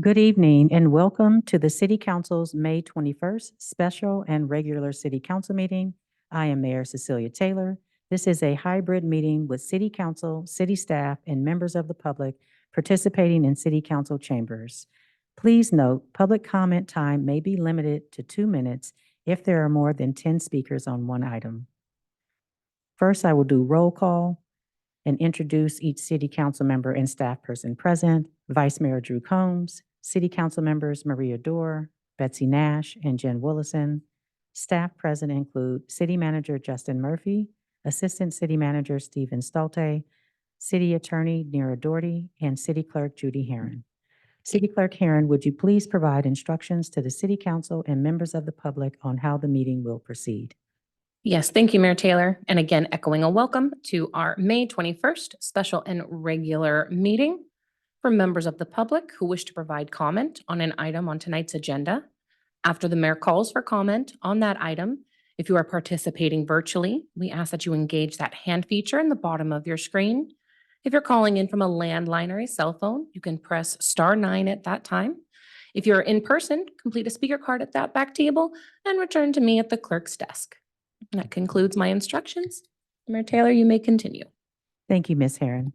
Good evening and welcome to the City Council's May 21st special and regular City Council meeting. I am Mayor Cecilia Taylor. This is a hybrid meeting with City Council, city staff, and members of the public participating in City Council chambers. Please note, public comment time may be limited to 2 minutes if there are more than 10 speakers on one item. First, I will do roll call and introduce each city council member and staff person present. Vice Mayor Drew Combs, city council members Maria Dorr, Betsy Nash, and Jen Willison. Staff present include City Manager Justin Murphy, Assistant City Manager Stephen Stolte, City Attorney Nira Doherty, and City Clerk Judy Herron. City Clerk Herron, would you please provide instructions to the City Council and members of the public on how the meeting will proceed? Yes, thank you, Mayor Taylor. And again, echoing a welcome to our May 21st special and regular meeting. For members of the public who wish to provide comment on an item on tonight's agenda, after the mayor calls for comment on that item, if you are participating virtually, we ask that you engage that hand feature in the bottom of your screen. If you're calling in from a landline or a cell phone, you can press *9 at that time. If you're in person, complete a speaker card at that back table and return to me at the clerk's desk. And that concludes my instructions. Mayor Taylor, you may continue. Thank you, Ms. Herron.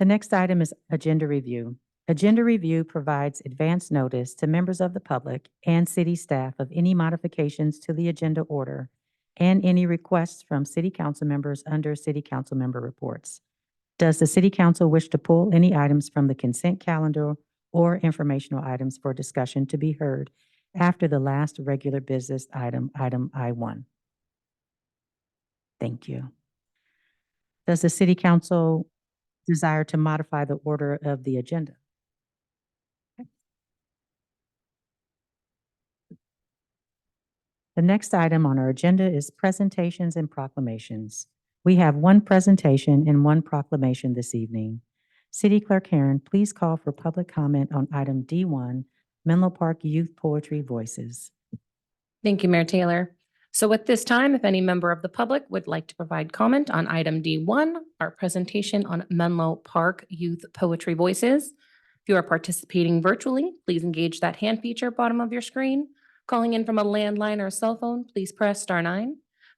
The next item is agenda review. Agenda review provides advance notice to members of the public and city staff of any modifications to the agenda order and any requests from city council members under city council member reports. Does the city council wish to pull any items from the consent calendar or informational items for discussion to be heard after the last regular business item, item I1? Thank you. Does the city council desire to modify the order of the agenda? Okay. The next item on our agenda is presentations and proclamations. We have one presentation and one proclamation this evening. City Clerk Herron, please call for public comment on item D1, Menlo Park Youth Poetry Voices. Thank you, Mayor Taylor. So at this time, if any member of the public would like to provide comment on item D1, our presentation on Menlo Park Youth Poetry Voices. If you are participating virtually, please engage that hand feature bottom of your screen. Calling in from a landline or a cell phone, please press *9.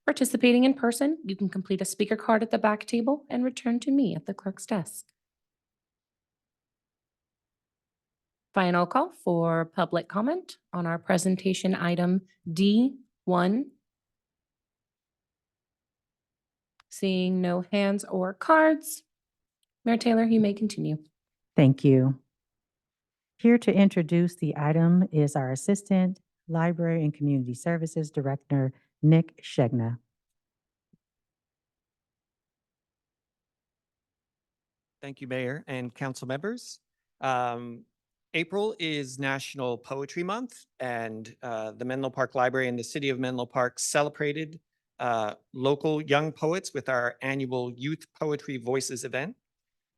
Participating in person, you can complete a speaker card at the back table and return to me at the clerk's desk. Final call for public comment on our presentation item D1. Seeing no hands or cards, Mayor Taylor, you may continue. Thank you. Here to introduce the item is our Assistant Library and Community Services Director, Nick Shegna. Thank you, Mayor and council members. April is National Poetry Month, and the Menlo Park Library and the City of Menlo Park celebrated local young poets with our annual Youth Poetry Voices event.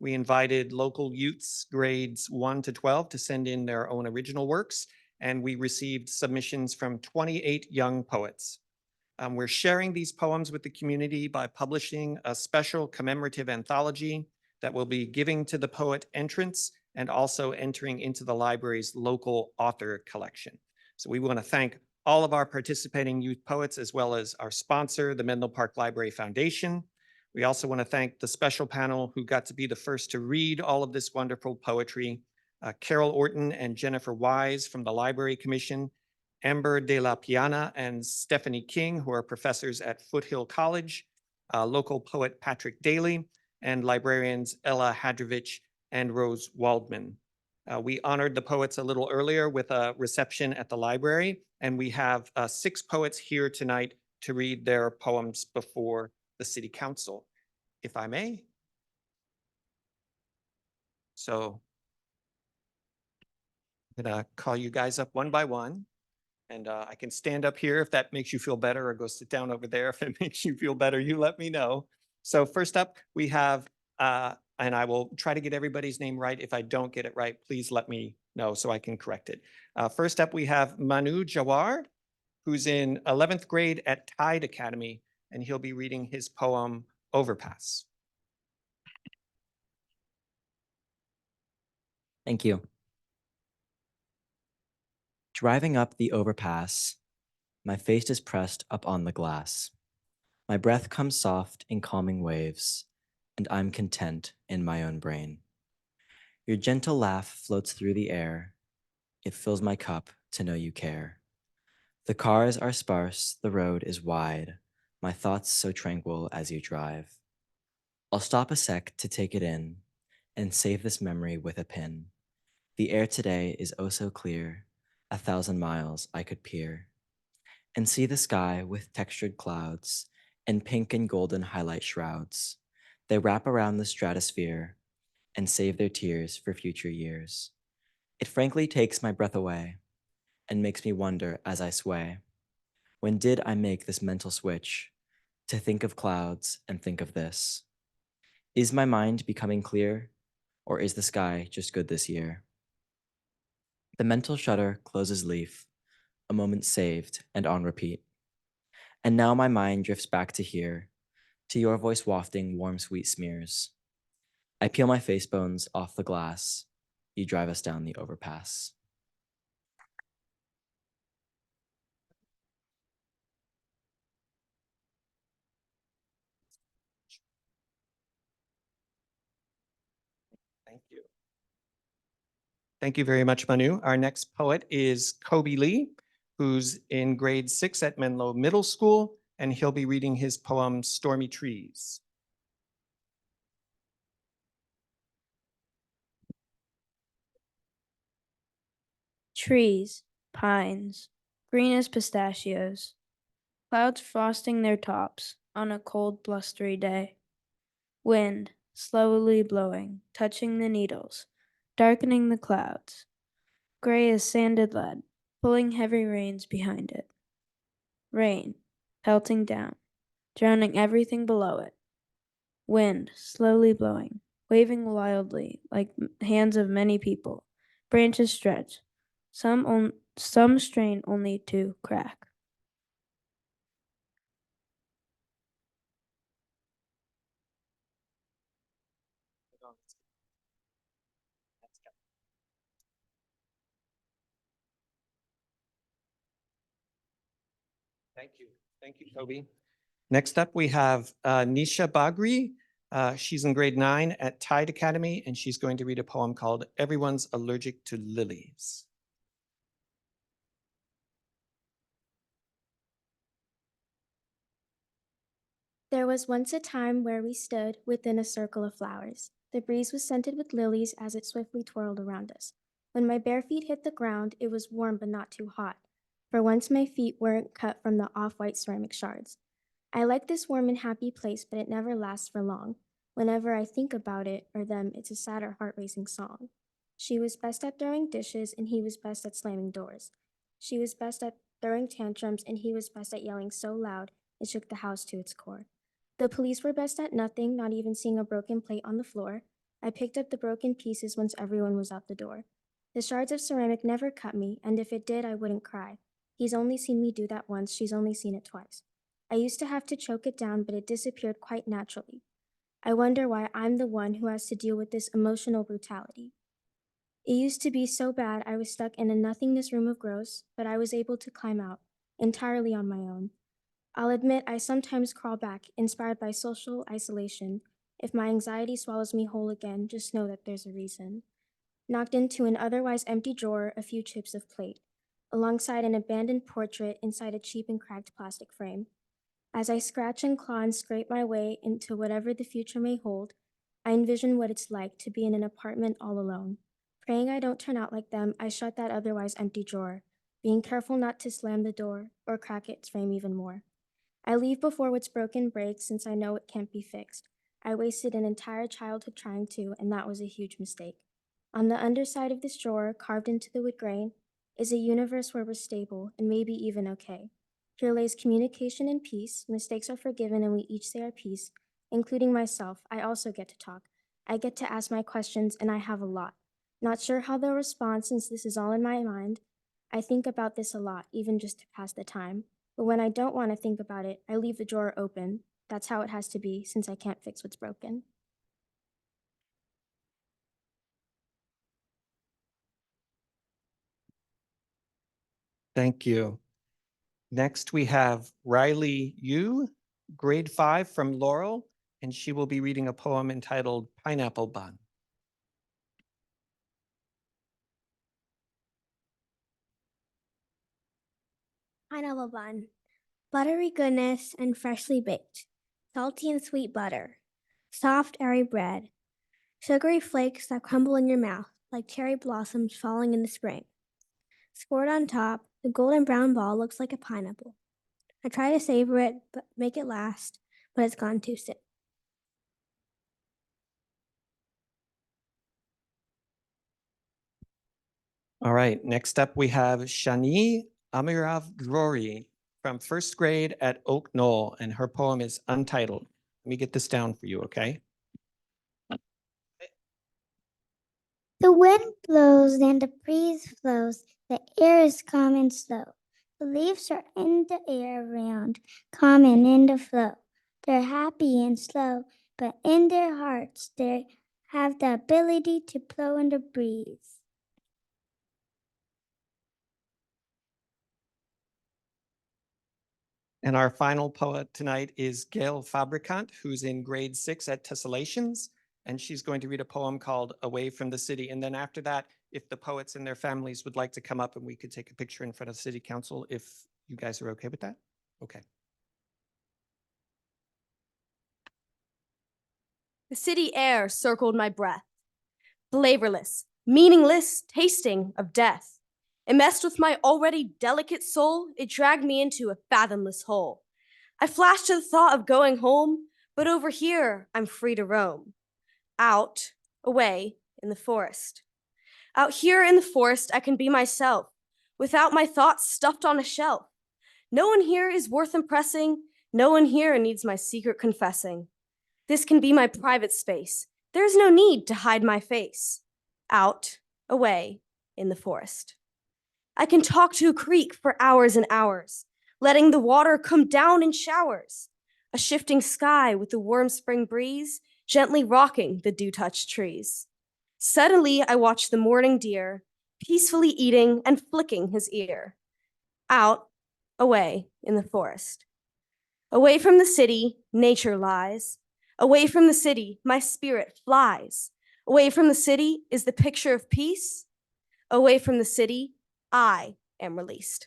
We invited local youths grades 1 to 12 to send in their own original works, and we received submissions from 28 young poets. We're sharing these poems with the community by publishing a special commemorative anthology that will be giving to the poet entrance and also entering into the library's local author collection. So we want to thank all of our participating youth poets, as well as our sponsor, the Menlo Park Library Foundation. We also want to thank the special panel who got to be the first to read all of this wonderful poetry. Carol Orton and Jennifer Wise from the Library Commission, Amber De La Piana and Stephanie King, who are professors at Foothill College, local poet Patrick Daly, and librarians Ella Hadrovich and Rose Waldman. We honored the poets a little earlier with a reception at the library, and we have 6 poets here tonight to read their poems before the City Council, if I may. So I'm gonna call you guys up one by one, and I can stand up here if that makes you feel better, or go sit down over there if it makes you feel better. You let me know. So first up, we have, and I will try to get everybody's name right. If I don't get it right, please let me know so I can correct it. First up, we have Manu Jawar, who's in 11th grade at Tide Academy, and he'll be reading his poem, Overpass. Thank you. Driving up the overpass, my face is pressed up on the glass. My breath comes soft in calming waves, and I'm content in my own brain. Your gentle laugh floats through the air. It fills my cup to know you care. The cars are sparse, the road is wide, my thoughts so tranquil as you drive. I'll stop a sec to take it in and save this memory with a pin. The air today is oh so clear, 1,000 miles I could peer and see the sky with textured clouds and pink and golden highlight shrouds. They wrap around the stratosphere and save their tears for future years. It frankly takes my breath away and makes me wonder as I sway. When did I make this mental switch to think of clouds and think of this? Is my mind becoming clear, or is the sky just good this year? The mental shutter closes leaf, a moment saved and on repeat. And now my mind drifts back to here, to your voice wafting warm sweet smears. I peel my face bones off the glass. You drive us down the overpass. Thank you. Thank you very much, Manu. Our next poet is Kobe Lee, who's in grade 6 at Menlo Middle School, and he'll be reading his poem, Stormy Trees. Trees, pines, green as pistachios, clouds frosting their tops on a cold, blustery day. Wind, slowly blowing, touching the needles, darkening the clouds, gray as sanded lead, pulling heavy rains behind it. Rain, pelting down, drowning everything below it. Wind, slowly blowing, waving wildly like hands of many people, branches stretch, some strain only to crack. Thank you. Thank you, Kobe. Next up, we have Nisha Bagri. She's in grade 9 at Tide Academy, and she's going to read a poem called Everyone's Allergic to Lilies. There was once a time where we stood within a circle of flowers. The breeze was scented with lilies as it swiftly twirled around us. When my bare feet hit the ground, it was warm but not too hot. For once my feet weren't cut from the off-white ceramic shards. I like this warm and happy place, but it never lasts for long. Whenever I think about it or them, it's a sad or heart-racing song. She was best at throwing dishes, and he was best at slamming doors. She was best at throwing tantrums, and he was best at yelling so loud it shook the house to its core. The police were best at nothing, not even seeing a broken plate on the floor. I picked up the broken pieces once everyone was out the door. The shards of ceramic never cut me, and if it did, I wouldn't cry. He's only seen me do that once, she's only seen it twice. I used to have to choke it down, but it disappeared quite naturally. I wonder why I'm the one who has to deal with this emotional brutality. It used to be so bad I was stuck in a nothingness room of gross, but I was able to climb out, entirely on my own. I'll admit I sometimes crawl back, inspired by social isolation. If my anxiety swallows me whole again, just know that there's a reason. Knocked into an otherwise empty drawer, a few chips of plate, alongside an abandoned portrait inside a cheap and cracked plastic frame. As I scratch and claw and scrape my way into whatever the future may hold, I envision what it's like to be in an apartment all alone. Praying I don't turn out like them, I shut that otherwise empty drawer, being careful not to slam the door or crack its frame even more. I leave before what's broken breaks since I know it can't be fixed. I wasted an entire childhood trying to, and that was a huge mistake. On the underside of this drawer, carved into the wood grain, is a universe where we're stable and maybe even okay. Here lays communication and peace, mistakes are forgiven and we each say our piece, including myself. I also get to talk. I get to ask my questions and I have a lot. Not sure how they'll respond since this is all in my mind. I think about this a lot, even just to pass the time. But when I don't want to think about it, I leave the drawer open. That's how it has to be since I can't fix what's broken. Thank you. Next, we have Riley Yu, grade 5 from Laurel, and she will be reading a poem entitled Pineapple Bun. Pineapple bun. Buttery goodness and freshly baked. Salty and sweet butter. Soft, airy bread. Sugary flakes that crumble in your mouth like cherry blossoms falling in the spring. Scored on top, the golden brown ball looks like a pineapple. I try to savor it, but make it last, but it's gone too soon. All right, next up we have Shani Amirav Drori from first grade at Oak Knoll, and her poem is Untitled. Let me get this down for you, okay? The wind blows and the breeze flows, the air is calm and slow. The leaves are in the air around, calm and in the flow. They're happy and slow, but in their hearts they have the ability to blow in the breeze. And our final poet tonight is Gail Fabricant, who's in grade 6 at Tessellations, and she's going to read a poem called Away from the City. And then after that, if the poets and their families would like to come up and we could take a picture in front of City Council, if you guys are okay with that. Okay. The city air circled my breath, flavorless, meaningless tasting of death. It messed with my already delicate soul, it dragged me into a fathomless hole. I flashed to the thought of going home, but over here I'm free to roam. Out, away, in the forest. Out here in the forest I can be myself, without my thoughts stuffed on a shelf. No one here is worth impressing, no one here needs my secret confessing. This can be my private space. There's no need to hide my face. Out, away, in the forest. I can talk to a creek for hours and hours, letting the water come down in showers. A shifting sky with the warm spring breeze, gently rocking the dew-touched trees. Suddenly, I watch the morning deer, peacefully eating and flicking his ear. Out, away, in the forest. Away from the city, nature lies. Away from the city, my spirit flies. Away from the city is the picture of peace. Away from the city, I am released.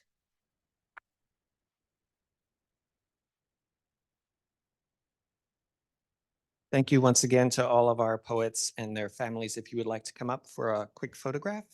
Thank you once again to all of our poets and their families. If you would like to come up for a quick photograph.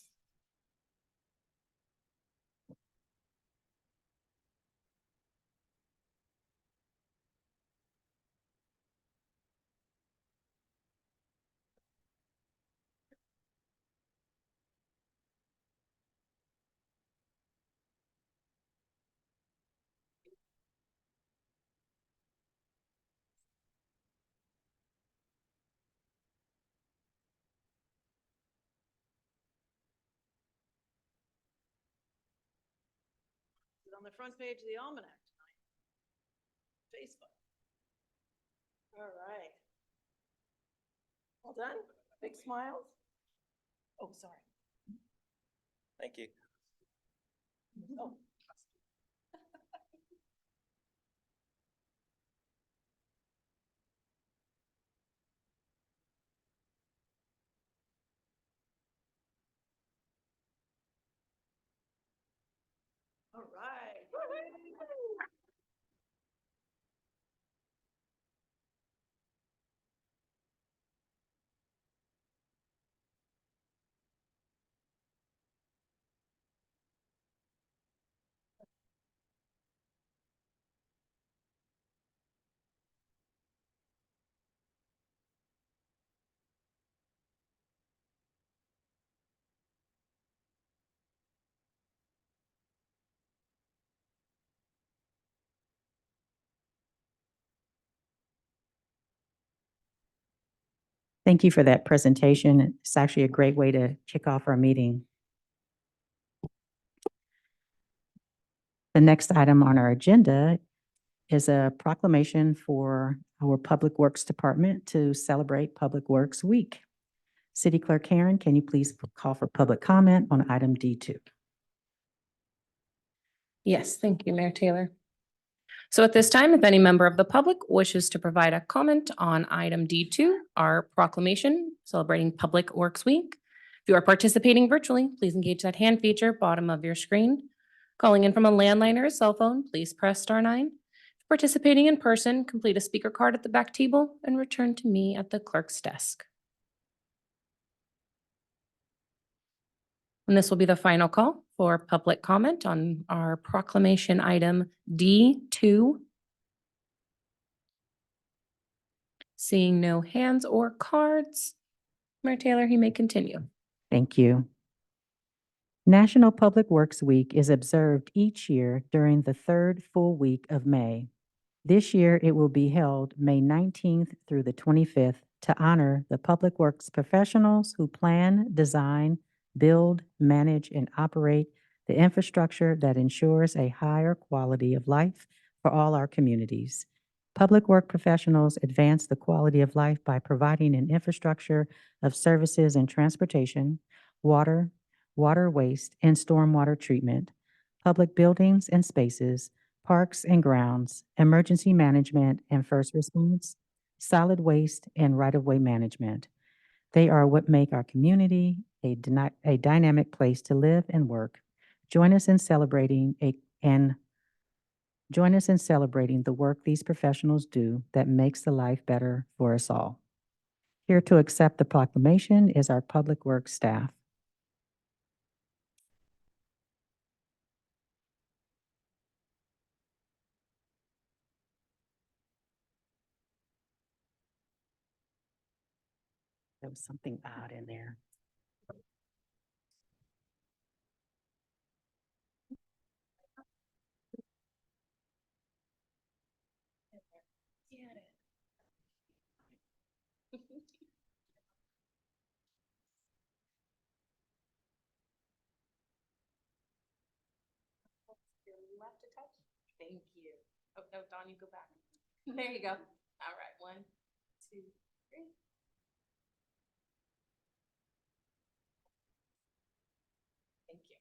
On the front page of the Almanac tonight. Facebook. All right. Well done. Big smiles. Oh, sorry. Thank you. Oh. All right. Thank you for that presentation. It's actually a great way to kick off our meeting. The next item on our agenda is a proclamation for our Public Works Department to celebrate Public Works Week. City Clerk Karen, can you please call for public comment on item D2? Yes, thank you, Mayor Taylor. So at this time, if any member of the public wishes to provide a comment on item D2, our proclamation celebrating Public Works Week. If you are participating virtually, please engage that hand feature bottom of your screen. Calling in from a landline or a cell phone, please press *9. Participating in person, complete a speaker card at the back table and return to me at the clerk's desk. And this will be the final call for public comment on our proclamation item D2. Seeing no hands or cards, Mayor Taylor, you may continue. Thank you. National Public Works Week is observed each year during the third full week of May. This year, it will be held May 19th through the 25th to honor the public works professionals who plan, design, build, manage, and operate the infrastructure that ensures a higher quality of life for all our communities. Public work professionals advance the quality of life by providing an infrastructure of services and transportation, water, water waste, and stormwater treatment, public buildings and spaces, parks and grounds, emergency management and first response, solid waste, and right-of-way management. They are what make our community a dynamic place to live and work. Join us in celebrating the work these professionals do that makes the life better for us all. Here to accept the proclamation is our Public Works staff. There was something odd in there. Left to touch. Thank you. Oh, no, Dawn, you go back. There you go. All right, 1, 2, 3. Thank you.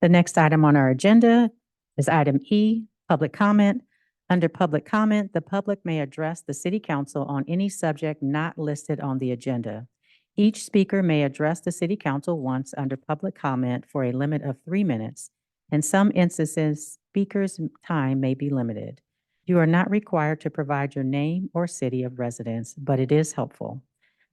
The next item on our agenda is item E, public comment. Under public comment, the public may address the city council on any subject not listed on the agenda. Each speaker may address the city council once under public comment for a limit of 3 minutes. In some instances, speakers' time may be limited. You are not required to provide your name or city of residence, but it is helpful.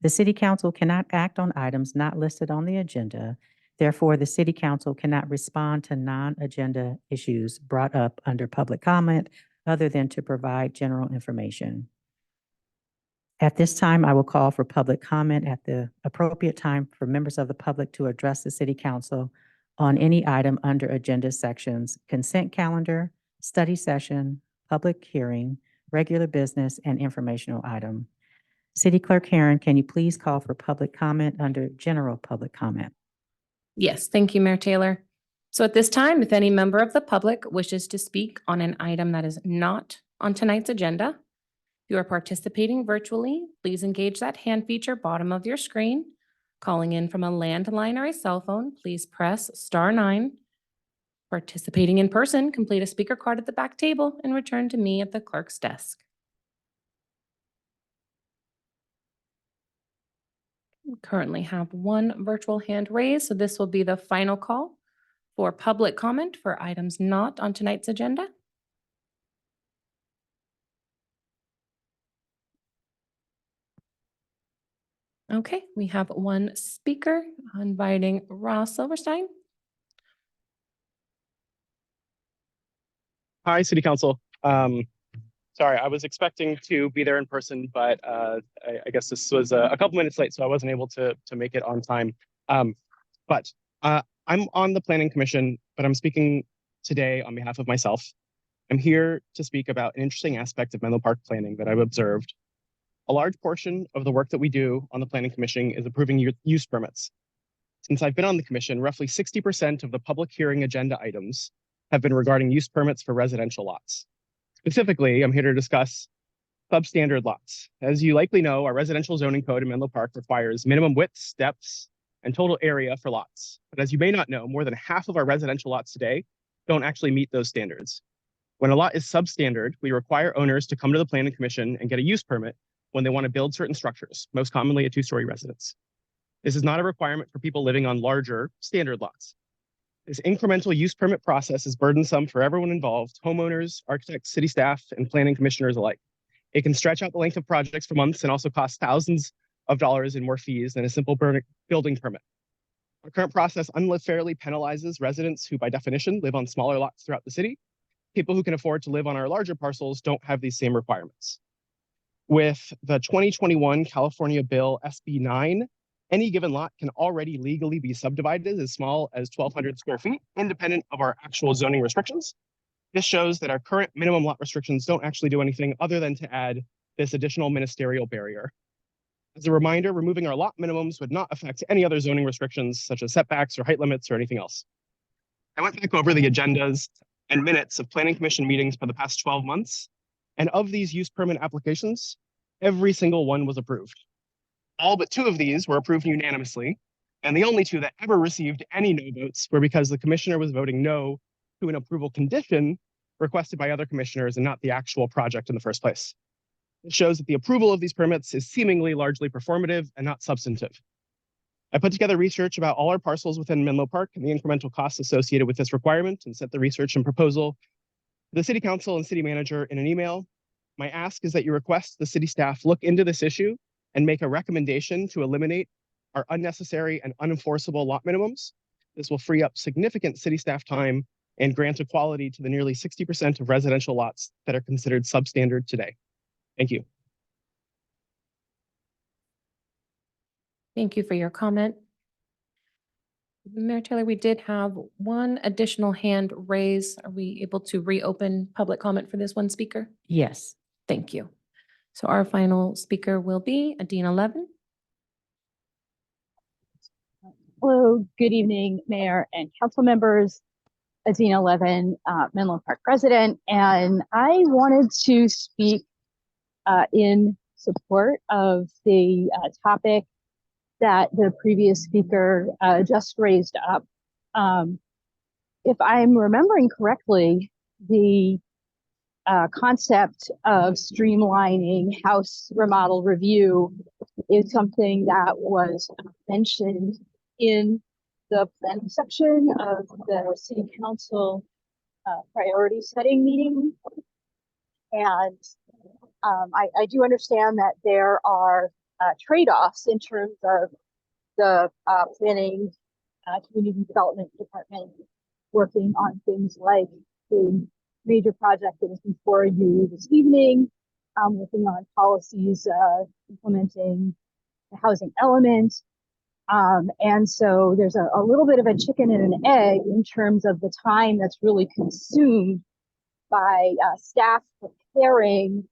The city council cannot act on items not listed on the agenda. Therefore, the city council cannot respond to non-agenda issues brought up under public comment other than to provide general information. At this time, I will call for public comment at the appropriate time for members of the public to address the city council on any item under agenda sections, consent calendar, study session, public hearing, regular business, and informational item. City Clerk Herron, can you please call for public comment under general public comment? Yes, thank you, Mayor Taylor. So at this time, if any member of the public wishes to speak on an item that is not on tonight's agenda, if you are participating virtually, please engage that hand feature bottom of your screen. Calling in from a landline or a cell phone, please press *9. Participating in person, complete a speaker card at the back table and return to me at the clerk's desk. We currently have 1 virtual hand raised, so this will be the final call for public comment for items not on tonight's agenda. Okay, we have 1 speaker, inviting Ross Silverstein. Hi, City Council. Sorry, I was expecting to be there in person, but I guess this was a couple minutes late, so I wasn't able to make it on time. But I'm on the Planning Commission, but I'm speaking today on behalf of myself. I'm here to speak about an interesting aspect of Menlo Park planning that I've observed. A large portion of the work that we do on the Planning Commission is approving use permits. Since I've been on the commission, roughly 60% of the public hearing agenda items have been regarding use permits for residential lots. Specifically, I'm here to discuss substandard lots. As you likely know, our residential zoning code in Menlo Park requires minimum widths, depths, and total area for lots. But as you may not know, more than half of our residential lots today don't actually meet those standards. When a lot is substandard, we require owners to come to the Planning Commission and get a use permit when they want to build certain structures, most commonly a two-story residence. This is not a requirement for people living on larger standard lots. This incremental use permit process is burdensome for everyone involved, homeowners, architects, city staff, and planning commissioners alike. It can stretch out the length of projects for months and also cost thousands of dollars in more fees than a simple building permit. Our current process unfairly penalizes residents who, by definition, live on smaller lots throughout the city. People who can afford to live on our larger parcels don't have these same requirements. With the 2021 California Bill SB 9, any given lot can already legally be subdivided as small as 1,200 square feet, independent of our actual zoning restrictions. This shows that our current minimum lot restrictions don't actually do anything other than to add this additional ministerial barrier. As a reminder, removing our lot minimums would not affect any other zoning restrictions, such as setbacks or height limits or anything else. I went back over the agendas and minutes of Planning Commission meetings for the past 12 months, and of these use permit applications, every single one was approved. All but 2 of these were approved unanimously, and the only 2 that ever received any no votes were because the commissioner was voting no to an approval condition requested by other commissioners and not the actual project in the first place. It shows that the approval of these permits is seemingly largely performative and not substantive. I put together research about all our parcels within Menlo Park and the incremental costs associated with this requirement and sent the research and proposal to the city council and city manager in an email. My ask is that you request the city staff look into this issue and make a recommendation to eliminate our unnecessary and unenforceable lot minimums. This will free up significant city staff time and grant equality to the nearly 60% of residential lots that are considered substandard today. Thank you. Thank you for your comment. Mayor Taylor, we did have one additional hand raised. Are we able to reopen public comment for this one speaker? Yes. Thank you. So our final speaker will be Adina Levin. Hello, good evening, Mayor and council members. Adina Levin, Menlo Park resident, and I wanted to speak in support of the topic that the previous speaker just raised up. If I'm remembering correctly, the concept of streamlining house remodel review is something that was mentioned in the planning section of the city council priority setting meeting. And I do understand that there are trade-offs in terms of the planning community development department working on things like the major project that is before you this evening, working on policies implementing the housing element. And so there's a little bit of a chicken and an egg in terms of the time that's really consumed by staff preparing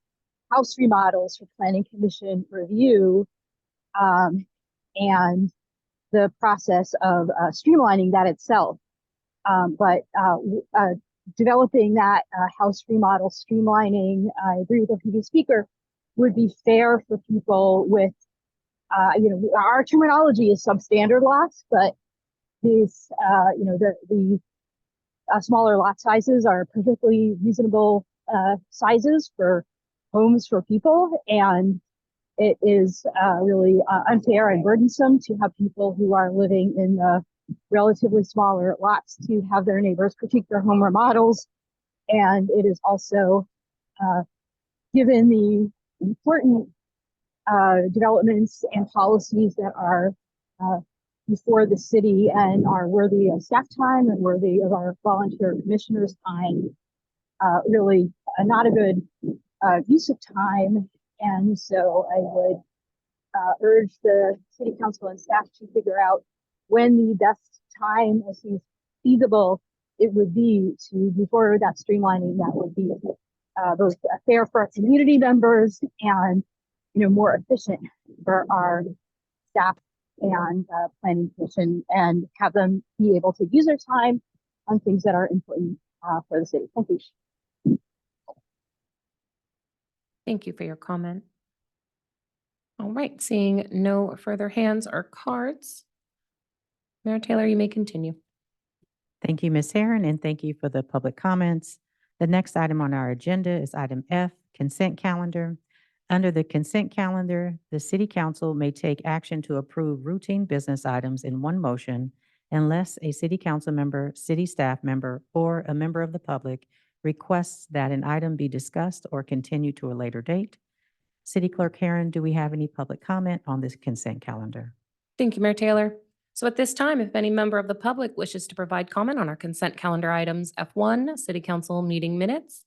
house remodels for planning commission review, and the process of streamlining that itself. But developing that house remodel streamlining, I agree with the previous speaker, would be fair for people with our terminology is substandard lots, but these, the smaller lot sizes are perfectly reasonable sizes for homes for people. And it is really unfair and burdensome to have people who are living in the relatively smaller lots to have their neighbors critique their home remodels. And it is also, given the important developments and policies that are before the city and are worthy of staff time and worthy of our volunteer commissioners' time, really not a good use of time. And so I would urge the city council and staff to figure out when the best time as seems feasible it would be to move forward that streamlining that would be both fair for our community members and more efficient for our staff and planning commission, and have them be able to use their time on things that are important for the city. Thank you. Thank you for your comment. All right, seeing no further hands or cards. Mayor Taylor, you may continue. Thank you, Ms. Herron, and thank you for the public comments. The next item on our agenda is item F, consent calendar. Under the consent calendar, the city council may take action to approve routine business items in one motion unless a city council member, city staff member, or a member of the public requests that an item be discussed or continued to a later date. City Clerk Herron, do we have any public comment on this consent calendar? Thank you, Mayor Taylor. So at this time, if any member of the public wishes to provide comment on our consent calendar items, F1, City Council meeting minutes,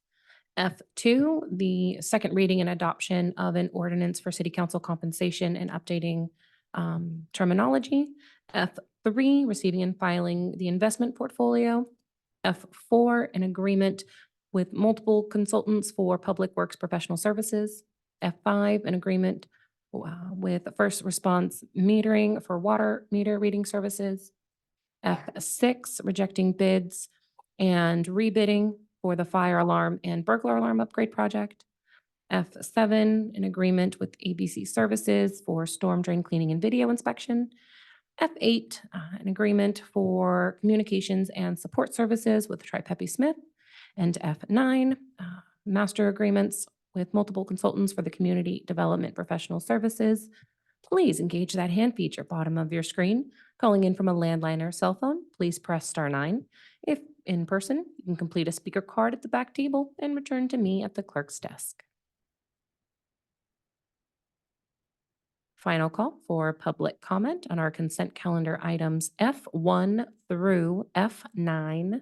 F2, the second reading and adoption of an ordinance for City Council compensation and updating terminology, F3, receiving and filing the investment portfolio, F4, an agreement with multiple consultants for public works professional services, F5, an agreement with first response metering for water meter reading services. F6, rejecting bids and rebidding for the fire alarm and burglar alarm upgrade project. F7, an agreement with ABC Services for storm drain cleaning and video inspection. F8, an agreement for communications and support services with Tri-Pepe Smith. And F9, master agreements with multiple consultants for the community development professional services. Please engage that hand feature bottom of your screen. Calling in from a landline or cell phone, please press *9. If in person, you can complete a speaker card at the back table and return to me at the clerk's desk. Final call for public comment on our consent calendar items F1 through F9.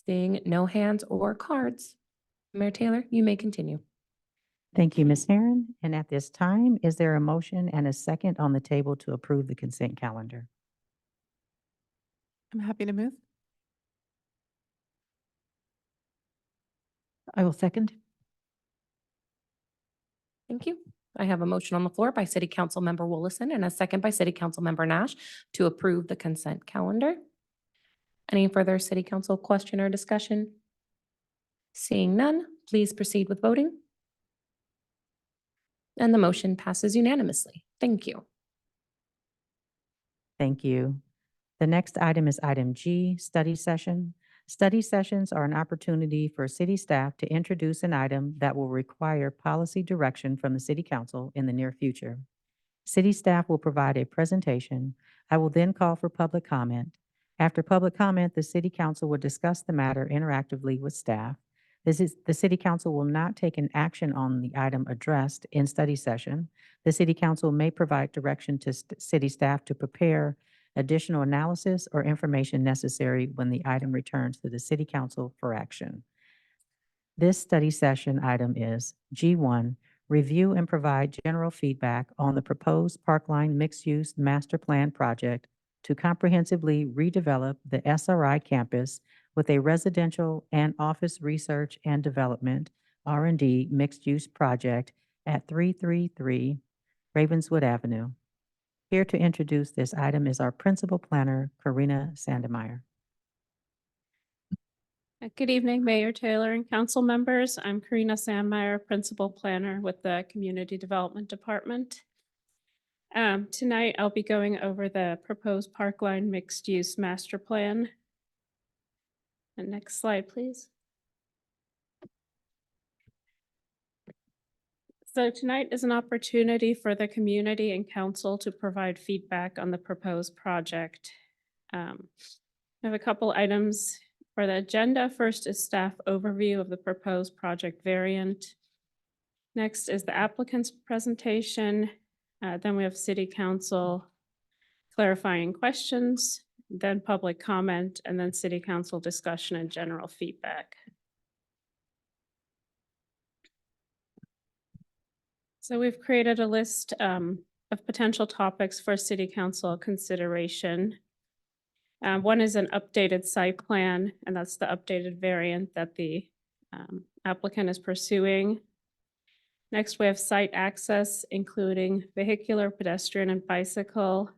Seeing no hands or cards. Mayor Taylor, you may continue. Thank you, Ms. Herron. And at this time, is there a motion and a second on the table to approve the consent calendar? I'm happy to move. I will second. Thank you. I have a motion on the floor by City Councilmember Willison and a second by City Councilmember Nash to approve the consent calendar. Any further City Council question or discussion? Seeing none, please proceed with voting. And the motion passes unanimously. Thank you. Thank you. The next item is item G, study session. Study sessions are an opportunity for city staff to introduce an item that will require policy direction from the city council in the near future. City staff will provide a presentation. I will then call for public comment. After public comment, the city council will discuss the matter interactively with staff. The city council will not take an action on the item addressed in study session. The city council may provide direction to city staff to prepare additional analysis or information necessary when the item returns to the city council for action. This study session item is G1, review and provide general feedback on the proposed Parkline mixed-use master plan project to comprehensively redevelop the SRI campus with a residential and office research and development R&D mixed-use project at 333 Ravenswood Avenue. Here to introduce this item is our principal planner, Karina Sandemeyer. Good evening, Mayor Taylor and council members. I'm Karina Sandmeyer, Principal Planner with the Community Development Department. Tonight, I'll be going over the proposed Parkline mixed-use master plan. And next slide, please. So tonight is an opportunity for the community and council to provide feedback on the proposed project. I have a couple items for the agenda. First is staff overview of the proposed project variant. Next is the applicant's presentation. Then we have city council clarifying questions, then public comment, and then city council discussion and general feedback. So we've created a list of potential topics for city council consideration. One is an updated site plan, and that's the updated variant that the applicant is pursuing. Next, we have site access, including vehicular, pedestrian, and bicycle.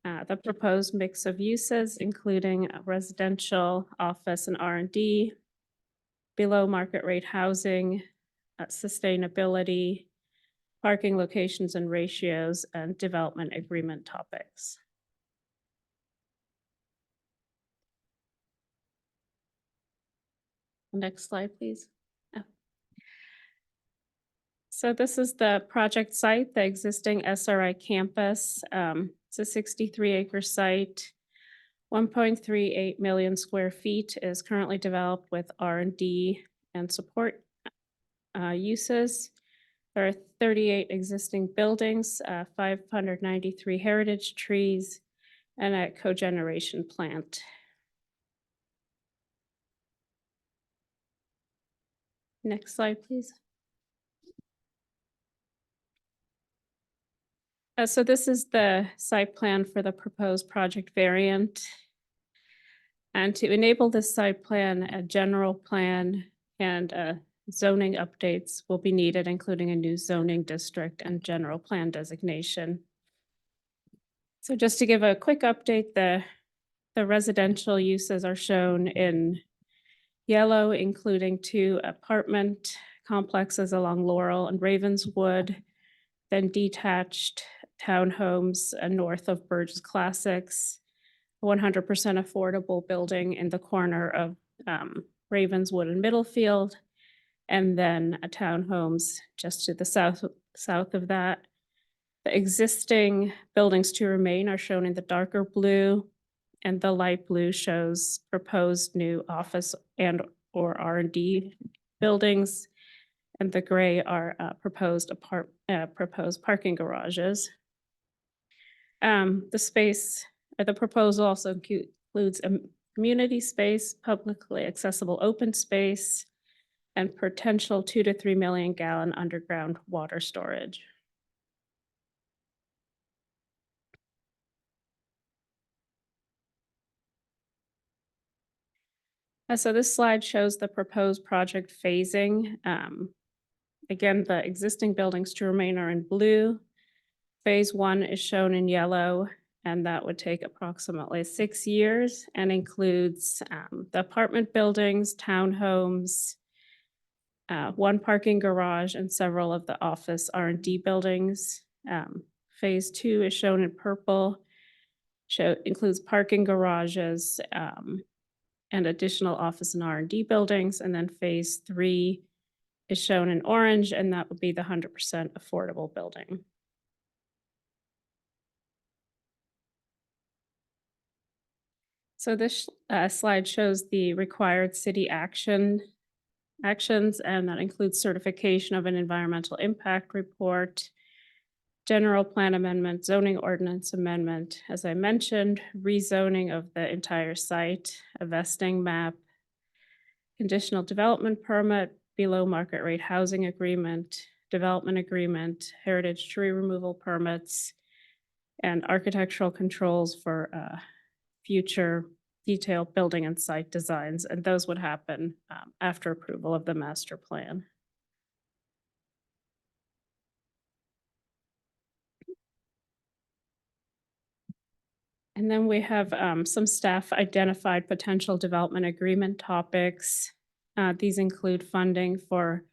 The proposed mix of uses, including residential, office, and R&D. below market rate housing, sustainability, parking locations and ratios, and development agreement topics. Next slide, please. So this is the project site, the existing SRI campus. It's a 63-acre site. 1.38 million square feet is currently developed with R&D and support uses. There are 38 existing buildings, 593 heritage trees, and a cogeneration plant. Next slide, please. So this is the site plan for the proposed project variant. And to enable this site plan, a general plan and zoning updates will be needed, including a new zoning district and general plan designation. So just to give a quick update, the residential uses are shown in yellow, including 2 apartment complexes along Laurel and Ravenswood, then detached townhomes north of Burgess Classics, 100% affordable building in the corner of Ravenswood and Middlefield, and then a townhomes just to the south of that. The existing buildings to remain are shown in the darker blue, and the light blue shows proposed new office and or R&D buildings, and the gray are proposed parking garages. The proposal also includes a community space, publicly accessible open space, and potential 2 to 3 million gallon underground water storage. So this slide shows the proposed project phasing. Again, the existing buildings to remain are in blue. Phase 1 is shown in yellow, and that would take approximately 6 years and includes the apartment buildings, townhomes, 1 parking garage, and several of the office R&D buildings. Phase 2 is shown in purple, includes parking garages and additional office and R&D buildings. And then phase 3 is shown in orange, and that would be the 100% affordable building. So this slide shows the required city actions, and that includes certification of an environmental impact report, general plan amendment, zoning ordinance amendment, as I mentioned, rezoning of the entire site, a vesting map, conditional development permit, below market rate housing agreement, development agreement, heritage tree removal permits, and architectural controls for future detailed building and site designs, and those would happen after approval of the master plan. And then we have some staff identified potential development agreement topics. These include funding for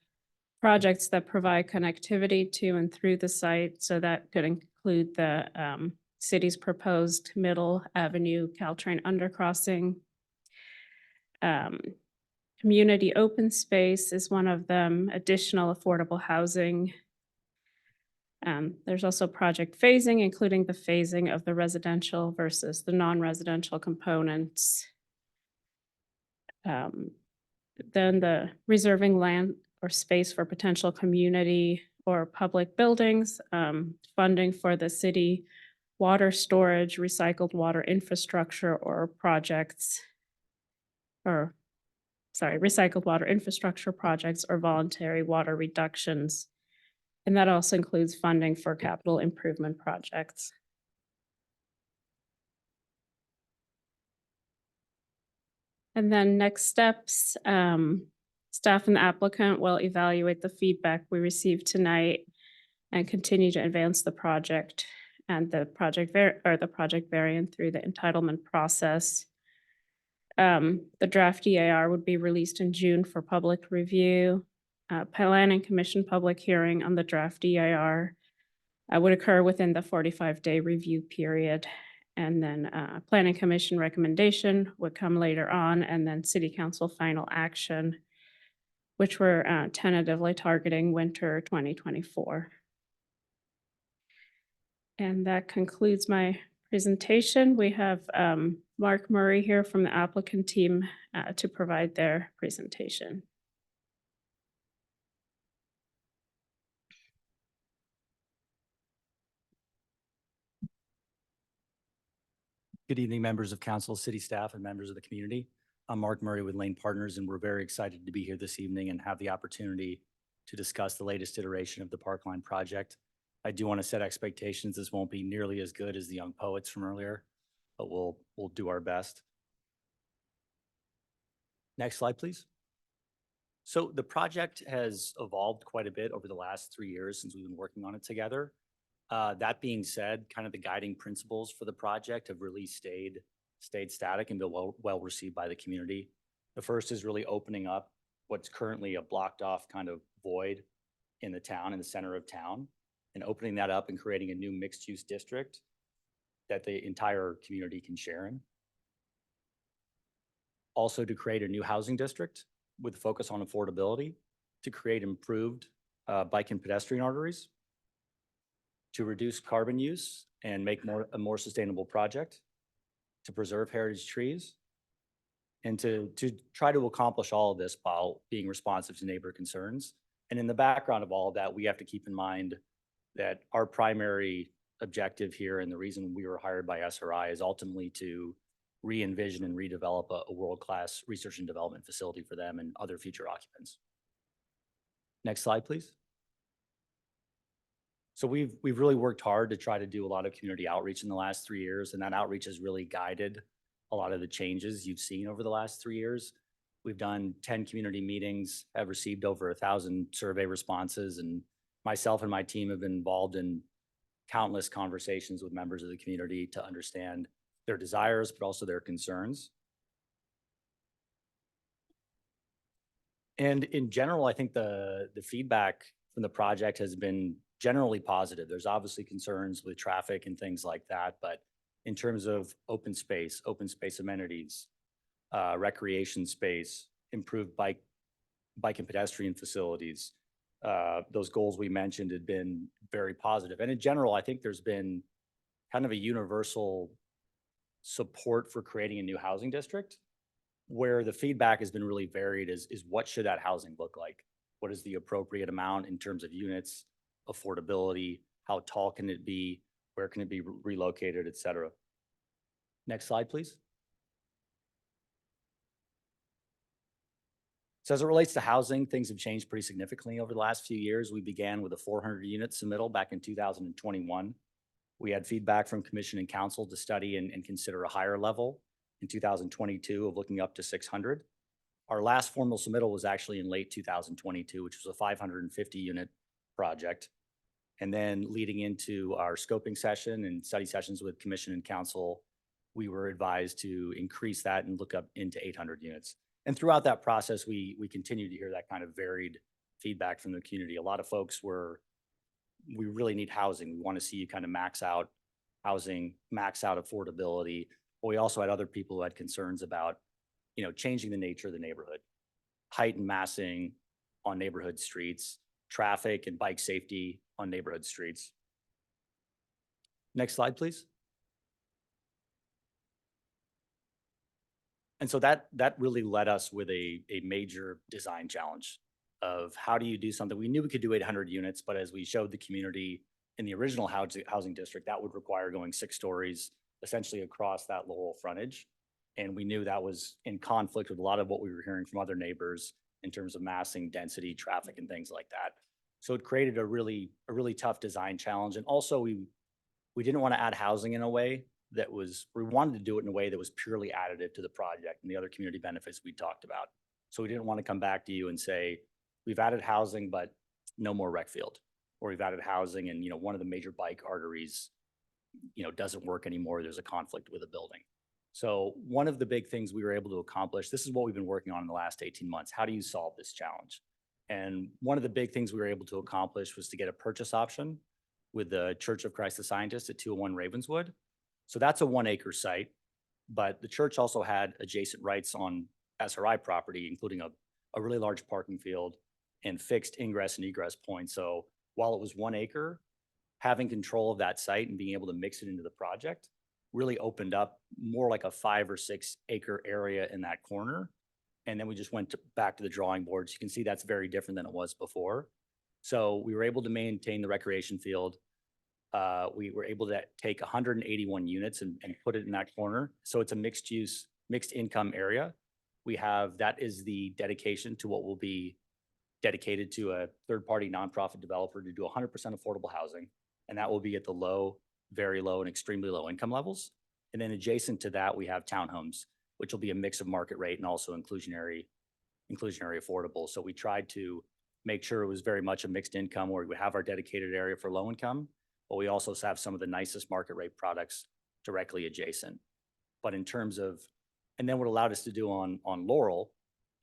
projects that provide connectivity to and through the site. So that could include the city's proposed Middle Avenue Caltrain undercrossing. Community open space is one of them, additional affordable housing. There's also project phasing, including the phasing of the residential versus the non-residential components. Then the reserving land or space for potential community or public buildings, funding for the city water storage, recycled water infrastructure or projects, recycled water infrastructure projects or voluntary water reductions. And that also includes funding for capital improvement projects. And then next steps, staff and the applicant will evaluate the feedback we received tonight and continue to advance the project and the project variant through the entitlement process. The draft EAR would be released in June for public review. Planning Commission public hearing on the draft EAR would occur within the 45-day review period. And then Planning Commission recommendation would come later on, and then City Council final action, which we're tentatively targeting winter 2024. And that concludes my presentation. We have Mark Murray here from the applicant team to provide their presentation. Good evening, members of council, city staff, and members of the community. I'm Mark Murray with Lane Partners, and we're very excited to be here this evening and have the opportunity to discuss the latest iteration of the Parkline project. I do want to set expectations. This won't be nearly as good as the young poets from earlier, but we'll do our best. Next slide, please. So the project has evolved quite a bit over the last 3 years since we've been working on it together. That being said, kind of the guiding principles for the project have really stayed static and been well received by the community. The first is really opening up what's currently a blocked off kind of void in the town, in the center of town, and opening that up and creating a new mixed use district that the entire community can share in. Also to create a new housing district with a focus on affordability, to create improved bike and pedestrian arteries, to reduce carbon use and make a more sustainable project, to preserve heritage trees, and to try to accomplish all of this while being responsive to neighbor concerns. And in the background of all of that, we have to keep in mind that our primary objective here and the reason we were hired by SRI is ultimately to re-envision and redevelop a world-class research and development facility for them and other future occupants. Next slide, please. So we've really worked hard to try to do a lot of community outreach in the last 3 years, and that outreach has really guided a lot of the changes you've seen over the last 3 years. We've done 10 community meetings, have received over 1,000 survey responses, and myself and my team have been involved in countless conversations with members of the community to understand their desires, but also their concerns. And in general, I think the feedback from the project has been generally positive. There's obviously concerns with traffic and things like that, but in terms of open space amenities, recreation space, improved bike and pedestrian facilities, those goals we mentioned had been very positive. And in general, I think there's been kind of a universal support for creating a new housing district. Where the feedback has been really varied is what should that housing look like? What is the appropriate amount in terms of units, affordability, how tall can it be, where can it be relocated, et cetera. Next slide, please. So as it relates to housing, things have changed pretty significantly over the last few years. We began with a 400 unit submittal back in 2021. We had feedback from Commission and Council to study and consider a higher level in 2022 of looking up to 600. Our last formal submittal was actually in late 2022, which was a 550 unit project. And then leading into our scoping session and study sessions with Commission and Council, we were advised to increase that and look up into 800 units. And throughout that process, we continued to hear that kind of varied feedback from the community. A lot of folks we really need housing. We want to see you kind of max out housing, max out affordability. But we also had other people who had concerns about, changing the nature of the neighborhood, height and massing on neighborhood streets, traffic and bike safety on neighborhood streets. Next slide, please. And so that really led us with a major design challenge of how do you do something? We knew we could do 800 units, but as we showed the community in the original housing district, that would require going 6 stories essentially across that Laurel frontage. And we knew that was in conflict with a lot of what we were hearing from other neighbors in terms of massing, density, traffic, and things like that. So it created a really tough design challenge. And also we didn't want to add housing in a way we wanted to do it in a way that was purely additive to the project and the other community benefits we talked about. So we didn't want to come back to you and say, we've added housing, but no more rec field, or we've added housing and, one of the major bike arteries, doesn't work anymore. There's a conflict with a building. So one of the big things we were able to accomplish, this is what we've been working on in the last 18 months. How do you solve this challenge? And one of the big things we were able to accomplish was to get a purchase option with the Church of Christ the Scientist at 201 Ravenswood. So that's a 1 acre site, but the church also had adjacent rights on SRI property, including a really large parking field and fixed ingress and egress points. So while it was 1 acre, having control of that site and being able to mix it into the project really opened up more like a 5 or 6 acre area in that corner. And then we just went back to the drawing boards. You can see that's very different than it was before. So we were able to maintain the recreation field. We were able to take 181 units and put it in that corner. So it's a mixed use, mixed income area. We have, that is the dedication to what will be dedicated to a third-party nonprofit developer to do 100% affordable housing. And that will be at the low, very low, and extremely low income levels. And then adjacent to that, we have townhomes, which will be a mix of market rate and also inclusionary affordable. So we tried to make sure it was very much a mixed income where we have our dedicated area for low income, but we also have some of the nicest market rate products directly adjacent. But in terms of, and then what allowed us to do on Laurel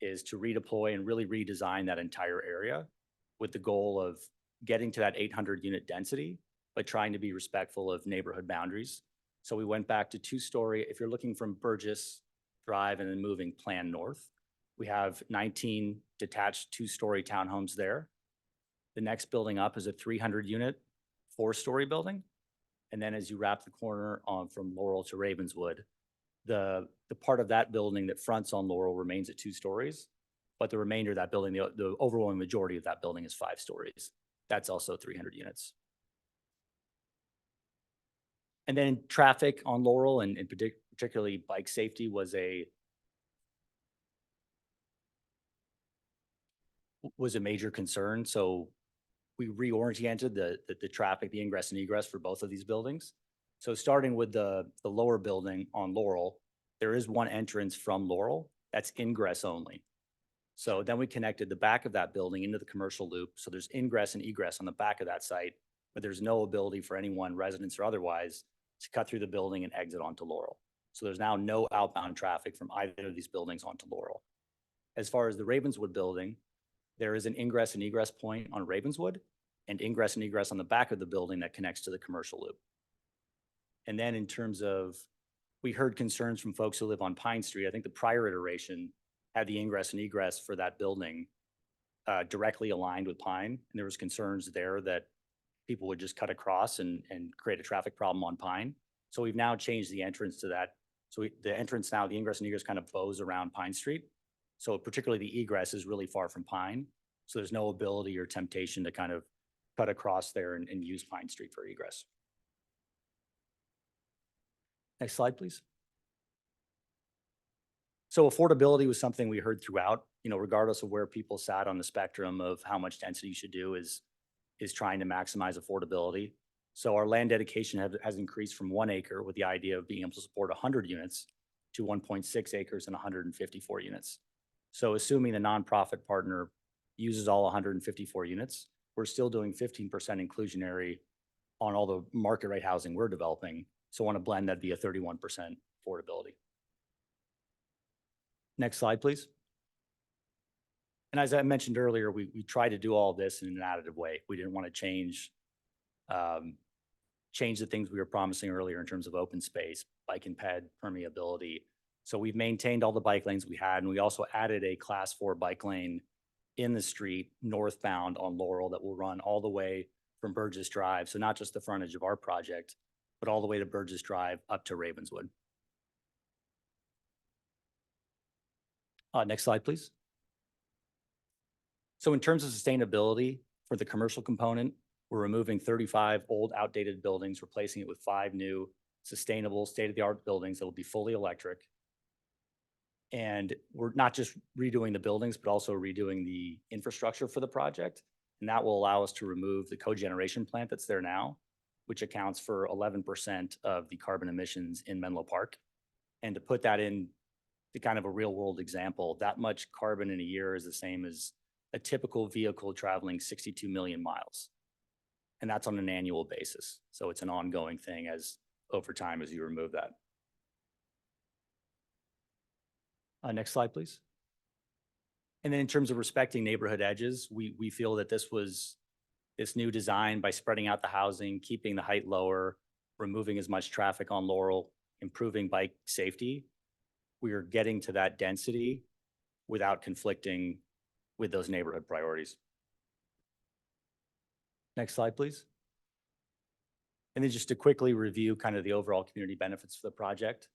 is to redeploy and really redesign that entire area with the goal of getting to that 800 unit density, but trying to be respectful of neighborhood boundaries. So we went back to 2-story. If you're looking from Burgess Drive and then moving plan north, we have 19 detached 2-story townhomes there. The next building up is a 300 unit, 4-story building. And then as you wrap the corner on from Laurel to Ravenswood, the part of that building that fronts on Laurel remains at 2 stories, but the remainder of that building, the overwhelming majority of that building is 5 stories. That's also 300 units. And then traffic on Laurel and particularly bike safety was a major concern. So we reoriented the traffic, the ingress and egress for both of these buildings. So starting with the lower building on Laurel, there is one entrance from Laurel that's ingress only. So then we connected the back of that building into the commercial loop. So there's ingress and egress on the back of that site, but there's no ability for anyone, residents or otherwise, to cut through the building and exit onto Laurel. So there's now no outbound traffic from either of these buildings onto Laurel. As far as the Ravenswood building, there is an ingress and egress point on Ravenswood and ingress and egress on the back of the building that connects to the commercial loop. And then in terms of, we heard concerns from folks who live on Pine Street. I think the prior iteration had the ingress and egress for that building directly aligned with Pine. And there was concerns there that people would just cut across and create a traffic problem on Pine. So we've now changed the entrance to that. So the entrance now, the ingress and egress kind of bows around Pine Street. So particularly the egress is really far from Pine. So there's no ability or temptation to kind of cut across there and use Pine Street for egress. Next slide, please. So affordability was something we heard throughout, regardless of where people sat on the spectrum of how much density you should do is trying to maximize affordability. So our land dedication has increased from 1 acre with the idea of being able to support 100 units to 1.6 acres and 154 units. So assuming the nonprofit partner uses all 154 units, we're still doing 15% inclusionary on all the market rate housing we're developing. So on a blend, that'd be a 31% affordability. Next slide, please. And as I mentioned earlier, we tried to do all this in an additive way. We didn't want to change the things we were promising earlier in terms of open space, bike and ped, permeability. So we've maintained all the bike lanes we had, and we also added a class 4 bike lane in the street northbound on Laurel that will run all the way from Burgess Drive. So not just the frontage of our project, but all the way to Burgess Drive up to Ravenswood. Next slide, please. So in terms of sustainability for the commercial component, we're removing 35 old outdated buildings, replacing it with 5 new sustainable state-of-the-art buildings that will be fully electric. And we're not just redoing the buildings, but also redoing the infrastructure for the project. And that will allow us to remove the cogeneration plant that's there now, which accounts for 11% of the carbon emissions in Menlo Park. And to put that in the kind of a real world example, that much carbon in a year is the same as a typical vehicle traveling 62 million miles. And that's on an annual basis. So it's an ongoing thing as over time as you remove that. Next slide, please. And then in terms of respecting neighborhood edges, we feel that this new design, by spreading out the housing, keeping the height lower, removing as much traffic on Laurel, improving bike safety, we are getting to that density without conflicting with those neighborhood priorities. Next slide, please. And then just to quickly review kind of the overall community benefits for the project.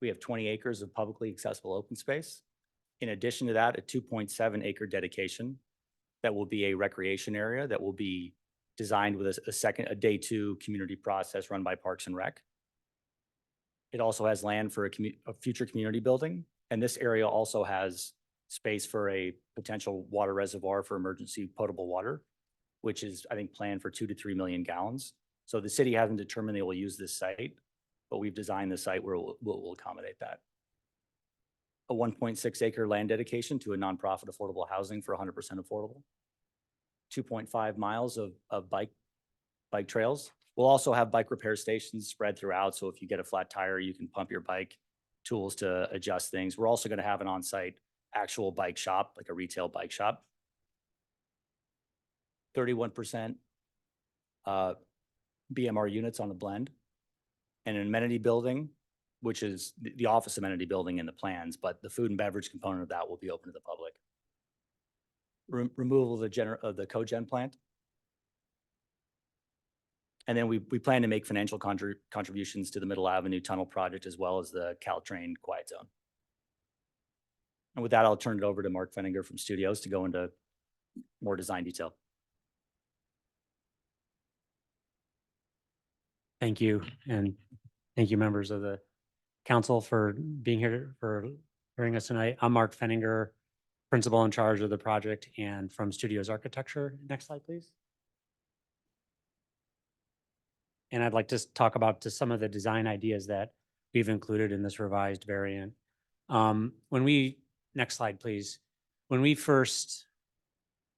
We have 20 acres of publicly accessible open space. In addition to that, a 2.7 acre dedication that will be a recreation area that will be designed with a day 2 community process run by Parks and Rec. It also has land for a future community building. And this area also has space for a potential water reservoir for emergency potable water, which is, I think, planned for 2 to 3 million gallons. So the city hasn't determined they will use this site, but we've designed the site where we'll accommodate that. A 1.6 acre land dedication to a nonprofit affordable housing for 100% affordable. 2.5 miles of bike trails. We'll also have bike repair stations spread throughout. So if you get a flat tire, you can pump your bike, tools to adjust things. We're also going to have an on-site actual bike shop, like a retail bike shop. 31% BMR units on the blend, and an amenity building, which is the office amenity building in the plans, but the food and beverage component of that will be open to the public. Removal of the cogen plant. And then we plan to make financial contributions to the Middle Avenue Tunnel project, as well as the Caltrain Quiet Zone. And with that, I'll turn it over to Mark Fenninger from Studios to go into more design detail. Thank you. And thank you, members of the council, for being here, for hearing us tonight. I'm Mark Fenninger, principal in charge of the project and from Studios Architecture. Next slide, please. And I'd like to talk about just some of the design ideas that we've included in this revised variant. Next slide, please. When we first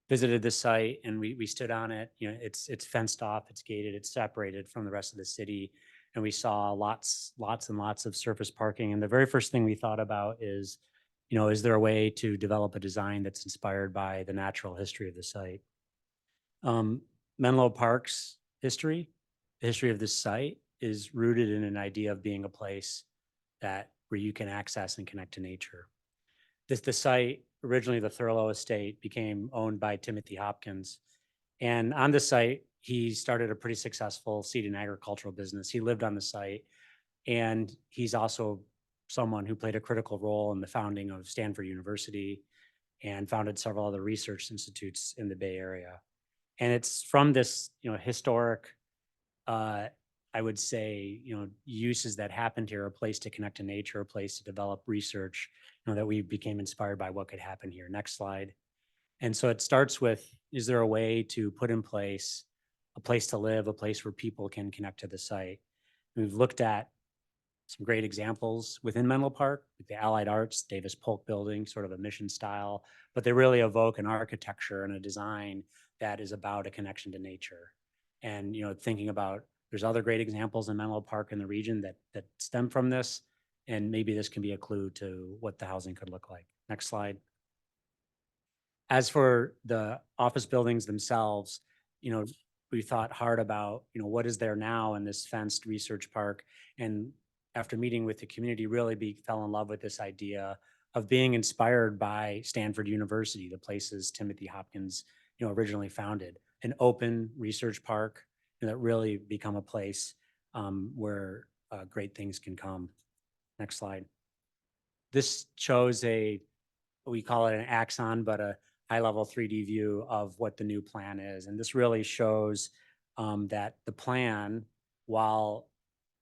visited the site and we stood on it, it's fenced off, it's gated, it's separated from the rest of the city. And we saw lots and lots of surface parking. And the very first thing we thought about is, is there a way to develop a design that's inspired by the natural history of the site? Menlo Park's history, the history of this site, is rooted in an idea of being a place where you can access and connect to nature. The site, originally the Thurlow Estate, became owned by Timothy Hopkins. And on the site, he started a pretty successful seed and agricultural business. He lived on the site, and he's also someone who played a critical role in the founding of Stanford University and founded several other research institutes in the Bay Area. And it's from this, historic, I would say, uses that happened here, a place to connect to nature, a place to develop research, that we became inspired by what could happen here. Next slide. And so it starts with, is there a way to put in place a place to live, a place where people can connect to the site? We've looked at some great examples within Menlo Park, with the Allied Arts, Davis Polk building, sort of a mission style, but they really evoke an architecture and a design that is about a connection to nature. And, thinking about, there's other great examples in Menlo Park in the region that stem from this, and maybe this can be a clue to what the housing could look like. Next slide. As for the office buildings themselves, we thought hard about, what is there now in this fenced research park. And after meeting with the community, really fell in love with this idea of being inspired by Stanford University, the places Timothy Hopkins, originally founded. An open research park that really become a place where great things can come. Next slide. This shows we call it an axon, but a high-level 3D view of what the new plan is. And this really shows that the plan, while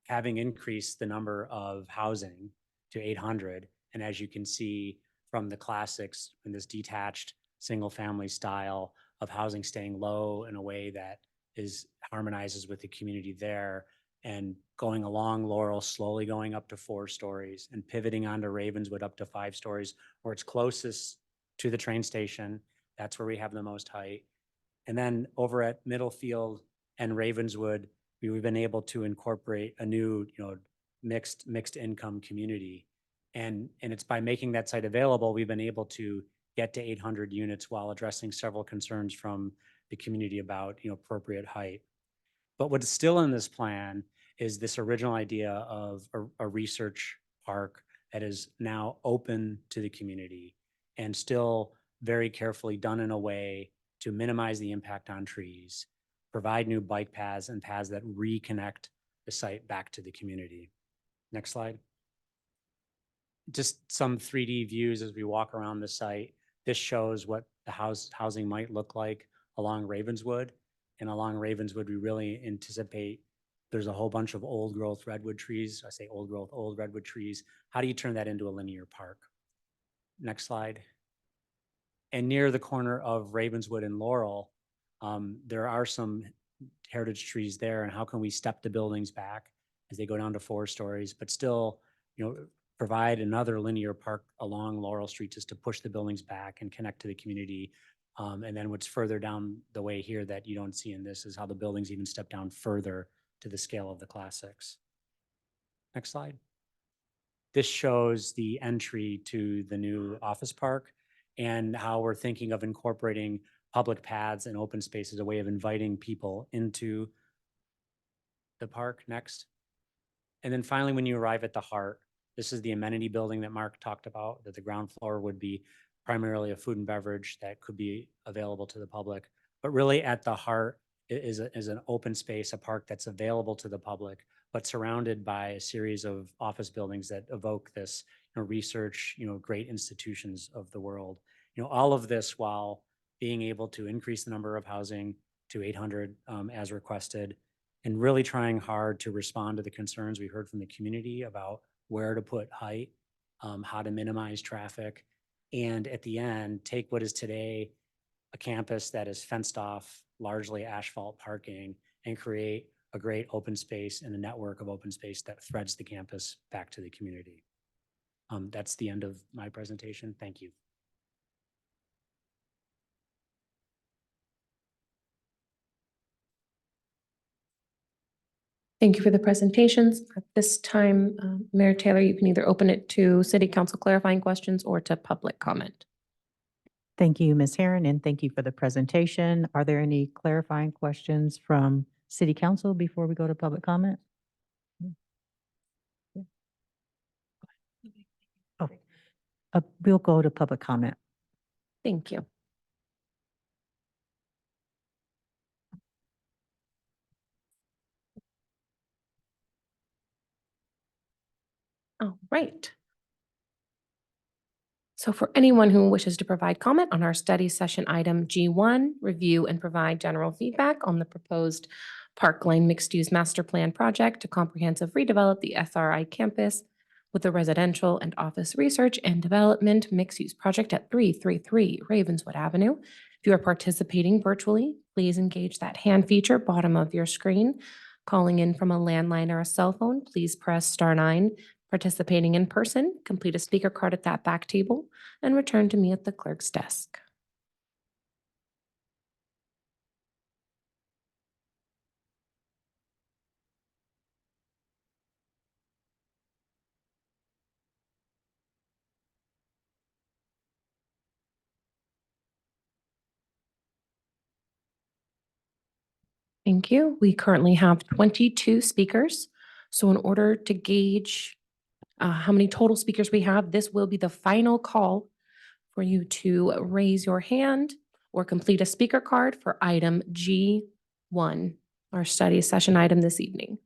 having increased the number of housing to 800, and as you can see from the classics in this detached single-family style of housing staying low in a way that harmonizes with the community there, and going along Laurel, slowly going up to 4 stories and pivoting onto Ravenswood up to 5 stories, where it's closest to the train station. That's where we have the most height. And then over at Middlefield and Ravenswood, we've been able to incorporate a new, mixed income community. And it's by making that site available, we've been able to get to 800 units while addressing several concerns from the community about, appropriate height. But what's still in this plan is this original idea of a research park that is now open to the community and still very carefully done in a way to minimize the impact on trees, provide new bike paths and paths that reconnect the site back to the community. Next slide. Just some 3D views as we walk around the site. This shows what the housing might look like along Ravenswood. And along Ravenswood, we really anticipate there's a whole bunch of old growth redwood trees. I say old growth, old redwood trees. How do you turn that into a linear park? Next slide. And near the corner of Ravenswood and Laurel, there are some heritage trees there. And how can we step the buildings back as they go down to 4 stories, but still, provide another linear park along Laurel Street just to push the buildings back and connect to the community. And then what's further down the way here that you don't see in this is how the buildings even step down further to the scale of the classics. Next slide. This shows the entry to the new office park and how we're thinking of incorporating public paths and open space as a way of inviting people into the park. Next. And then finally, when you arrive at the heart, this is the amenity building that Mark talked about, that the ground floor would be primarily a food and beverage that could be available to the public. But really at the heart is an open space, a park that's available to the public, but surrounded by a series of office buildings that evoke this research, great institutions of the world. All of this while being able to increase the number of housing to 800 as requested, and really trying hard to respond to the concerns we heard from the community about where to put height, how to minimize traffic, and at the end, take what is today a campus that is fenced off, largely asphalt parking, and create a great open space and a network of open space that threads the campus back to the community. That's the end of my presentation. Thank you. Thank you for the presentations. At this time, Mayor Taylor, you can either open it to City Council clarifying questions or to public comment. Thank you, Ms. Herron, and thank you for the presentation. Are there any clarifying questions from City Council before we go to public comment? Oh, we'll go to public comment. Thank you. All right. So for anyone who wishes to provide comment on our study session item G1, review and provide general feedback on the proposed Parkline mixed-use master plan project to comprehensive redevelop the SRI campus with a residential and office research and development mixed-use project at 333 Ravenswood Avenue. If you are participating virtually, please engage that hand feature bottom of your screen. Calling in from a landline or a cell phone, please press *9. Participating in person, complete a speaker card at that back table and return to me at the clerk's desk. Thank you. We currently have 22 speakers. So in order to gauge how many total speakers we have, this will be the final call for you to raise your hand or complete a speaker card for item G1, our study session item this evening.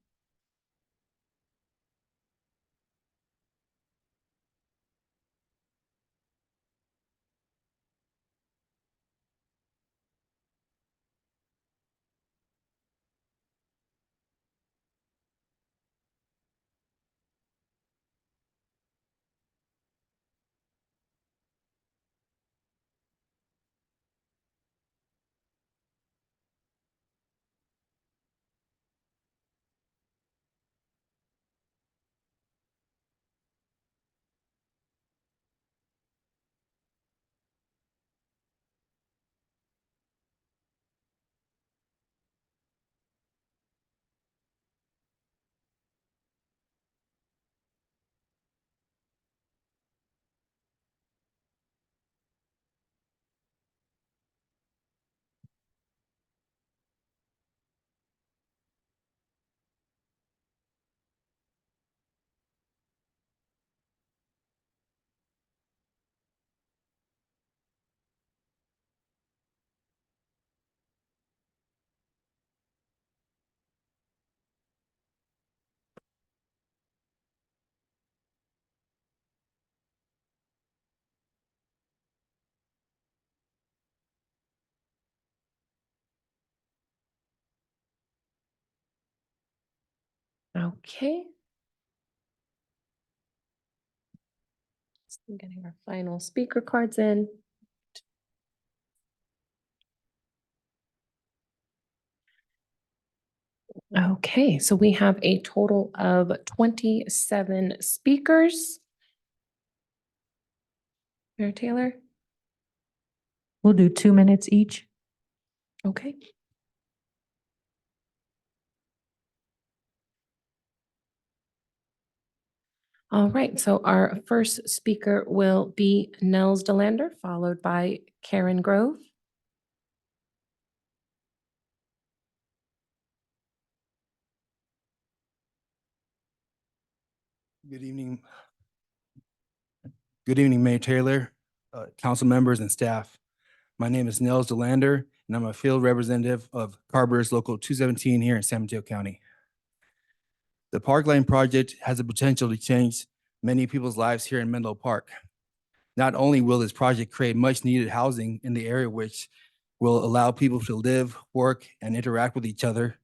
Okay. I'm getting our final speaker cards in. Okay, so we have a total of 27 speakers. Mayor Taylor? We'll do 2 minutes each. Okay. All right, so our first speaker will be Nels DeLander, followed by Karen Grove. Good evening. Good evening, Mayor Taylor, council members and staff. My name is Nels DeLander, and I'm a field representative of Carber's Local 217 here in San Mateo County. The Parkline project has the potential to change many people's lives here in Menlo Park. Not only will this project create much needed housing in the area, which will allow people to live, work, and interact with each other,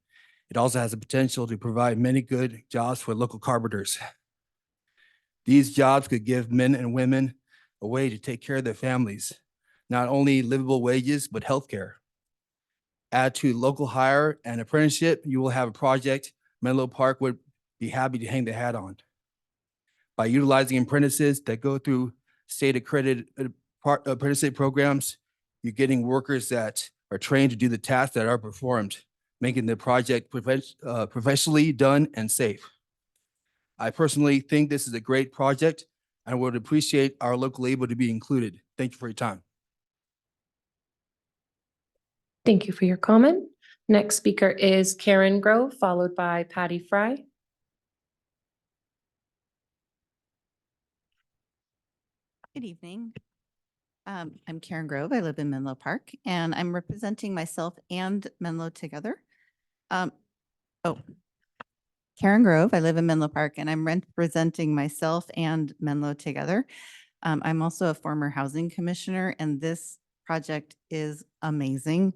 it also has the potential to provide many good jobs for local carpenters. These jobs could give men and women a way to take care of their families, not only livable wages, but healthcare. Add to local hire and apprenticeship, you will have a project Menlo Park would be happy to hang the hat on. By utilizing apprentices that go through state accredited apprenticeship programs, you're getting workers that are trained to do the tasks that are performed, making the project professionally done and safe. I personally think this is a great project and would appreciate our local labor to be included. Thank you for your time. Thank you for your comment. Next speaker is Karen Grove, followed by Patty Fry. Good evening. I'm Karen Grove. I live in Menlo Park, and I'm representing myself and Menlo together. Karen Grove. I live in Menlo Park, and I'm representing myself and Menlo together. I'm also a former housing commissioner, and this project is amazing.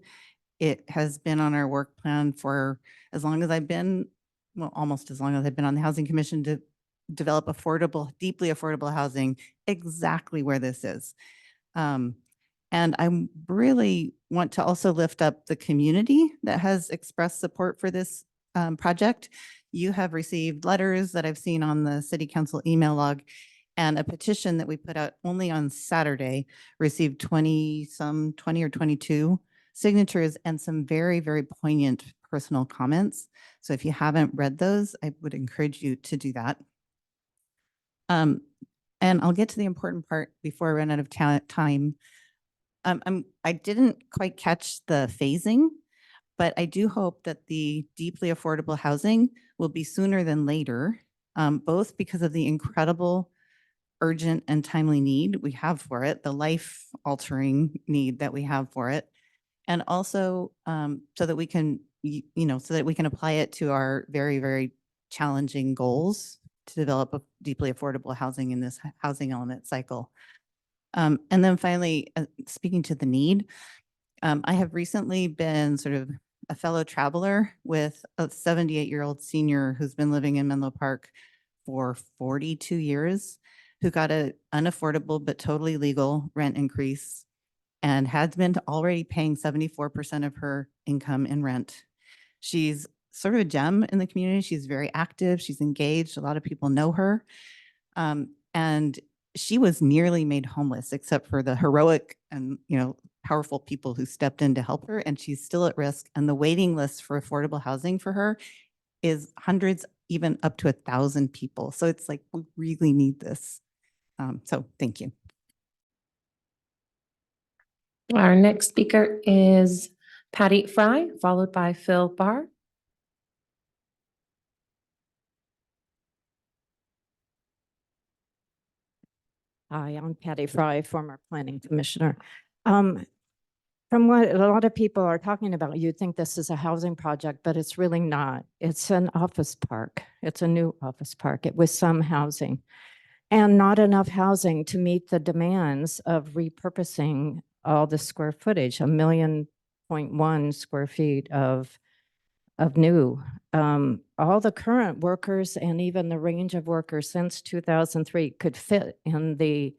It has been on our work plan for as long as I've been, well, almost as long as I've been on the Housing Commission, to develop affordable, deeply affordable housing exactly where this is. And I really want to also lift up the community that has expressed support for this project. You have received letters that I've seen on the city council email log, and a petition that we put out only on Saturday received 20 or 22 signatures and some very, very poignant personal comments. So if you haven't read those, I would encourage you to do that. And I'll get to the important part before I run out of time. I didn't quite catch the phasing, but I do hope that the deeply affordable housing will be sooner than later, both because of the incredible urgent and timely need we have for it, the life-altering need that we have for it, and also so that we can, so that we can apply it to our very, very challenging goals to develop a deeply affordable housing in this housing element cycle. And then finally, speaking to the need, I have recently been sort of a fellow traveler with a 78-year-old senior who's been living in Menlo Park for 42 years, who got an unaffordable but totally legal rent increase and has been already paying 74% of her income in rent. She's sort of a gem in the community. She's very active. She's engaged. A lot of people know her. And she was nearly made homeless, except for the heroic and, powerful people who stepped in to help her. And she's still at risk. And the waiting list for affordable housing for her is hundreds, even up to 1,000 people. So it's like, we really need this. So thank you. Our next speaker is Patty Fry, followed by Phil Barr. Hi, I'm Patty Fry, former planning commissioner. From what a lot of people are talking about, you'd think this is a housing project, but it's really not. It's an office park. It's a new office park with some housing and not enough housing to meet the demands of repurposing all the square footage, 1.1 million square feet of of new. All the current workers and even the range of workers since 2003 could fit in the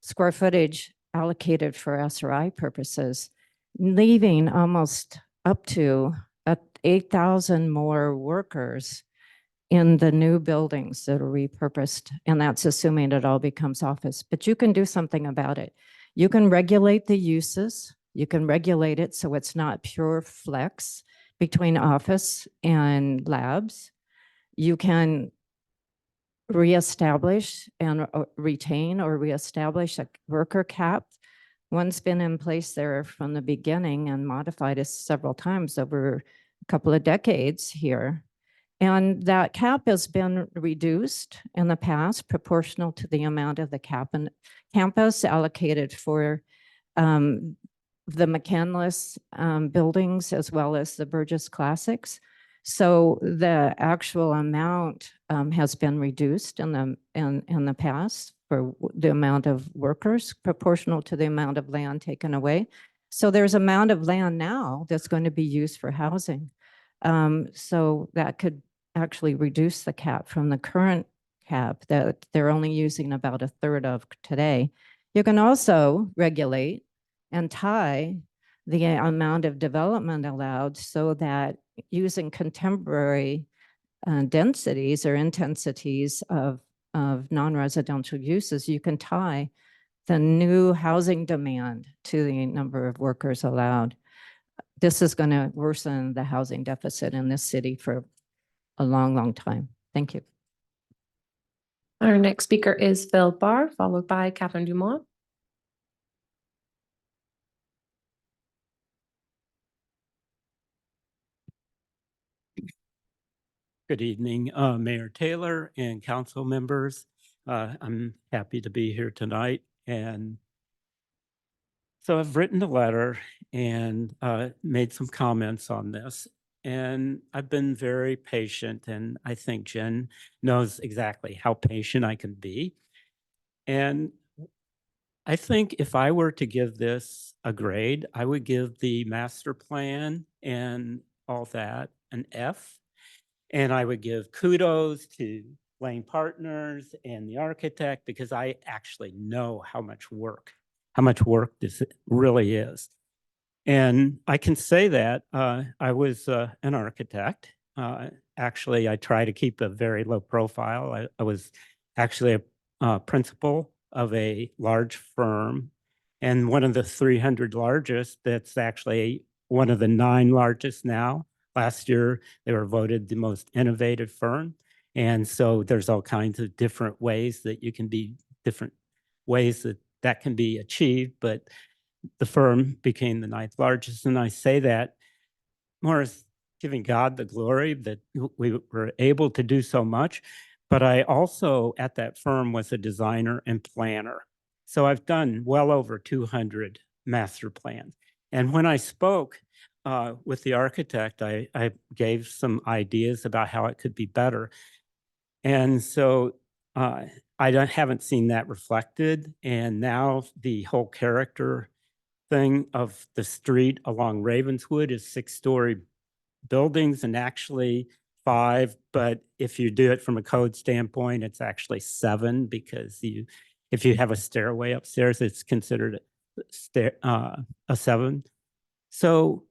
square footage allocated for SRI purposes, leaving almost up to 8,000 more workers in the new buildings that are repurposed. And that's assuming it all becomes office. But you can do something about it. You can regulate the uses. You can regulate it so it's not pure flex between office and labs. You can reestablish and retain or reestablish a worker cap. One's been in place there from the beginning and modified several times over a couple of decades here. And that cap has been reduced in the past, proportional to the amount of the campus allocated for the McCandless buildings as well as the Burgess Classics. So the actual amount has been reduced in the past for the amount of workers proportional to the amount of land taken away. So there's amount of land now that's going to be used for housing. So that could actually reduce the cap from the current cap that they're only using about a third of today. You can also regulate and tie the amount of development allowed so that using contemporary densities or intensities of non-residential uses, you can tie the new housing demand to the number of workers allowed. This is going to worsen the housing deficit in this city for a long, long time. Thank you. Our next speaker is Phil Barr, followed by Catherine Dumont. Good evening, Mayor Taylor and council members. I'm happy to be here tonight. And so I've written a letter and made some comments on this. And I've been very patient, and I think Jen knows exactly how patient I can be. And I think if I were to give this a grade, I would give the master plan and all that an F. And I would give kudos to Lane Partners and the architect because I actually know how much work this really is. And I can say that I was an architect. Actually, I try to keep a very low profile. I was actually a principal of a large firm and one of the 300 largest. That's actually one of the 9 largest now. Last year, they were voted the most innovative firm. And so there's all kinds of different ways that you can be, different ways that can be achieved. But the firm became the 9th largest. And I say that more as giving God the glory that we were able to do so much. But I also, at that firm, was a designer and planner. So I've done well over 200 master plans. And when I spoke with the architect, I gave some ideas about how it could be better. And so I haven't seen that reflected. And now the whole character thing of the street along Ravenswood is 6-story buildings and actually 5. But if you do it from a code standpoint, it's actually 7 because if you have a stairway upstairs, it's considered a 7. So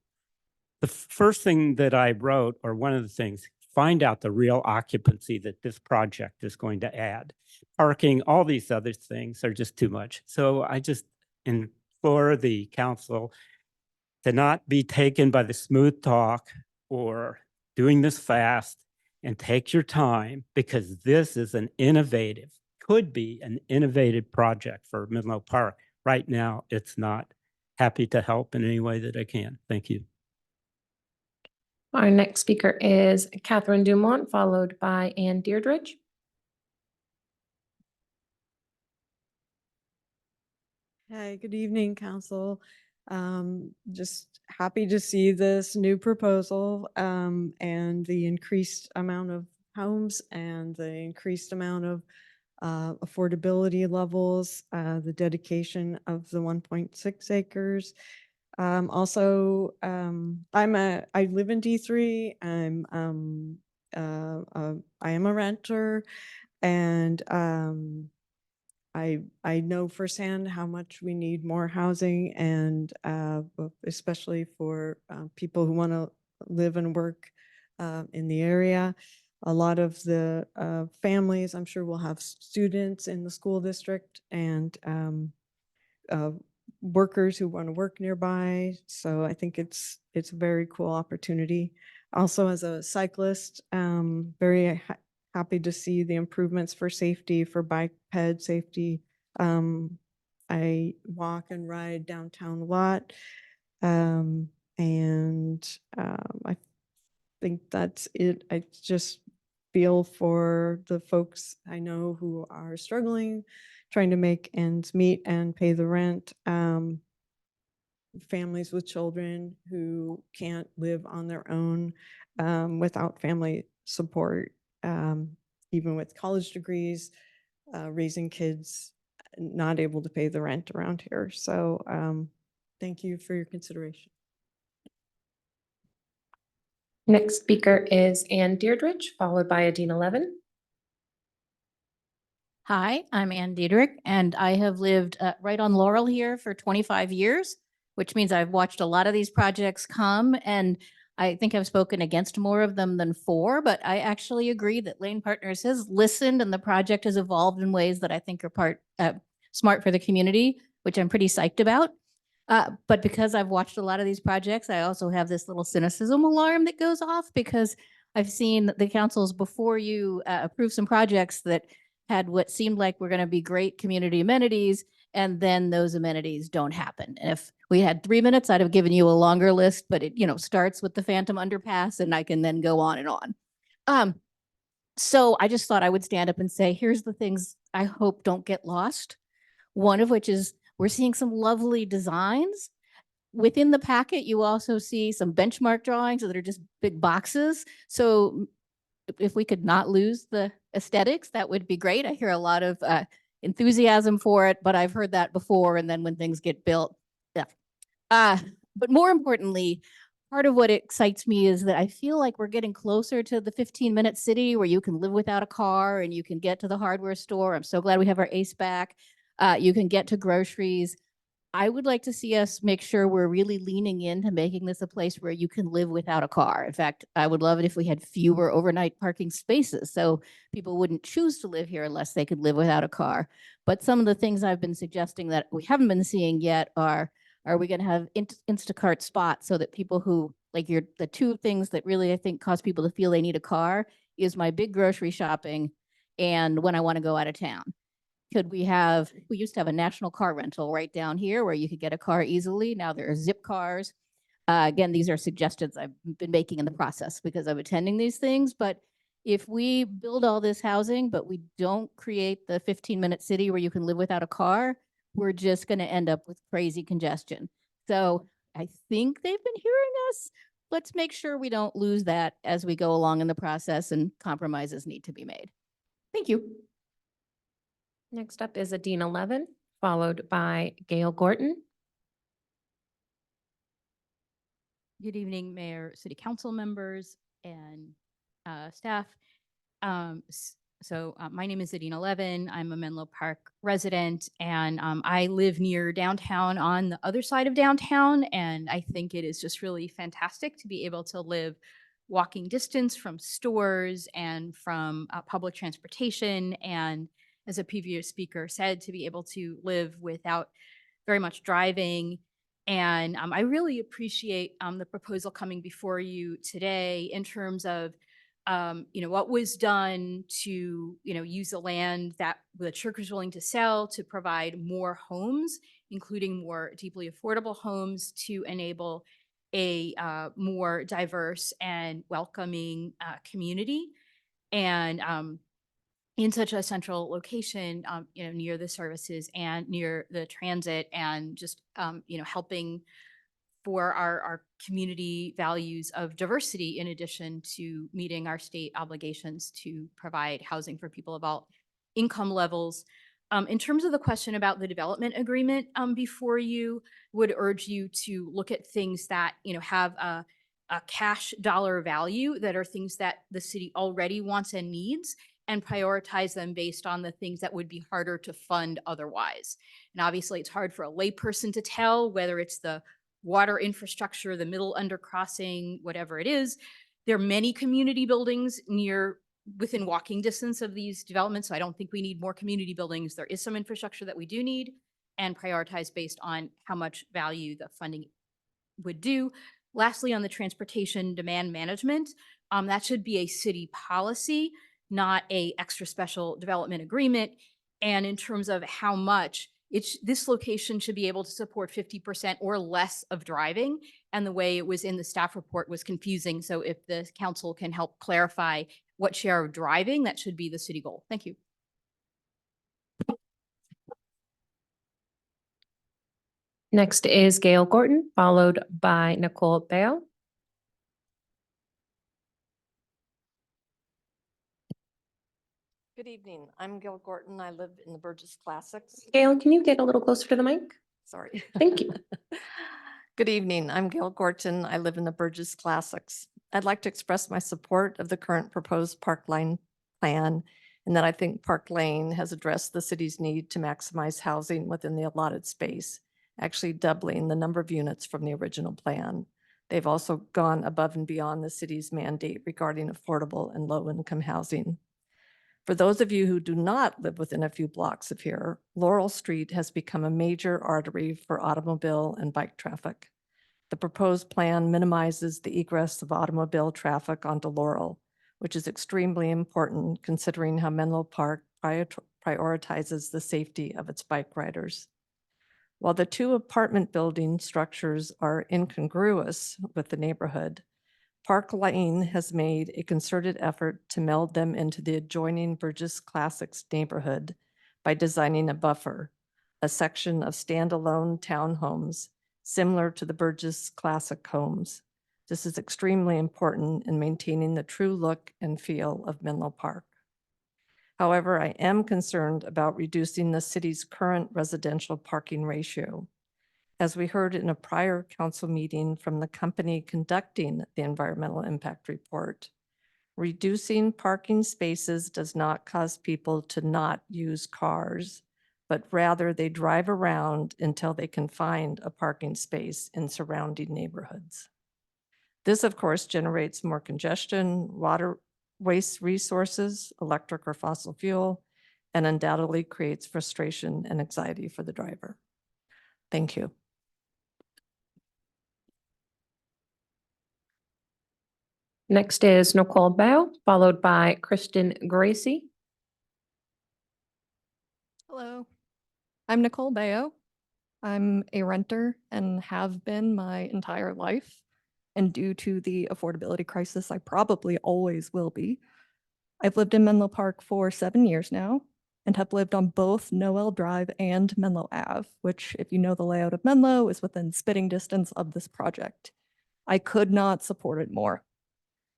the first thing that I wrote, or one of the things, find out the real occupancy that this project is going to add. Parking, all these other things are just too much. So I just implore the council to not be taken by the smooth talk or doing this fast, and take your time because this is could be an innovative project for Menlo Park. Right now, it's not. Happy to help in any way that I can. Thank you. Our next speaker is Catherine Dumont, followed by Ann Deardridge. Hi, good evening, Council. Just happy to see this new proposal and the increased amount of homes and the increased amount of affordability levels, the dedication of the 1.6 acres. Also, I live in D3. I am a renter, and I know firsthand how much we need more housing, and especially for people who want to live and work in the area. A lot of the families, I'm sure, will have students in the school district, and workers who want to work nearby. So I think it's a very cool opportunity. Also, as a cyclist, very happy to see the improvements for safety, for bike ped safety. I walk and ride downtown a lot. I think that's it. I just feel for the folks I know who are struggling, trying to make ends meet and pay the rent. Families with children who can't live on their own without family support, even with college degrees, raising kids, not able to pay the rent around here. So thank you for your consideration. Next speaker is Ann Deirdrich, followed by Adina Levin. Hi, I'm Ann Diedrich, and I have lived right on Laurel here for 25 years, which means I've watched a lot of these projects come, and I think I've spoken against more of them than for, but I actually agree that Lane Partners has listened and the project has evolved in ways that I think are smart for the community, which I'm pretty psyched about. But because I've watched a lot of these projects, I also have this little cynicism alarm that goes off because I've seen the councils before you approve some projects that had what seemed like were going to be great community amenities, and then those amenities don't happen. And if we had 3 minutes, I'd have given you a longer list, but it, starts with the Phantom Underpass, and I can then go on and on. So I just thought I would stand up and say, here's the things I hope don't get lost. One of which is we're seeing some lovely designs. Within the packet, you also see some benchmark drawings that are just big boxes. So if we could not lose the aesthetics, that would be great. I hear a lot of enthusiasm for it, but I've heard that before. And then when things get built, yeah. But more importantly, part of what excites me is that I feel like we're getting closer to the 15-minute city where you can live without a car and you can get to the hardware store. I'm so glad we have our ACE back. You can get to groceries. I would like to see us make sure we're really leaning into making this a place where you can live without a car. In fact, I would love it if we had fewer overnight parking spaces so people wouldn't choose to live here unless they could live without a car. But some of the things I've been suggesting that we haven't been seeing yet are we going to have Instacart spots so that people who, like the two things that really I think cause people to feel they need a car is my big grocery shopping and when I want to go out of town. We used to have a national car rental right down here where you could get a car easily. Now there are zip cars. Again, these are suggestions I've been making in the process because I'm attending these things. But if we build all this housing, but we don't create the 15-minute city where you can live without a car, we're just going to end up with crazy congestion. So I think they've been hearing us. Let's make sure we don't lose that as we go along in the process and compromises need to be made. Thank you. Next up is Adina Levin, followed by Gail Gorton. Good evening, Mayor, City Council members, and staff. My name is Adina Levin. I'm a Menlo Park resident, and I live near downtown on the other side of downtown, and I think it is just really fantastic to be able to live walking distance from stores and from public transportation, and as a previous speaker said, to be able to live without very much driving. And I really appreciate the proposal coming before you today in terms of what was done to, use the land that the church was willing to sell to provide more homes, including more deeply affordable homes to enable a more diverse and welcoming community. And in such a central location, near the services and near the transit, and just, helping for our community values of diversity, in addition to meeting our state obligations to provide housing for people of all income levels. In terms of the question about the development agreement, before you, would urge you to look at things that, have a cash dollar value, that are things that the city already wants and needs, and prioritize them based on the things that would be harder to fund otherwise. And obviously, it's hard for a layperson to tell whether it's the water infrastructure, the middle undercrossing, whatever it is. There are many community buildings within walking distance of these developments, so I don't think we need more community buildings. There is some infrastructure that we do need, and prioritize based on how much value the funding would do. Lastly, on the transportation demand management, that should be a city policy, not a extra special development agreement. And in terms of how much, this location should be able to support 50% or less of driving. And the way it was in the staff report was confusing. So if the council can help clarify what share of driving, that should be the city goal. Thank you. Next is Gail Gorton, followed by Nicole Bale. Good evening. I'm Gail Gorton. I live in the Burgess Classics. Gail, can you get a little closer to the mic? Sorry. Thank you. Good evening. I'm Gail Gorton. I live in the Burgess Classics. I'd like to express my support of the current proposed Parkline plan, and that I think Park Lane has addressed the city's need to maximize housing within the allotted space, actually doubling the number of units from the original plan. They've also gone above and beyond the city's mandate regarding affordable and low-income housing. For those of you who do not live within a few blocks of here, Laurel Street has become a major artery for automobile and bike traffic. The proposed plan minimizes the egress of automobile traffic onto Laurel, which is extremely important considering how Menlo Park prioritizes the safety of its bike riders. While the two apartment building structures are incongruous with the neighborhood, Park Lane has made a concerted effort to meld them into the adjoining Burgess Classics neighborhood by designing a buffer, a section of standalone townhomes similar to the Burgess Classic homes. This is extremely important in maintaining the true look and feel of Menlo Park. However, I am concerned about reducing the city's current residential parking ratio. As we heard in a prior council meeting from the company conducting the environmental impact report, reducing parking spaces does not cause people to not use cars, but rather they drive around until they can find a parking space in surrounding neighborhoods. This, of course, generates more congestion, water, waste resources, electric or fossil fuel, and undoubtedly creates frustration and anxiety for the driver. Thank you. Next is Nicole Bale, followed by Kristen Gracie. Hello, I'm Nicole Bayo. I'm a renter and have been my entire life. And due to the affordability crisis, I probably always will be. I've lived in Menlo Park for 7 years now and have lived on both Noel Drive and Menlo Ave, which, if you know the layout of Menlo, is within spitting distance of this project. I could not support it more.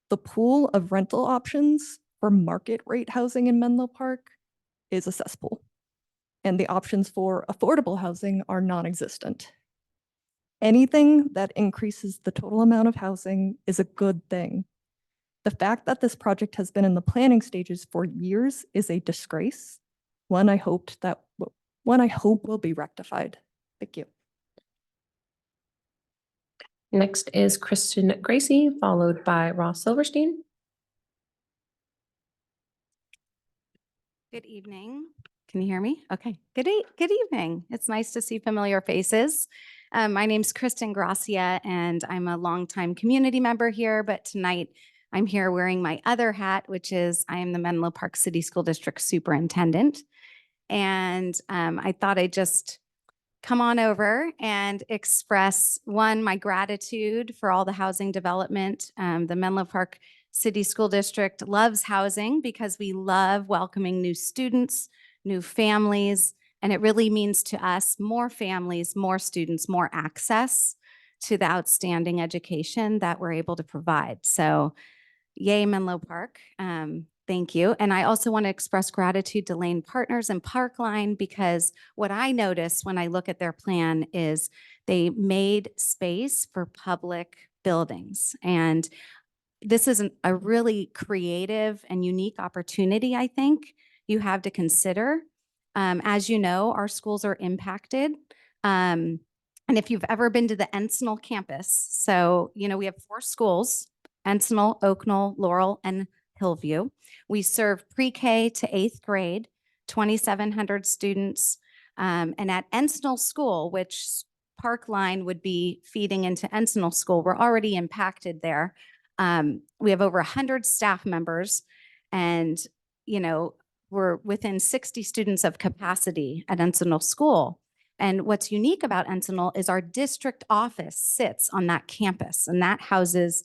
The pool of rental options for market rate housing in Menlo Park is a cesspool, and the options for affordable housing are non-existent. Anything that increases the total amount of housing is a good thing. The fact that this project has been in the planning stages for years is a disgrace, one I hope will be rectified. Thank you. Next is Kristen Gracie, followed by Ross Silverstein. Good evening. Can you hear me? Okay. Good evening. It's nice to see familiar faces. My name's Kristen Gracia, and I'm a longtime community member here, but tonight I'm here wearing my other hat, which is I am the Menlo Park City School District Superintendent. And I thought I'd just come on over and express, one, my gratitude for all the housing development. The Menlo Park City School District loves housing because we love welcoming new students, new families, and it really means to us more families, more students, more access to the outstanding education that we're able to provide. So yay, Menlo Park. Thank you. And I also want to express gratitude to Lane Partners and Parkline, because what I notice when I look at their plan is they made space for public buildings. And this is a really creative and unique opportunity, I think, you have to consider. As you know, our schools are impacted. And if you've ever been to the Encinal campus, so, we have 4 schools, Encinal, Oaknall, Laurel, and Hillview. We serve pre-K to 8th grade, 2,700 students. And at Encinal School, which Parkline would be feeding into Encinal School, we're already impacted there. We have over 100 staff members, and, we're within 60 students of capacity at Encinal School. And what's unique about Encinal is our district office sits on that campus, and that houses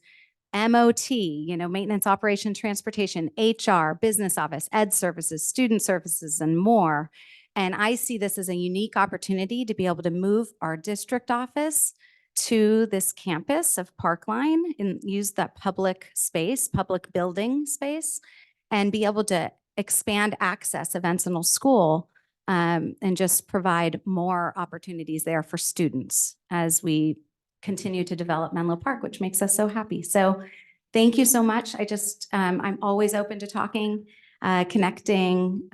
MOT, maintenance, operation, transportation, HR, business office, ed services, student services, and more. And I see this as a unique opportunity to be able to move our district office to this campus of Parkline and use that public space, public building space, and be able to expand access of Encinal School, and just provide more opportunities there for students as we continue to develop Menlo Park, which makes us so happy. So thank you so much. I'm always open to talking, connecting,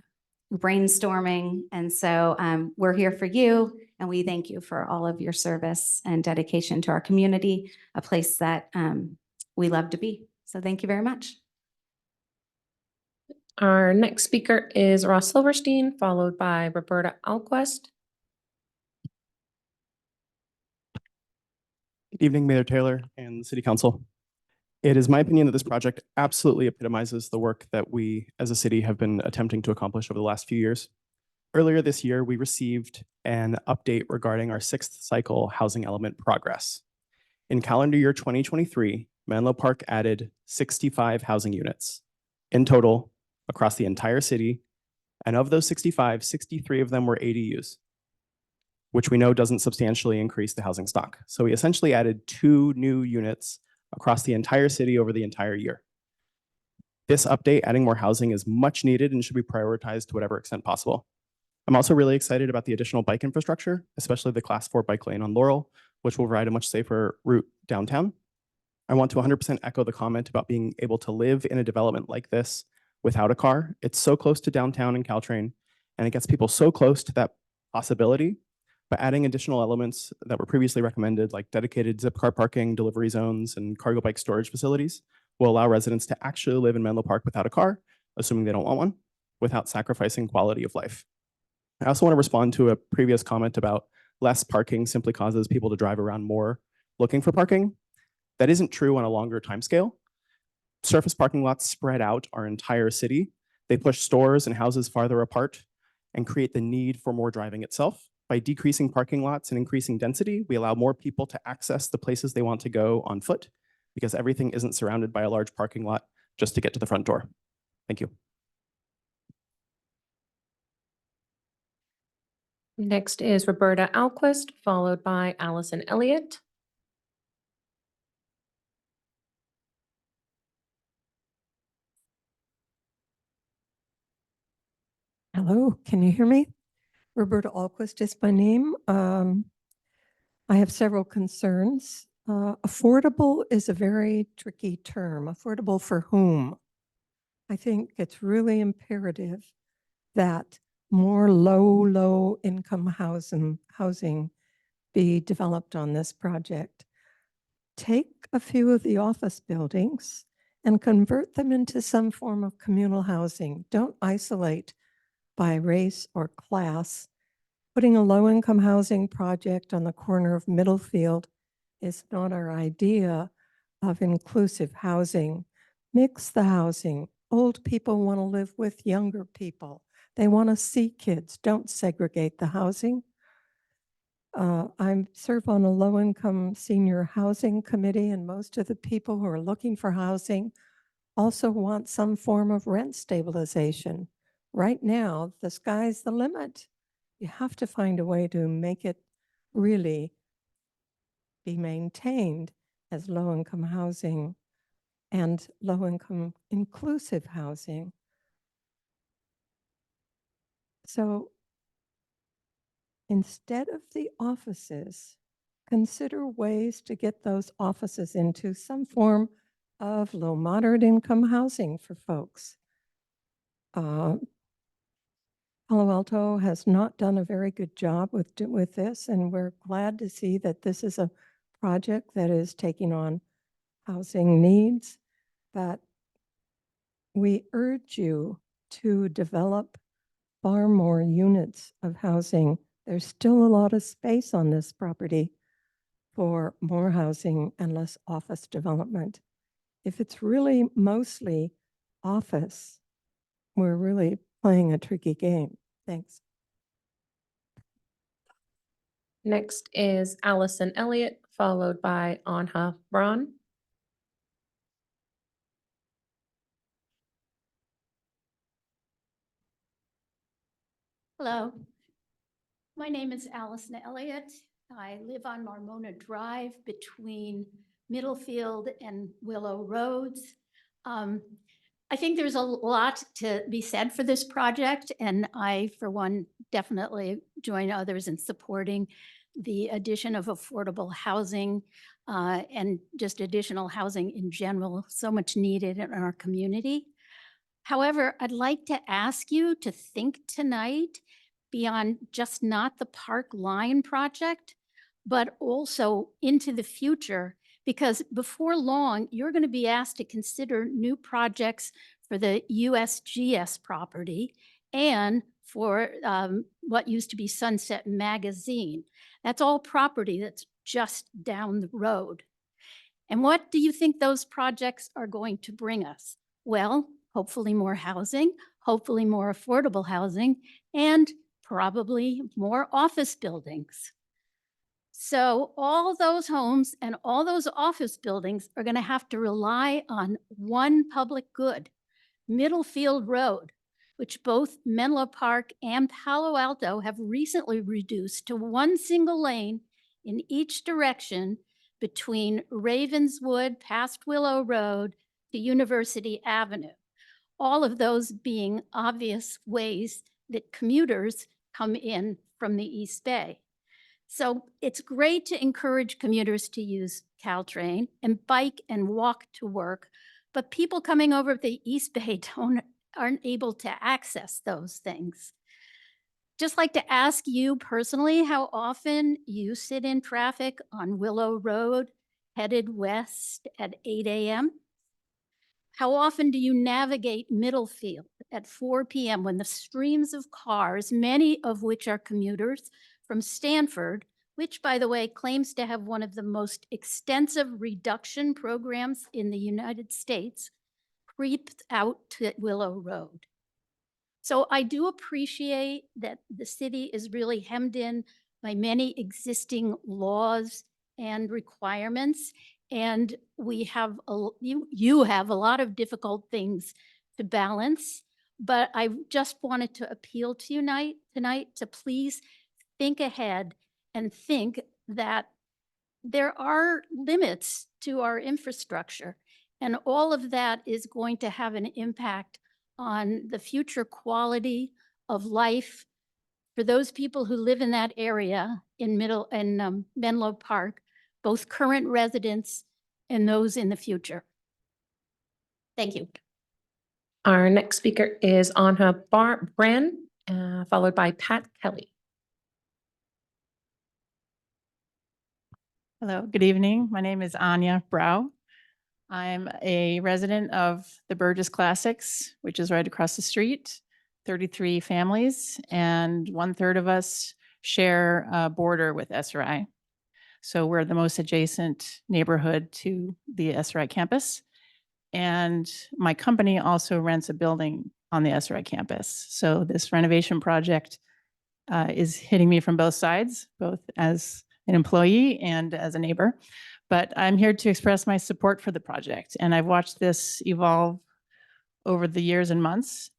brainstorming. And so we're here for you, and we thank you for all of your service and dedication to our community, a place that we love to be. So thank you very much. Our next speaker is Ross Silverstein, followed by Roberta Alquist. Good evening, Mayor Taylor and the City Council. It is my opinion that this project absolutely epitomizes the work that we as a city have been attempting to accomplish over the last few years. Earlier this year, we received an update regarding our 6th cycle housing element progress. In calendar year 2023, Menlo Park added 65 housing units in total across the entire city. And of those 65, 63 of them were ADUs, which we know doesn't substantially increase the housing stock. So we essentially added 2 new units across the entire city over the entire year. This update, adding more housing, is much needed and should be prioritized to whatever extent possible. I'm also really excited about the additional bike infrastructure, especially the Class 4 bike lane on Laurel, which will provide a much safer route downtown. I want to 100% echo the comment about being able to live in a development like this without a car. It's so close to downtown and Caltrain, and it gets people so close to that possibility. But adding additional elements that were previously recommended, like dedicated zip car parking, delivery zones, and cargo bike storage facilities, will allow residents to actually live in Menlo Park without a car, assuming they don't want one, without sacrificing quality of life. I also want to respond to a previous comment about less parking simply causes people to drive around more looking for parking. That isn't true on a longer timescale. Surface parking lots spread out our entire city. They push stores and houses farther apart and create the need for more driving itself. By decreasing parking lots and increasing density, we allow more people to access the places they want to go on foot, because everything isn't surrounded by a large parking lot just to get to the front door. Thank you. Next is Roberta Alquist, followed by Allison Elliott. Hello, can you hear me? Roberta Alquist is my name. I have several concerns. Affordable is a very tricky term. Affordable for whom? I think it's really imperative that more low income housing be developed on this project. Take a few of the office buildings and convert them into some form of communal housing. Don't isolate by race or class. Putting a low-income housing project on the corner of Middlefield is not our idea of inclusive housing. Mix the housing. Old people want to live with younger people. They want to see kids. Don't segregate the housing. I serve on a low-income senior housing committee, and most of the people who are looking for housing also want some form of rent stabilization. Right now, the sky's the limit. You have to find a way to make it really be maintained as low-income housing. and low-income inclusive housing. So instead of the offices, consider ways to get those offices into some form of low moderate income housing for folks. Palo Alto has not done a very good job with this, and we're glad to see that this is a project that is taking on housing needs. But we urge you to develop far more units of housing. There's still a lot of space on this property for more housing and less office development. If it's really mostly office, we're really playing a tricky game. Thanks. Next is Allison Elliott, followed by Anha Braun. Hello, my name is Allison Elliott. I live on Marmona Drive between Middlefield and Willow Roads. I think there's a lot to be said for this project, and I, for one, definitely join others in supporting the addition of affordable housing and just additional housing in general, so much needed in our community. However, I'd like to ask you to think tonight beyond just not the Parkline project, but also into the future, because before long, you're going to be asked to consider new projects for the USGS property and for what used to be Sunset Magazine. That's all property that's just down the road. And what do you think those projects are going to bring us? Well, hopefully more housing, hopefully more affordable housing, and probably more office buildings. So all those homes and all those office buildings are going to have to rely on one public good, Middlefield Road, which both Menlo Park and Palo Alto have recently reduced to one single lane in each direction between Ravenswood past Willow Road to University Avenue. All of those being obvious ways that commuters come in from the East Bay. So it's great to encourage commuters to use Caltrain and bike and walk to work, but people coming over the East Bay aren't able to access those things. Just like to ask you personally how often you sit in traffic on Willow Road headed west at 8 a.m. How often do you navigate Middlefield at 4 p.m. when the streams of cars, many of which are commuters from Stanford, which, by the way, claims to have one of the most extensive reduction programs in the United States, creep out to Willow Road? So I do appreciate that the city is really hemmed in by many existing laws and requirements. And we have, you have a lot of difficult things to balance, but I just wanted to appeal to you tonight to please think ahead and think that there are limits to our infrastructure, and all of that is going to have an impact on the future quality of life for those people who live in that area in Menlo Park, both current residents and those in the future. Thank you. Our next speaker is Anha Braun, followed by Pat Kelly. Hello, good evening. My name is Anya Brau. I'm a resident of the Burgess Classics, which is right across the street, 33 families, and 1/3 of us share a border with SRI. So we're the most adjacent neighborhood to the SRI campus. And my company also rents a building on the SRI campus. So this renovation project is hitting me from both sides, both as an employee and as a neighbor. But I'm here to express my support for the project. And I've watched this evolve over the years and months,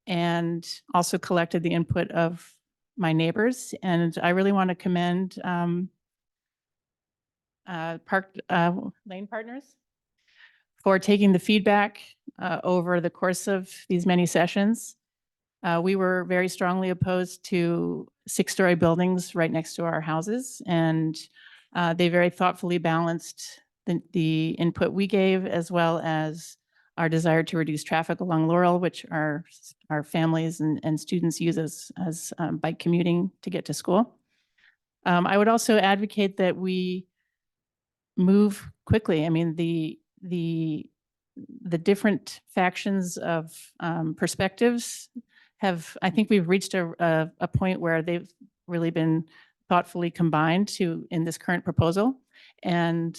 and also collected the input of my neighbors. And I really want to commend Park Lane Partners for taking the feedback over the course of these many sessions. We were very strongly opposed to 6-story buildings right next to our houses, and they very thoughtfully balanced the input we gave, as well as our desire to reduce traffic along Laurel, which our families and students use as bike commuting to get to school. I would also advocate that we move quickly. I mean, the different factions of perspectives I think we've reached a point where they've really been thoughtfully combined in this current proposal. And,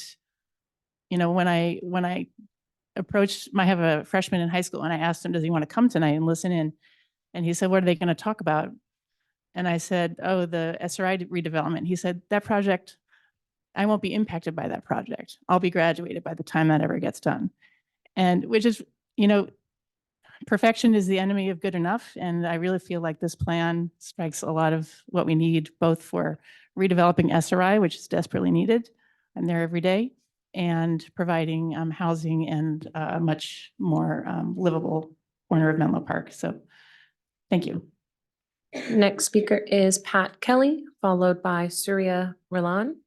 you know, when I approached, I have a freshman in high school, and I asked him, does he want to come tonight and listen in? And he said, what are they going to talk about? And I said, oh, the SRI redevelopment. He said, that project, I won't be impacted by that project. I'll be graduated by the time that ever gets done. And which is, you know, perfection is the enemy of good enough. And I really feel like this plan strikes a lot of what we need, both for redeveloping SRI, which is desperately needed. I'm there every day, and providing housing and a much more livable corner of Menlo Park. So thank you. Next speaker is Pat Kelly, followed by Surya Ralan.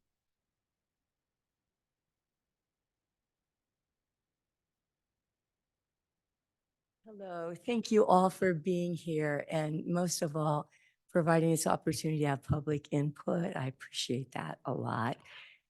Hello, thank you all for being here, and most of all, providing this opportunity to have public input. I appreciate that a lot.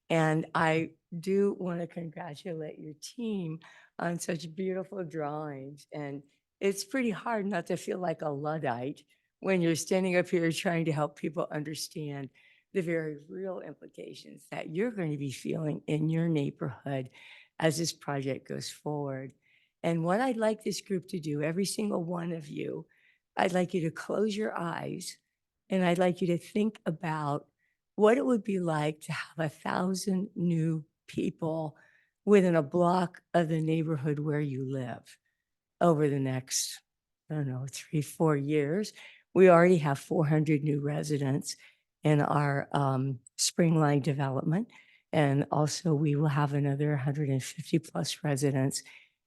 And I do want to congratulate your team on such beautiful drawings. And it's pretty hard not to feel like a Luddite when you're standing up here trying to help people understand the very real implications that you're going to be feeling in your neighborhood as this project goes forward. And what I'd like this group to do, every single one of you, I'd like you to close your eyes, and I'd like you to think about what it would be like to have 1,000 new people within a block of the neighborhood where you live over the next, I don't know, 3-4 years. We already have 400 new residents in our Springline development. And also we will have another 150 plus residents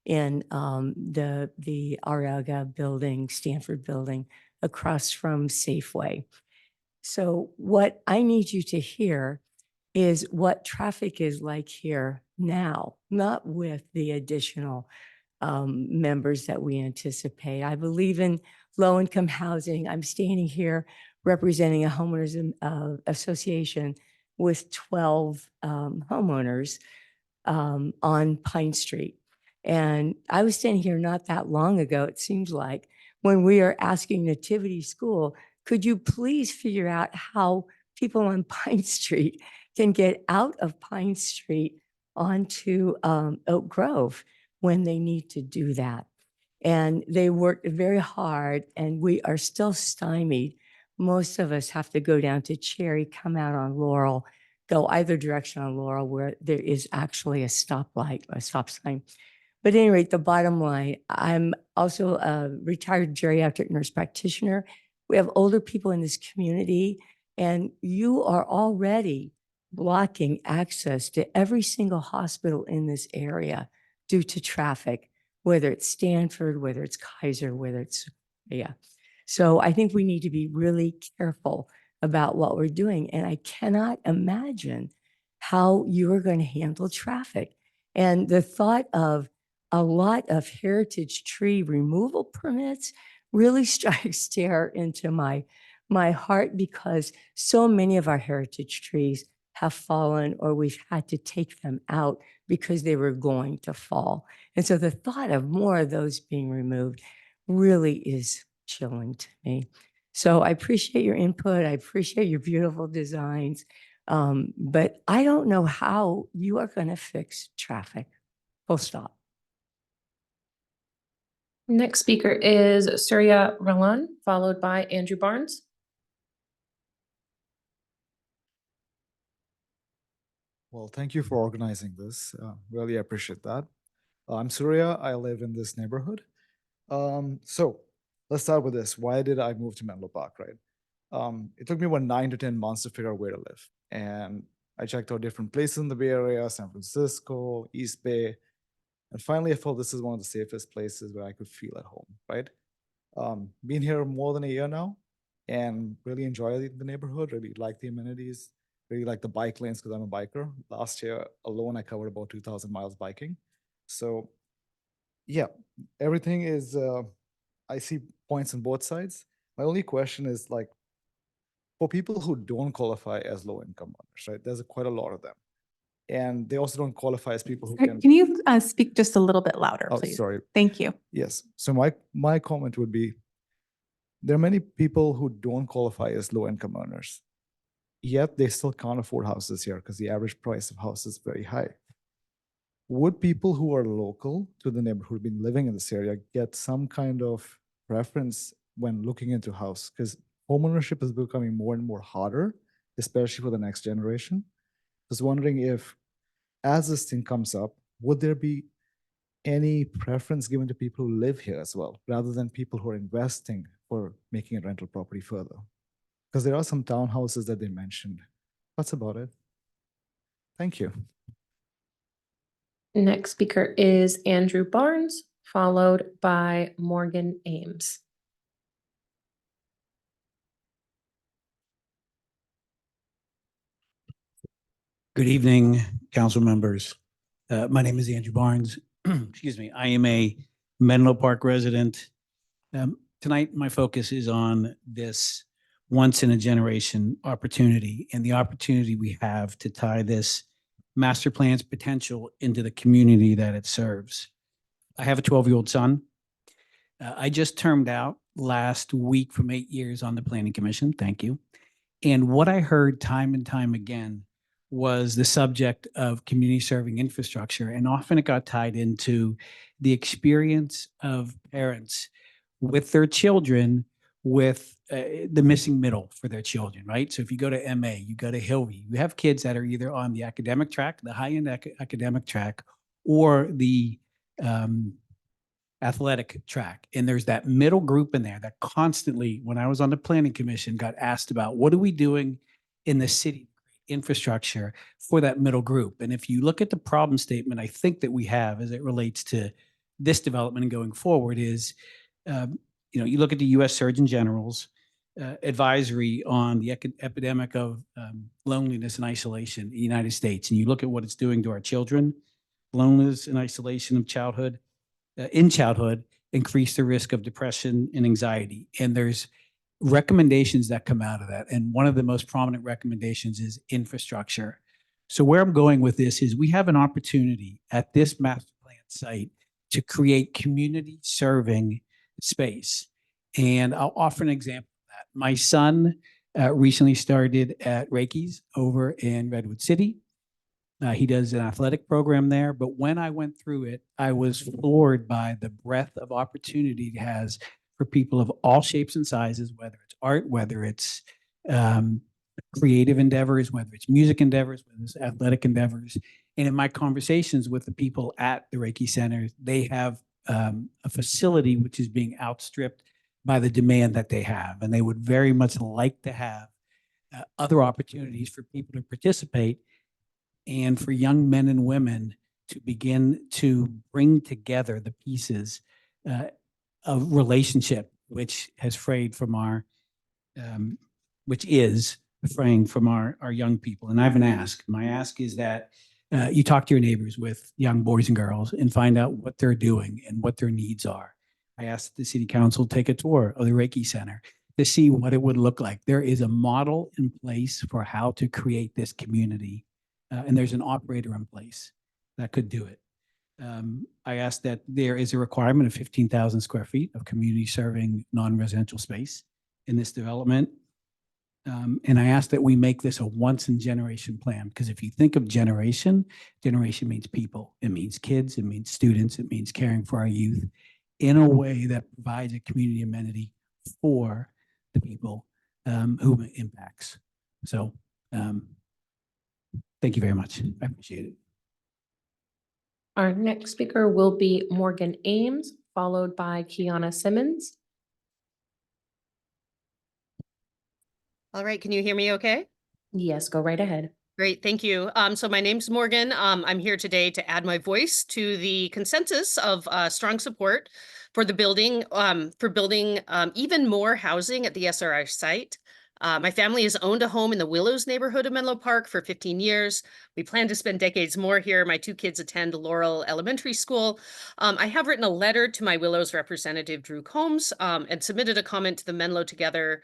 in the Araga building, Stanford building, across from Safeway. So what I need you to hear is what traffic is like here now, not with the additional members that we anticipate. I believe in low-income housing. I'm standing here representing a homeowners association with 12 homeowners on Pine Street. And I was standing here not that long ago, it seems like, when we are asking Nativity School, could you please figure out how people on Pine Street can get out of Pine Street onto Oak Grove when they need to do that? And they worked very hard, and we are still stymied. Most of us have to go down to Cherry, come out on Laurel, go either direction on Laurel where there is actually a stoplight, a stop sign. But at any rate, the bottom line, I'm also a retired geriatric nurse practitioner. We have older people in this community, and you are already blocking access to every single hospital in this area due to traffic, whether it's Stanford, whether it's Kaiser, whether it's, yeah. So I think we need to be really careful about what we're doing. And I cannot imagine how you're going to handle traffic. And the thought of a lot of heritage tree removal permits really strikes terror into my heart, because so many of our heritage trees have fallen, or we've had to take them out because they were going to fall. And so the thought of more of those being removed really is chilling to me. So I appreciate your input. I appreciate your beautiful designs. But I don't know how you are going to fix traffic. Full stop. Next speaker is Surya Ralan, followed by Andrew Barnes. Well, thank you for organizing this. Really appreciate that. I'm Surya. I live in this neighborhood. So let's start with this. Why did I move to Menlo Park, right? It took me about 9 to 10 months to figure out where to live. And I checked out different places in the Bay Area, San Francisco, East Bay. And finally, I felt this is one of the safest places where I could feel at home, right? Been here more than a year now and really enjoy the neighborhood, really like the amenities, really like the bike lanes because I'm a biker. Last year alone, I covered about 2,000 miles biking. So yeah, everything is, I see points on both sides. My only question is like, for people who don't qualify as low income earners, right? There's quite a lot of them. And they also don't qualify as people who can. Can you speak just a little bit louder, Oh, please? sorry. Thank you. Yes. So my comment would be, there are many people who don't qualify as low income earners, yet they still can't afford houses here because the average price of houses is very high. Would people who are local to the neighborhood, who've been living in this area, get some kind of preference when looking into house? Because homeownership is becoming more and more harder, especially for the next generation. I was wondering if, as this thing comes up, would there be any preference given to people who live here as well, rather than people who are investing for making a rental property further? Because there are some townhouses that they mentioned. That's about it. Thank you. Next speaker is Andrew Barnes, followed by Morgan Ames. Good evening, council members. My name is Andrew Barnes. Excuse me. I am a Menlo Park resident. Tonight, my focus is on this once in a generation opportunity and the opportunity we have to tie this master plan's potential into the community that it serves. I have a 12-year-old son. I just termed out last week from 8 years on the Planning Commission. Thank you. And what I heard time and time again was the subject of community serving infrastructure. And often it got tied into the experience of parents with their children with the missing middle for their children, right? So if you go to MA, you go to Hillview, you have kids that are either on the academic track, the high-end academic track, or the athletic track. And there's that middle group in there that constantly, when I was on the Planning Commission, got asked about what are we doing in the city infrastructure for that middle group. And if you look at the problem statement, I think that we have as it relates to this development and going forward is, you look at the U.S. Surgeon General's advisory on the epidemic of loneliness and isolation in the United States, and you look at what it's doing to our children, loneliness and isolation of childhood, in childhood, increase the risk of depression and anxiety. And there's recommendations that come out of that. And one of the most prominent recommendations is infrastructure. So where I'm going with this is we have an opportunity at this master plan site to create community serving space. And I'll offer an example of that. My son recently started at Reiki's over in Redwood City. He does an athletic program there, but when I went through it, I was floored by the breadth of opportunity it has for people of all shapes and sizes, whether it's art, whether it's creative endeavors, whether it's music endeavors, whether it's athletic endeavors. And in my conversations with the people at the Reiki Center, they have a facility which is being outstripped by the demand that they have. And they would very much like to have other opportunities for people to participate and for young men and women to begin to bring together the pieces of relationship, which has frayed from our, which is fraying from our young people. And I have an ask. My ask is that you talk to your neighbors with young boys and girls and find out what they're doing and what their needs are. I asked the city council to take a tour of the Reiki Center to see what it would look like. There is a model in place for how to create this community. And there's an operator in place that could do it. I asked that there is a requirement of 15,000 square feet of community serving non-residential space in this development. And I asked that we make this a once in generation plan, because if you think of generation means people. It means kids, it means students, it means caring for our youth in a way that provides a community amenity for the people whom it impacts. So thank you very much. I appreciate it. Our next speaker will be Morgan Ames, followed by Kiana Simmons. All right, can you hear me okay? Yes, go right ahead. Great, thank you. So my name's Morgan. I'm here today to add my voice to the consensus of strong support for the building, for building even more housing at the SRI site. My family has owned a home in the Willows neighborhood of Menlo Park for 15 years. We plan to spend decades more here. My 2 kids attend Laurel Elementary School. I have written a letter to my Willows representative, Drew Combs, and submitted a comment to the Menlo Together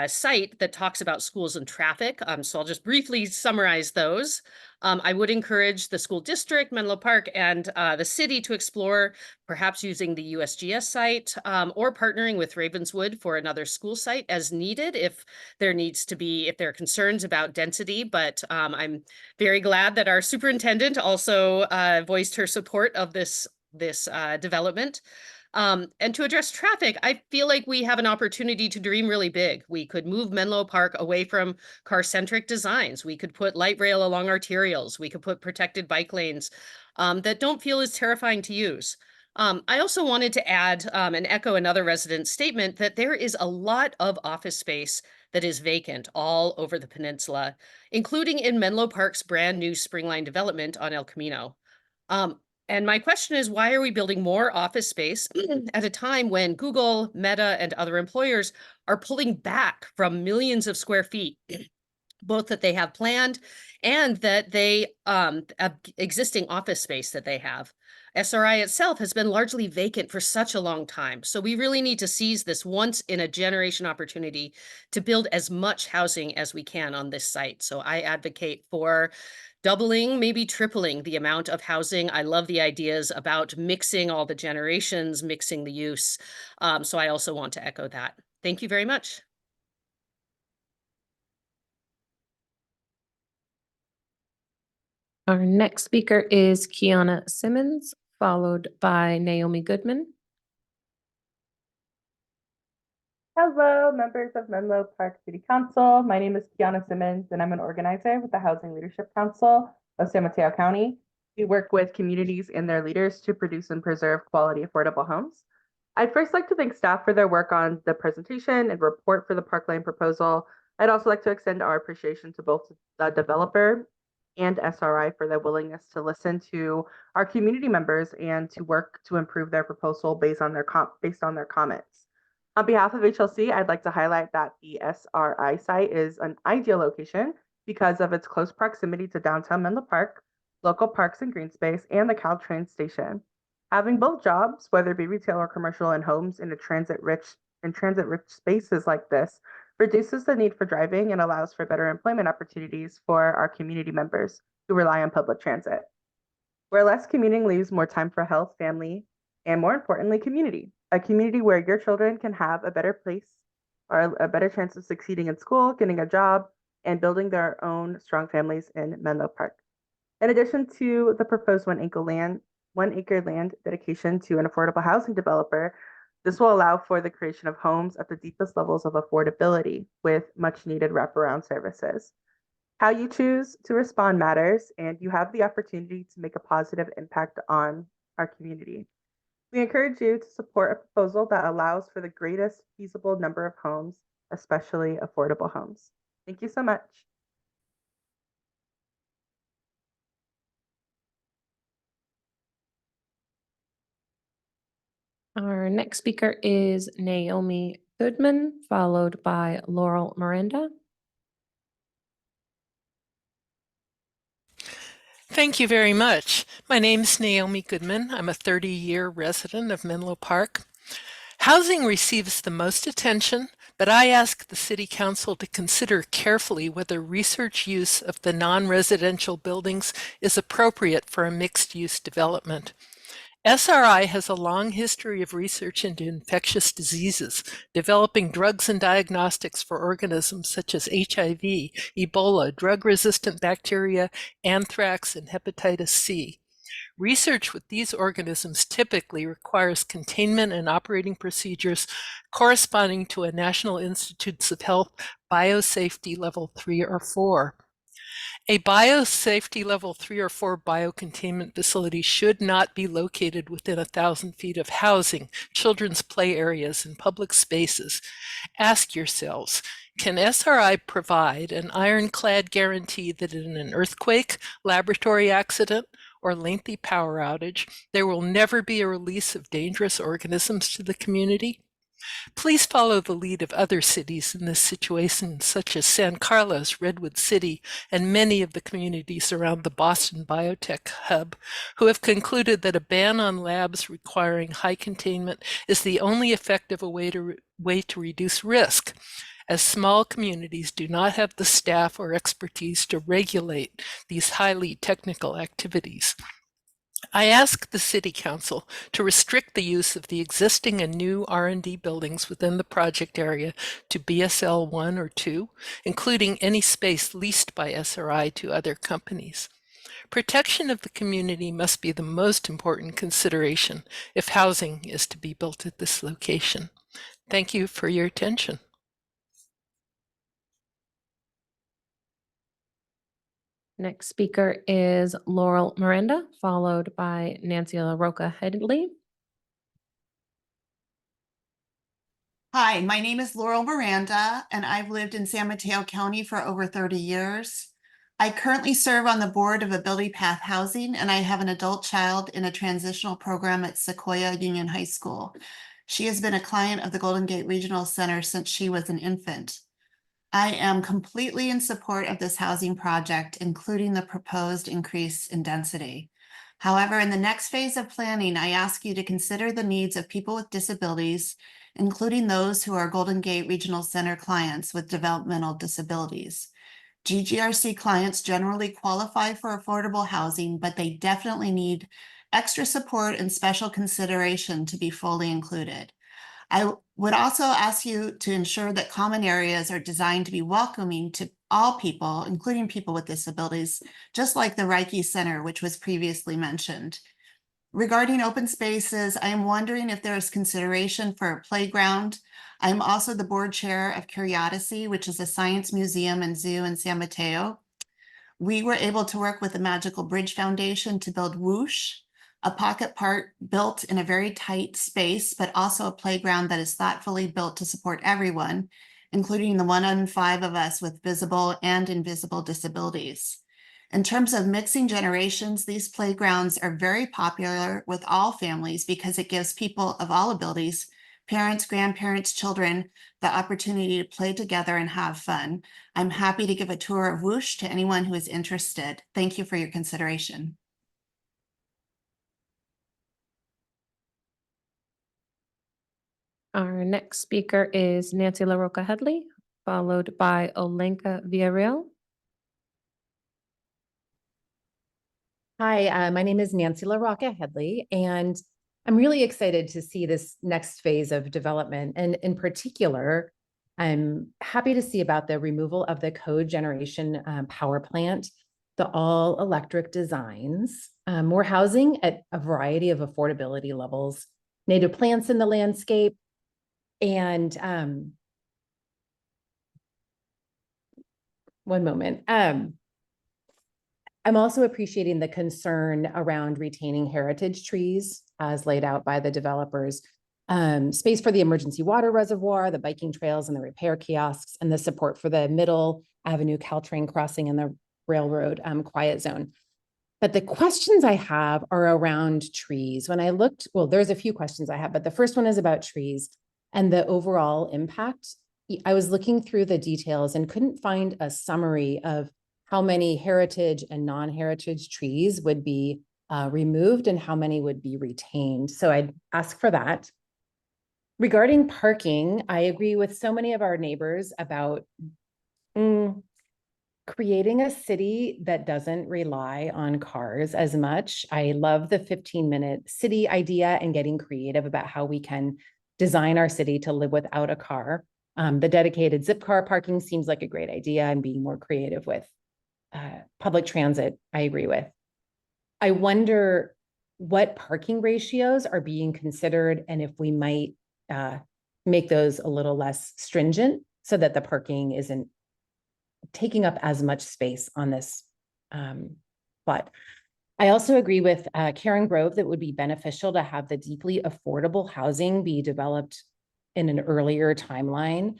site that talks about schools and traffic. So I'll just briefly summarize those. I would encourage the school district, Menlo Park, and the city to explore perhaps using the USGS site or partnering with Ravenswood for another school site as needed if there are concerns about density. But I'm very glad that our superintendent also voiced her support of this development. And to address traffic, I feel like we have an opportunity to dream really big. We could move Menlo Park away from car-centric designs. We could put light rail along arterials. We could put protected bike lanes that don't feel as terrifying to use. I also wanted to add and echo another resident's statement that there is a lot of office space that is vacant all over the peninsula, including in Menlo Park's brand new Springline development on El Camino. And my question is, why are we building more office space at a time when Google, Meta, and other employers are pulling back from millions of square feet, both that they have planned and that they existing office space that they have? SRI itself has been largely vacant for such a long time. So we really need to seize this once in a generation opportunity to build as much housing as we can on this site. So I advocate for doubling, maybe tripling the amount of housing. I love the ideas about mixing all the generations, mixing the use. So I also want to echo that. Thank you very much. Our next speaker is Kiana Simmons, followed by Naomi Goodman. Hello, members of Menlo Park City Council. My name is Kiana Simmons, and I'm an organizer with the Housing Leadership Council of San Mateo County. We work with communities and their leaders to produce and preserve quality, affordable homes. I'd first like to thank staff for their work on the presentation and report for the Parkline proposal. I'd also like to extend our appreciation to both the developer and SRI for their willingness to listen to our community members and to work to improve their proposal based on their comments. On behalf of HLC, I'd like to highlight that the SRI site is an ideal location because of its close proximity to downtown Menlo Park, local parks and green space, and the Caltrain station. Having both jobs, whether it be retail or commercial, and homes in transit-rich spaces like this reduces the need for driving and allows for better employment opportunities for our community members who rely on public transit. Where less commuting leaves more time for health, family, and more importantly, community. A community where your children can have a better place or a better chance of succeeding in school, getting a job, and building their own strong families in Menlo Park. In addition to the proposed 1 acre land dedication to an affordable housing developer, this will allow for the creation of homes at the deepest levels of affordability with much needed wraparound services. How you choose to respond matters, and you have the opportunity to make a positive impact on our community. We encourage you to support a proposal that allows for the greatest feasible number of homes, especially affordable homes. Thank you so much. Our next speaker is Naomi Goodman, followed by Laurel Miranda. Thank you very much. My name is Naomi Goodman. I'm a 30-year resident of Menlo Park. Housing receives the most attention, but I ask the City Council to consider carefully whether research use of the non-residential buildings is appropriate for a mixed-use development. SRI has a long history of research into infectious diseases, developing drugs and diagnostics for organisms such as HIV, Ebola, drug-resistant bacteria, anthrax, and hepatitis C. Research with these organisms typically requires containment and operating procedures corresponding to a National Institutes of Health Biosafety Level 3 or 4. A biosafety level 3 or 4 biocontainment facility should not be located within 1,000 feet of housing, children's play areas, and public spaces. Ask yourselves, Can SRI provide an ironclad guarantee that in an earthquake, laboratory accident, or lengthy power outage, there will never be a release of dangerous organisms to the community? Please follow the lead of other cities in this situation, such as San Carlos, Redwood City, and many of the communities around the Boston Biotech Hub, who have concluded that a ban on labs requiring high containment is the only effective way to reduce risk, as small communities do not have the staff or expertise to regulate these highly technical activities. I ask the City Council to restrict the use of the existing and new R&D buildings within the project area to BSL 1 or 2, including any space leased by SRI to other companies. Protection of the community must be the most important consideration if housing is to be built at this location. Thank you for your attention. Next speaker is Laurel Miranda, followed by Nancy LaRocca Headley. Hi, my name is Laurel Miranda, and I've lived in San Mateo County for over 30 years. I currently serve on the board of Ability Path Housing, and I have an adult child in a transitional program at Sequoia Union High School. She has been a client of the Golden Gate Regional Center since she was an infant. I am completely in support of this housing project, including the proposed increase in density. However, in the next phase of planning, I ask you to consider the needs of people with disabilities, including those who are Golden Gate Regional Center clients with developmental disabilities. GGRC clients generally qualify for affordable housing, but they definitely need extra support and special consideration to be fully included. I would also ask you to ensure that common areas are designed to be welcoming to all people, including people with disabilities, just like the Reiki Center, which was previously mentioned. Regarding open spaces, I am wondering if there is consideration for a playground. I'm also the board chair of Curiosity, which is a science museum and zoo in San Mateo. We were able to work with the Magical Bridge Foundation to build Whoosh, a pocket park built in a very tight space, but also a playground that is thoughtfully built to support everyone, including the 1 in 5 of us with visible and invisible disabilities. In terms of mixing generations, these playgrounds are very popular with all families because it gives people of all abilities, parents, grandparents, children, the opportunity to play together and have fun. I'm happy to give a tour of Whoosh to anyone who is interested. Thank you for your consideration. Our next speaker is Nancy LaRocca Headley, followed by Olenka Villarreal. Hi, my name is Nancy LaRocca Headley, and I'm really excited to see this next phase of development. And in particular, I'm happy to see about the removal of the cogeneration power plant, the all-electric designs, more housing at a variety of affordability levels, native plants in the landscape, and one moment. I'm also appreciating the concern around retaining heritage trees as laid out by the developers, space for the emergency water reservoir, the biking trails and the repair kiosks, and the support for the Middle Avenue Caltrain crossing and the railroad quiet zone. But the questions I have are around trees. When I looked, well, there's a few questions I have, but the first one is about trees and the overall impact. I was looking through the details and couldn't find a summary of how many heritage and non-heritage trees would be removed and how many would be retained. So I'd ask for that. Regarding parking, I agree with so many of our neighbors about creating a city that doesn't rely on cars as much. I love the 15-minute city idea and getting creative about how we can design our city to live without a car. The dedicated zip car parking seems like a great idea, and being more creative with public transit, I agree with. I wonder what parking ratios are being considered and if we might make those a little less stringent so that the parking isn't taking up as much space on this plot. I also agree with Karen Grove that it would be beneficial to have the deeply affordable housing be developed in an earlier timeline.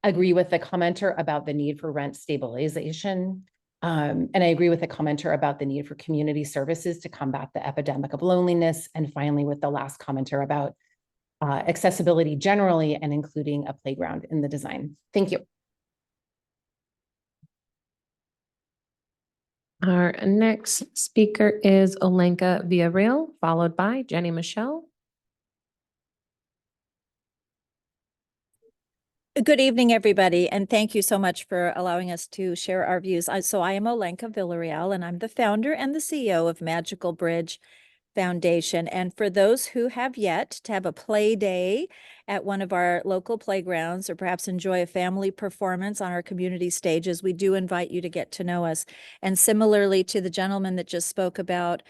agree with the commenter about the need for rent stabilization. And I agree with the commenter about the need for community services to combat the epidemic of loneliness. And finally, with the last commenter about accessibility generally and including a playground in the design. Thank you. Our next speaker is Olenka Villarreal, followed by Jenny Michelle. Good evening, everybody, and thank you so much for allowing us to share our views. So I am Olenka Villarreal, and I'm the founder and the CEO of Magical Bridge Foundation. And for those who have yet to have a play day at one of our local playgrounds or perhaps enjoy a family performance on our community stages, we do invite you to get to know us. And similarly to the gentleman that just spoke about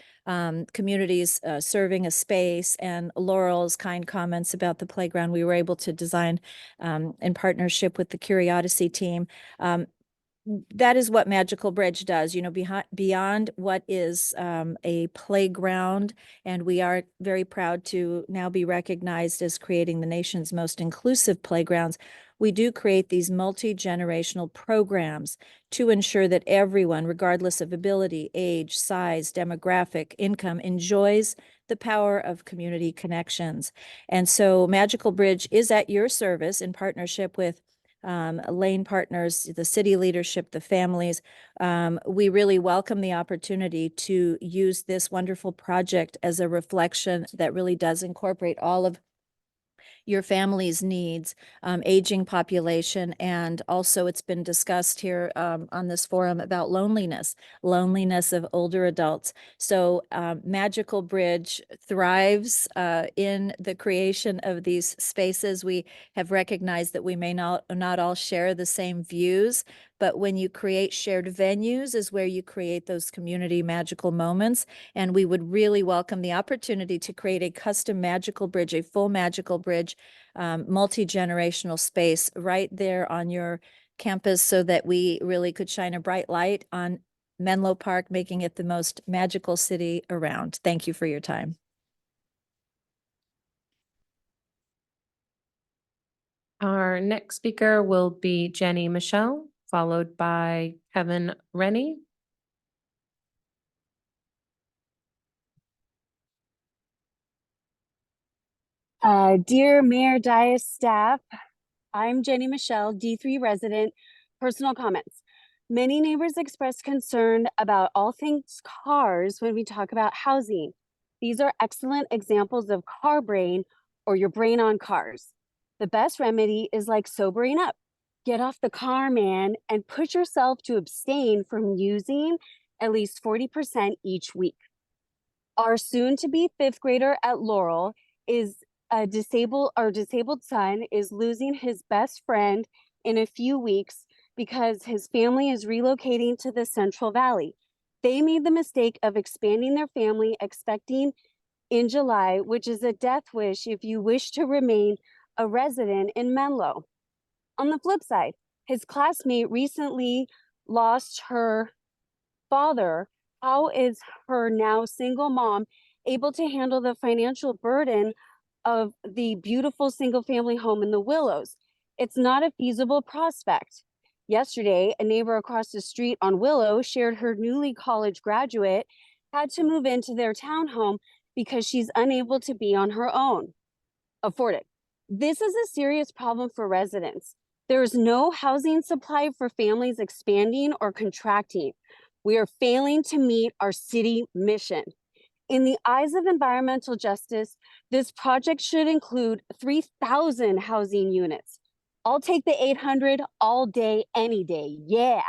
communities serving a space and Laurel's kind comments about the playground we were able to design in partnership with the Curiosity team. That is what Magical Bridge does, you know, beyond what is a playground. And we are very proud to now be recognized as creating the nation's most inclusive playgrounds. We do create these multi-generational programs to ensure that everyone, regardless of ability, age, size, demographic, income, enjoys the power of community connections. And so Magical Bridge is at your service in partnership with lane partners, the city leadership, the families. We really welcome the opportunity to use this wonderful project as a reflection that really does incorporate all of your family's needs, aging population, and also it's been discussed here on this forum about loneliness of older adults. So Magical Bridge thrives in the creation of these spaces. We have recognized that we may not all share the same views, but when you create shared venues is where you create those community magical moments. And we would really welcome the opportunity to create a custom Magical Bridge, a full Magical Bridge, multi-generational space right there on your campus so that we really could shine a bright light on Menlo Park, making it the most magical city around. Thank you for your time. Our next speaker will be Jenny Michelle, followed by Kevin Rennie. Dear Mayor Dias staff, I'm Jenny Michelle, D3 resident. Personal comments. Many neighbors express concern about all things cars when we talk about housing. These are excellent examples of car brain or your brain on cars. The best remedy is like sobering up. Get off the car, man, and push yourself to abstain from using at least 40% each week. Our soon-to-be 5th grader at Laurel is our disabled son is losing his best friend in a few weeks because his family is relocating to the Central Valley. They made the mistake of expanding their family, expecting in July, which is a death wish if you wish to remain a resident in Menlo. On the flip side, his classmate recently lost her father. How is her now single mom able to handle the financial burden of the beautiful single family home in the Willows? It's not a feasible prospect. Yesterday, a neighbor across the street on Willow shared her newly college graduate had to move into their townhome because she's unable to be on her own. Afford it. This is a serious problem for residents. There is no housing supply for families expanding or contracting. We are failing to meet our city mission. In the eyes of environmental justice, this project should include 3,000 housing units. I'll take the 800 all day, any day. Yeah.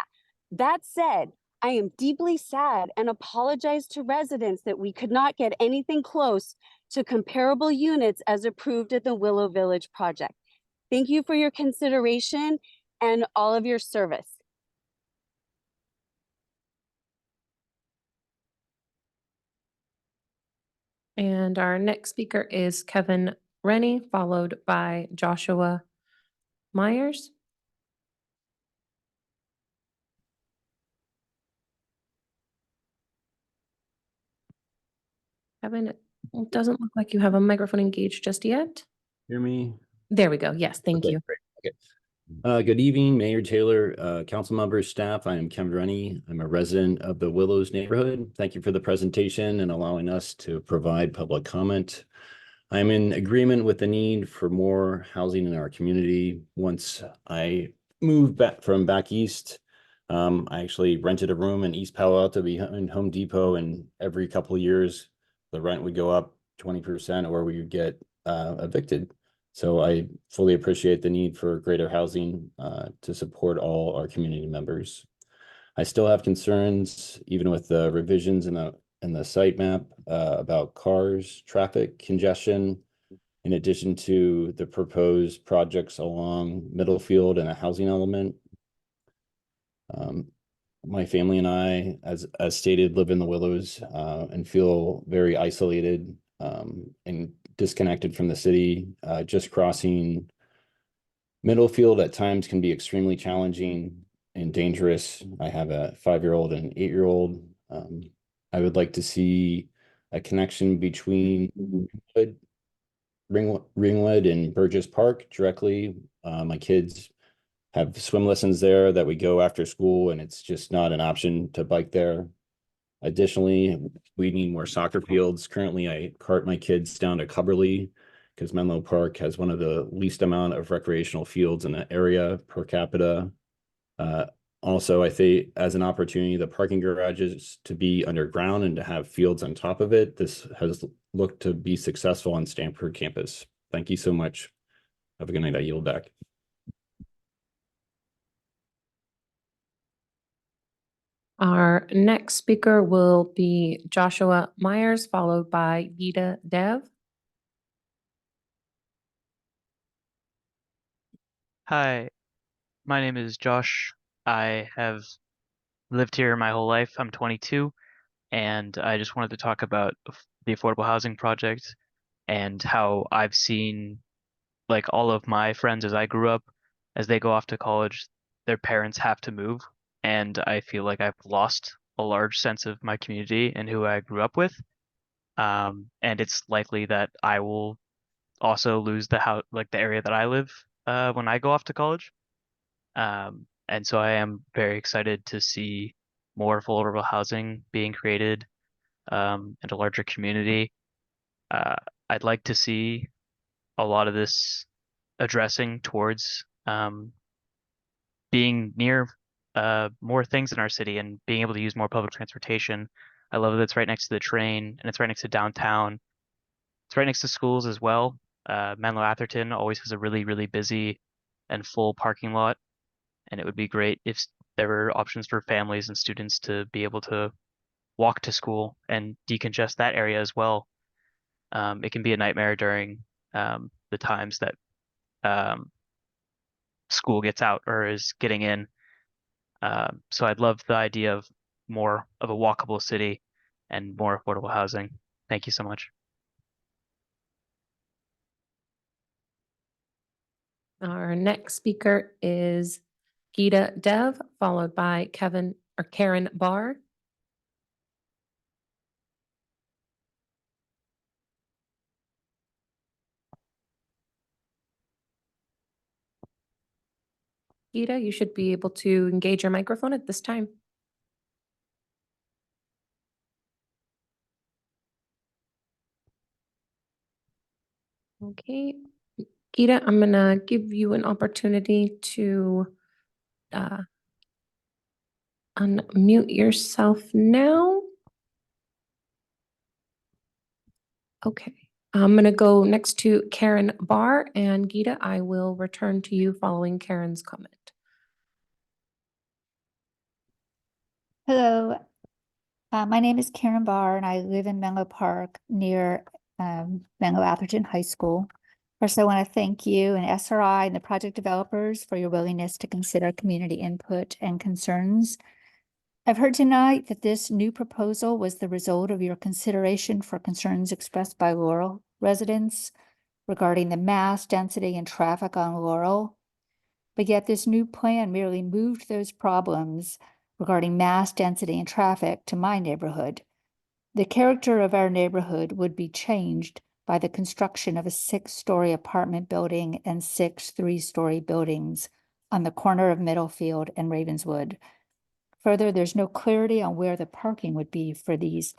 That said, I am deeply sad and apologize to residents that we could not get anything close to comparable units as approved at the Willow Village project. Thank you for your consideration and all of your service. And our next speaker is Kevin Rennie, followed by Joshua Myers. Kevin, it doesn't look like you have a microphone engaged just yet. Hear me? There we go. Yes, thank Okay, you. great. Okay. Good evening, Mayor Taylor, council members, staff. I am Kevin Rennie. I'm a resident of the Willows neighborhood. Thank you for the presentation and allowing us to provide public comment. I'm in agreement with the need for more housing in our community. Once I moved back from back east, I actually rented a room in East Palo Alto behind Home Depot, and every couple of years, the rent would go up 20% or we would get evicted. So I fully appreciate the need for greater housing to support all our community members. I still have concerns, even with the revisions in the site map about cars, traffic, congestion, in addition to the proposed projects along Middlefield and a housing element. My family and I, as stated, live in the Willows and feel very isolated and disconnected from the city. Just crossing Middlefield at times can be extremely challenging and dangerous. I have a 5-year-old and an 8-year-old. I would like to see a connection between Ringwood and Burgess Park directly. My kids have swim lessons there that we go after school, and it's just not an option to bike there. Additionally, we need more soccer fields. Currently, I cart my kids down to Cubberley because Menlo Park has one of the least amount of recreational fields in the area per capita. Also, I think as an opportunity, the parking garages to be underground and to have fields on top of it. This has looked to be successful on Stanford campus. Thank you so much. Have a good night. I yield back. Our next speaker will be Joshua Myers, followed by Gita Dev. Hi, my name is Josh. I have lived here my whole life. I'm 22, and I just wanted to talk about the affordable housing project and how I've seen, like, all of my friends as I grew up, as they go off to college, their parents have to move. And I feel like I've lost a large sense of my community and who I grew up with. And it's likely that I will also lose the house, like the area that I live, when I go off to college. And so I am very excited to see more affordable housing being created, and a larger community. I'd like to see a lot of this addressing towards being near more things in our city and being able to use more public transportation. I love that it's right next to the train and it's right next to downtown. It's right next to schools as well. Menlo Atherton always has a really, really busy and full parking lot. And it would be great if there were options for families and students to be able to walk to school and decongest that area as well. It can be a nightmare during the times that school gets out or is getting in. So I'd love the idea of more of a walkable city and more affordable housing. Thank you so much. Our next speaker is Gita Dev, followed by Karen Barr. Gita, you should be able to engage your microphone at this time. Okay, Gita, I'm gonna give you an opportunity to unmute yourself now. Okay, I'm gonna go next to Karen Barr, and Gita, I will return to you following Karen's comment. Hello, my name is Karen Barr and I live in Menlo Park near Menlo Atherton High School. First, I want to thank you and SRI and the project developers for your willingness to consider community input and concerns. I've heard tonight that this new proposal was the result of your consideration for concerns expressed by Laurel residents regarding the mass density and traffic on Laurel. But yet this new plan merely moved those problems regarding mass density and traffic to my neighborhood. The character of our neighborhood would be changed by the construction of a 6-story apartment building and 6 3-story buildings on the corner of Middlefield and Ravenswood. Further, there's no clarity on where the parking would be for these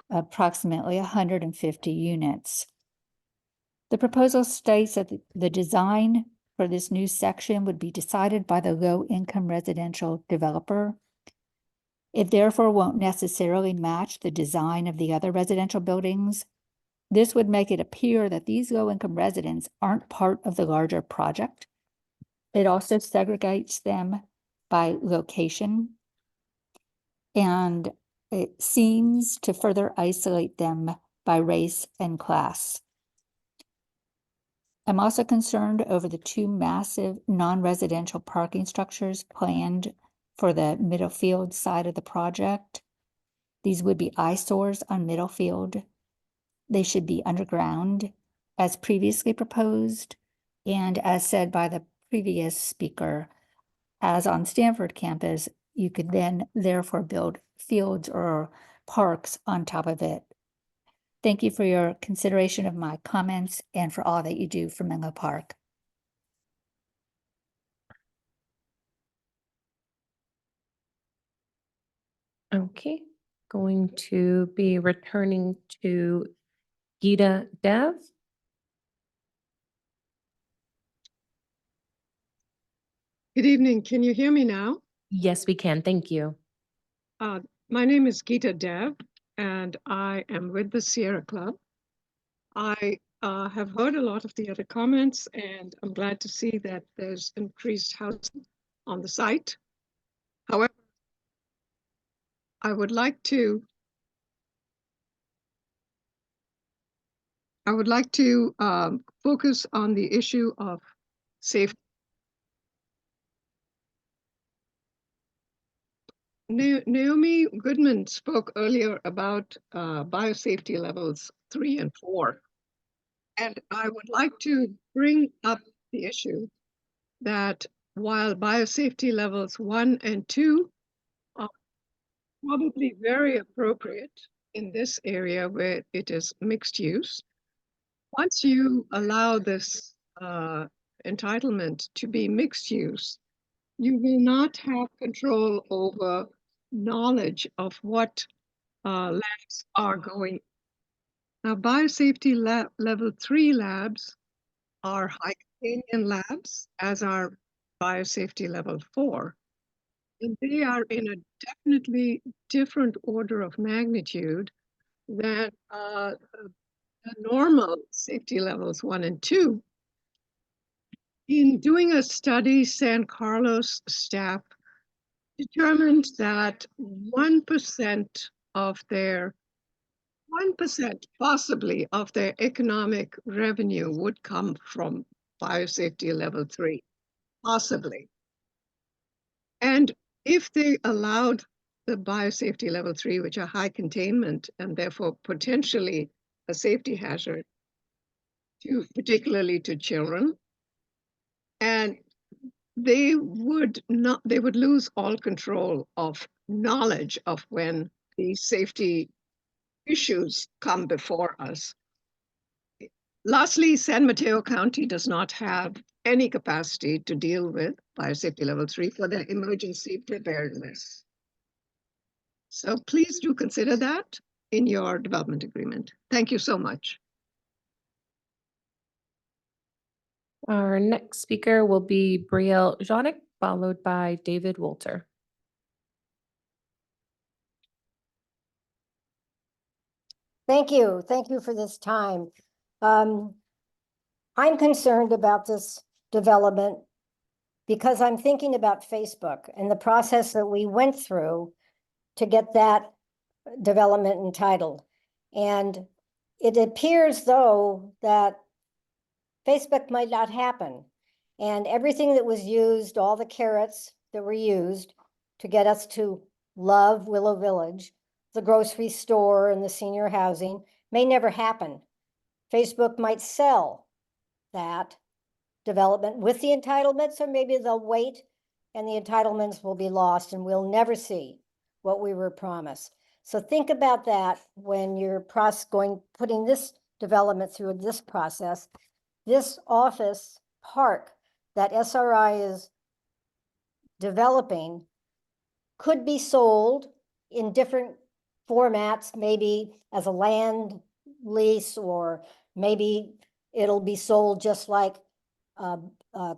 approximately 150 units. The proposal states that the design for this new section would be decided by the low-income residential developer. It therefore won't necessarily match the design of the other residential buildings. This would make it appear that these low-income residents aren't part of the larger project. It also segregates them by location, and it seems to further isolate them by race and class. I'm also concerned over the two massive non-residential parking structures planned for the Middlefield side of the project. These would be eyesores on Middlefield. They should be underground as previously proposed, and as said by the previous speaker, as on Stanford campus, you could then therefore build fields or parks on top of it. Thank you for your consideration of my comments and for all that you do for Menlo Park. Okay, going to be returning to Geeta Dev. Good evening. Can you hear me now? Yes, we can. Thank you. My name is Geeta Dev, and I am with the Sierra Club. I have heard a lot of the other comments, and I'm glad to see that there's increased housing on the site. However, I would like to focus on the issue of safety. Naomi Goodman spoke earlier about biosafety levels 3 and 4. And I would like to bring up the issue that while biosafety levels 1 and 2 are probably very appropriate in this area where it is mixed use, once you allow this entitlement to be mixed use, you will not have control over knowledge of what labs are going. Now, biosafety level 3 labs are high containment labs, as are biosafety level 4. And they are in a definitely different order of magnitude than the normal safety levels 1 and 2. In doing a study, San Carlos staff determined that 1% possibly of their economic revenue would come from biosafety level 3, possibly. And if they allowed the biosafety level 3, which are high containment and therefore potentially a safety hazard, particularly to children, and they would lose all control of knowledge of when these safety issues come before us. Lastly, San Mateo County does not have any capacity to deal with biosafety level 3 for their emergency preparedness. So please do consider that in your development agreement. Thank you so much. Our next speaker will be Brielle Jonick, followed by David Wolter. Thank you. Thank you for this time. I'm concerned about this development because I'm thinking about Facebook and the process that we went through to get that development entitled. And it appears, though, that Facebook might not happen. And everything that was used, all the carrots that were used to get us to love Willow Village, the grocery store and the senior housing, may never happen. Facebook might sell that development with the entitlements, or maybe they'll wait and the entitlements will be lost and we'll never see what we were promised. So think about that when you're putting this development through this process. This office park that SRI is developing could be sold in different formats, maybe as a land lease, or maybe it'll be sold just like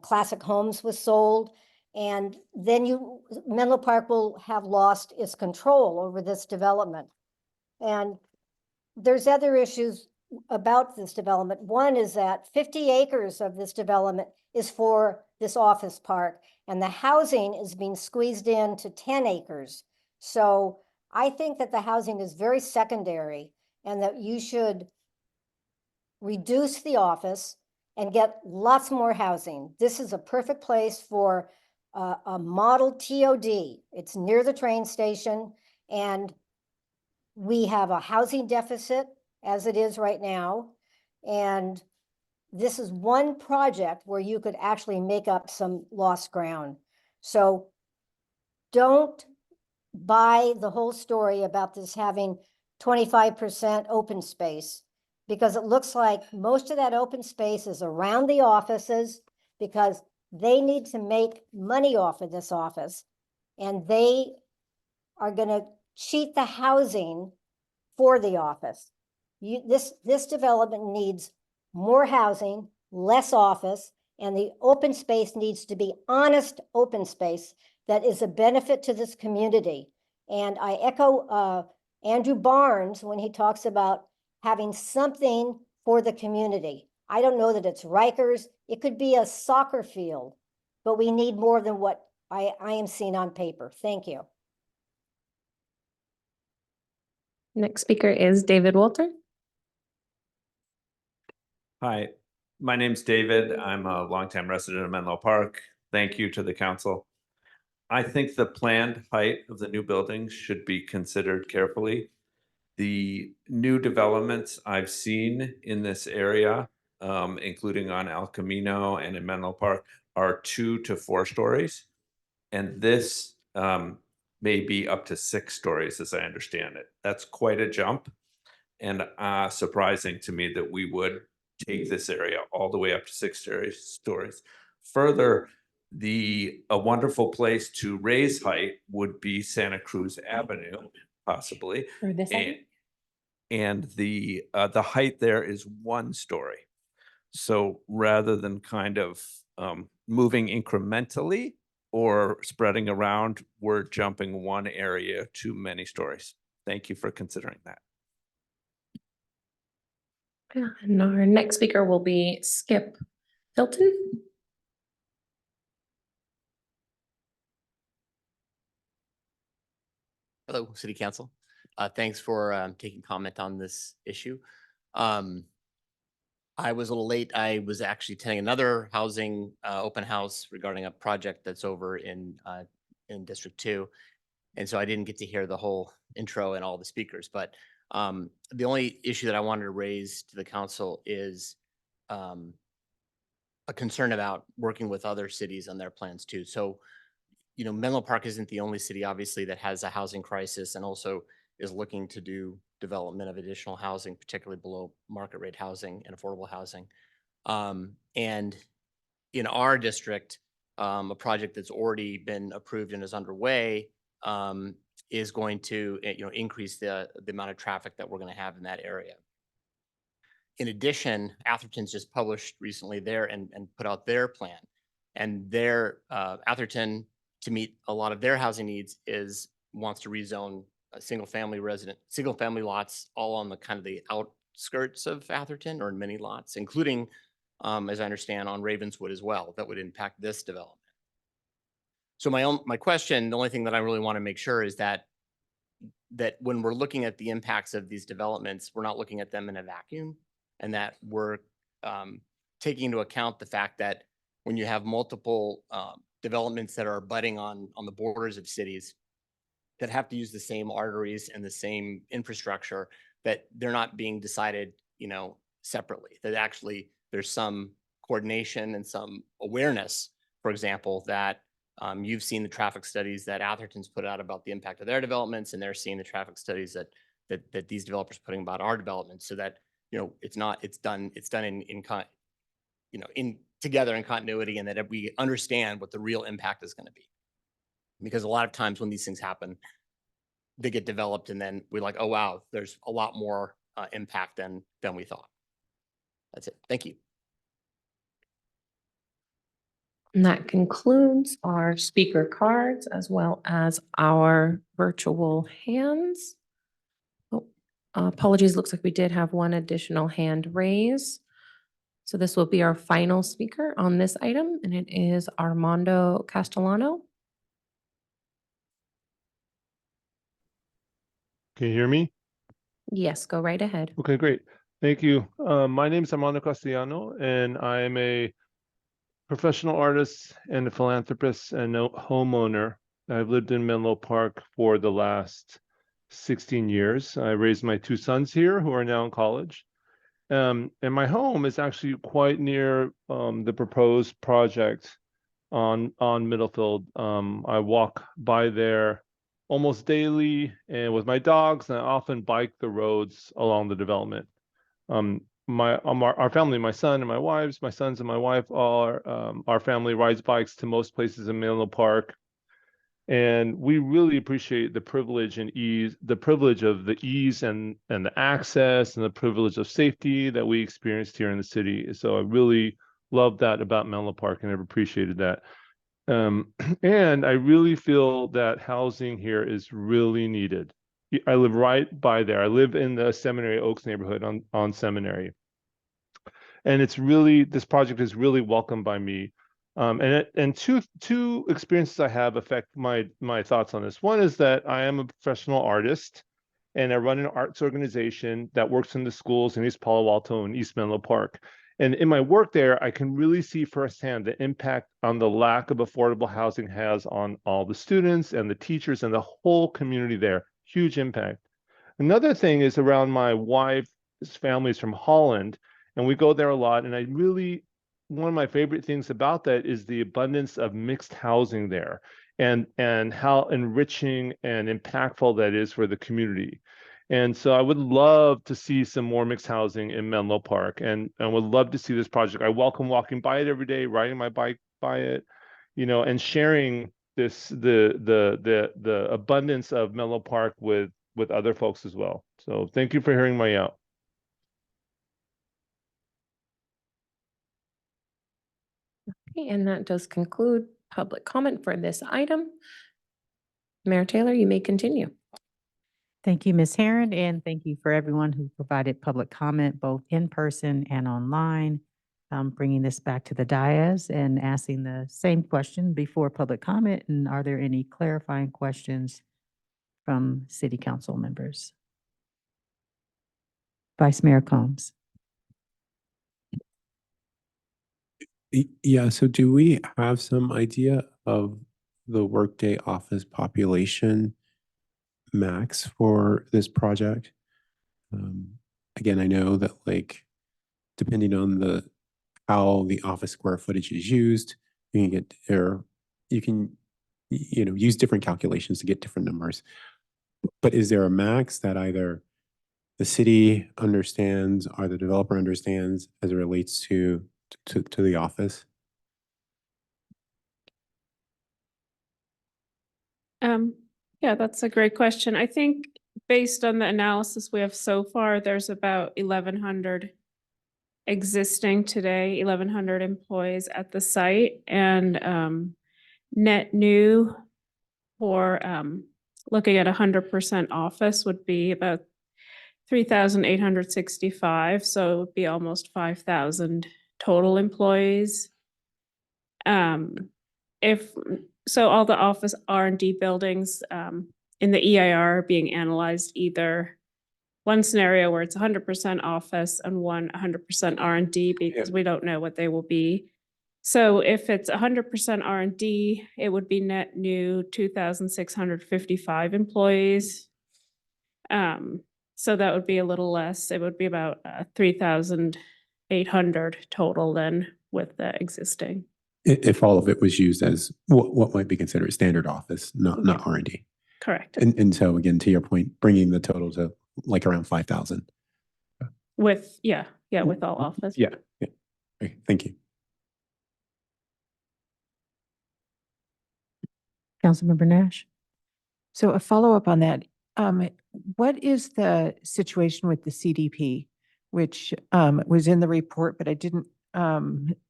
Classic Homes was sold. And then Menlo Park will have lost its control over this development. And there's other issues about this development. One is that 50 acres of this development is for this office park, and the housing is being squeezed into 10 acres. So I think that the housing is very secondary, and that you should reduce the office and get lots more housing. This is a perfect place for a model TOD. It's near the train station, and we have a housing deficit as it is right now. And this is one project where you could actually make up some lost ground. So don't buy the whole story about this having 25% open space, because it looks like most of that open space is around the offices, because they need to make money off of this office, and they are going to cheat the housing for the office. This development needs more housing, less office, and the open space needs to be honest open space that is a benefit to this community. And I echo Andrew Barnes when he talks about having something for the community. I don't know that it's Rikers. It could be a soccer field, but we need more than what I am seeing on paper. Thank you. Next speaker is David Walter. Hi, my name's David. I'm a longtime resident of Menlo Park. Thank you to the council. I think the planned height of the new buildings should be considered carefully. The new developments I've seen in this area, including on El Camino and in Menlo Park, are 2 to 4 stories. And this may be up to 6 stories, as I understand it. That's quite a jump, and surprising to me that we would take this area all the way up to 6 stories. Further, a wonderful place to raise height would be Santa Cruz Avenue, possibly. Or this And the height there is 1 story. So rather than kind of moving incrementally or spreading around, we're jumping one area to many stories. Thank you for considering that. And our next speaker will be Skip Hilton. Hello, City Council. Thanks for taking comment on this issue. I was a little late. I was actually attending another housing open house regarding a project that's over in District 2. And so I didn't get to hear the whole intro and all the speakers. But the only issue that I wanted to raise to the council is a concern about working with other cities on their plans too. So, you know, Menlo Park isn't the only city, obviously, that has a housing crisis and also is looking to do development of additional housing, particularly below market rate housing and affordable housing. And in our district, a project that's already been approved and is underway is going to increase the amount of traffic that we're going to have in that area. In addition, Atherton's just published recently and put out their plan, and their Atherton, to meet a lot of their housing needs, wants to rezone single family lots all on the kind of the outskirts of Atherton, or in many lots, including, as I understand, on Ravenswood as well. That would impact this development. So my question, the only thing that I really want to make sure is that when we're looking at the impacts of these developments, we're not looking at them in a vacuum, and that we're taking into account the fact that when you have multiple developments that are abutting on the borders of cities that have to use the same arteries and the same infrastructure, that they're not being decided, separately. That actually there's some coordination and some awareness, for example, that you've seen the traffic studies that Atherton's put out about the impact of their developments, and they're seeing the traffic studies that these developers putting about our developments, so that it's done together in continuity, and that we understand what the real impact is going to be. Because a lot of times when these things happen, they get developed and then we're like, oh, wow, there's a lot more impact than we thought. That's it. Thank you. And that concludes our speaker cards as well as our virtual hands. Oh, apologies, looks like we did have one additional hand raised. So this will be our final speaker on this item, and it is Armando Castellano. Can you hear me? Yes, go right ahead. Okay, great. Thank you. My name is Armando Castellano, and I am a professional artist and a philanthropist and a homeowner. I've lived in Menlo Park for the last 16 years. I raised my two sons here who are now in college. And my home is actually quite near the proposed project on Middlefield. I walk by there almost daily and with my dogs, and I often bike the roads along the development. Our family, my son and my wives, my sons and my wife, our family rides bikes to most places in Menlo Park. And we really appreciate the privilege and ease, the privilege of the ease and the access and the privilege of safety that we experienced here in the city. So I really love that about Menlo Park, and I've appreciated that. And I really feel that housing here is really needed. I live right by there. I live in the Seminary Oaks neighborhood on Seminary. And it's really, this project is really welcomed by me. And two experiences I have affect my thoughts on this. One is that I am a professional artist, and I run an arts organization that works in the schools in East Palo Alto and East Menlo Park. And in my work there, I can really see firsthand the impact on the lack of affordable housing has on all the students and the teachers and the whole community there. Huge impact. Another thing is around my wife's family is from Holland, and we go there a lot. And one of my favorite things about that is the abundance of mixed housing there, and how enriching and impactful that is for the community. And so I would love to see some more mixed housing in Menlo Park, and would love to see this project. I welcome walking by it every day, riding my bike by it, and sharing the abundance of Menlo Park with other folks as well. So thank you for hearing me out. Okay, and that does conclude public comment for this item. Mayor Taylor, you may continue. Thank you, Ms. Herron, and thank you for everyone who provided public comment, both in person and online. Bringing this back to the dais and asking the same question before public comment. And are there any clarifying questions from city council members? Vice Mayor Combs. Yeah, so do we have some idea of the workday office population max for this project? Again, I know that depending on how the office square footage is used, you can use different calculations to get different numbers. But is there a max that either the city understands or the developer understands as it relates to the office? Yeah, that's a great question. I think based on the analysis we have so far, there's about 1,100 existing today, 1,100 employees at the site, and net new for looking at 100% office would be about 3,865. So it would be almost 5,000 total employees. So all the office R&D buildings in the EIR are being analyzed, either one scenario where it's 100% office and one 100% R&D, because we don't know what they will be. So if it's 100% R&D, it would be net new 2,655 employees. So that would be a little less. It would be about 3,800 total then with the existing. If all of it was used as what might be considered standard office, not R&D. Correct. And so again, to your point, bringing the total to around 5,000. With with all office. Yeah. Okay, thank you. Councilmember Nash? So a follow-up on that, what is the situation with the CDP, which was in the report, but I didn't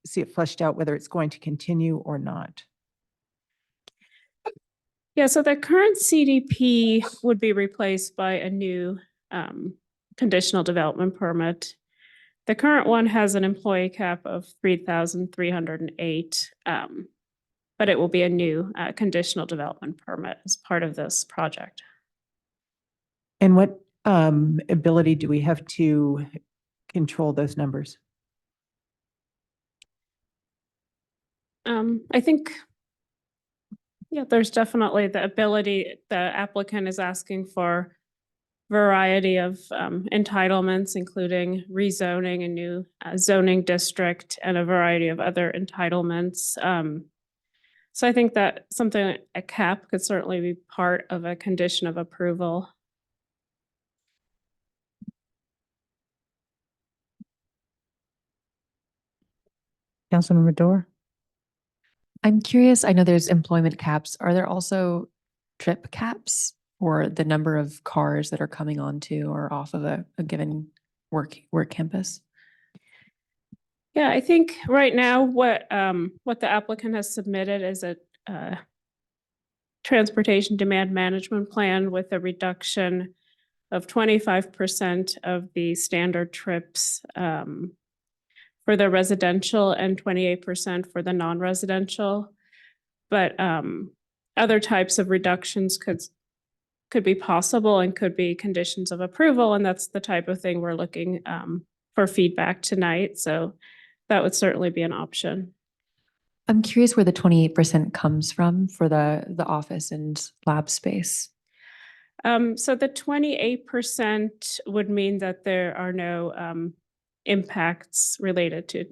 see it fleshed out whether it's going to continue or not? Yeah, so the current CDP would be replaced by a new conditional development permit. The current one has an employee cap of 3,308, but it will be a new conditional development permit as part of this project. And what ability do we have to control those numbers? I think, yeah, there's definitely the ability. The applicant is asking for variety of entitlements, including rezoning a new zoning district and a variety of other entitlements. So I think that something like a cap could certainly be part of a condition of approval. Councilmember Dorr? I'm curious, I know there's employment caps. Are there also trip caps for the number of cars that are coming onto or off of a given work campus? Yeah, I think right now what the applicant has submitted is a transportation demand management plan with a reduction of 25% of the standard trips for the residential and 28% for the non-residential. But other types of reductions could be possible and could be conditions of approval. And that's the type of thing we're looking for feedback tonight. So that would certainly be an option. I'm curious where the 28% comes from for the office and lab space. So the 28% would mean that there are no impacts related to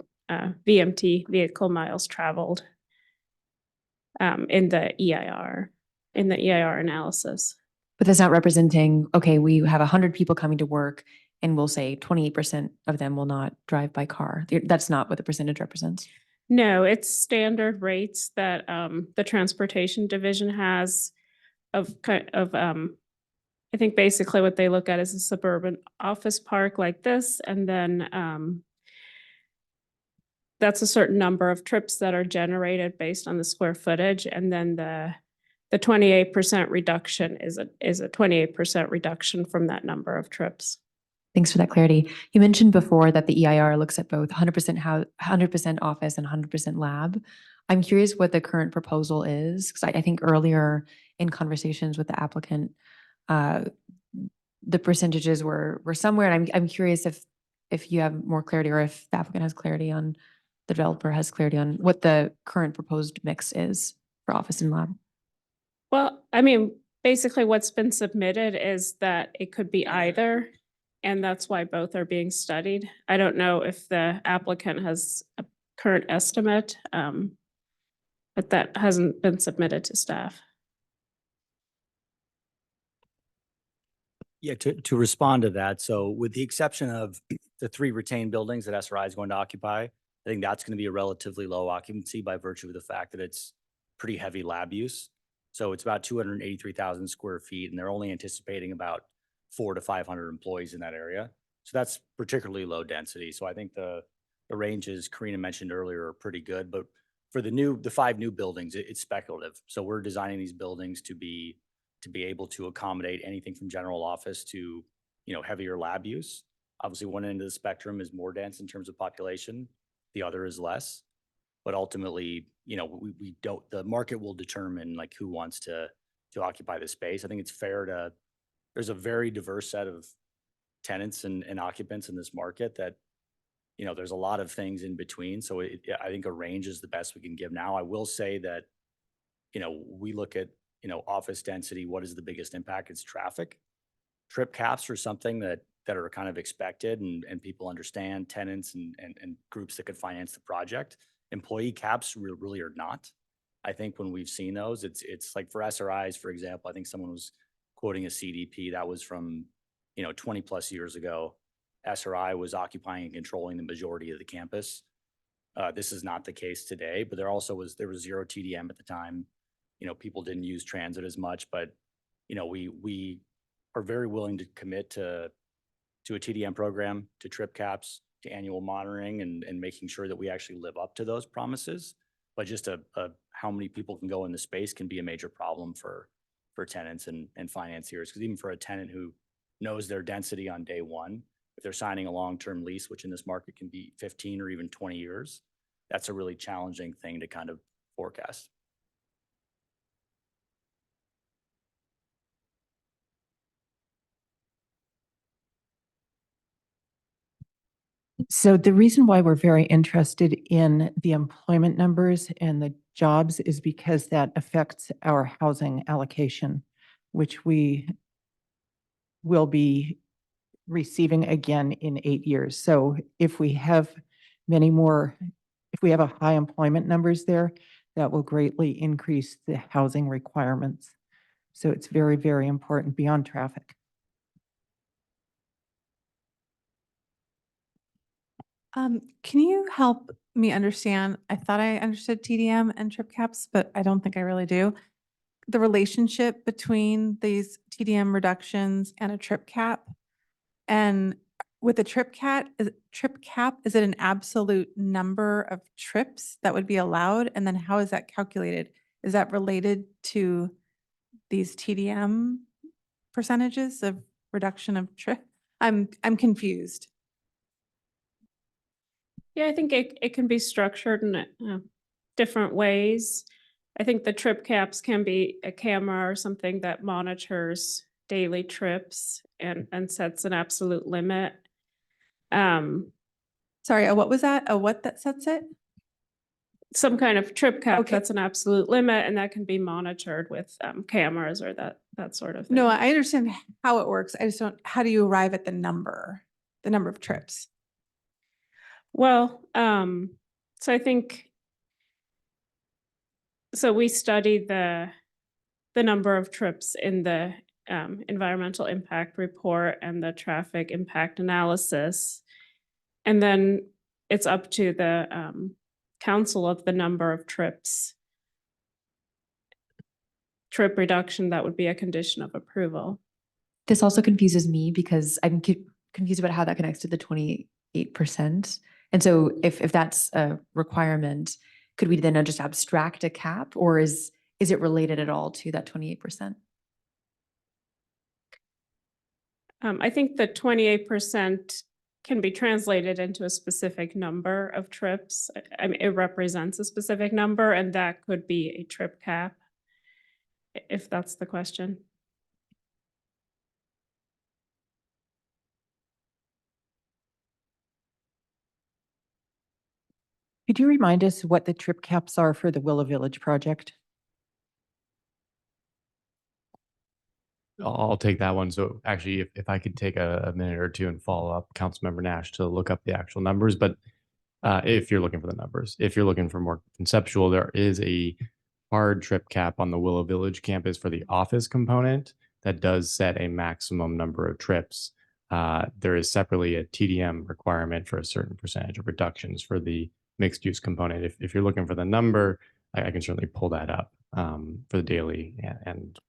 VMT, vehicle miles traveled, in the EIR analysis. But that's not representing, okay, we have 100 people coming to work and we'll say 28% of them will not drive by car. That's not what the percentage represents. No, it's standard rates that the transportation division has of I think basically what they look at is a suburban office park like this, and then that's a certain number of trips that are generated based on the square footage, and then the 28% reduction is a 28% reduction from that number of trips. Thanks for that clarity. You mentioned before that the EIR looks at both 100% office and 100% lab. I'm curious what the current proposal is, because I think earlier in conversations with the applicant, the percentages were somewhere, and I'm curious if you have more clarity, or if the applicant has clarity on, the developer has clarity on what the current proposed mix is for office and lab. Well, I mean, basically what's been submitted is that it could be either, and that's why both are being studied. I don't know if the applicant has a current estimate, but that hasn't been submitted to staff. Yeah, to respond to that, so with the exception of the 3 retained buildings that SRI is going to occupy, I think that's going to be a relatively low occupancy by virtue of the fact that it's pretty heavy lab use. So it's about 283,000 square feet, and they're only anticipating about 400 to 500 employees in that area. So that's particularly low density. So I think the ranges Karina mentioned earlier are pretty good, but for the 5 new buildings, it's speculative. So we're designing these buildings to be able to accommodate anything from general office to, heavier lab use. Obviously, one end of the spectrum is more dense in terms of population, the other is less. But ultimately, we don't. The market will determine like who wants to occupy the space. I think it's fair there's a very diverse set of tenants and occupants in this market that, there's a lot of things in between. So I think a range is the best we can give now. I will say that, we look at, office density, what is the biggest impact? It's traffic. Trip caps are something that are kind of expected and people understand, tenants and groups that could finance the project. Employee caps really are not. I think when we've seen those, it's like for SRIs, for example, I think someone was quoting a CDP that was from, 20 plus years ago. SRI was occupying and controlling the majority of the campus. This is not the case today, but there was zero TDM at the time. people didn't use transit as much, but, we are very willing to commit to a TDM program, to trip caps, to annual monitoring and making sure that we actually live up to those promises. But just how many people can go in the space can be a major problem for tenants and financiers. Because even for a tenant who knows their density on day one, if they're signing a long-term lease, which in this market can be 15 or even 20 years, that's a really challenging thing to kind of forecast. So the reason why we're very interested in the employment numbers and the jobs is because that affects our housing allocation, which we will be receiving again in 8 years. So if we have if we have a high employment numbers there, that will greatly increase the housing requirements. So it's very, very important beyond traffic. Can you help me understand? I thought I understood TDM and trip caps, but I don't think I really do. The relationship between these TDM reductions and a trip cap. And with a trip cap, is it an absolute number of trips that would be allowed? And then how is that calculated? Is that related to these TDM percentages of reduction of trip? I'm confused. Yeah, I think it can be structured in different ways. I think the trip caps can be a camera or something that monitors daily trips and sets an absolute limit. Sorry, what was that? What that sets it? Some kind of trip cap Okay. that's an absolute limit, and that can be monitored with cameras or that sort of thing. No, I understand how it works. I just don't, how do you arrive at the number of trips? Well, so I think, so we studied the number of trips in the environmental impact report and the traffic impact analysis. And then it's up to the council of the number of trips. Trip reduction, that would be a condition of approval. This also confuses me because I'm confused about how that connects to the 28%. And so if that's a requirement, could we then just abstract a cap, or is it related at all to that 28%? I think the 28% can be translated into a specific number of trips. I mean, it represents a specific number, and that could be a trip cap, if that's the question. Could you remind us what the trip caps are for the Willow Village project? I'll take that one. So actually, if I could take a minute or two and follow up Councilmember Nash to look up the actual numbers, but if you're looking for the numbers, if you're looking for more conceptual, there is a hard trip cap on the Willow Village campus for the office component that does set a maximum number of trips. There is separately a TDM requirement for a certain percentage of reductions for the mixed use component. If you're looking for the number, I can certainly pull that up for the daily and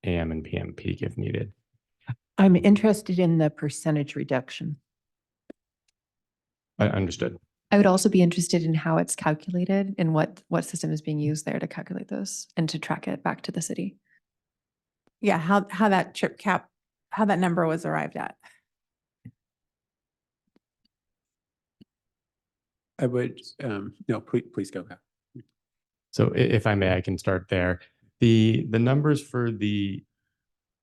AM and PM peak if needed. I'm interested in the percentage reduction. Understood. I would also be interested in how it's calculated and what system is being used there to calculate those and to track it back to the city. Yeah, how that trip cap, how that number was arrived at. I would, no, please go ahead. So if I may, I can start there. The numbers for the,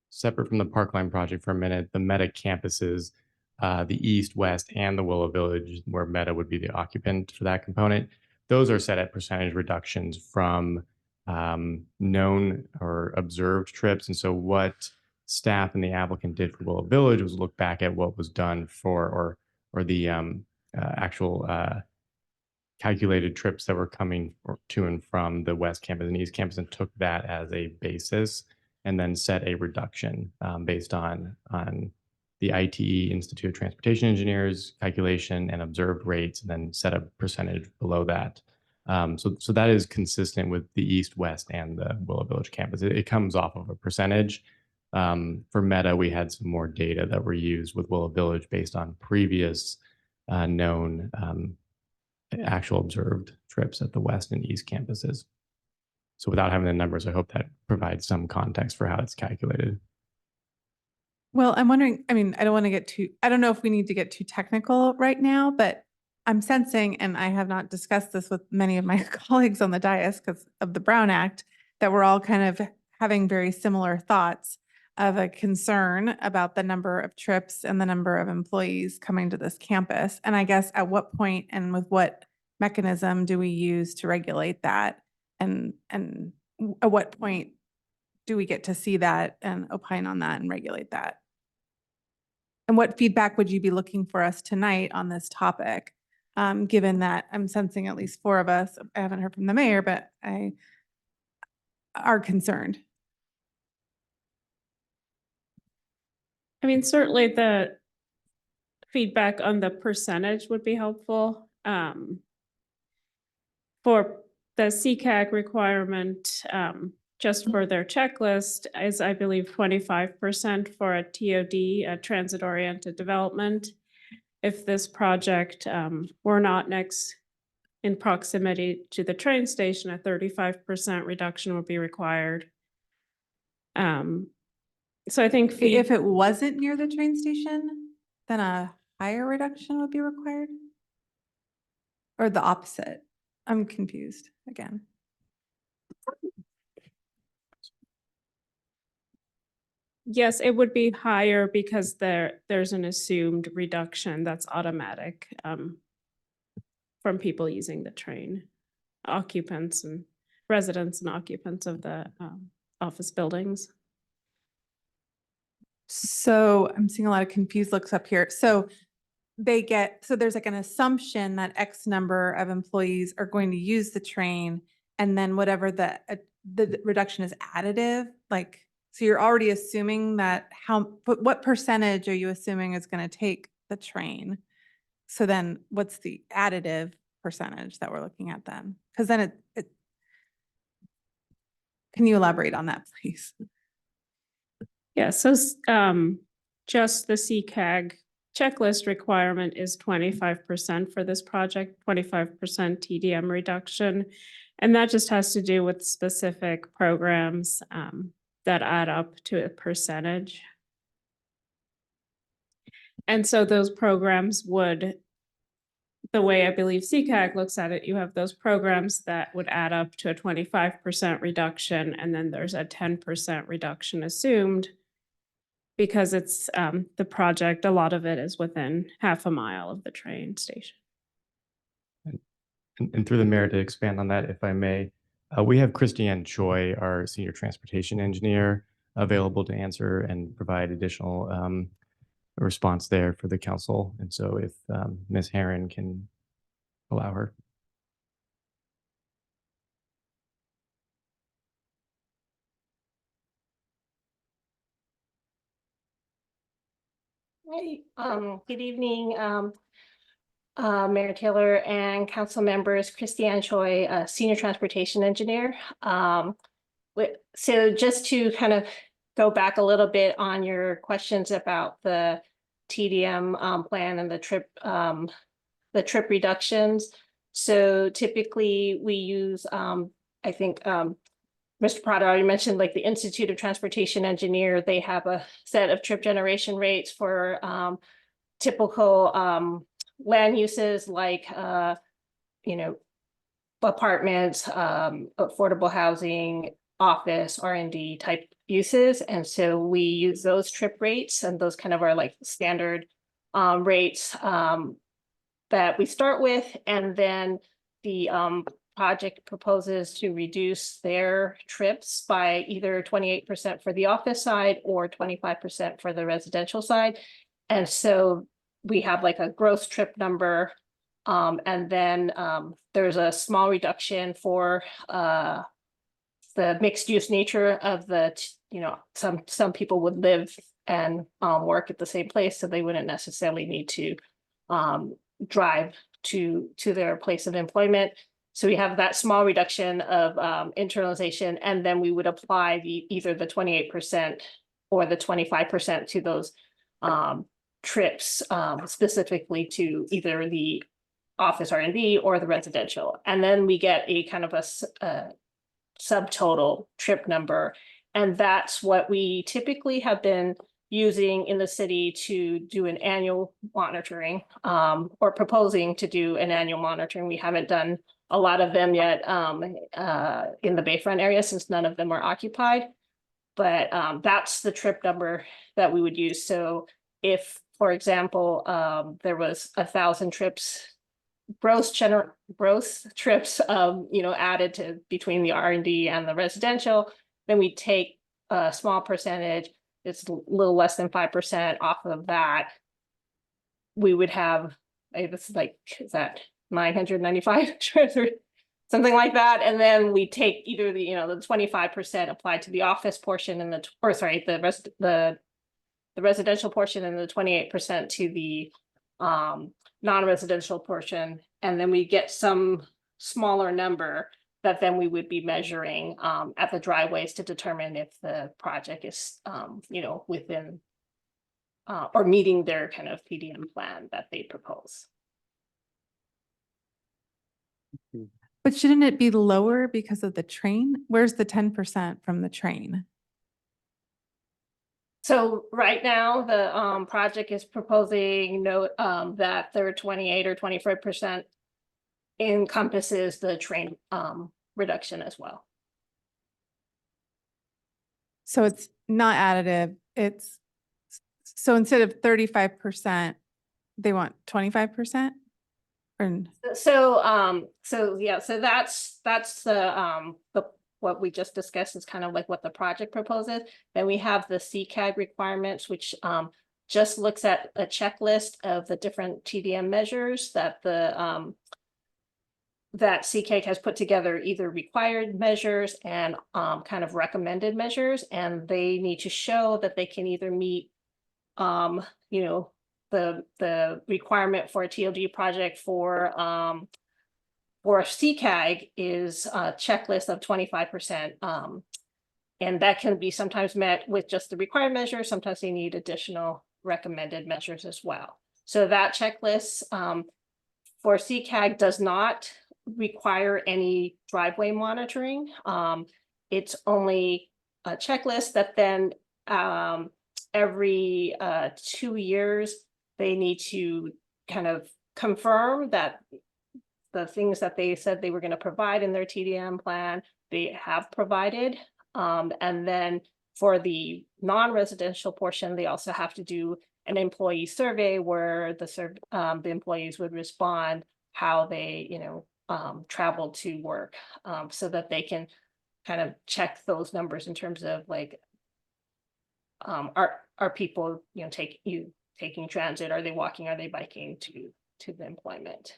separate from the Parkline project for a minute, the Meta campuses, the East, West, and the Willow Village, where Meta would be the occupant for that component, those are set at percentage reductions from known or observed trips. And so what staff and the applicant did for Willow Village was look back at what was done for, or the actual calculated trips that were coming to and from the West Campus and East Campus, and took that as a basis and then set a reduction based on the ITE, Institute of Transportation Engineers calculation and observed rates, and then set a percentage below that. So that is consistent with the East, West, and the Willow Village campus. It comes off of a percentage. For Meta, we had some more data that were used with Willow Village based on previous known actual observed trips at the West and East campuses. So without having the numbers, I hope that provides some context for how it's calculated. Well, I'm wondering, I mean, I don't want to get too, I don't know if we need to get too technical right now, but I'm sensing, and I have not discussed this with many of my colleagues on the dais because of the Brown Act, that we're all kind of having very similar thoughts of a concern about the number of trips and the number of employees coming to this campus. And I guess at what point and with what mechanism do we use to regulate that? And at what point do we get to see that and opine on that and regulate that? And what feedback would you be looking for us tonight on this topic? Given that I'm sensing at least 4 of us, I haven't heard from the mayor, but are concerned. I mean, certainly the feedback on the percentage would be helpful. For the CCAG requirement, just for their checklist is, I believe, 25% for a TOD, a transit-oriented development. If this project were not next in proximity to the train station, a 35% reduction would be required. So I think If it wasn't near the train station, then a higher reduction would be required? Or the opposite? I'm confused again. yes, it would be higher because there's an assumed reduction that's automatic from people using the train, occupants and residents and occupants of the office buildings. So I'm seeing a lot of confused looks up here. So there's like an assumption that X number of employees are going to use the train, and then whatever the reduction is additive, like, so you're already assuming that but what percentage are you assuming is going to take the train? So then what's the additive percentage that we're looking at then? Because then can you elaborate on that, please? Yeah, so just the CCAG checklist requirement is 25% for this project, 25% TDM reduction. And that just has to do with specific programs that add up to a percentage. And so those programs would, the way I believe CCAG looks at it, you have those programs that would add up to a 25% reduction, and then there's a 10% reduction assumed because it's the project, a lot of it is within half a mile of the train station. And through the mayor, to expand on that, if I may, we have Christiane Choi, our senior transportation engineer, available to answer and provide additional response there for the council. And so if Ms. Herron can allow her. Hey, good evening, Mayor Taylor and council members. Christiane Choi, Senior Transportation Engineer. So just to kind of go back a little bit on your questions about the TDM plan and the trip reductions. So typically we use, I think, Mr. Prado already mentioned, like the Institute of Transportation Engineer, they have a set of trip generation rates for typical land uses like, apartments, affordable housing, office, R&D type uses. And so we use those trip rates, and those kind of are like standard rates that we start with. And then the project proposes to reduce their trips by either 28% for the office side or 25% for the residential side. And so we have like a gross trip number. And then there's a small reduction for the mixed use nature of the, some people would live and work at the same place, so they wouldn't necessarily need to drive to their place of employment. So we have that small reduction of internalization, and then we would apply either the 28% or the 25% to those trips, specifically to either the office R&D or the residential. And then we get a kind of a subtotal trip number. And that's what we typically have been using in the city to do an annual monitoring, or proposing to do an annual monitoring. We haven't done a lot of them yet in the Bayfront area, since none of them are occupied. But that's the trip number that we would use. So if, for example, there was 1,000 trips, gross trips, added to between the R&D and the residential, then we take a small percentage, it's a little less than 5% off of that. We would have, this is like, is that 995 trips or something like that? And then we take either the, the 25% applied to the office portion and the residential portion, and the 28% to the non-residential portion. And then we get some smaller number that then we would be measuring at the driveways to determine if the project is, within or meeting their kind of PDM plan that they propose. But shouldn't it be lower because of the train? Where's the 10% from the train? So right now, the project is proposing that their 28 or 25% encompasses the train reduction as well. So it's not additive. So instead of 35%, they want 25%? So that's the what we just discussed is kind of like what the project proposes. Then we have the CCAG requirements, which just looks at a checklist of the different TDM measures that that CCAG has put together, either required measures and kind of recommended measures, and they need to show that they can either meet the requirement for a TLG project for CCAG is a checklist of 25%. And that can be sometimes met with just the required measures. Sometimes they need additional recommended measures as well. So that checklist for CCAG does not require any driveway monitoring. It's only a checklist that then every 2 years, they need to kind of confirm that the things that they said they were going to provide in their TDM plan, they have provided. And then for the non-residential portion, they also have to do an employee survey where the employees would respond how they, travel to work, so that they can kind of check those numbers in terms of like, are people, taking transit? Are they walking? Are they biking to the employment?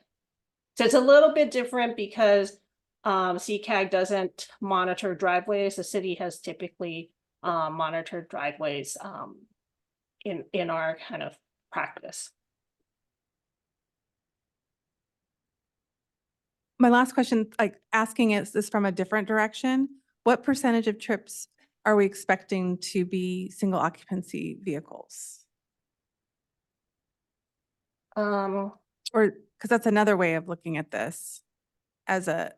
So it's a little bit different because CCAG doesn't monitor driveways. The city has typically monitored driveways in our kind of practice. My last question, like asking is this from a different direction. What percentage of trips are we expecting to be single occupancy vehicles? Or, because that's another way of looking at this as I'm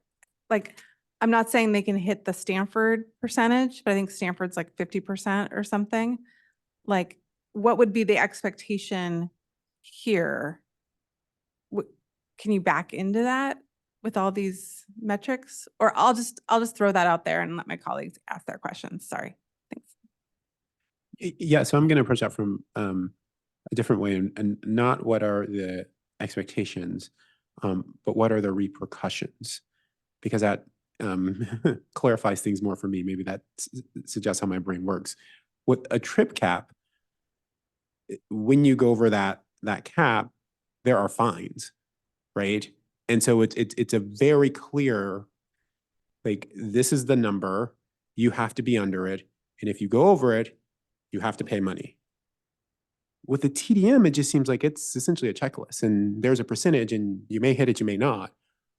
not saying they can hit the Stanford percentage, but I think Stanford's like 50% or something. Like, what would be the expectation here? Can you back into that with all these metrics? Or I'll just throw that out there and let my colleagues ask their questions. Sorry. Thanks. Yeah, so I'm going to approach that from a different way, and not what are the expectations, but what are the repercussions? Because that clarifies things more for me. Maybe that suggests how my brain works. With a trip cap, when you go over that cap, there are fines, right? And so it's a very clear, like, this is the number, you have to be under it, and if you go over it, you have to pay money. With the TDM, it just seems like it's essentially a checklist, and there's a percentage, and you may hit it, you may not.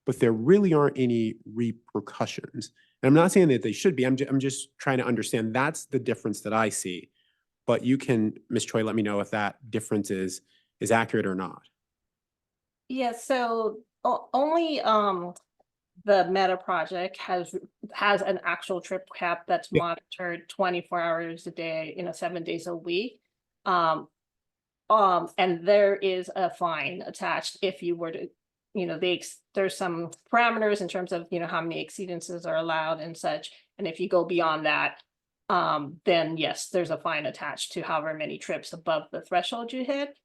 but there really aren't any repercussions. And I'm not saying that they should be. I'm just trying to understand. That's the difference that I see. But you can, Ms. Choi, let me know if that difference is accurate or not. Yeah, so only the Meta project has an actual trip cap that's Yeah. monitored 24 hours a day, 7 days a week. And there is a fine attached if you were to, there's some parameters in terms of, how many exceedances are allowed and such. And if you go beyond that, then yes, there's a fine attached to however many trips above the threshold you hit.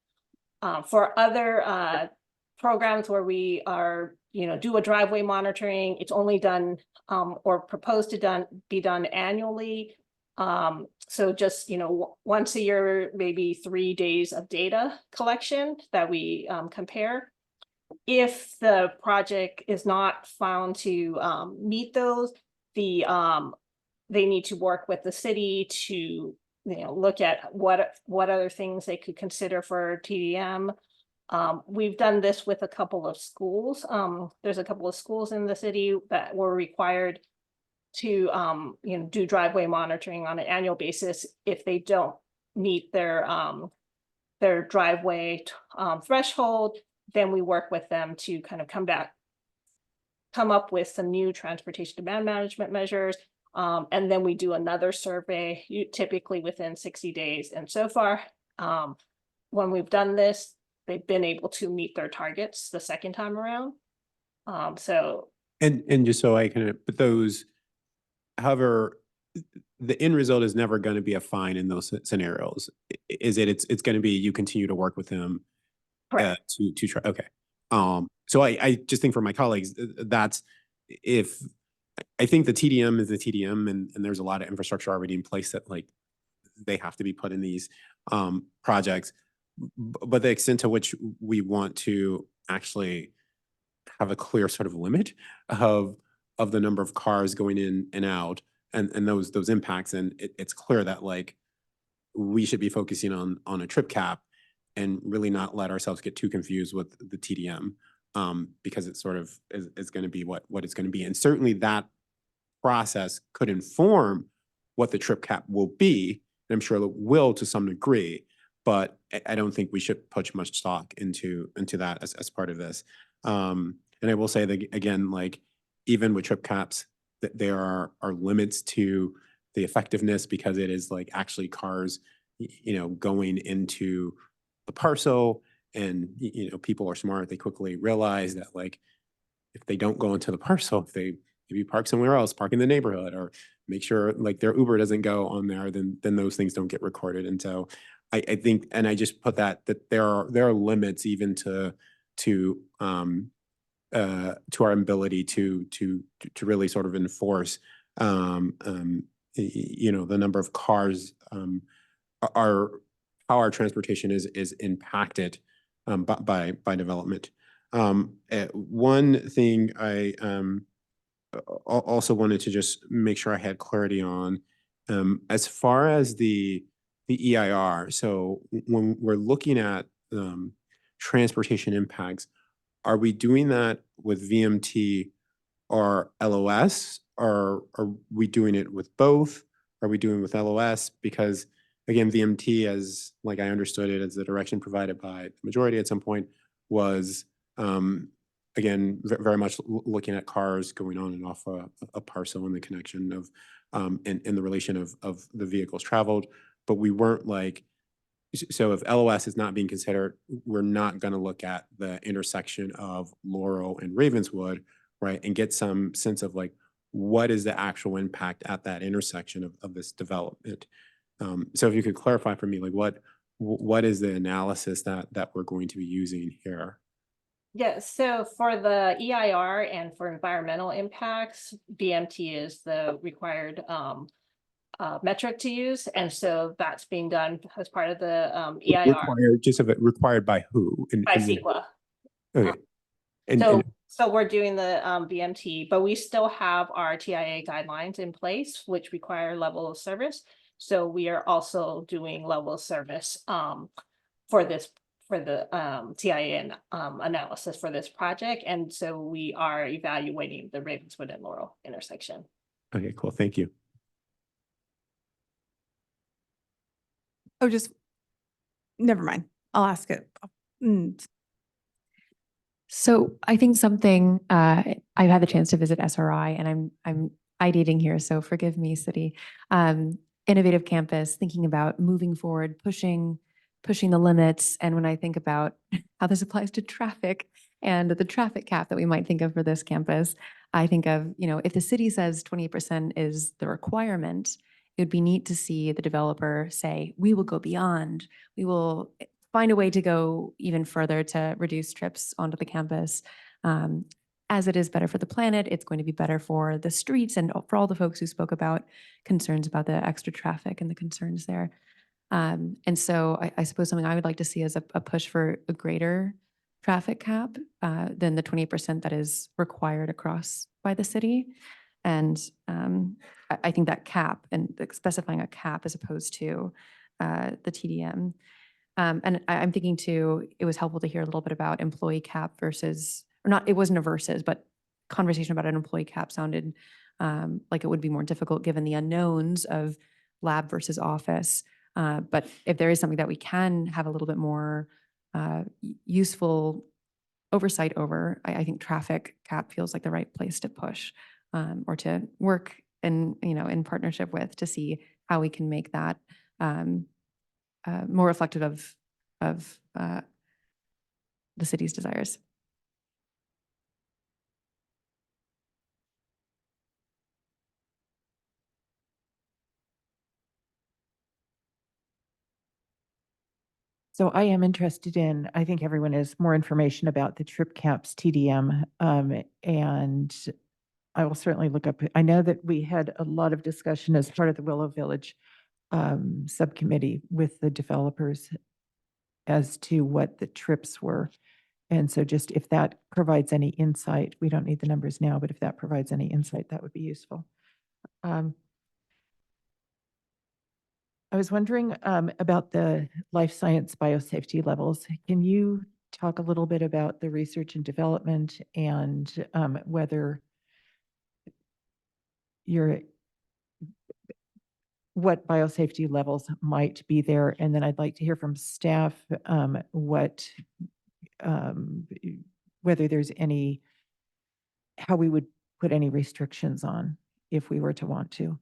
For other programs where we are, do a driveway monitoring, it's only done or proposed to be done annually. So just, once a year, maybe 3 days of data collection that we compare. If the project is not found to meet those, they need to work with the city to, look at what other things they could consider for TDM. We've done this with a couple of schools. There's a couple of schools in the city that were required to do driveway monitoring on an annual basis if they don't meet their driveway threshold. Then we work with them to kind of come up with some new transportation demand management measures. And then we do another survey, typically within 60 days. And so far, when we've done this, they've been able to meet their targets the second time around. And just so I can, but those, however, the end result is never going to be a fine in those scenarios. Is it? It's going to be you continue to work with them to try. Okay. So I just think for my colleagues, that's if I think the TDM is the TDM, and there's a lot of infrastructure already in place that like they have to be put in these projects. But the extent to which we want to actually have a clear sort of limit of the number of cars going in and out and those impacts, and it's clear that like we should be focusing on a trip cap and really not let ourselves get too confused with the TDM because it sort of is going to be what it's going to be. And certainly that process could inform what the trip cap will be. And I'm sure it will to some degree, but I don't think we should put much stock into that as part of this. And I will say that again, like even with trip caps, that there are limits to the effectiveness because it is like actually cars, going into the parcel, and people are smart. They quickly realize that like if they don't go into the parcel, if they maybe park somewhere else, park in the neighborhood, or make sure like their Uber doesn't go on there, then those things don't get recorded. And so I think, and I just put that there are limits even to our ability to really sort of enforce the number of cars how our transportation is impacted by development. One thing I also wanted to just make sure I had clarity on, as far as the EIR. So when we're looking at transportation impacts, are we doing that with VMT or LOS, or are we doing it with both? Are we doing it with LOS? Because again, VMT, as like I understood it, as the direction provided by the majority at some point, was again very much looking at cars going on and off a parcel and the connection of in the relation of the vehicles traveled. But we weren't like, so if LOS is not being considered, we're not going to look at the intersection of Laurel and Ravenswood, right, and get some sense of like what is the actual impact at that intersection of this development. So if you could clarify for me, like what is the analysis that we're going to be using here? Yeah, so for the EIR and for environmental impacts, BMT is the required metric to use, and so that's being done as part of the EIR. Required by who? By CEQA. Okay. So we're doing the BMT, but we still have our TIA guidelines in place, which require level of service. So we are also doing level of service for for the TIN analysis for this project. And so we are evaluating the Ravenswood and Laurel intersection. Okay, cool. Thank you. Oh, just, never mind. I'll ask it. So I think something, I've had the chance to visit SRI and I'm ideating here, so forgive me, city. Innovative campus, thinking about moving forward, pushing the limits. And when I think about how this applies to traffic and the traffic cap that we might think of for this campus, I think of, if the city says 20% is the requirement, it would be neat to see the developer say, we will go beyond, we will find a way to go even further to reduce trips onto the campus. As it is better for the planet, it's going to be better for the streets and for all the folks who spoke about concerns about the extra traffic and the concerns there. And so I suppose something I would like to see is a push for a greater traffic cap than the 20% that is required across by the city. And I think that cap and specifying a cap as opposed to the TDM. And I'm thinking too, it was helpful to hear a little bit about employee cap versus, or not, it wasn't a versus, but conversation about an employee cap sounded like it would be more difficult given the unknowns of lab versus office. But if there is something that we can have a little bit more useful oversight over, I think traffic cap feels like the right place to push or to work in partnership with to see how we can make that more reflective of the city's desires. So I am interested in, I think everyone has more information about the trip caps TDM, and I will certainly look up. I know that we had a lot of discussion as part of the Willow Village subcommittee with the developers as to what the trips were. And so just if that provides any insight, we don't need the numbers now, but if that provides any insight, that would be useful. I was wondering about the life science biosafety levels. Can you talk a little bit about the research and development and whether what biosafety levels might be there? And then I'd like to hear from staff whether there's any, how we would put any restrictions on if we were to want to.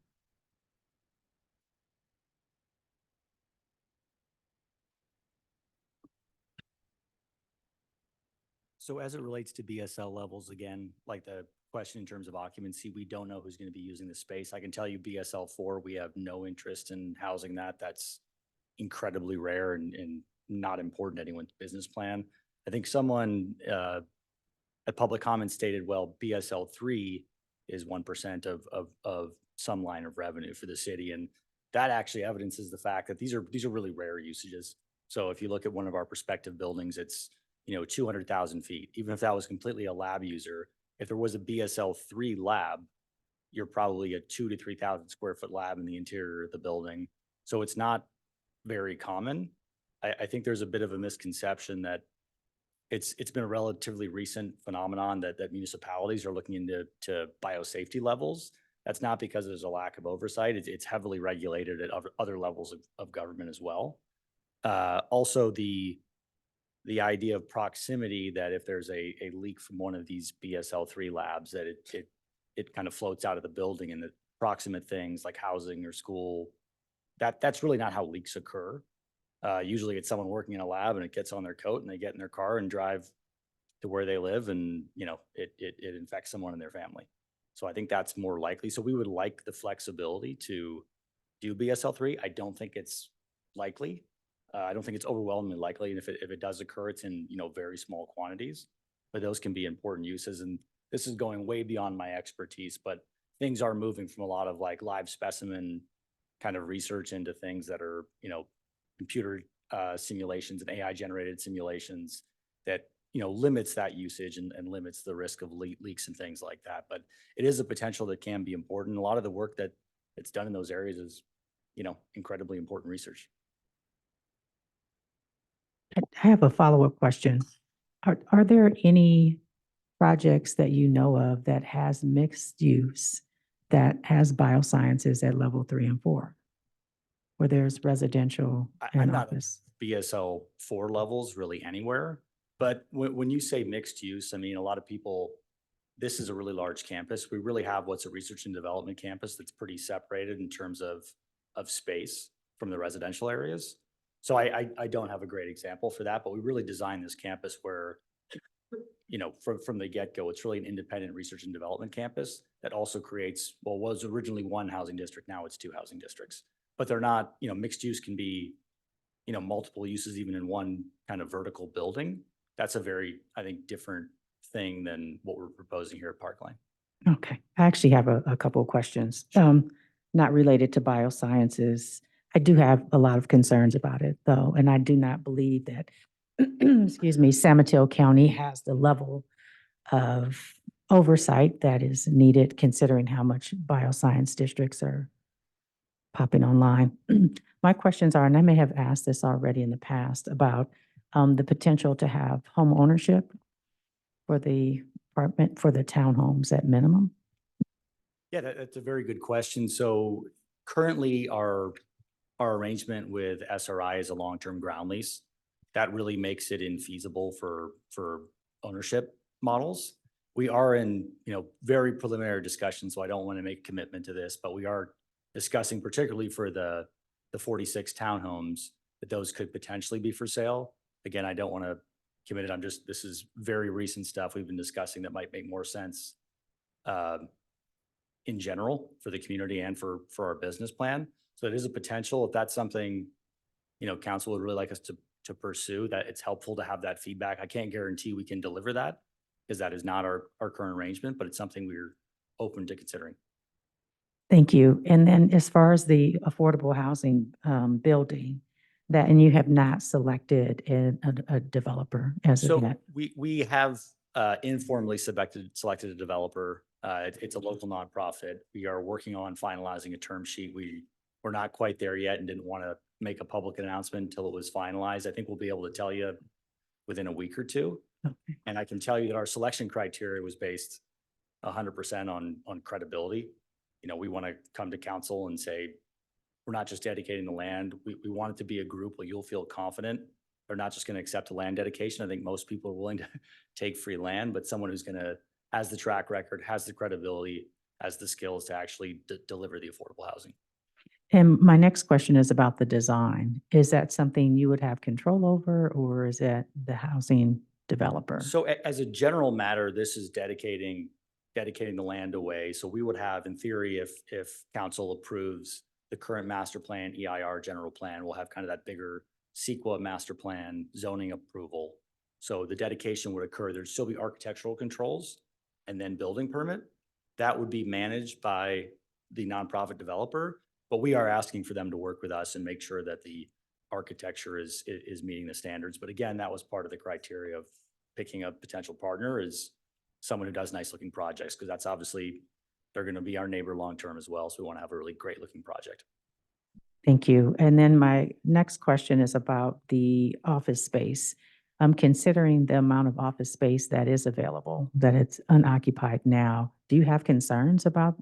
So as it relates to BSL levels, again, like the question in terms of occupancy, we don't know who's going to be using the space. I can tell you BSL 4, we have no interest in housing that. That's incredibly rare and not important to anyone's business plan. I think someone at public comment stated, well, BSL 3 is 1% of some line of revenue for the city. And that actually evidences the fact that these are really rare usages. So if you look at one of our prospective buildings, it's 200,000 feet. Even if that was completely a lab user, if there was a BSL 3 lab, you're probably a 2,000 to 3,000 square foot lab in the interior of the building. So it's not very common. I think there's a bit of a misconception that it's been a relatively recent phenomenon that municipalities are looking into biosafety levels. That's not because there's a lack of oversight. It's heavily regulated at other levels of government as well. Also, the idea of proximity, that if there's a leak from one of these BSL 3 labs, that it kind of floats out of the building, and the proximate things like housing or school, that's really not how leaks occur. Usually it's someone working in a lab and it gets on their coat and they get in their car and drive to where they live, and it infects someone in their family. So I think that's more likely. So we would like the flexibility to do BSL 3. I don't think it's likely. I don't think it's overwhelmingly likely. And if it does occur, it's in very small quantities, but those can be important uses. And this is going way beyond my expertise, but things are moving from a lot of like live specimen kind of research into things that are, computer simulations and AI generated simulations that, limits that usage and limits the risk of leaks and things like that. But it is a potential that can be important. A lot of the work that's done in those areas is, incredibly important research. I have a follow-up question. Are there any projects that you know of that has mixed use that has biosciences at level 3 and 4? Where there's residential I'm and not office? BSL 4 levels really anywhere. But when you say mixed use, I mean, a lot of people, this is a really large campus. We really have what's a research and development campus that's pretty separated in terms of space from the residential areas. So I don't have a great example for that, but we really designed this campus where, you know, from the get-go, it's really an independent research and development campus that also creates, well, was originally one housing district, now it's 2 housing districts. But they're not, you know, mixed use can be, you know, multiple uses even in one kind of vertical building. That's a very, I think, different thing than what we're proposing here at Parkline. Okay, I actually have a couple of questions, not related to biosciences. I do have a lot of concerns about it though, and I do not believe that, excuse me, San Mateo County has the level of oversight that is needed considering how much bioscience districts are popping online. My questions are, and I may have asked this already in the past, about the potential to have home ownership for the apartment, for the townhomes at minimum. Yeah, that's a very good question. So currently our arrangement with SRI is a long-term ground lease. That really makes it infeasible for ownership models. We are in, you know, very preliminary discussions, so I don't want to make a commitment to this, but we are discussing particularly for the 46 townhomes that those could potentially be for sale. Again, I don't want to commit it. This is very recent stuff we've been discussing that might make more sense in general for the community and for our business plan. So it is a potential. If that's something, you know, council would really like us to pursue, that it's helpful to have that feedback. I can't guarantee we can deliver that because that is not our current arrangement, but it's something we're open to considering. Thank you. And then as far as the affordable housing building, that, and you have not selected a developer as of So yet? we have informally selected a developer. It's a local nonprofit. We are working on finalizing a term sheet. We're not quite there yet and didn't want to make a public announcement until it was finalized. I think we'll be able to tell you within a week or two. Okay. And I can tell you that our selection criteria was based 100% on credibility. You know, we want to come to council and say, we're not just dedicating the land. We want it to be a group where you'll feel confident. They're not just going to accept a land dedication. I think most people are willing to take free land, but someone who's has the track record, has the credibility, has the skills to actually deliver the affordable housing. And my next question is about the design. Is that something you would have control over, or is that the housing developer? So as a general matter, this is dedicating the land away. So we would have, in theory, if council approves the current master plan, EIR general plan, we'll have kind of that bigger CEQA master plan zoning approval. So the dedication would occur. There'd still be architectural controls and then building permit. That would be managed by the nonprofit developer, but we are asking for them to work with us and make sure that the architecture is meeting the standards. But again, that was part of the criteria of picking a potential partner, is someone who does nice looking projects, because that's obviously, they're going to be our neighbor long-term as well. So we want to have a really great looking project. Thank you. And then my next question is about the office space. I'm considering the amount of office space that is available, that it's unoccupied now. Do you have concerns about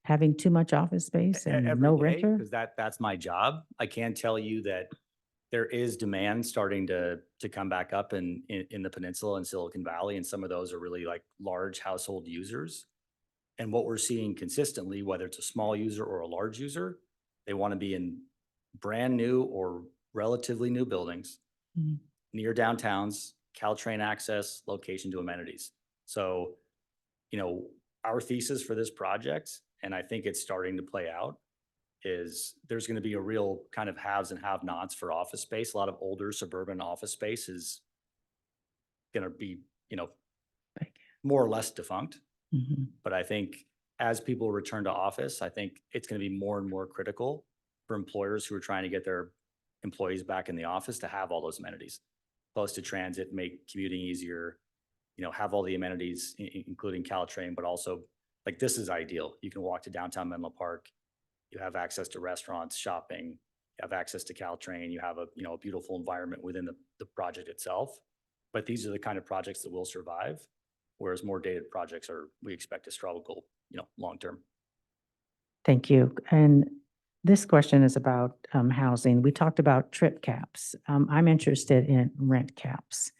having too much office space and Every no day, renter? because that's my job. I can tell you that there is demand starting to come back up in the Peninsula and Silicon Valley, and some of those are really like large household users. And what we're seeing consistently, whether it's a small user or a large user, they want to be in brand new or relatively new buildings, near downtowns, Caltrain access, location to amenities. So, you know, our thesis for this project, and I think it's starting to play out, is there's going to be a real kind of haves and have-nots for office space. A lot of older suburban office space is going to be, you know, more or less defunct. But I think as people return to office, I think it's going to be more and more critical for employers who are trying to get their employees back in the office to have all those amenities, close to transit, make commuting easier, you know, have all the amenities, including Caltrain, but also like this is ideal. You can walk to downtown Menlo Park. You have access to restaurants, shopping, you have access to Caltrain, you have a, you know, a beautiful environment within the project itself. But these are the kind of projects that will survive, whereas more dated projects we expect to struggle, you know, long-term. Thank you. And this question is about housing. We talked about trip caps. I'm interested in rent caps.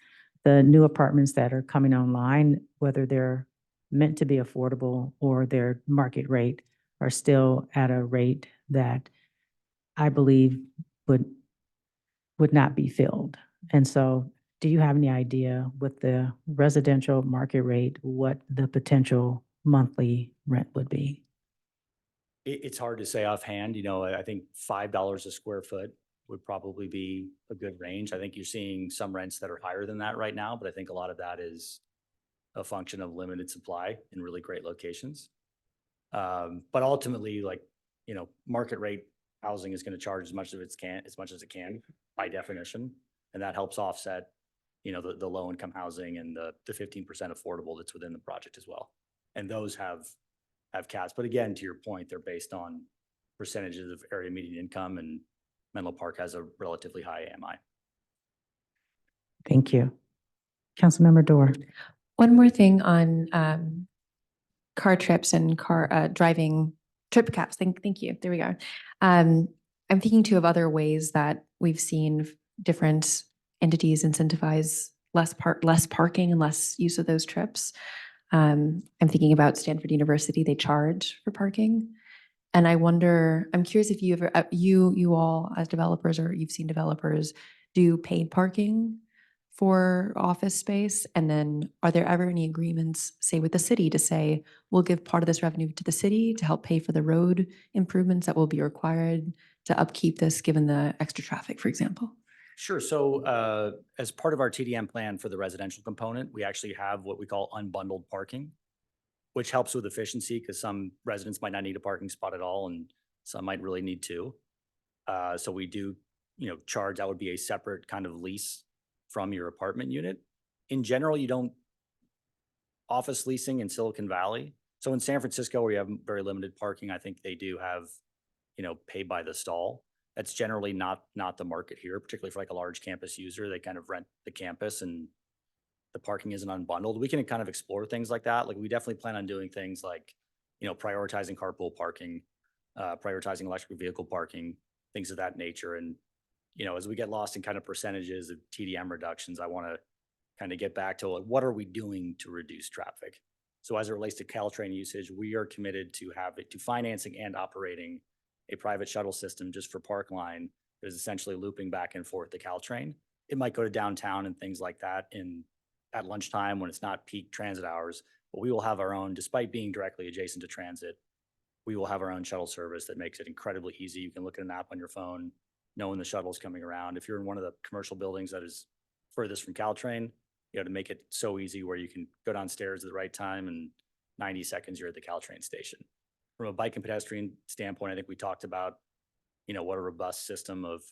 The new apartments that are coming online, whether they're meant to be affordable or their market rate, are still at a rate that I believe would not be filled. And so do you have any idea with the residential market rate, what the potential monthly rent would be? It's hard to say offhand, you know, I think $5 a square foot would probably be a good range. I think you're seeing some rents that are higher than that right now, but I think a lot of that is a function of limited supply in really great locations. But ultimately, like, you know, market rate housing is going to charge as much as it can by definition. And that helps offset, you know, the low income housing and the 15% affordable that's within the project as well. And those have caps. But again, to your point, they're based on percentages of area median income, and Menlo Park has a relatively high AMI. Thank you. Councilmember Dorr. One more thing on car trips and car driving trip caps. Thank you. There we go. I'm thinking too of other ways that we've seen different entities incentivize less parking and less use of those trips. I'm thinking about Stanford University. They charge for parking. And I wonder, I'm curious if you ever, you all as developers, or you've seen developers do paid parking for office space. And then are there ever any agreements, say with the city, to say, we'll give part of this revenue to the city to help pay for the road improvements that will be required to upkeep this, given the extra traffic, for example? Sure. So as part of our TDM plan for the residential component, we actually have what we call unbundled parking, which helps with efficiency because some residents might not need a parking spot at all, and some might really need to. So we do, you know, charge, that would be a separate kind of lease from your apartment unit. In general, you don't office leasing in Silicon Valley. So in San Francisco, where you have very limited parking, I think they do have, you know, pay by the stall. That's generally not the market here, particularly for like a large campus user. They kind of rent the campus and the parking isn't unbundled. We can kind of explore things like that. Like we definitely plan on doing things like, you know, prioritizing carpool parking, prioritizing electric vehicle parking, things of that nature. And, you know, as we get lost in kind of percentages of TDM reductions, I want to kind of get back to what are we doing to reduce traffic? So as it relates to Caltrain usage, we are committed to financing and operating a private shuttle system just for Parkline that is essentially looping back and forth the Caltrain. It might go to downtown and things like that at lunchtime when it's not peak transit hours, but we will have our own, despite being directly adjacent to transit, we will have our own shuttle service that makes it incredibly easy. You can look at an app on your phone, know when the shuttle's coming around. If you're in one of the commercial buildings that is furthest from Caltrain, you know, to make it so easy where you can go downstairs at the right time and 90 seconds you're at the Caltrain station. From a bike and pedestrian standpoint, I think we talked about, you know, what a robust system of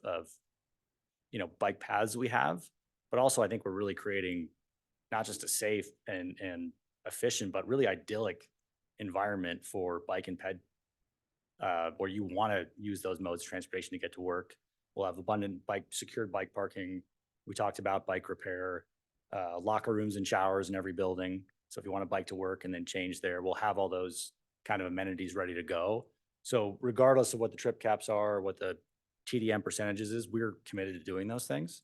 you know, bike paths we have, but also I think we're really creating not just a safe and efficient, but really idyllic environment for bike and ped, where you want to use those modes of transportation to get to work. We'll have abundant secured bike parking. We talked about bike repair, locker rooms and showers in every building. So if you want to bike to work and then change there, we'll have all those kind of amenities ready to go. So regardless of what the trip caps are, what the TDM percentages is, we're committed to doing those things.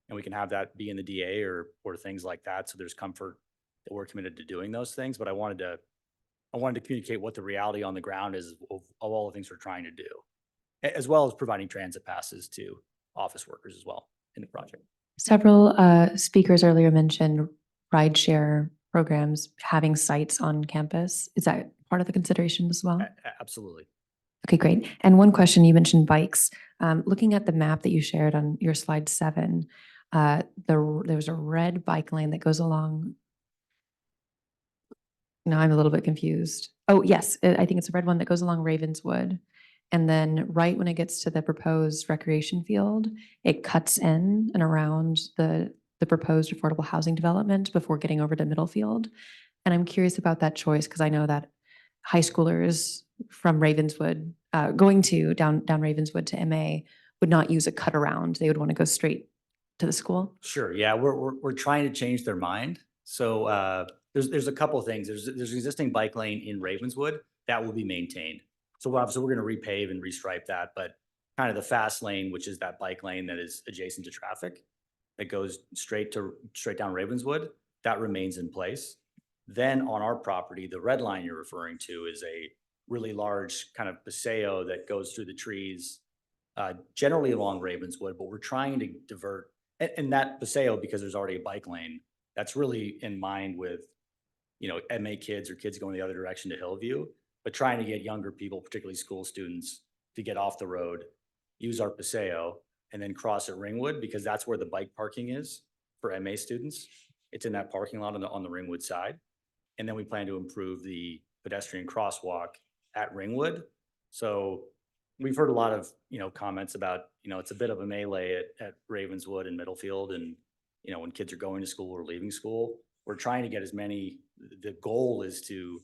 And we can have that be in the DA or things like that. So there's comfort that we're committed to doing those things. But I wanted to communicate what the reality on the ground is of all the things we're trying to do, as well as providing transit passes to office workers as well in the project. Several speakers earlier mentioned rideshare programs having sites on campus. Is that part of the consideration as well? Absolutely. Okay, great. And one question, you mentioned bikes. Looking at the map that you shared on your slide 7, there's a red bike lane that goes along. Now I'm a little bit confused. Oh, yes, I think it's a red one that goes along Ravenswood. And then right when it gets to the proposed recreation field, it cuts in and around the proposed affordable housing development before getting over to Middlefield. And I'm curious about that choice because I know that high schoolers from Ravenswood, going to down Ravenswood to MA would not use a cut around. They would want to go straight to the school? Sure, yeah, we're trying to change their mind. So there's a couple of things. There's an existing bike lane in Ravenswood that will be maintained. So obviously we're going to repave and restripe that, but kind of the fast lane, which is that bike lane that is adjacent to traffic, that goes straight down Ravenswood, that remains in place. Then on our property, the red line you're referring to is a really large kind of paseo that goes through the trees, generally along Ravenswood, but we're trying to divert, and that paseo, because there's already a bike lane, that's really in mind with, MA kids or kids going the other direction to Hillview, but trying to get younger people, particularly school students, to get off the road, use our paseo, and then cross at Ringwood, because that's where the bike parking is for MA students. It's in that parking lot on the Ringwood side. And then we plan to improve the pedestrian crosswalk at Ringwood. So we've heard a lot of, comments about, it's a bit of a melee at Ravenswood and Middlefield. And, when kids are going to school or leaving school, we're trying to get the goal is to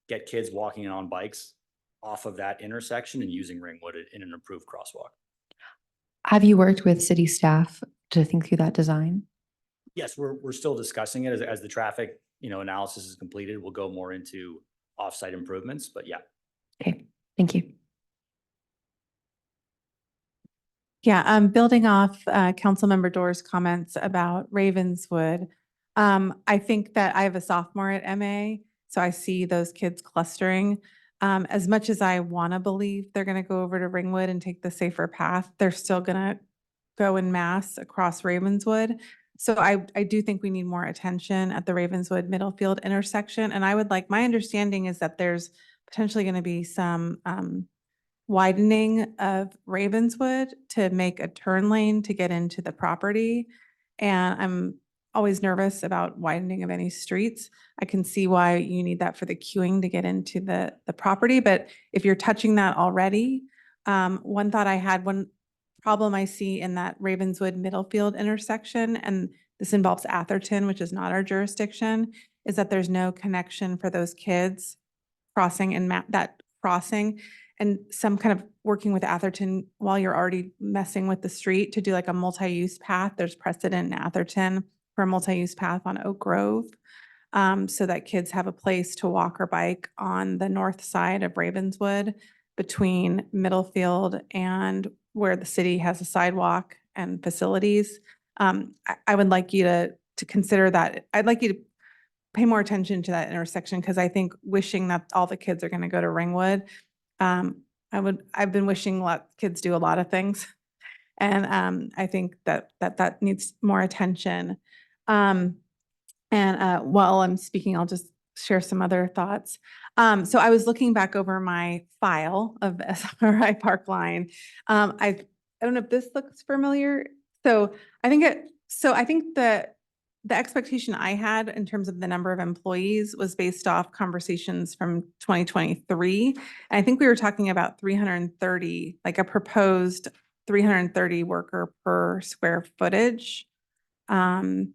get kids walking on bikes off of that intersection and using Ringwood in an improved crosswalk. Have you worked with city staff to think through that design? Yes, we're still discussing it as the traffic, analysis is completed. We'll go more into offsite improvements, but yeah. Okay, thank you. Yeah, building off Councilmember Dorr's comments about Ravenswood, I think that I have a sophomore at MA, so I see those kids clustering. As much as I want to believe they're going to go over to Ringwood and take the safer path, they're still going to go in mass across Ravenswood. So I do think we need more attention at the Ravenswood Middlefield intersection. And my understanding is that there's potentially going to be some widening of Ravenswood to make a turn lane to get into the property. And I'm always nervous about widening of any streets. I can see why you need that for the queuing to get into the property. But if you're touching that already, one problem I see in that Ravenswood Middlefield intersection, and this involves Atherton, which is not our jurisdiction, is that there's no connection for those kids crossing and that crossing, and some kind of working with Atherton while you're already messing with the street to do like a multi-use path. There's precedent in Atherton for a multi-use path on Oak Grove, so that kids have a place to walk or bike on the north side of Ravenswood between Middlefield and where the city has a sidewalk and facilities. I would like you to consider that. I'd like you to pay more attention to that intersection, because I think wishing that all the kids are going to go to Ringwood, I've been wishing kids do a lot of things. And I think that needs more attention. And while I'm speaking, I'll just share some other thoughts. So I was looking back over my file of SRI Parkline. I don't know if this looks familiar. So I think the expectation I had in terms of the number of employees was based off conversations from 2023. And I think we were talking about 330, like a proposed 330 worker per square footage, and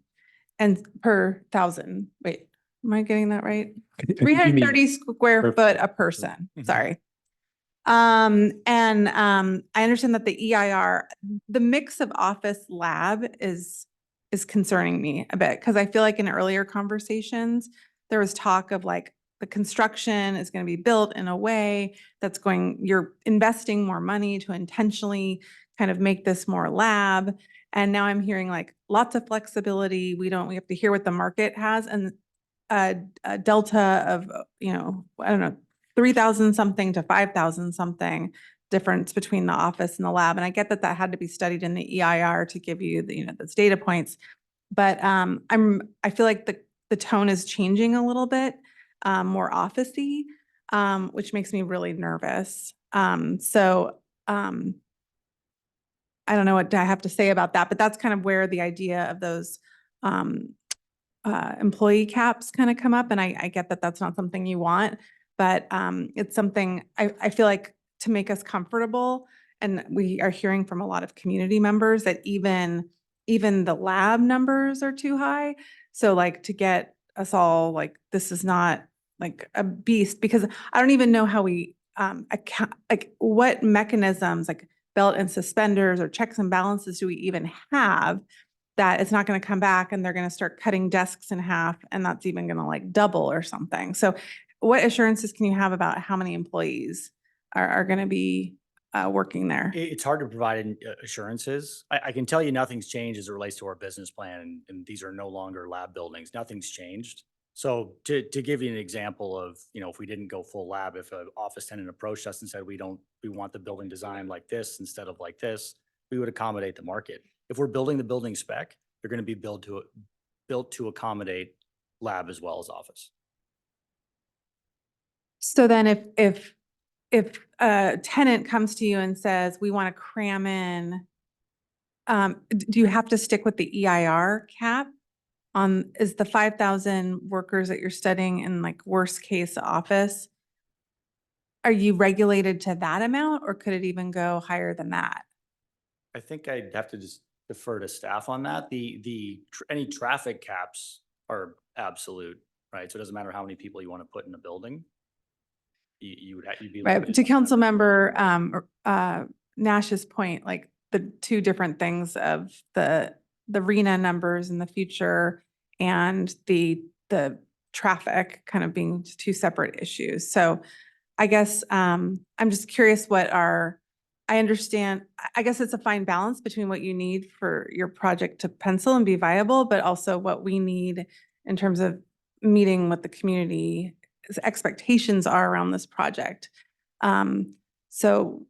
per thousand. Wait, am I getting that right? 330 square foot a person, sorry. I understand that the EIR, the mix of office lab is concerning me a bit, because I feel like in earlier conversations, there was talk of like the construction is going to be built in a way that's you're investing more money to intentionally kind of make this more lab. And now I'm hearing like lots of flexibility. We have to hear what the market has, and a delta of, I don't know, 3,000 something to 5,000 something difference between the office and the lab. And I get that had to be studied in the EIR to give you those data points. But I feel like the tone is changing a little bit, more officey, which makes me really nervous. I don't know what I have to say about that, but that's kind of where the idea of those employee caps kind of come up. And I get that that's not something you want, but it's something I feel like to make us comfortable. And we are hearing from a lot of community members that even the lab numbers are too high. So like to get us all like, this is not like a beast, because I don't even know how we account, like what mechanisms, like belt and suspenders or checks and balances do we even have that it's not going to come back and they're going to start cutting desks in half and that's even going to like double or something. So what assurances can you have about how many employees are going to be working there? It's hard to provide assurances. I can tell you nothing's changed as it relates to our business plan, and these are no longer lab buildings. Nothing's changed. So to give you an example of, if we didn't go full lab, if an office tenant approached us and said, we want the building designed like this instead of like this, we would accommodate the market. If we're building the building spec, they're going to be built to accommodate lab as well as office. So then if a tenant comes to you and says, we want to cram in, do you have to stick with the EIR cap? Is the 5,000 workers that you're studying in like worst case office, are you regulated to that amount or could it even go higher than that? I think I'd have to just defer to staff on that. Any traffic caps are absolute, right? So it doesn't matter how many people you want to put in a building. You'd be Right. limited To on that. Councilmember Nash's point, like the two different things of the RENA numbers in the future and the traffic kind of being two separate issues. So I guess I'm just curious I understand, I guess it's a fine balance between what you need for your project to pencil and be viable, but also what we need in terms of meeting what the community's expectations are around this project. So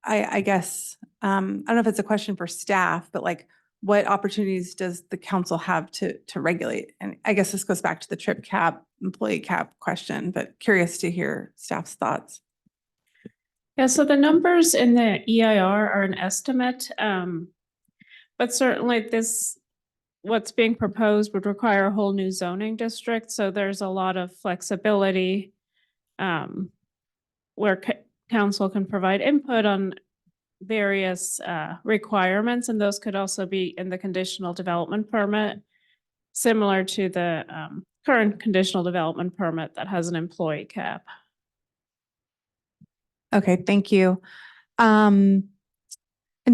I guess, I don't know if it's a question for staff, but like what opportunities does the council have to regulate? And I guess this goes back to the trip cap, employee cap question, but curious to hear staff's thoughts. Yeah, so the numbers in the EIR are an estimate, but certainly what's being proposed would require a whole new zoning district. So there's a lot of flexibility where council can provide input on various requirements, and those could also be in the conditional development permit, similar to the current conditional development permit that has an employee cap. Okay, thank you. In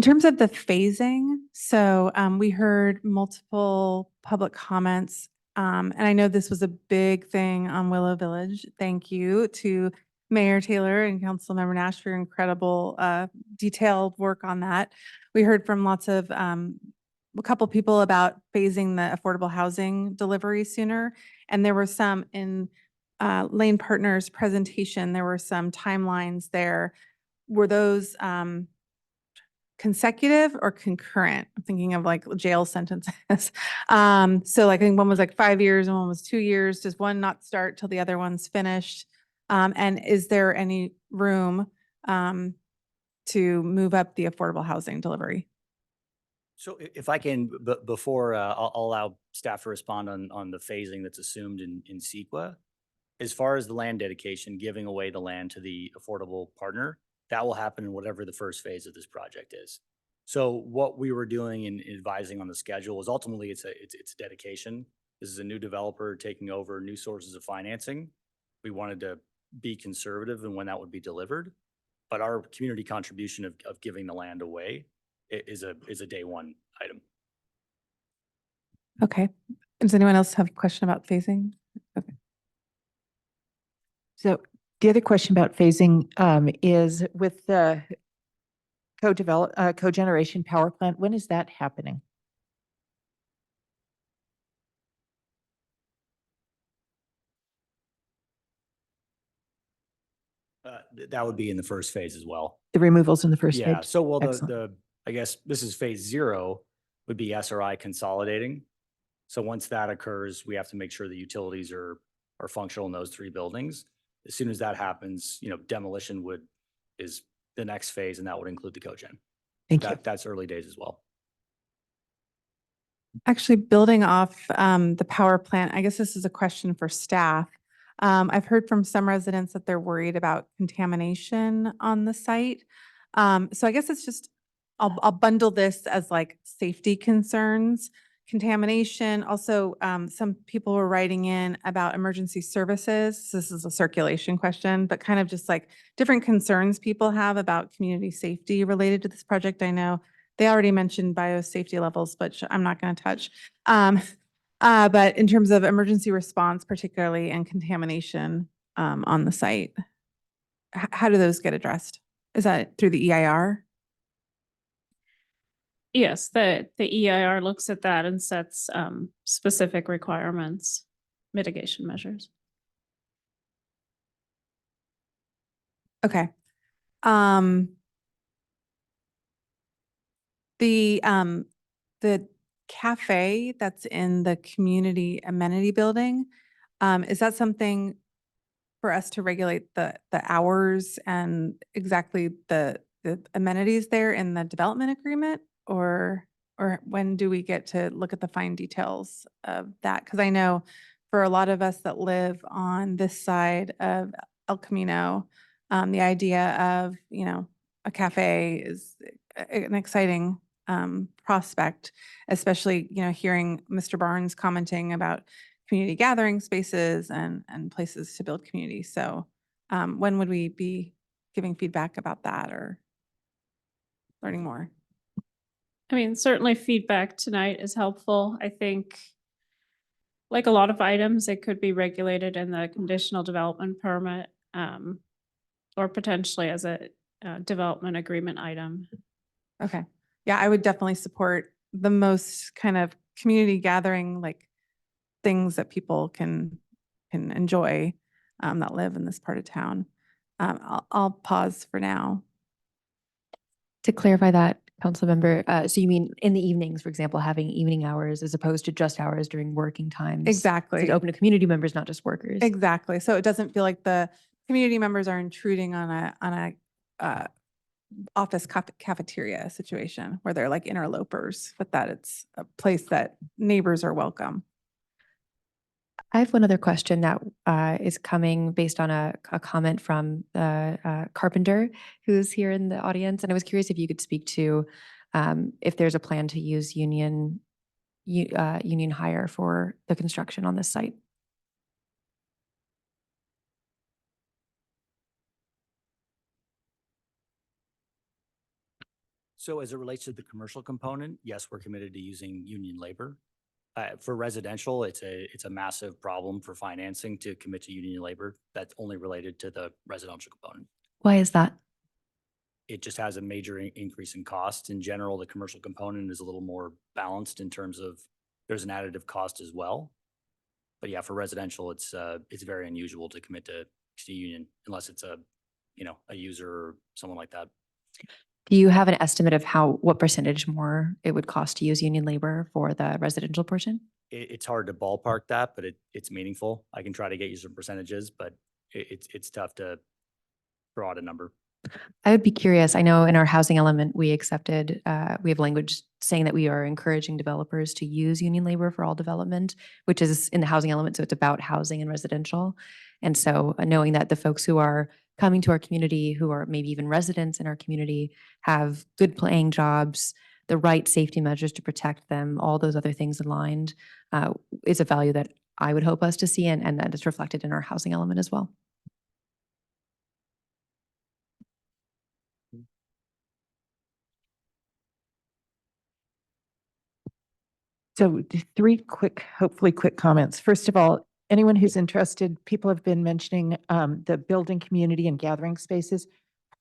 terms of the phasing, so we heard multiple public comments, and I know this was a big thing on Willow Village. Thank you to Mayor Taylor and Councilmember Nash for your incredible detailed work on that. We heard from a couple people about phasing the affordable housing delivery sooner, and there were some in Lane Partners presentation, there were some timelines there. Were those consecutive or concurrent? I'm thinking of like jail sentences. So like I think one was like 5 years and one was 2 years. Does one not start till the other one's finished? And is there any room to move up the affordable housing delivery? So if I can, before I'll allow staff to respond on the phasing that's assumed in CEQA. As far as the land dedication, giving away the land to the affordable partner, that will happen in whatever the first phase of this project is. So what we were doing in advising on the schedule is ultimately it's a dedication. This is a new developer taking over new sources of financing. We wanted to be conservative in when that would be delivered, but our community contribution of giving the land away is a day one item. Okay. Does anyone else have a question about phasing? Okay. So the other question about phasing is with the cogeneration power plant, when is that happening? That would be in the first phase as well. The removals in the first Yeah, phase? so well, Excellent. I guess this is phase 0 would be SRI consolidating. So once that occurs, we have to make sure the utilities are functional in those 3 buildings. As soon as that happens, demolition is the next phase, and that would include the cogen. Thank you. That's early days as well. Actually, building off the power plant, I guess this is a question for staff. I've heard from some residents that they're worried about contamination on the site. So I guess it's just, I'll bundle this as like safety concerns. contamination. Also, some people were writing in about emergency services. This is a circulation question, but kind of just like different concerns people have about community safety related to this project. I know they already mentioned biosafety levels, but I'm not going to touch. But in terms of emergency response, particularly, and contamination on the site, how do those get addressed? Is that through the EIR? Yes, the EIR looks at that and sets specific requirements, mitigation measures. Okay. The cafe that's in the community amenity building, is that something for us to regulate the hours and exactly the amenities there in the development agreement? Or when do we get to look at the fine details of that? Because I know for a lot of us that live on this side of El Camino, the idea of, you know, a cafe is an exciting prospect, especially, you know, hearing Mr. Barnes commenting about community gathering spaces and places to build community. So when would we be giving feedback about that or learning more? I mean, certainly feedback tonight is helpful. I think, like a lot of items, it could be regulated in the conditional development permit, or potentially as a development agreement item. Okay. Yeah, I would definitely support the most kind of community gathering, like things that people can enjoy that live in this part of town. I'll pause for now. To clarify that, Councilmember, so you mean in the evenings, for example, having evening hours as opposed to just hours during working times? Exactly. So it's open to community members, not just workers. Exactly. So it doesn't feel like the community members are intruding on a office cafeteria situation where they're like interlopers, but that it's a place that neighbors are welcome. I have one other question that is coming based on a comment from Carpenter, who's here in the audience. And I was curious if you could speak to if there's a plan to use union hire for the construction on this site. So as it relates to the commercial component, yes, we're committed to using union labor. For residential, it's a massive problem for financing to commit to union labor. That's only related to the residential component. Why is that? It just has a major increase in cost. In general, the commercial component is a little more balanced in terms of there's an additive cost as well. But yeah, for residential, it's very unusual to commit to union unless it's a user or someone like that. Do you have an estimate of what percentage more it would cost to use union labor for the residential portion? It's hard to ballpark that, but it's meaningful. I can try to get you some percentages, but it's tough to throw out a number. I would be curious. I know in our housing element, we have language saying that we are encouraging developers to use union labor for all development, which is in the housing element. So it's about housing and residential. And so knowing that the folks who are coming to our community, who are maybe even residents in our community, have good paying jobs, the right safety measures to protect them, all those other things aligned, is a value that I would hope us to see, and that is reflected in our housing element as well. So three hopefully quick comments. First of all, anyone who's interested, people have been mentioning the building community and gathering spaces.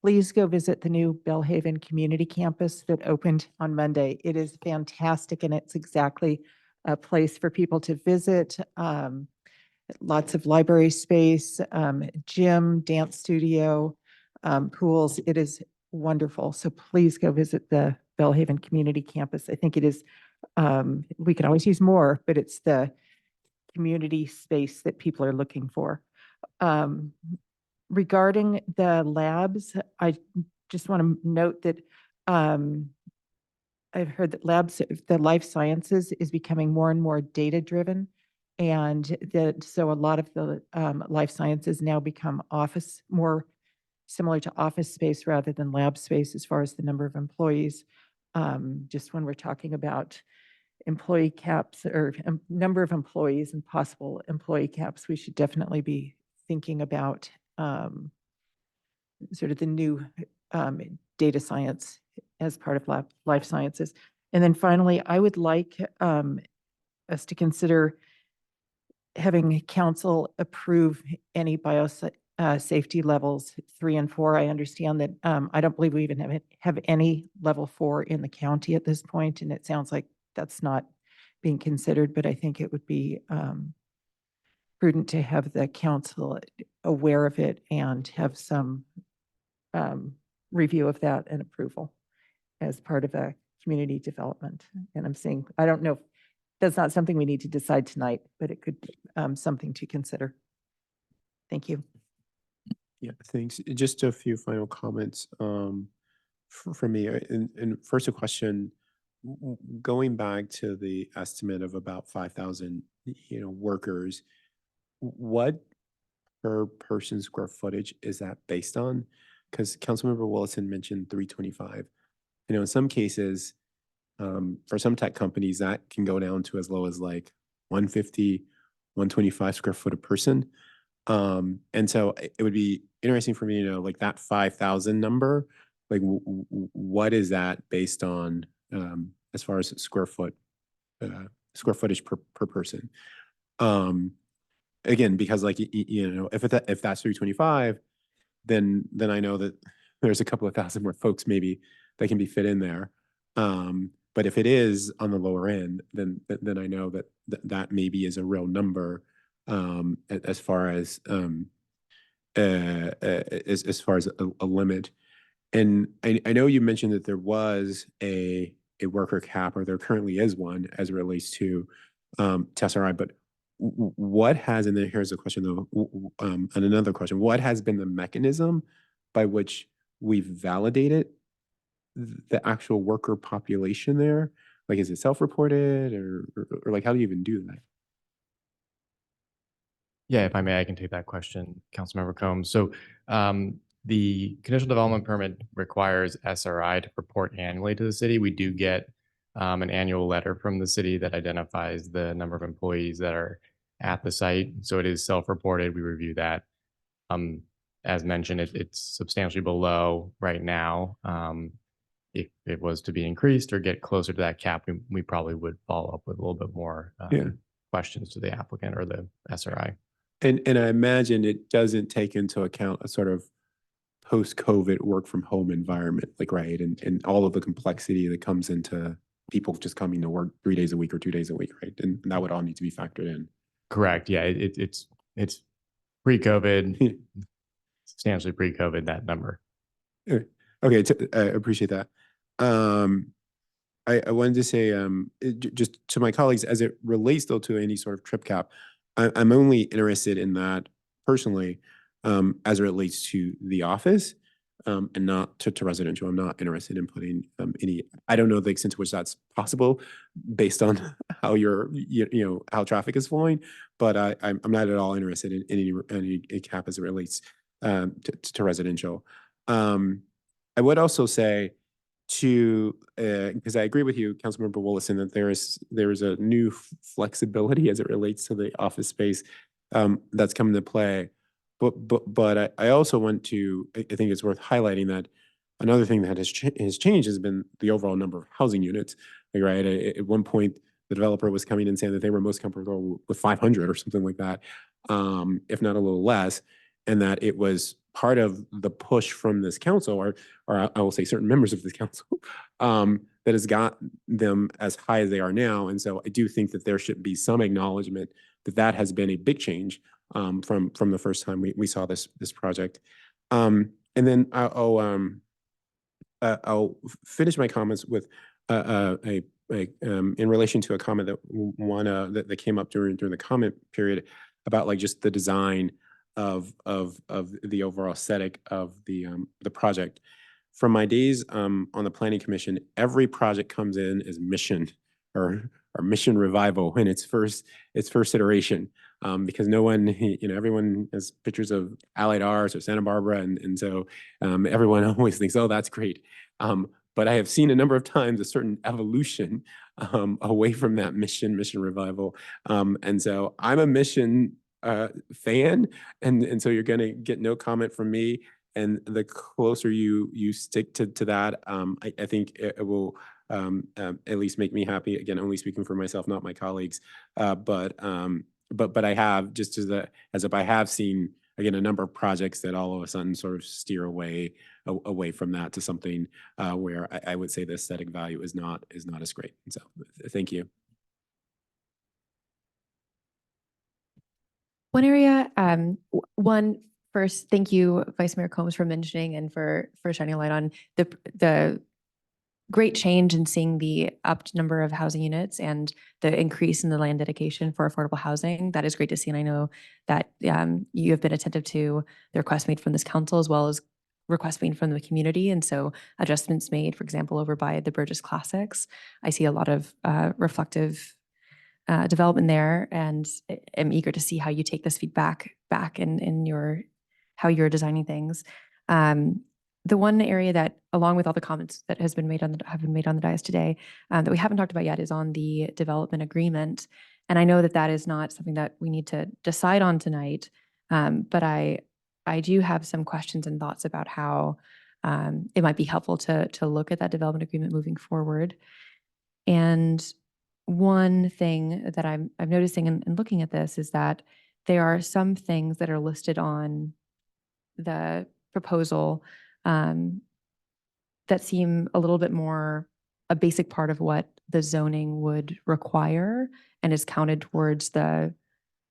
Please go visit the new Bellhaven Community Campus that opened on Monday. It is fantastic, and it's exactly a place for people to visit. Lots of library space, gym, dance studio, pools. It is wonderful. So please go visit the Bellhaven Community Campus. I think it is, we can always use more, but it's the community space that people are looking for. Regarding the labs, I just want to note that I've heard that the life sciences is becoming more and more data-driven, and so a lot of the life sciences now become more similar to office space rather than lab space as far as the number of employees. Just when we're talking about employee caps or number of employees and possible employee caps, we should definitely be thinking about sort of the new data science as part of life sciences. And then finally, I would like us to consider having council approve any safety levels 3 and 4. I understand that I don't believe we even have any level 4 in the county at this point, and it sounds like that's not being considered, but I think it would be prudent to have the council aware of it and have some review of that and approval as part of a community development. And I'm saying, I don't know, that's not something we need to decide tonight, but it could be something to consider. Thank you. Yeah, thanks. Just a few final comments for me. And first a question, going back to the estimate of about 5,000, workers, what per person square footage is that based on? Because Councilmember Willison mentioned 325. In some cases, for some tech companies, that can go down to as low as like 150, 125 square foot a person. And so it would be interesting for me to know, like, that 5,000 number, like what is that based on as far as square footage per person? Again, because like, if that's 325, then I know that there's a couple of thousand more folks maybe that can be fit in there. But if it is on the lower end, then I know that maybe is a real number as far as a limit. And I know you mentioned that there was a worker cap, or there currently is one as it relates to SRI, but what has, and then here's a question though, and another question, what has been the mechanism by which we've validated the actual worker population there? Like, is it self-reported or like, how do you even do that? Yeah, if I may, I can take that question, Councilmember Combs. So the conditional development permit requires SRI to report annually to the city. We do get an annual letter from the city that identifies the number of employees that are at the site. So it is self-reported. We review that. As mentioned, it's substantially below right now. If it was to be increased or get closer to that cap, we probably would follow up with a little bit more questions to the applicant or the SRI. And I imagine it doesn't take into account a sort of post-COVID work from home environment, like, right? And all of the complexity that comes into people just coming to work 3 days a week or 2 days a week, right? And that would all need to be factored in. Correct. Yeah, it's pre-COVID, substantially pre-COVID, that number. Okay, I appreciate that. I wanted to say, just to my colleagues, as it relates though to any sort of trip cap, I'm only interested in that personally, as it relates to the office, and not to residential. I'm not interested in putting any, I don't know the extent to which that's possible based on how how traffic is flowing, but I'm not at all interested in any cap as it relates to residential. I would also say because I agree with you, Councilmember Willison, that there is a new flexibility as it relates to the office space that's come into play. But I also want to, I think it's worth highlighting that another thing that has changed has been the overall number of housing units. Like, right, at one point, the developer was coming in saying that they were most comfortable with 500 or something like that, if not a little less, and that it was part of the push from this council, or I will say certain members of this council, that has got them as high as they are now. And so I do think that there should be some acknowledgement that has been a big change from the first time we saw this project. And then I'll finish my comments with in relation to a comment that came up during the comment period about, like, just the design of the overall aesthetic of the project. From my days on the planning commission, every project comes in as mission or mission revival in its first iteration, because no one, everyone has pictures of Allied Arts or Santa Barbara, and so everyone always thinks, oh, that's great. but I have seen a number of times a certain evolution away from that mission revival. And so I'm a mission fan, and so you're going to get no comment from me. And the closer you stick to that, I think it will at least make me happy. Again, only speaking for myself, not my colleagues. But I have, just as if I have seen, again, a number of projects that all of a sudden sort of steer away from that to something where I would say the aesthetic value is not as great. And so thank you. One area, first, thank you, Vice Mayor Combs, for mentioning and for shining a light on the great change in seeing the upped number of housing units and the increase in the land dedication for affordable housing. That is great to see. And I know that you have been attentive to the request made from this council as well as requests made from the community. And so adjustments made, for example, over by the Burgess Classics. I see a lot of reflective development there, and am eager to see how you take this feedback back in your how you're designing things. The one area that, along with all the comments that have been made on the dais today, that we haven't talked about yet is on the development agreement. And I know that that is not something that we need to decide on tonight, but I do have some questions and thoughts about how it might be helpful to look at that development agreement moving forward. And one thing that I'm noticing in looking at this is that there are some things that are listed on the proposal that seem a little bit more a basic part of what the zoning would require and is counted towards the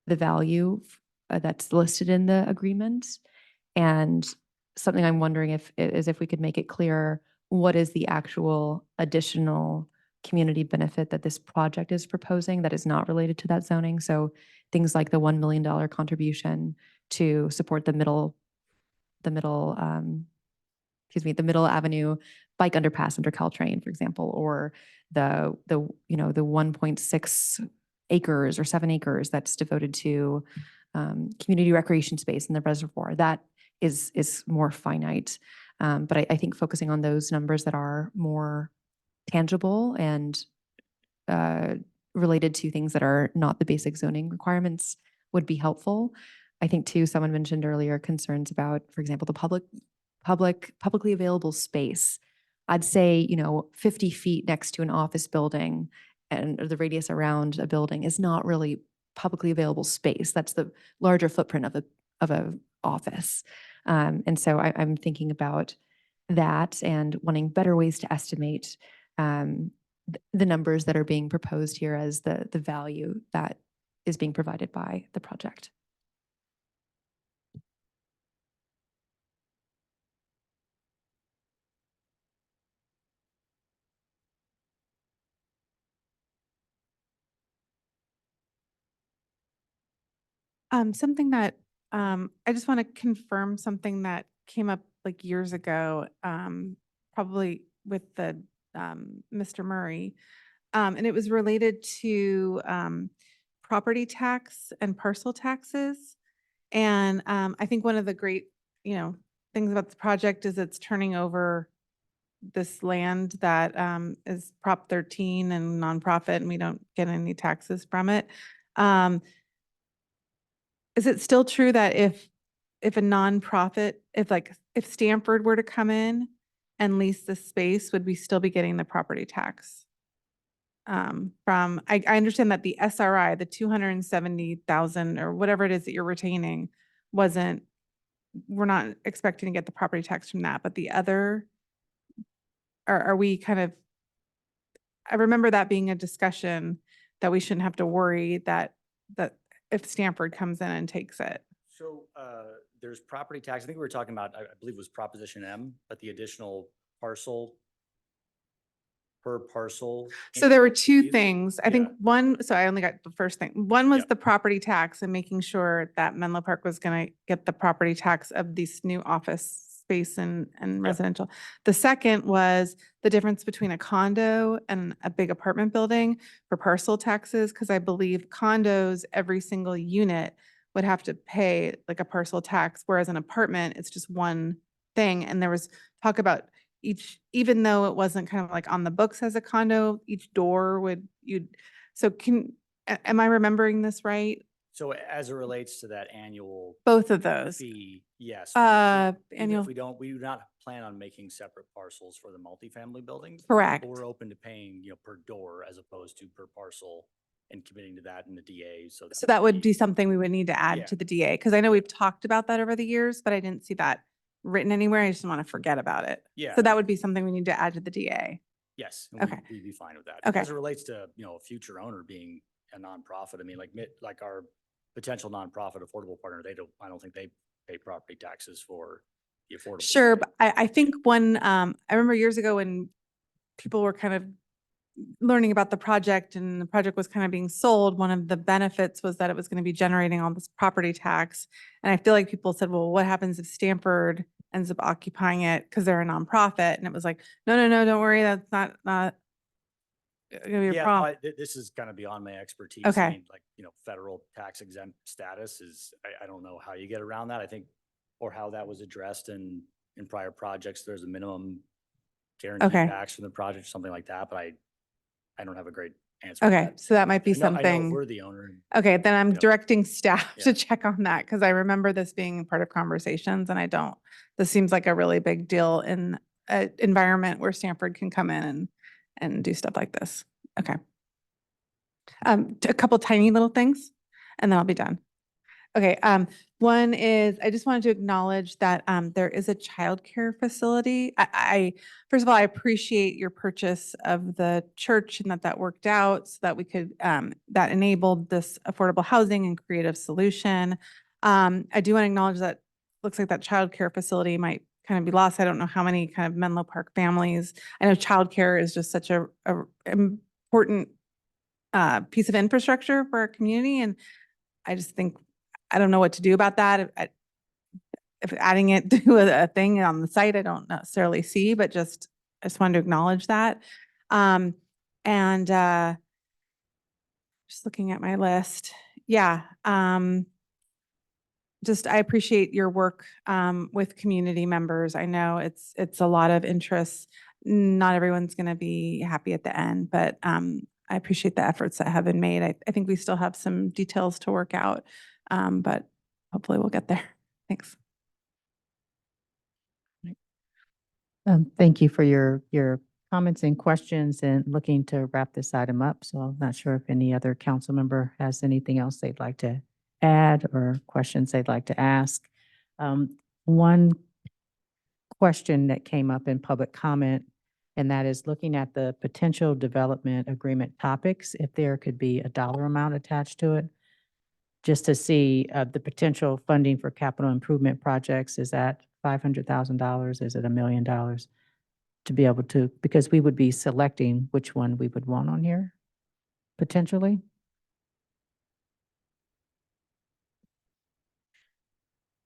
value that's listed in the agreement. And something I'm wondering if we could make it clear what is the actual additional community benefit that this project is proposing that is not related to that zoning. So things like the $1 million contribution to support the Middle Avenue bike underpass under Caltrain, for example, or the 1.6 acres or 7 acres that's devoted to community recreation space in the reservoir. That is more finite. But I think focusing on those numbers that are more tangible and related to things that are not the basic zoning requirements would be helpful. I think too, someone mentioned earlier concerns about, for example, the publicly available space. I'd say, 50 feet next to an office building and the radius around a building is not really publicly available space. That's the larger footprint of a office. And so I'm thinking about that and wanting better ways to estimate the numbers that are being proposed here as the value that is being provided by the project. Something that I just want to confirm something that came up like years ago, probably with the Mr. Murray, and it was related to property tax and parcel taxes. And I think one of the great, things about the project is it's turning over this land that is Prop 13 and nonprofit, and we don't get any taxes from it. Is it still true that if a nonprofit, if Stanford were to come in and lease the space, would we still be getting the property tax? I understand that the SRI, the 270,000 or whatever it is that you're retaining, we're not expecting to get the property tax from that, but the other, are we kind of, I remember that being a discussion that we shouldn't have to worry that if Stanford comes in and takes it. So there's property tax. I think we were talking about, I believe it was Proposition M, but the additional parcel per parcel. So there were two fees. things. I think one, so I only got the first thing. One was the property tax and making sure that Menlo Park was going to get the property tax of this new office space and residential. The second was the difference between a condo and a big apartment building for parcel taxes, because I believe condos, every single unit would have to pay like a parcel tax, whereas an apartment, it's just one thing. And there was talk about even though it wasn't kind of like on the books as a condo, each door so am I remembering this right? So as it relates to that annual Both of those. fee, yes. Uh, Even annual, if we do not plan on making separate parcels for the multifamily buildings. correct. But we're open to paying, per door as opposed to per parcel and committing to that in the DA. So That would be something we would need to add Yeah. to the DA, because I know we've talked about that over the years, but I didn't see that written anywhere. I just didn't want to forget about it. Yeah. So that would be something we need to add to the DA. Yes. and Okay. We'd be fine with that. Okay. As it relates to, a future owner being a nonprofit, I mean, like our potential nonprofit affordable partner, I don't think they pay property taxes for the affordable. Sure, side. but I think I remember years ago when people were kind of learning about the project and the project was kind of being sold, one of the benefits was that it was going to be generating all this property tax. And I feel like people said, well, what happens if Stanford ends up occupying it because they're a nonprofit? And it was like, no, don't worry, that's not gonna be a Yeah, problem. this is kind of beyond my expertise. Okay. I mean, like, federal tax exempt status is, I don't know how you get around that. I think, or how that was addressed in prior projects. There's a minimum guaranteed Okay. tax from the project, something like that, but I don't have a great answer. to Okay, that. so that might be I know something. we're the owner. Okay, then I'm Yep. directing staff Yeah. to check on that because I remember this being part of conversations and this seems like a really big deal in an environment where Stanford can come in and do stuff like this. Okay. A couple tiny little things and then I'll be done. Okay, one is, I just wanted to acknowledge that there is a childcare facility. First of all, I appreciate your purchase of the church and that worked out so that we could, that enabled this affordable housing and creative solution. I do want to acknowledge that looks like that childcare facility might kind of be lost. I don't know how many kind of Menlo Park families. I know childcare is just such a important piece of infrastructure for our community. And I just think, I don't know what to do about that. If adding it to a thing on the site, I don't necessarily see, but I just wanted to acknowledge that. And just looking at my list. Yeah. I appreciate your work with community members. I know it's a lot of interest. Not everyone's going to be happy at the end, but I appreciate the efforts that have been made. I think we still have some details to work out, but hopefully we'll get there. Thanks. Thank you for your comments and questions and looking to wrap this item up. So I'm not sure if any other council member has anything else they'd like to add or questions they'd like to ask. One question that came up in public comment, and that is looking at the potential development agreement topics, if there could be a dollar amount attached to it, just to see the potential funding for capital improvement projects. Is that $500,000? Is it $1 million? To be able to, because we would be selecting which one we would want on here, potentially.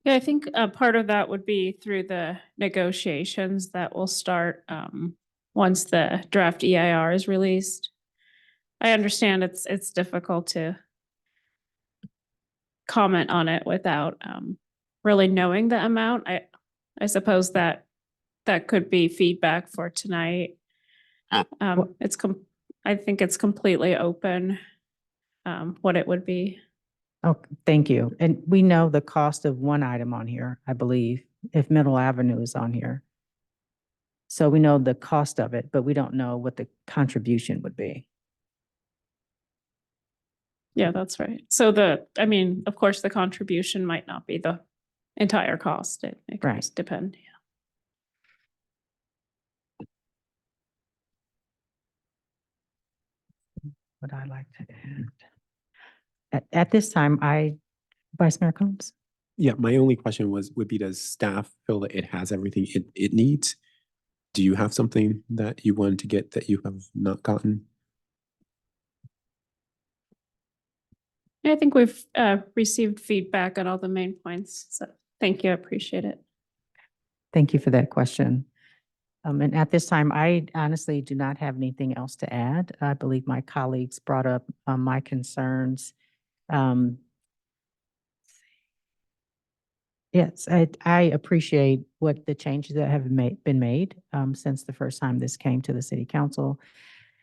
Yeah, I think part of that would be through the negotiations that will start once the draft EIR is released. I understand it's difficult to comment on it without really knowing the amount. I suppose that could be feedback for tonight. I think it's completely open what it would be. Oh, thank you. And we know the cost of one item on here, I believe, if Middle Avenue is on here. So we know the cost of it, but we don't know what the contribution would be. Yeah, that's right. So of course, the contribution might not be the entire cost. It could Right. just depend. Yeah. Would I like to add? At this time, Vice Mayor Combs? Yeah, my only question would be, does staff feel that it has everything it needs? Do you have something that you wanted to get that you have not gotten? I think we've received feedback on all the main points. So thank you. I appreciate it. Thank you for that question. And at this time, I honestly do not have anything else to add. I believe my colleagues brought up my concerns. Yes, I appreciate what the changes that have been made since the first time this came to the city council.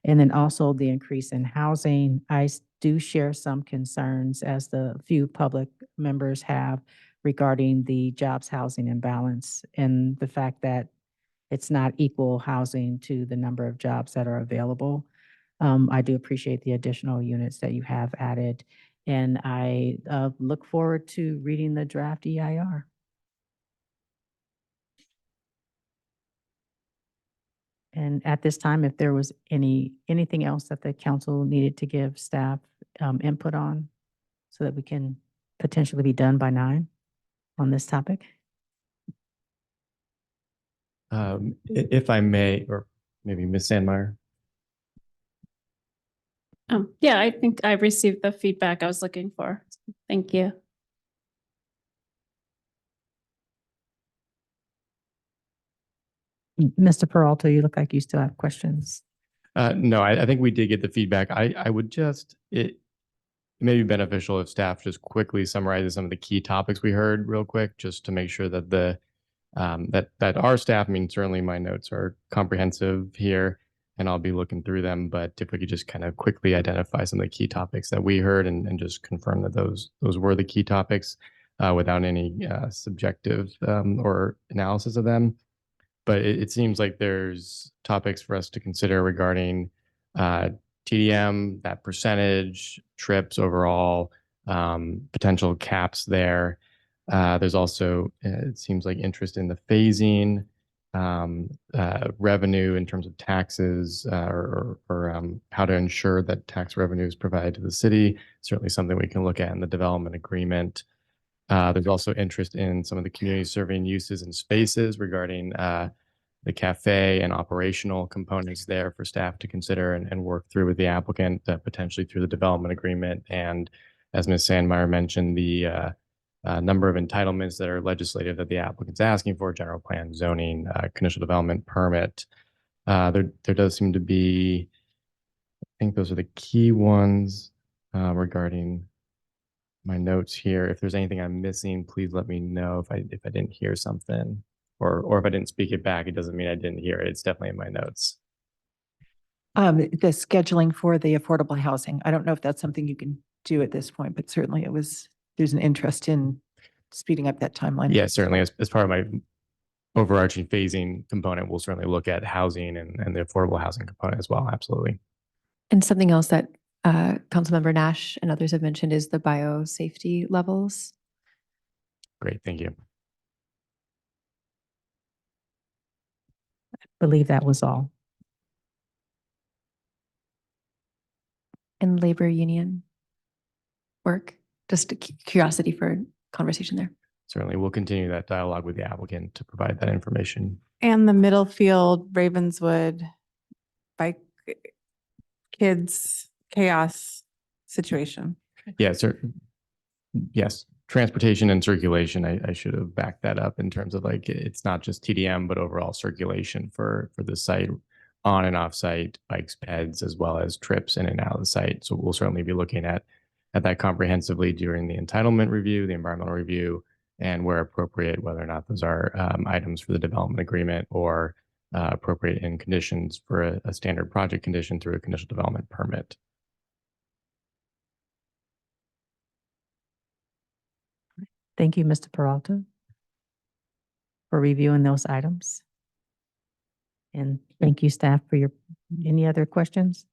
And then also the increase in housing. Do share some concerns, as the few public members have, regarding the jobs housing imbalance and the fact that it's not equal housing to the number of jobs that are available. I do appreciate the additional units that you have added, and I look forward to reading the draft EIR. And at this time, if there was anything else that the council needed to give staff input on, so that we can potentially be done by 9 on this topic. If I may, or maybe Ms. Sandmeyer. Yeah, I think I received the feedback I was looking for. Thank you. Mr. Peralta, you look like you still have questions. No, I think we did get the feedback. I would just, it may be beneficial if staff just quickly summarizes some of the key topics we heard real quick, just to make sure that that our staff, I mean, certainly my notes are comprehensive here and I'll be looking through them, but if we could just kind of quickly identify some of the key topics that we heard and just confirm that those were the key topics without any subjective or analysis of them. But it seems like there's topics for us to consider regarding TDM, that percentage, trips overall, potential caps there. There's also, it seems like, interest in the phasing, revenue in terms of taxes, or how to ensure that tax revenue is provided to the city. Certainly something we can look at in the development agreement. There's also interest in some of the community serving uses and spaces regarding the cafe and operational components there for staff to consider and work through with the applicant, potentially through the development agreement. And as Ms. Sandmeyer mentioned, the number of entitlements that are legislative that the applicant's asking for: general plan, zoning, conditional development permit. There does seem to be, I think those are the key ones regarding my notes here. If there's anything I'm missing, please let me know if I didn't hear something, or if I didn't speak it back, it doesn't mean I didn't hear it. It's definitely in my notes. The scheduling for the affordable housing. I don't know if that's something you can do at this point, but certainly there's an interest in speeding up that timeline. Yeah, certainly as part of my overarching phasing component, we'll certainly look at housing and the affordable housing component as well. Absolutely. And something else that Councilmember Nash and others have mentioned is the biosafety levels. Great, thank you. I believe that was all. And labor union work, just a curiosity for conversation there. Certainly, we'll continue that dialogue with the applicant to provide that information. And the Middlefield, Ravenswood, bike kids chaos situation. Yeah, yes, transportation and circulation. I should have backed that up in terms of, like, it's not just TDM, but overall circulation for the site, on and off site, bikes, peds, as well as trips in and out of the site. So we'll certainly be looking at that comprehensively during the entitlement review, the environmental review, and where appropriate, whether or not those are items for the development agreement or appropriate in conditions for a standard project condition through a conditional development permit. Thank you, Mr. Peralta, for reviewing those items. And thank you, staff, for any other questions?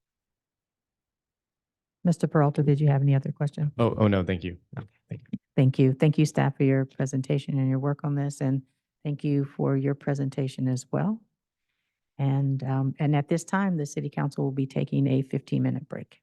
Mr. Peralta, did you have any other questions? Oh no, thank you. No, thank you. Thank you. Thank you, staff, for your presentation and your work on this. And thank you for your presentation as well. And at this time, the city council will be taking a 15-minute break.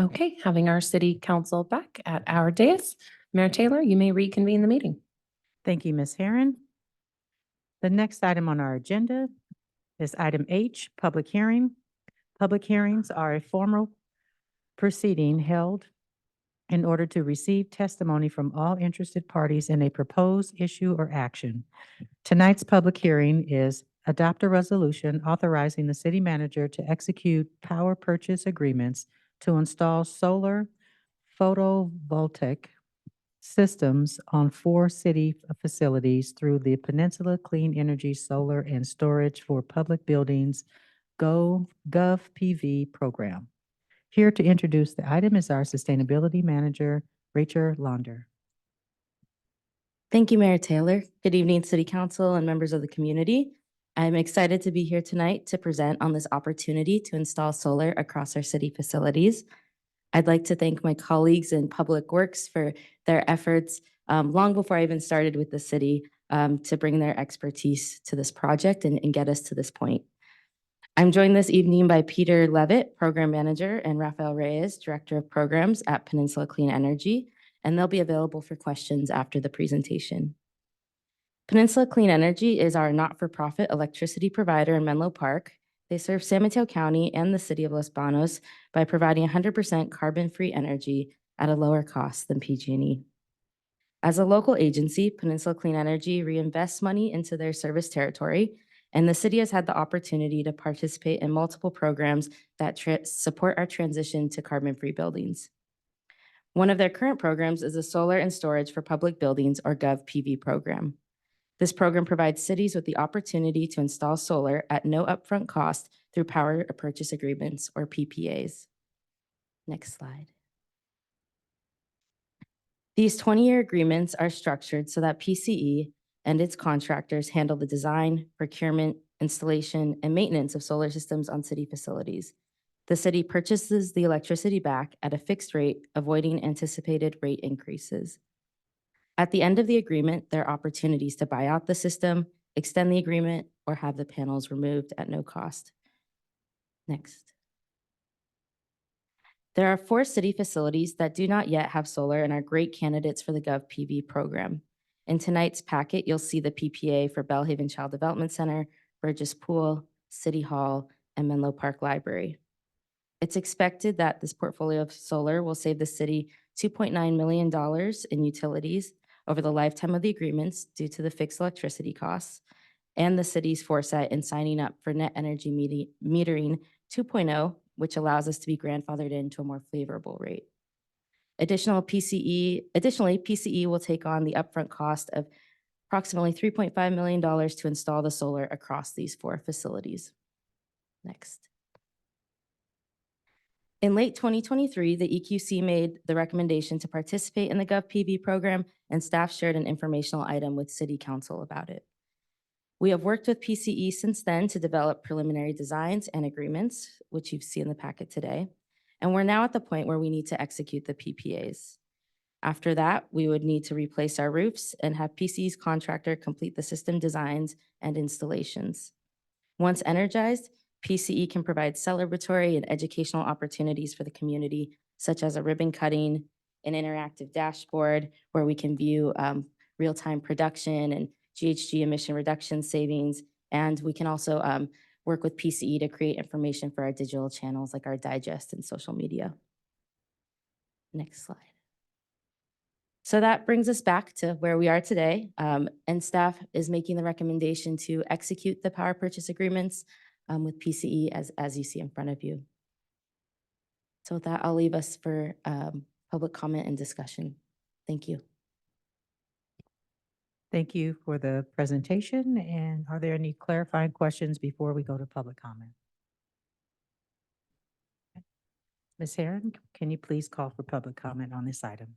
Okay, having our city council back at our dais. Mayor Taylor, you may reconvene the meeting. Thank you, Ms. Herron. The next item on our agenda is item H, public hearing. Public hearings are a formal proceeding held in order to receive testimony from all interested parties in a proposed issue or action. Tonight's public hearing is adopt a resolution authorizing the city manager to execute power purchase agreements to install solar photovoltaic systems on 4 city facilities through the Peninsula Clean Energy Solar and Storage for Public Buildings GovPV program. Here to introduce the item is our Sustainability Manager, Rachel Launder. Thank you, Mayor Taylor. Good evening, City Council and members of the community. I'm excited to be here tonight to present on this opportunity to install solar across our city facilities. I'd like to thank my colleagues in Public Works for their efforts long before I even started with the city to bring their expertise to this project and get us to this point. I'm joined this evening by Peter Levitt, Program Manager, and Rafael Reyes, Director of Programs at Peninsula Clean Energy, and they'll be available for questions after the presentation. Peninsula Clean Energy is our not-for-profit electricity provider in Menlo Park. They serve San Mateo County and the city of Los Banos by providing 100% carbon-free energy at a lower cost than PG&E. As a local agency, Peninsula Clean Energy reinvests money into their service territory, and the city has had the opportunity to participate in multiple programs that support our transition to carbon-free buildings. One of their current programs is the Solar and Storage for Public Buildings, or GovPV program. This program provides cities with the opportunity to install solar at no upfront cost through power purchase agreements, or PPAs. Next slide. These 20-year agreements are structured so that PCE and its contractors handle the design, procurement, installation, and maintenance of solar systems on city facilities. The city purchases the electricity back at a fixed rate, avoiding anticipated rate increases. At the end of the agreement, there are opportunities to buy out the system, extend the agreement, or have the panels removed at no cost. Next. There are 4 city facilities that do not yet have solar and are great candidates for the GovPV program. In tonight's packet, you'll see the PPA for Bellhaven Child Development Center, Burgess Pool, City Hall, and Menlo Park Library. It's expected that this portfolio of solar will save the city $2.9 million in utilities over the lifetime of the agreements due to the fixed electricity costs and the city's foresight in signing up for net energy metering 2.0, which allows us to be grandfathered into a more favorable rate. Additionally, PCE will take on the upfront cost of approximately $3.5 million to install the solar across these 4 facilities. Next. In late 2023, the EQC made the recommendation to participate in the GovPV program, and staff shared an informational item with City Council about it. We have worked with PCE since then to develop preliminary designs and agreements, which you've seen in the packet today, and we're now at the point where we need to execute the PPAs. After that, we would need to replace our roofs and have PCE's contractor complete the system designs and installations. Once energized, PCE can provide celebratory and educational opportunities for the community, such as a ribbon cutting, an interactive dashboard where we can view real-time production and GHG emission reduction savings. And we can also work with PCE to create information for our digital channels like our digest and social media. Next slide. So that brings us back to where we are today, and staff is making the recommendation to execute the power purchase agreements with PCE as you see in front of you. So with that, I'll leave us for public comment and discussion. Thank you. Thank you for the presentation. And are there any clarifying questions before we go to public comment? Ms. Herron, can you please call for public comment on this item?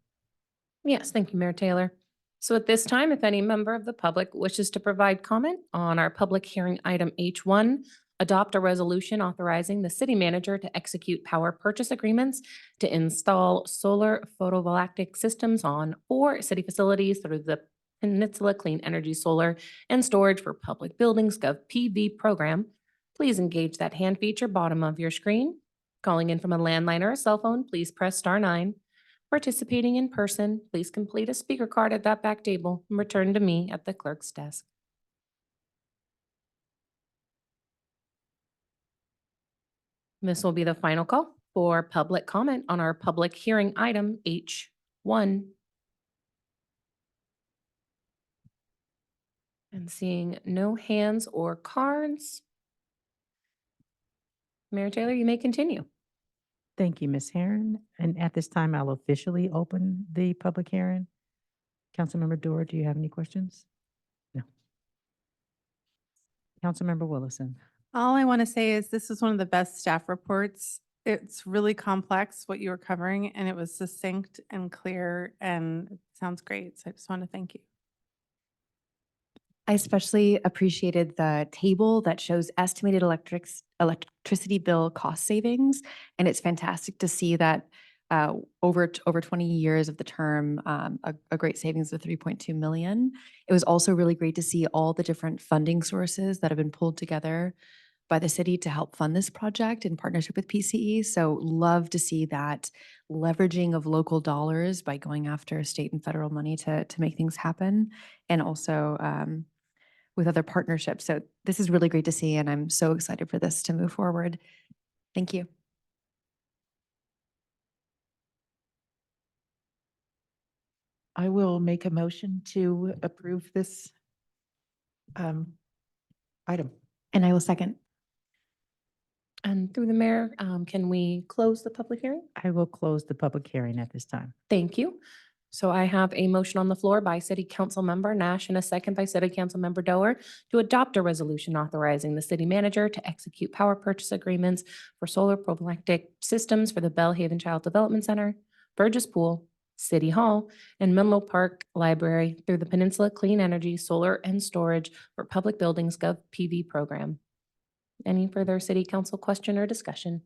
Yes, thank you, Mayor Taylor. So at this time, if any member of the public wishes to provide comment on our public hearing item H1, adopt a resolution authorizing the city manager to execute power purchase agreements to install solar photovoltaic systems on 4 city facilities through the Peninsula Clean Energy Solar and Storage for Public Buildings GovPV program, please engage that hand feature bottom of your screen Calling in from a landline or a cell phone, please press *9. Participating in person, please complete a speaker card at that back table and return to me at the clerk's desk. This will be the final call for public comment on our public hearing item H1. And seeing no hands or cards, Mayor Taylor, you may continue. Thank you, Ms. Herron. And at this time, I'll officially open the public hearing. Councilmember Dorr, do you have any questions? No. Councilmember Willison. All I want to say is this is one of the best staff reports. It's really complex what you were covering, and it was succinct and clear, and it sounds great. So I just want to thank you. I especially appreciated the table that shows estimated electricity bill cost savings. And it's fantastic to see that over 20 years of the term, a great savings of 3.2 million. It was also really great to see all the different funding sources that have been pulled together by the city to help fund this project in partnership with PCE. So love to see that leveraging of local dollars by going after state and federal money to make things happen. And also with other partnerships. So this is really great to see, and I'm so excited for this to move forward. Thank you. I will make a motion to approve this item. And I will second. And through the mayor, can we close the public hearing? I will close the public hearing at this time. Thank you. So I have a motion on the floor by City Councilmember Nash and a second by City Councilmember Doer to adopt a resolution authorizing the city manager to execute power purchase agreements for solar photovoltaic systems for the Bellhaven Child Development Center, Burgess Pool, City Hall, and Menlo Park Library through the Peninsula Clean Energy Solar and Storage for Public Buildings GovPV program. Any further city council question or discussion?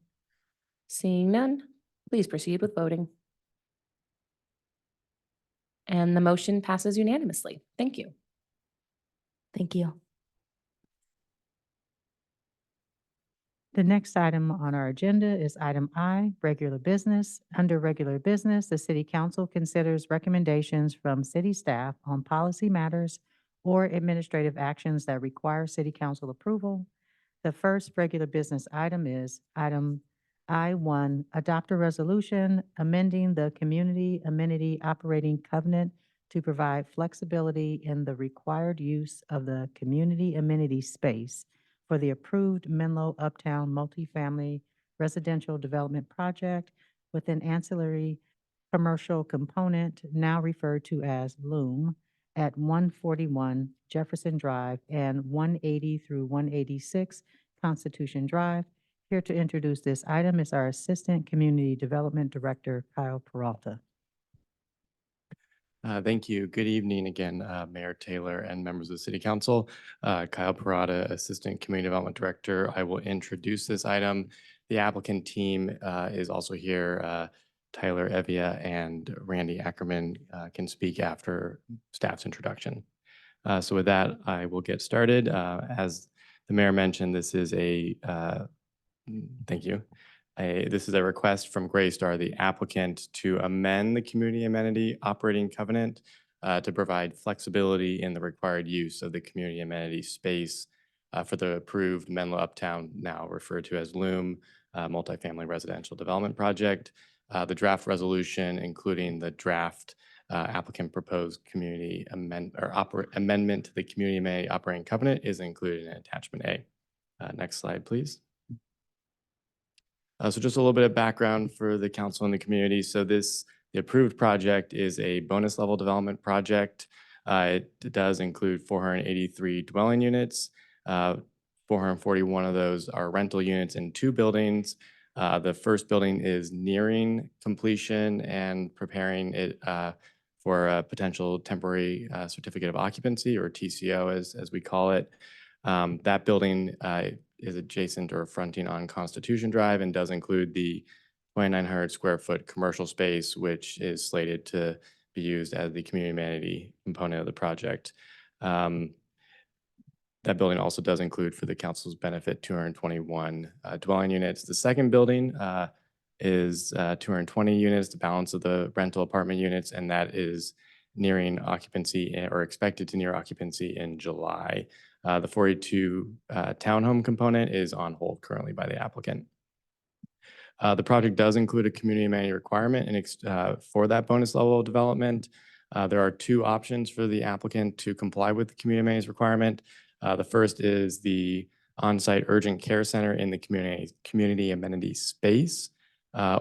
Seeing none, please proceed with voting. And the motion passes unanimously. Thank you. Thank you. The next item on our agenda is item I, regular business. Under regular business, the city council considers recommendations from city staff on policy matters or administrative actions that require city council approval. The first regular business item is item I1, adopt a resolution amending the community amenity operating covenant to provide flexibility in the required use of the community amenity space for the approved Menlo Uptown multifamily residential development project with an ancillary commercial component now referred to as Lume at 141 Jefferson Drive and 180 through 186 Constitution Drive. Here to introduce this item is our Assistant Community Development Director, Kyle Peralta. Thank you. Good evening again, Mayor Taylor and members of the City Council. Kyle Peralta, Assistant Community Development Director. I will introduce this item. The applicant team is also here. Tyler Evia and Randy Ackerman can speak after staff's introduction. So with that, I will get started. As the mayor mentioned, this is a thank you. This is a request from Greystar, the applicant, to amend the community amenity operating covenant to provide flexibility in the required use of the community amenity space for the approved Menlo Uptown, now referred to as Lume, multifamily residential development project. The draft resolution, including the draft applicant proposed community amendment to the community amenity operating covenant, is included in attachment A. Next slide, please. So just a little bit of background for the council and the community. So the approved project is a bonus level development project. It does include 483 dwelling units. 441 of those are rental units in 2 buildings. The first building is nearing completion and preparing it for a potential temporary certificate of occupancy, or TCO as we call it. That building is adjacent or fronting on Constitution Drive and does include the 2,900 square foot commercial space, which is slated to be used as the community amenity component of the project. That building also does include, for the council's benefit, 221 dwelling units. The second building is 220 units, the balance of the rental apartment units, and that is nearing occupancy or expected to near occupancy in July. The 482 townhome component is on hold currently by the applicant. The project does include a community amenity requirement for that bonus level of development. There are two options for the applicant to comply with the community amenities requirement. The first is the on-site urgent care center in the community amenity space,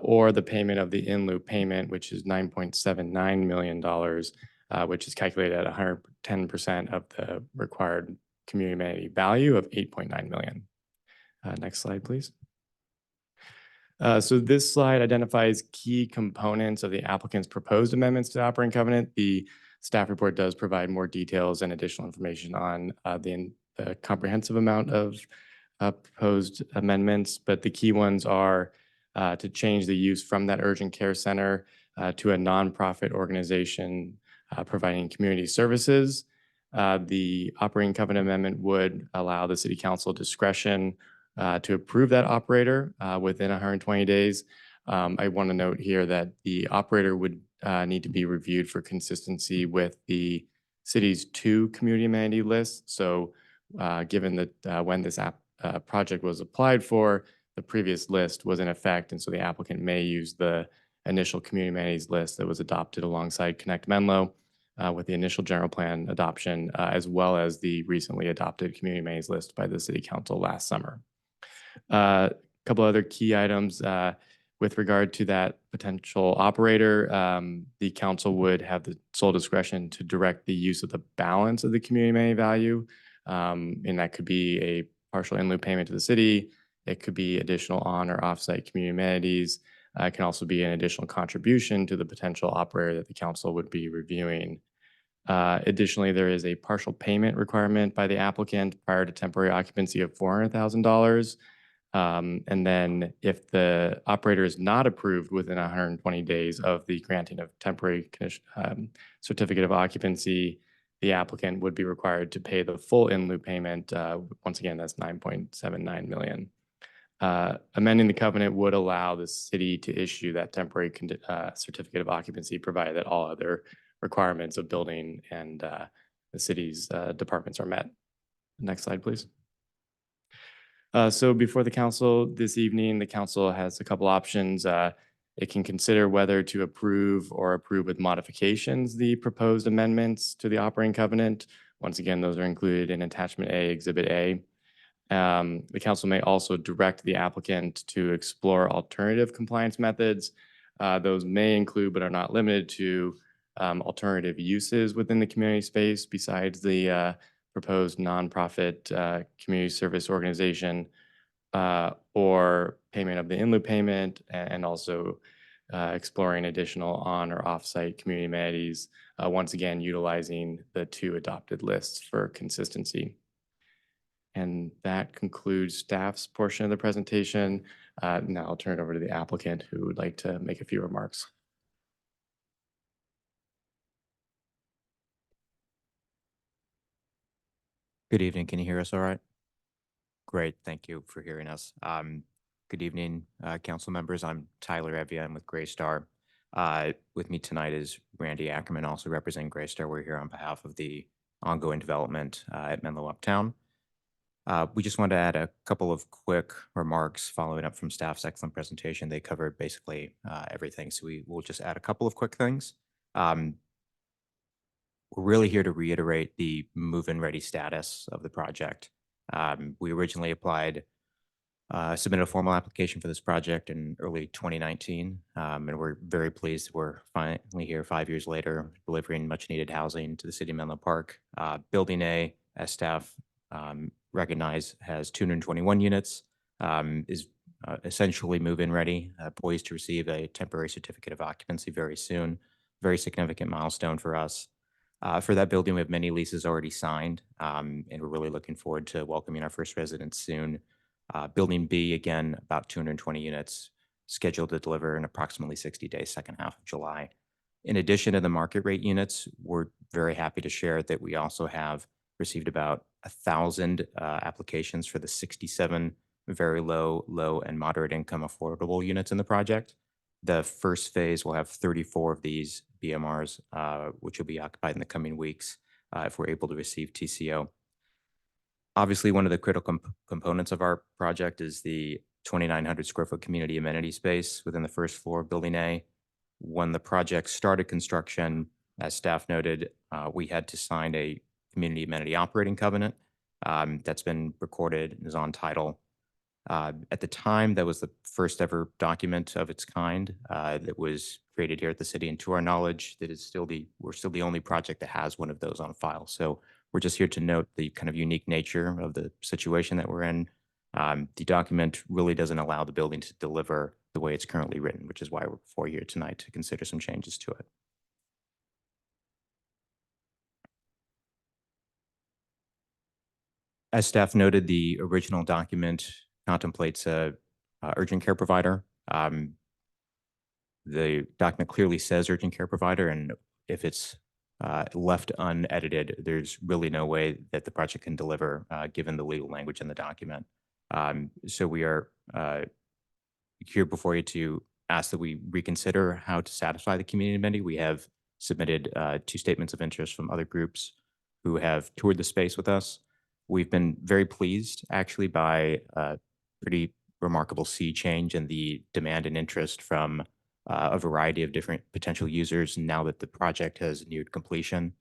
or the payment of the in lieu payment, which is $9.79 million, which is calculated at 110% of the required community amenity value of $8.9 million. Next slide, please. So this slide identifies key components of the applicant's proposed amendments to the operating covenant. The staff report does provide more details and additional information on the comprehensive amount of proposed amendments, but the key ones are to change the use from that urgent care center to a nonprofit organization providing community services. The operating covenant amendment would allow the city council discretion to approve that operator within 120 days. I want to note here that the operator would need to be reviewed for consistency with the city's 2 community amenity lists. So given that when this project was applied for, the previous list was in effect, and so the applicant may use the initial community amenities list that was adopted alongside Connect Menlo with the initial general plan adoption, as well as the recently adopted community amenities list by the city council last summer. A couple other key items with regard to that potential operator, the council would have the sole discretion to direct the use of the balance of the community amenity value, and that could be a partial in lieu payment to the city. It could be additional on or off-site community amenities. It can also be an additional contribution to the potential operator that the council would be reviewing. Additionally, there is a partial payment requirement by the applicant prior to temporary occupancy of $400,000. And then if the operator is not approved within 120 days of the granting of temporary certificate of occupancy, the applicant would be required to pay the full in lieu payment. Once again, that's $9.79 million. Amending the covenant would allow the city to issue that temporary certificate of occupancy, provided that all other requirements of building and the city's departments are met. Next slide, please. So before the council this evening, the council has a couple options. It can consider whether to approve or approve with modifications the proposed amendments to the operating covenant. Once again, those are included in Attachment A, Exhibit A. The council may also direct the applicant to explore alternative compliance methods. Those may include, but are not limited to, alternative uses within the community space besides the proposed nonprofit community service organization, or payment of the in lieu payment, and also exploring additional on or off-site community amenities, once again utilizing the 2 adopted lists for consistency. And that concludes staff's portion of the presentation. Now I'll turn it over to the applicant who would like to make a few remarks. Good evening. Can you hear us all right? Great. Thank you for hearing us. Good evening, council members. I'm Tyler Evia. I'm with Greystar. With me tonight is Randy Ackerman, also representing Greystar. We're here on behalf of the ongoing development at Menlo Uptown. We just wanted to add a couple of quick remarks following up from staff's excellent presentation. They covered basically everything, so we will just add a couple of quick things. We're really here to reiterate the move-in ready status of the project. We originally submitted a formal application for this project in early 2019, and we're very pleased we're finally here 5 years later, delivering much needed housing to the city of Menlo Park. Building A, as staff recognize, has 221 units, is essentially move-in ready, poised to receive a temporary certificate of occupancy very soon. Very significant milestone for us. For that building, we have many leases already signed, and we're really looking forward to welcoming our first residents soon. Building B, again, about 220 units, scheduled to deliver in approximately 60 days, second half of July. In addition to the market rate units, we're very happy to share that we also have received about 1,000 applications for the 67 very low, low, and moderate income affordable units in the project. The first phase will have 34 of these BMRs, which will be occupied in the coming weeks if we're able to receive TCO. Obviously, one of the critical components of our project is the 2,900 square foot community amenity space within the first floor of Building A. When the project started construction, as staff noted, we had to sign a community amenity operating covenant that's been recorded and is on title. At the time, that was the first ever document of its kind that was created here at the city. And to our knowledge, we're still the only project that has one of those on file. So we're just here to note the kind of unique nature of the situation that we're in. The document really doesn't allow the building to deliver the way it's currently written, which is why we're before you here tonight to consider some changes to it. As staff noted, the original document contemplates a urgent care provider. The document clearly says urgent care provider, and if it's left unedited, there's really no way that the project can deliver given the legal language in the document. So we are here before you to ask that we reconsider how to satisfy the community amenity. We have submitted 2 statements of interest from other groups who have toured the space with us. We've been very pleased actually by a pretty remarkable sea change in the demand and interest from a variety of different potential users now that the project has neared completion.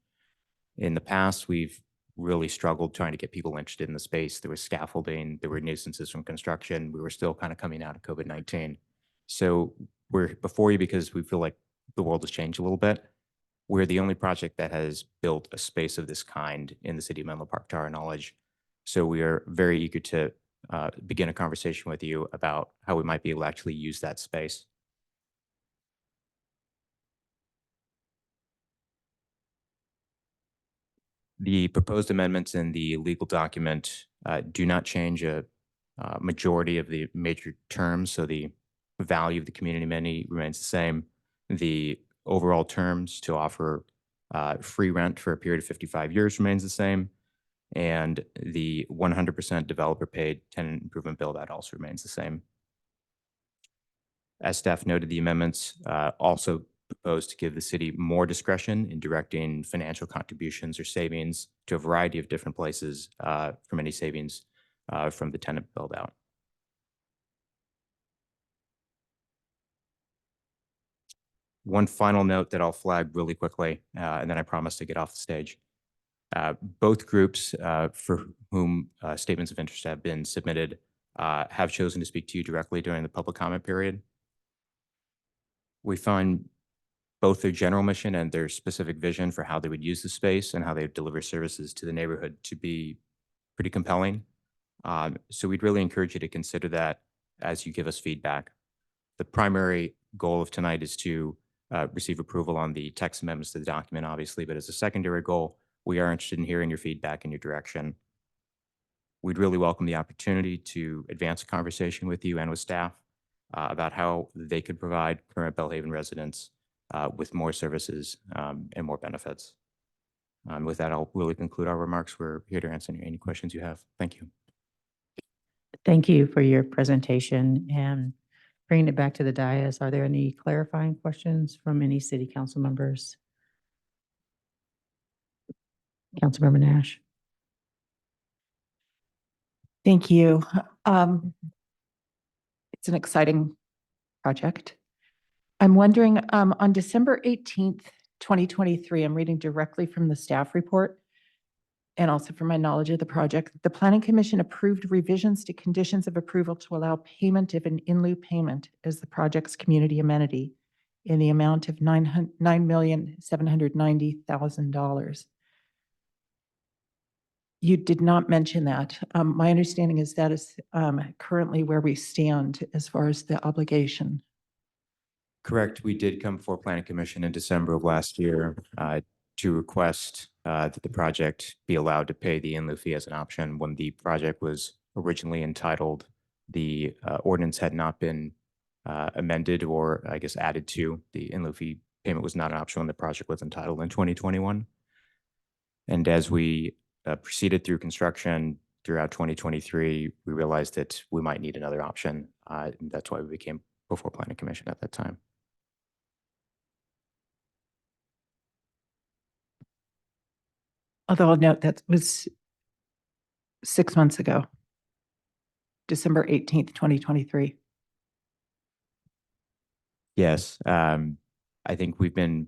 In the past, we've really struggled trying to get people interested in the space. There was scaffolding, there were nuisances from construction. We were still kind of coming out of COVID-19. So we're before you because we feel like the world has changed a little bit. We're the only project that has built a space of this kind in the city of Menlo Park to our knowledge. So we are very eager to begin a conversation with you about how we might be able to actually use that space. The proposed amendments in the legal document do not change a majority of the major terms. So the value of the community amenity remains the same. The overall terms to offer free rent for a period of 55 years remains the same. And the 100% developer paid tenant improvement bill, that also remains the same. As staff noted, the amendments also propose to give the city more discretion in directing financial contributions or savings to a variety of different places from any savings from the tenant build out. One final note that I'll flag really quickly, and then I promise to get off the stage. Both groups for whom statements of interest have been submitted have chosen to speak to you directly during the public comment period. We find both their general mission and their specific vision for how they would use the space and how they would deliver services to the neighborhood to be pretty compelling. So we'd really encourage you to consider that as you give us feedback. The primary goal of tonight is to receive approval on the text amendments to the document, obviously, but as a secondary goal, we are interested in hearing your feedback and your direction. We'd really welcome the opportunity to advance a conversation with you and with staff about how they could provide current Belhaven residents with more services and more benefits. With that, I'll really conclude our remarks. We're here to answer any questions you have. Thank you. Thank you for your presentation and bringing it back to the dais. Are there any clarifying questions from any city council members? Councilmember Nash. Thank you. It's an exciting project. I'm wondering, on December 18th, 2023, I'm reading directly from the staff report and also from my knowledge of the project. The Planning Commission approved revisions to conditions of approval to allow payment of an in lieu payment as the project's community amenity in the amount of $9,790,000. You did not mention that. My understanding is that is currently where we stand as far as the obligation. Correct. We did come before Planning Commission in December of last year to request that the project be allowed to pay the in lieu fee as an option. When the project was originally entitled, the ordinance had not been amended or I guess added to. The in lieu fee payment was not an option when the project was entitled in 2021. And as we proceeded through construction throughout 2023, we realized that we might need another option. And that's why we became before Planning Commission at that time. Although I'll note that was 6 months ago, December 18th, 2023. Yes, I think we've been,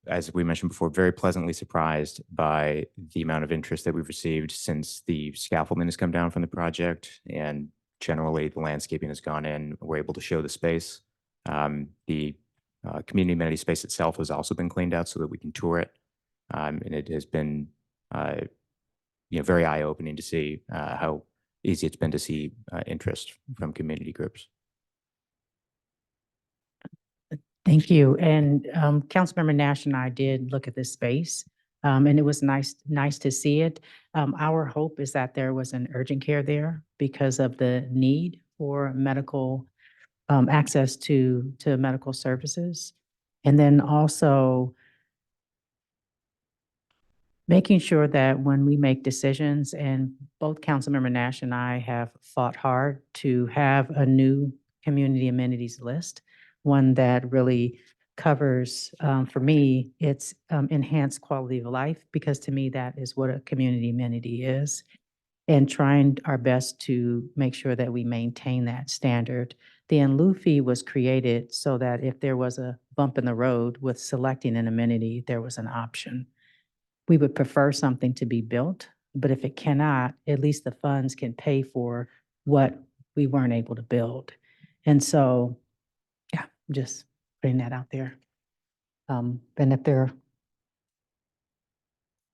as we mentioned before, very pleasantly surprised by the amount of interest that we've received since the scaffolding has come down from the project, and generally the landscaping has gone in. We're able to show the space. The community amenity space itself has also been cleaned out so that we can tour it, and it has been very eye-opening to see how easy it's been to see interest from community groups. Thank you. And Councilmember Nash and I did look at this space, and it was nice to see it. Our hope is that there was an urgent care there because of the need for medical access to medical services, and then also making sure that when we make decisions, and both Councilmember Nash and I have fought hard to have a new community amenities list, one that really covers, for me, it's enhanced quality of life, because to me, that is what a community amenity is, and trying our best to make sure that we maintain that standard. The in lieu fee was created so that if there was a bump in the road with selecting an amenity, there was an option. We would prefer something to be built, but if it cannot, at least the funds can pay for what we weren't able to build. And so, yeah, just putting that out there. And if there,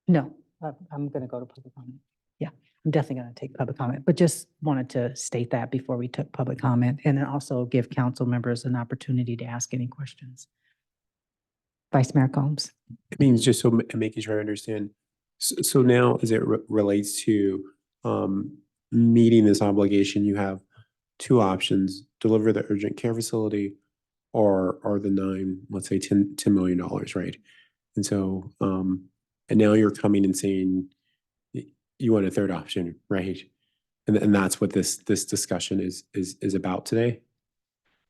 no, I'm going to go to public comment. Yeah, I'm definitely going to take public comment, but just wanted to state that before we took public comment, and then also give council members an opportunity to ask any questions. Vice Mayor Combs. It means just so making sure I understand. So now as it relates to meeting this obligation, you have two options: deliver the urgent care facility or the let's say $10 million, right? And so, and now you're coming and saying you want a third option, right? And that's what this discussion is about today?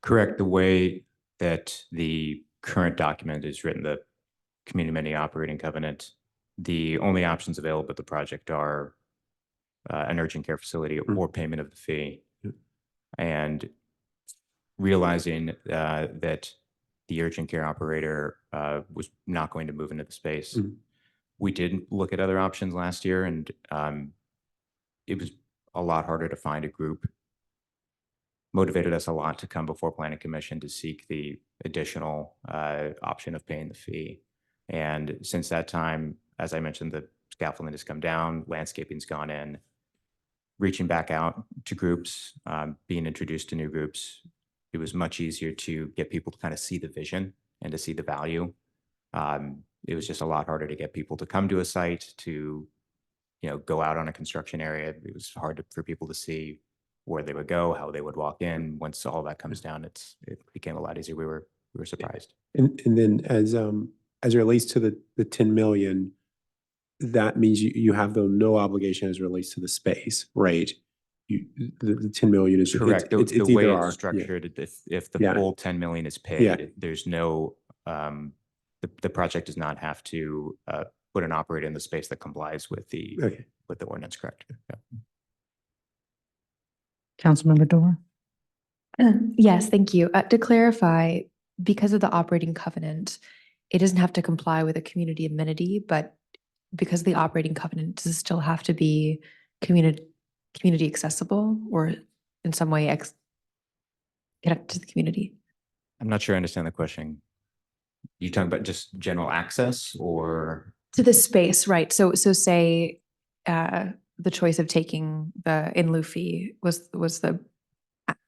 Correct. The way that the current document is written, the Community Amenity Operating Covenant, the only options available at the project are an urgent care facility or payment of the fee. And realizing that the urgent care operator was not going to move into the space, we did look at other options last year, and it was a lot harder to find a group. Motivated us a lot to come before Planning Commission to seek the additional option of paying the fee. And since that time, as I mentioned, the scaffolding has come down, landscaping's gone in, reaching back out to groups, being introduced to new groups. It was much easier to get people to kind of see the vision and to see the value. It was just a lot harder to get people to come to a site, to go out on a construction area. It was hard for people to see where they would go, how they would walk in. Once all that comes down, it became a lot easier. We were surprised. And then as it relates to the 10 million, that means you have no obligation as it relates to the space, right? The 10 million is correct. It's the way either it's structured, if the Yeah. full 10 million is paid, there's no the project does not have to put an operator in the space that complies with the ordinance. Correct. Yeah. Councilmember Dorr. Yes, thank you. To clarify, because of the operating covenant, it doesn't have to comply with a community amenity, but because of the operating covenant, does it still have to be community accessible or in some way connected to the community? I'm not sure I understand the question. You talking about just general access or? To the space, right. So say the choice of taking the in lieu fee was the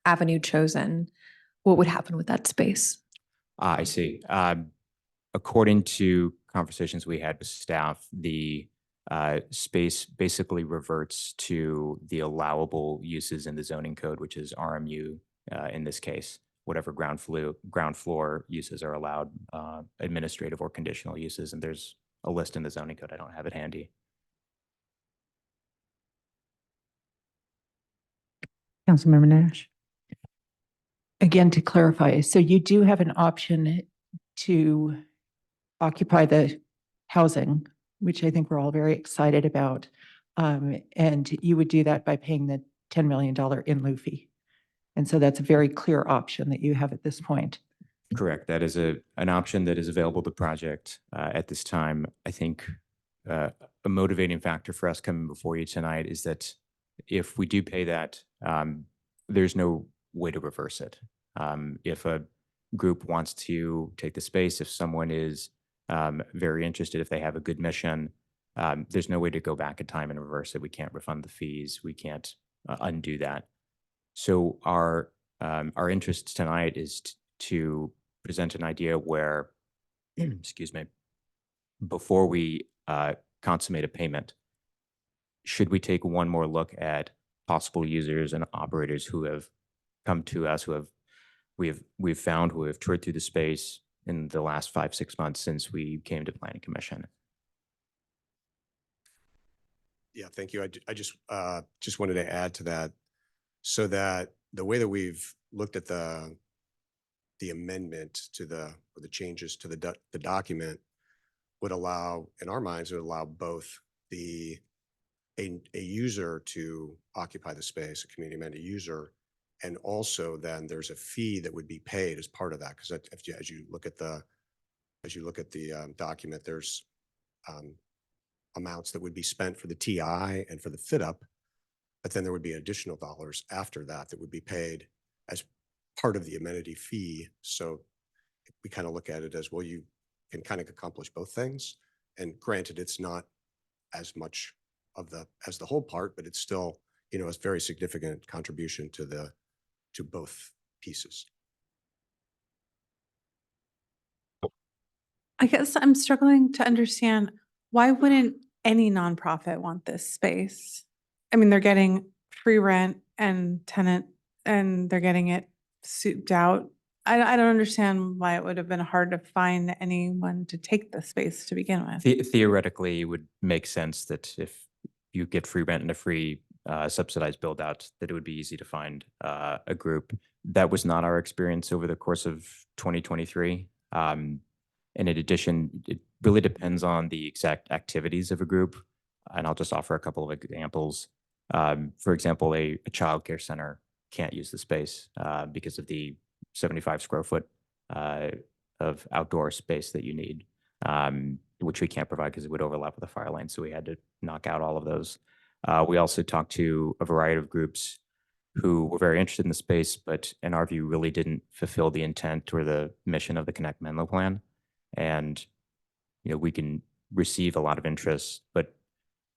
avenue chosen, what would happen with that space? I see. According to conversations we had with staff, the space basically reverts to the allowable uses in the zoning code, which is RMU in this case. Whatever ground floor uses are allowed, administrative or conditional uses, and there's a list in the zoning code. I don't have it handy. Councilmember Nash. Again, to clarify, so you do have an option to occupy the housing, which I think we're all very excited about. And you would do that by paying the $10 million in lieu fee. And so that's a very clear option that you have at this point. Correct. That is an option that is available to project at this time. I think a motivating factor for us coming before you tonight is that if we do pay that, there's no way to reverse it. If a group wants to take the space, if someone is very interested, if they have a good mission, there's no way to go back in time and reverse it. We can't refund the fees. We can't undo that. So our interest tonight is to present an idea where, excuse me, before we consummate a payment, should we take one more look at possible users and operators who have come to us, we've found, who have toured through the space in the last 5-6 months since we came to Planning Commission? Yeah, thank you. I just wanted to add to that, so that the way that we've looked at the amendment to the changes to the document would allow, in our minds, would allow both a user to occupy the space, a community amenity user, and also then there's a fee that would be paid as part of that. Because as you look at the document, there's amounts that would be spent for the TI and for the fit up, but then there would be additional dollars after that that would be paid as part of the amenity fee. So we kind of look at it as, well, you can kind of accomplish both things. And granted, it's not as much of as the whole part, but it's still, a very significant contribution to both pieces. I guess I'm struggling to understand, why wouldn't any nonprofit want this space? I mean, they're getting free rent and tenant, and they're getting it souped out. I don't understand why it would have been hard to find anyone to take the space to begin with. Theoretically, it would make sense that if you get free rent and a free subsidized build out, that it would be easy to find a group. That was not our experience over the course of 2023. And in addition, it really depends on the exact activities of a group. And I'll just offer a couple of examples. For example, a childcare center can't use the space because of the 75 square foot of outdoor space that you need, which we can't provide because it would overlap with the fire lane. So we had to knock out all of those. We also talked to a variety of groups who were very interested in the space, but in our view, really didn't fulfill the intent or the mission of the Connect Menlo plan. And, we can receive a lot of interest, but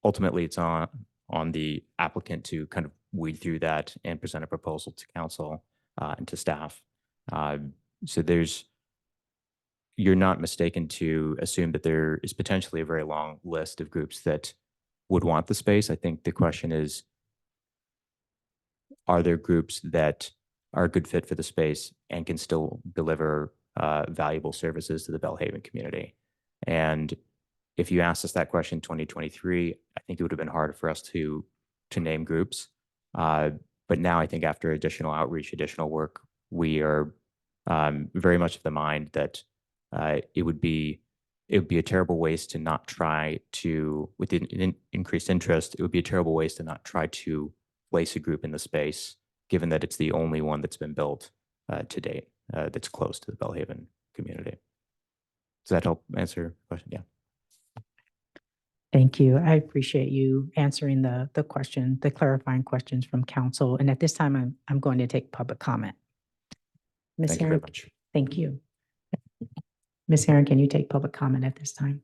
ultimately it's on the applicant to kind of weed through that and present a proposal to council and to staff. So you're not mistaken to assume that there is potentially a very long list of groups that would want the space. I think the question is, are there groups that are a good fit for the space and can still deliver valuable services to the Belhaven community? And if you asked us that question in 2023, I think it would have been hard for us to name groups. But now I think after additional outreach, additional work, we are very much of the mind that it would be a terrible waste to not try to, with increased interest, it would be a terrible waste to not try to place a group in the space, given that it's the only one that's been built to date that's close to the Belhaven community. Does that help answer your question? Yeah. Thank you. I appreciate you answering the clarifying questions from council. And at this time, I'm going to take public comment. Ms. Thank you very Herron, much. thank you. Ms. Herron, can you take public comment at this time?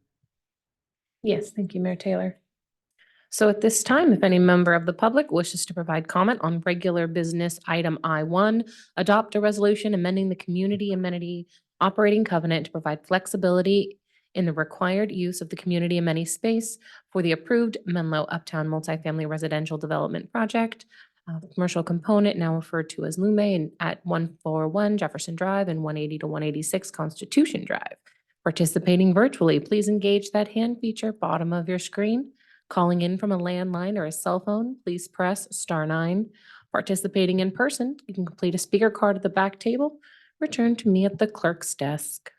Yes, thank you, Mayor Taylor. So at this time, if any member of the public wishes to provide comment on regular business item I1, adopt a resolution amending the community amenity operating covenant to provide flexibility in the required use of the community amenity space for the approved Menlo Uptown multifamily residential development project. The commercial component, now referred to as Lume, at 141 Jefferson Drive and 180 to 186 Constitution Drive. Participating virtually, please engage that hand feature bottom of your screen. Calling in from a landline or a cell phone, please press *9. Participating in person, you can complete a speaker card at the back table, return to me at the clerk's desk.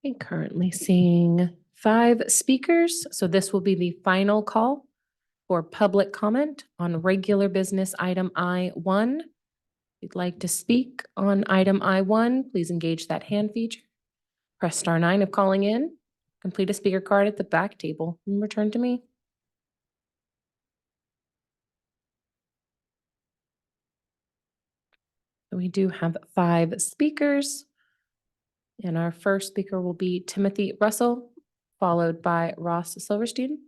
Okay, currently seeing 5 speakers, so this will be the final call for public comment on regular business item I1. If you'd like to speak on item I1, please engage that hand feature. Press *9 if calling in, complete a speaker card at the back table, and return to me. We do have 5 speakers. And our first speaker will be Timothy Russell, followed by Ross Silverstein.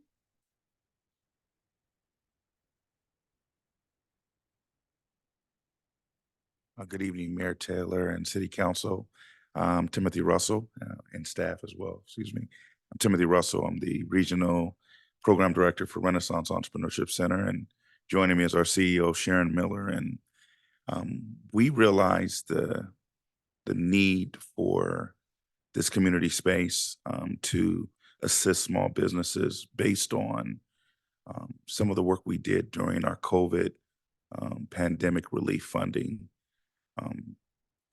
Good evening, Mayor Taylor and City Council. Timothy Russell and staff as well, excuse me. I'm Timothy Russell. I'm the Regional Program Director for Renaissance Entrepreneurship Center, and joining me is our CEO, Sharon Miller. And we realized the need for this community space to assist small businesses based on some of the work we did during our COVID pandemic relief funding.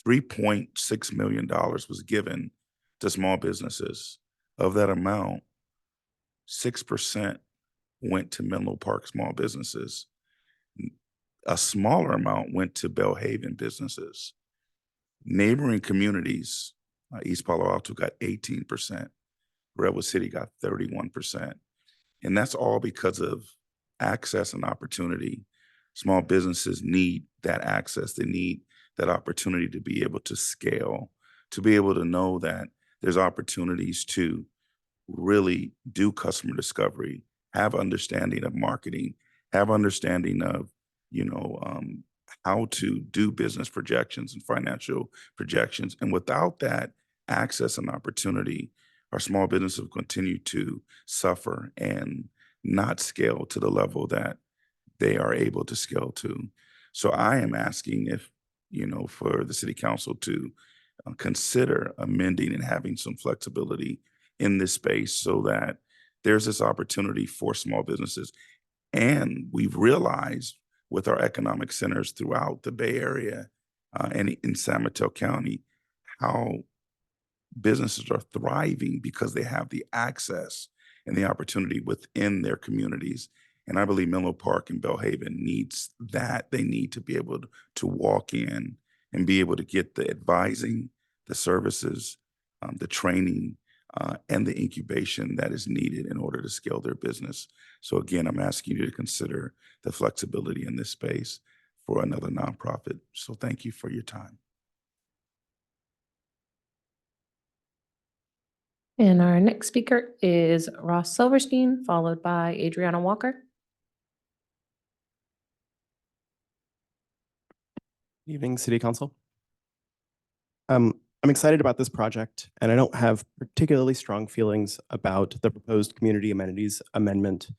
$3.6 million was given to small businesses. Of that amount, 6% went to Menlo Park small businesses. A smaller amount went to Belhaven businesses. Neighboring communities, East Palo Alto got 18%, Redwood City got 31%. And that's all because of access and opportunity. Small businesses need that access. They need that opportunity to be able to scale, to be able to know that there's opportunities to really do customer discovery, have understanding of marketing, have understanding of, how to do business projections and financial projections. And without that access and opportunity, our small businesses will continue to suffer and not scale to the level that they are able to scale to. So I am asking if, for the City Council to consider amending and having some flexibility in this space so that there's this opportunity for small businesses. And we've realized with our economic centers throughout the Bay Area and in San Mateo County, how businesses are thriving because they have the access and the opportunity within their communities. And I believe Menlo Park and Belhaven needs that. They need to be able to walk in and be able to get the advising, the services, the training, and the incubation that is needed in order to scale their business. So again, I'm asking you to consider the flexibility in this space for another nonprofit. So thank you for your time. And our next speaker is Ross Silverstein, followed by Adriana Walker. Good evening, City Council. I'm excited about this project, and I don't have particularly strong feelings about the proposed community amenities amendment,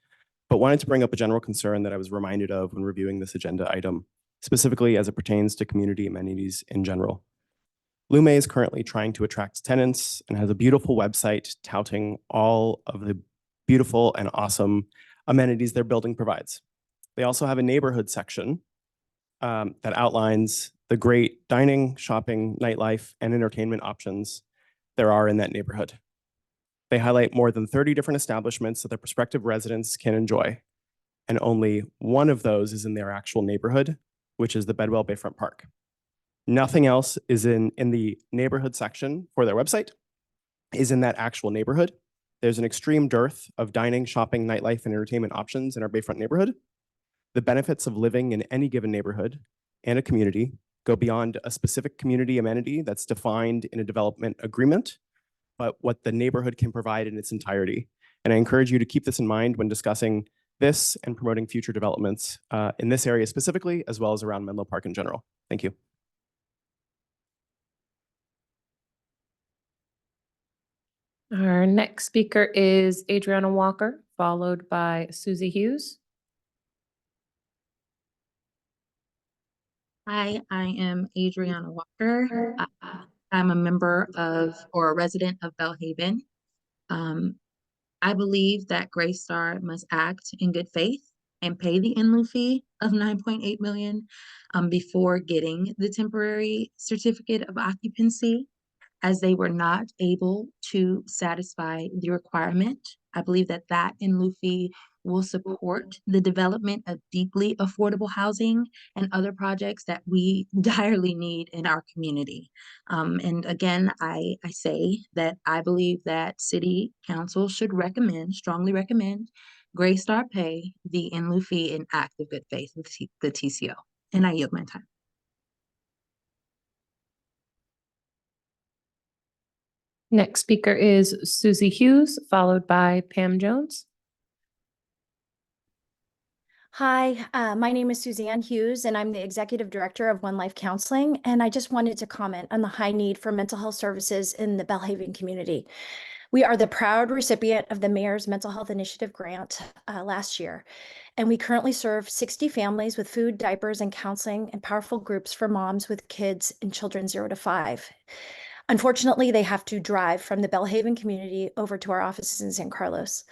but wanted to bring up a general concern that I was reminded of when reviewing this agenda item, specifically as it pertains to community amenities in general. Lume is currently trying to attract tenants and has a beautiful website touting all of the beautiful and awesome amenities their building provides. They also have a neighborhood section that outlines the great dining, shopping, nightlife, and entertainment options there are in that neighborhood. They highlight more than 30 different establishments that their prospective residents can enjoy, and only one of those is in their actual neighborhood, which is the Bedwell Bayfront Park. Nothing else is in the neighborhood section for their website is in that actual neighborhood. There's an extreme dearth of dining, shopping, nightlife, and entertainment options in our Bayfront neighborhood. The benefits of living in any given neighborhood and a community go beyond a specific community amenity that's defined in a development agreement, but what the neighborhood can provide in its entirety. And I encourage you to keep this in mind when discussing this and promoting future developments in this area specifically, as well as around Menlo Park in general. Thank you. Our next speaker is Adriana Walker, followed by Susie Hughes. Hi, I am Adriana Walker. I'm a member of or a resident of Belhaven. I believe that Greystar must act in good faith and pay the in lieu fee of 9.8 million before getting the temporary certificate of occupancy, as they were not able to satisfy the requirement. I believe that that in lieu fee will support the development of deeply affordable housing and other projects that we direly need in our community. And again, I say that I believe that City Council should strongly recommend Greystar pay the in lieu fee in act of good faith with the TCO. And I yield my time. Next speaker is Susie Hughes, followed by Pam Jones. Hi, my name is Suzanne Hughes, and I'm the Executive Director of One Life Counseling. And I just wanted to comment on the high need for mental health services in the Belhaven community. We are the proud recipient of the Mayor's Mental Health Initiative grant last year, and we currently serve 60 families with food, diapers, and counseling, and powerful groups for moms with kids and children 0 to 5. Unfortunately, they have to drive from the Belhaven community over to our offices in San Carlos.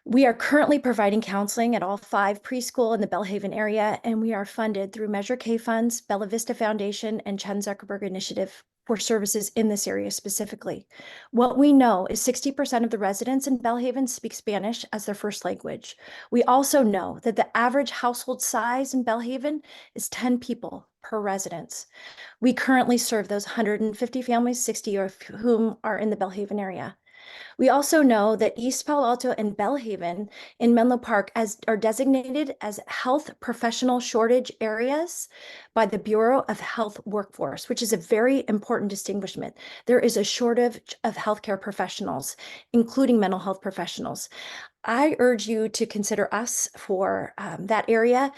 We are currently providing counseling at all 5 preschool in the Belhaven area, and we are funded through Measure K funds, Bella Vista Foundation, and Chen Zuckerberg Initiative for services in this area specifically. What we know is 60% of the residents in Belhaven speak Spanish as their first language. We also know that the average household size in Belhaven is 10 people per residence. We currently serve those 150 families, 60 of whom are in the Belhaven area. We also know that East Palo Alto and Belhaven in Menlo Park are designated as health professional shortage areas by the Bureau of Health Workforce, which is a very important distinguishment. There is a shortage of healthcare professionals, including mental health professionals. I urge you to consider us for that area,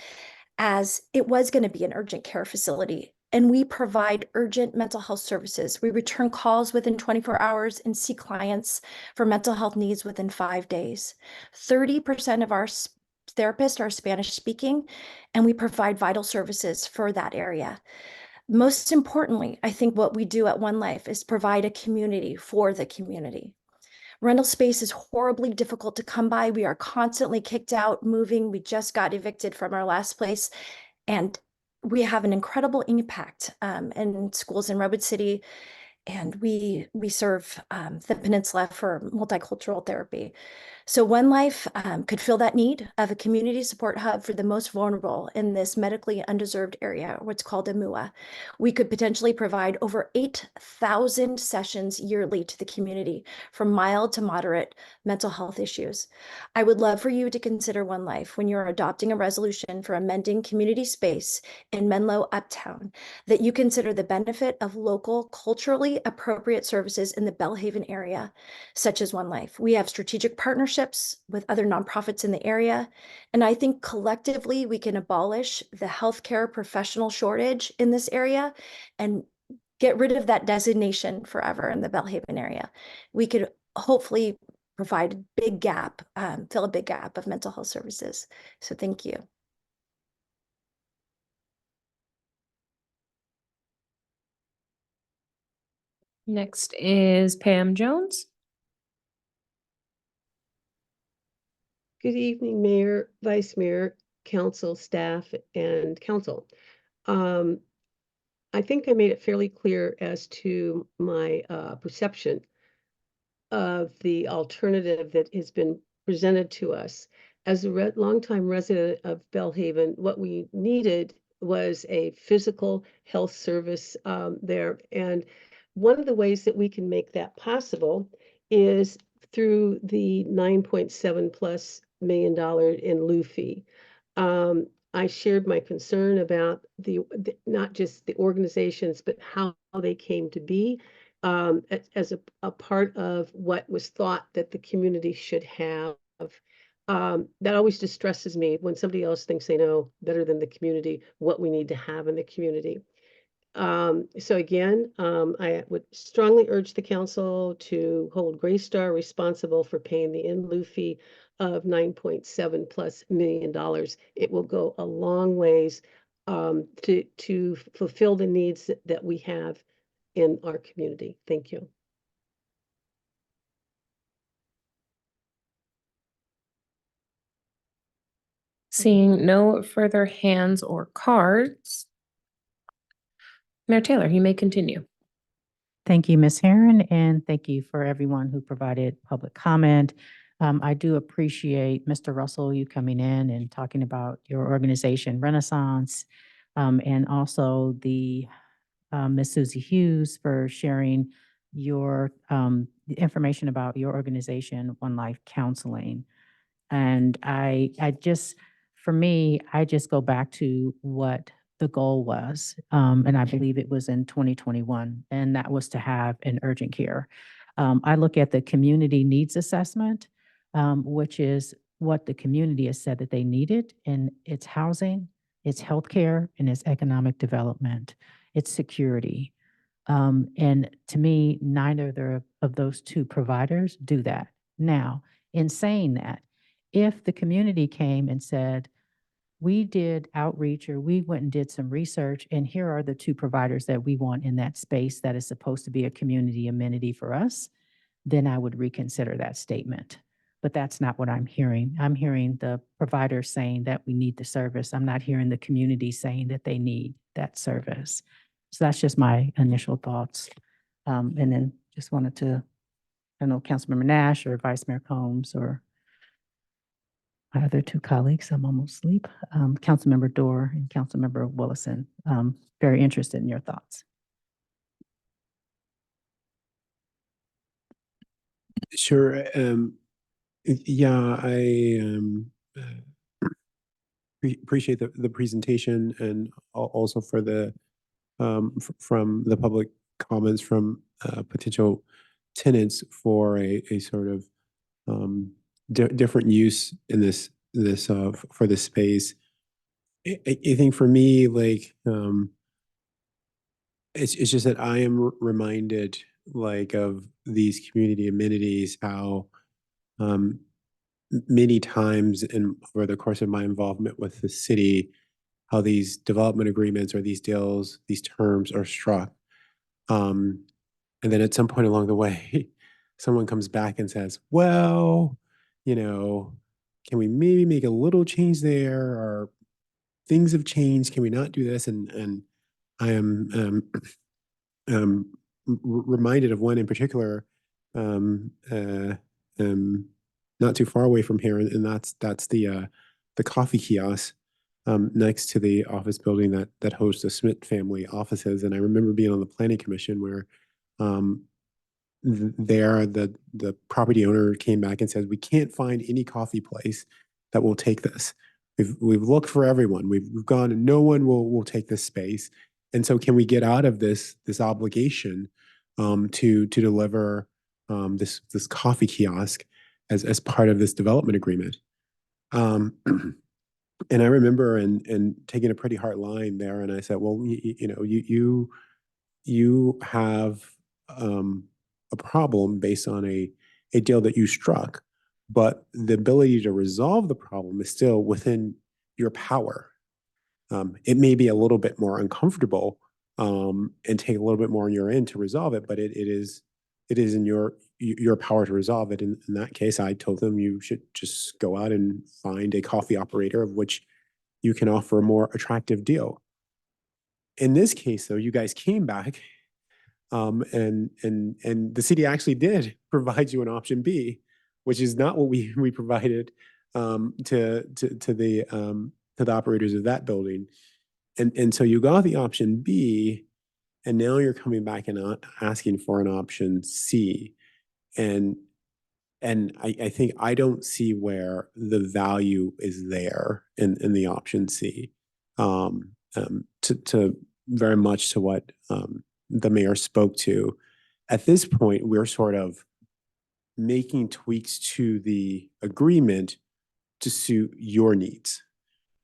as it was going to be an urgent care facility. And we provide urgent mental health services. We return calls within 24 hours and see clients for mental health needs within 5 days. 30% of our therapists are Spanish speaking, and we provide vital services for that area. Most importantly, I think what we do at One Life is provide a community for the community. Rental space is horribly difficult to come by. We are constantly kicked out, moving. We just got evicted from our last place, and we have an incredible impact in schools in Redwood City, and we serve the Peninsula for multicultural therapy. So One Life could fill that need of a community support hub for the most vulnerable in this medically undeserved area, what's called a MUA. We could potentially provide over 8,000 sessions yearly to the community from mild to moderate mental health issues. I would love for you to consider One Life when you're adopting a resolution for amending community space in Menlo Uptown, that you consider the benefit of local, culturally appropriate services in the Belhaven area, such as One Life. We have strategic partnerships with other nonprofits in the area, and I think collectively we can abolish the healthcare professional shortage in this area and get rid of that designation forever in the Belhaven area. We could hopefully provide a big gap, fill a big gap of mental health services. So thank you. Next is Pam Jones. Good evening, Mayor, Vice Mayor, Council, staff, and Council. I think I made it fairly clear as to my perception of the alternative that has been presented to us. As a longtime resident of Belhaven, what we needed was a physical health service there. And one of the ways that we can make that possible is through the $9.7+ million in lieu fee. I shared my concern about the not just the organizations, but how they came to be as a part of what was thought that the community should have. That always distresses me when somebody else thinks they know better than the community what we need to have in the community. So again, I would strongly urge the council to hold Greystar responsible for paying the in lieu fee of $9.7+ million. It will go a long ways to fulfill the needs that we have in our community. Thank you. Seeing no further hands or cards, Mayor Taylor, you may continue. Thank you, Ms. Herron, and thank you for everyone who provided public comment. I do appreciate Mr. Russell, you coming in and talking about your organization Renaissance, and also the Ms. Susie Hughes for sharing your the information about your organization, One Life Counseling. And I just, for me, I just go back to what the goal was. And I believe it was in 2021, and that was to have an urgent care. I look at the community needs assessment, which is what the community has said that they needed, and it's housing, it's healthcare, and it's economic development, it's security. And to me, neither of those two providers do that. Now, in saying that, if the community came and said, we did outreach or we went and did some research, and here are the two providers that we want in that space that is supposed to be a community amenity for us, then I would reconsider that statement. But that's not what I'm hearing. I'm hearing the provider saying that we need the service. I'm not hearing the community saying that they need that service. So that's just my initial thoughts. And then just wanted to, I don't know, Councilmember Nash or Vice Mayor Combs or my other two colleagues, I'm almost asleep, Councilmember Dorr and Councilmember Willison. Very interested in your thoughts. Sure. Yeah, I appreciate the presentation, and also for the from the public comments from potential tenants for a sort of different use in this for this space. I think for me, like it's just that I am reminded like of these community amenities, how many times over the course of my involvement with the city, how these development agreements or these deals, these terms are struck. And then at some point along the way, someone comes back and says, well, can we maybe make a little change there? Or things have changed. Can we not do this? And I am reminded of one in particular, not too far away from here, and that's the coffee kiosk next to the office building that hosts the Smith family offices. And I remember being on the planning commission where the property owner came back and said, we can't find any coffee place that will take this. We've looked for everyone. We've gone and no one will take this space. And so can we get out of this obligation to deliver this coffee kiosk as part of this development agreement? And I remember and taking a pretty hard line there, and I said, well, you have a problem based on a deal that you struck, but the ability to resolve the problem is still within your power. It may be a little bit more uncomfortable and take a little bit more on your end to resolve it, but it is in your power to resolve it. In that case, I told them you should just go out and find a coffee operator of which you can offer a more attractive deal. In this case, though, you guys came back and the city actually did provide you an option B, which is not what we provided to the operators of that building. And so you got the option B, and now you're coming back and asking for an option C. And I think I don't see where the value is there in the option C. To very much to what the mayor spoke to. At this point, we're sort of making tweaks to the agreement to suit your needs,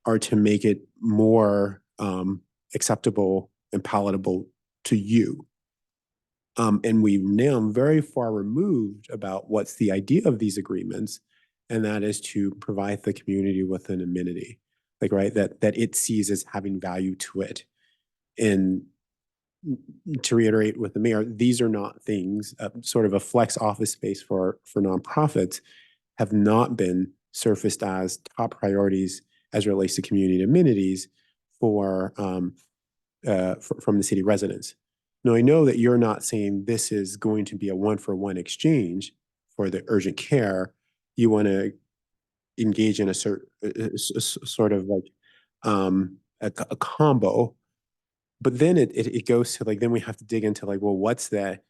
or to make it more acceptable and palatable to you. And we've now very far removed about what's the idea of these agreements, and that is to provide the community with an amenity, like, right, that it sees as having value to it. And to reiterate with the mayor, these are not things, sort of a flex office space for nonprofits have not been surfaced as top priorities as it relates to community amenities for, from the city residents. Now, I know that you're not saying this is going to be a one-for-one exchange for the urgent care. You want to engage in a sort of like a combo, but then it goes to like, then we have to dig into like, well, what's that?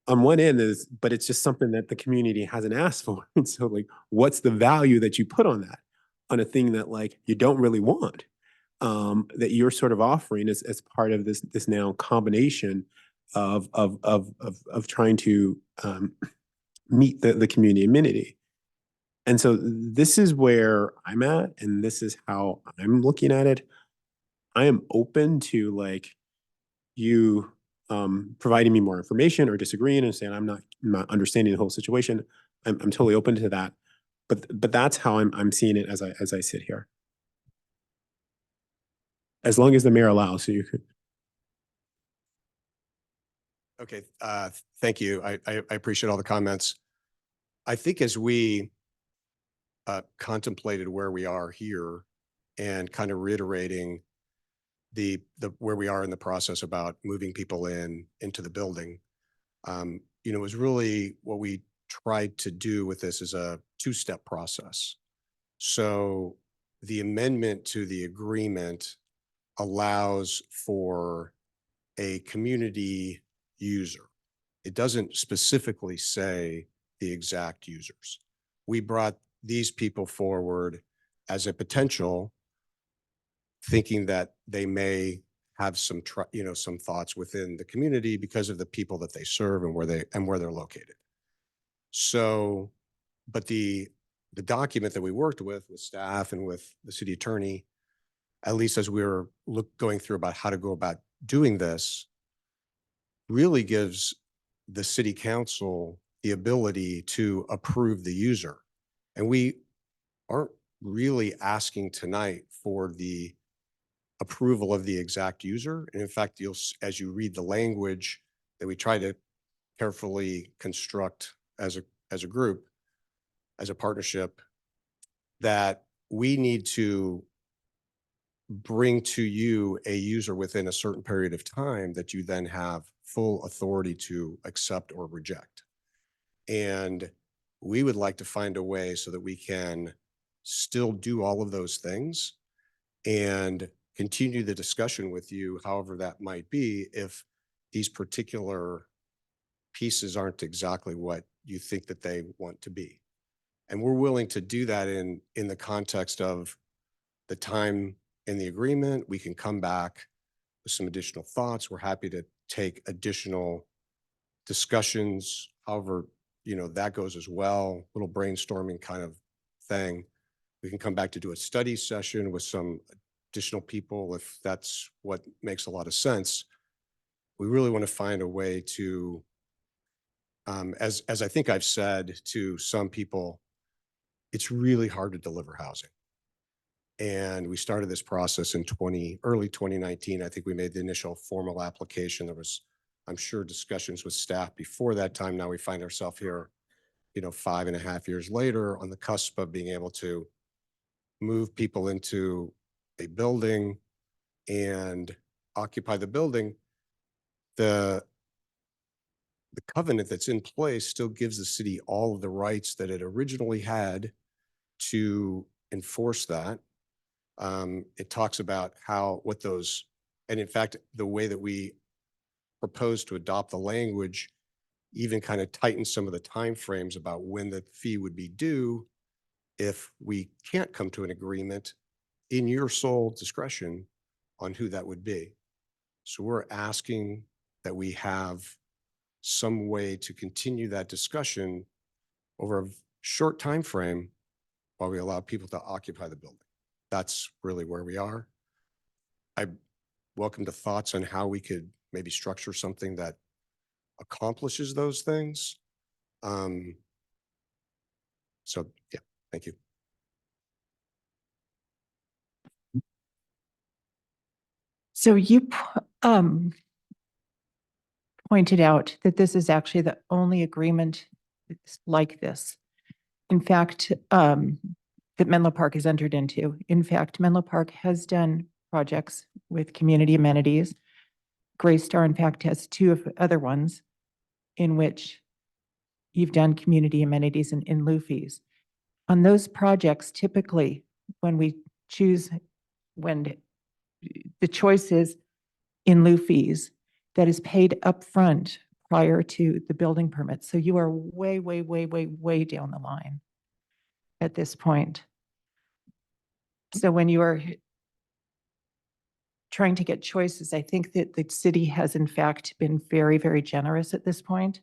On one end is, but it's just something that the community hasn't asked for. And so like, what's the value that you put on that, on a thing that like you don't really want, that you're sort of offering as part of this now combination of trying to meet the community amenity. And so this is where I'm at, and this is how I'm looking at it. I am open to like you providing me more information or disagreeing and saying I'm not understanding the whole situation. I'm totally open to that. But that's how I'm seeing it as I sit here. As long as the mayor allows, so you could. Okay, thank you. I appreciate all the comments. I think as we contemplated where we are here and kind of reiterating the where we are in the process about moving people into the building, you know, it was really what we tried to do with this is a two-step process. So the amendment to the agreement allows for a community user. It doesn't specifically say the exact users. We brought these people forward as a potential, thinking that they may have some some thoughts within the community because of the people that they serve and where they're located. So, but the document that we worked with staff and with the city attorney, at least as we were going through about how to go about doing this, really gives the city council the ability to approve the user. And we aren't really asking tonight for the approval of the exact user. And in fact, as you read the language that we try to carefully construct as a group, as a partnership, that we need to bring to you a user within a certain period of time that you then have full authority to accept or reject. And we would like to find a way so that we can still do all of those things and continue the discussion with you, however that might be, if these particular pieces aren't exactly what you think that they want to be. And we're willing to do that in the context of the time in the agreement. We can come back with some additional thoughts. We're happy to take additional discussions, however, you know, that goes as well, little brainstorming kind of thing. We can come back to do a study session with some additional people if that's what makes a lot of sense. We really want to find a way to, as I think I've said to some people, it's really hard to deliver housing. And we started this process in early 2019. I think we made the initial formal application. There was, I'm sure, discussions with staff before that time. Now we find ourselves here, you know, 5.5 years later on the cusp of being able to move people into a building and occupy the building. The covenant that's in place still gives the city all of the rights that it originally had to enforce that. It talks about what those, and in fact, the way that we propose to adopt the language even kind of tightens some of the timeframes about when the fee would be due if we can't come to an agreement in your sole discretion on who that would be. So we're asking that we have some way to continue that discussion over a short time frame while we allow people to occupy the building. That's really where we are. I welcome the thoughts on how we could maybe structure something that accomplishes those things. So yeah, thank you. So you pointed out that this is actually the only agreement like this. In fact, that Menlo Park has entered into. In fact, Menlo Park has done projects with community amenities. Greystar, in fact, has two of other ones in which you've done community amenities and in lieu fees. On those projects, typically, when we choose, when the choice is in lieu fees, that is paid upfront prior to the building permit. So you are way, way, way, way, way down the line at this point. So when you are trying to get choices, I think that the city has in fact been very, very generous at this point.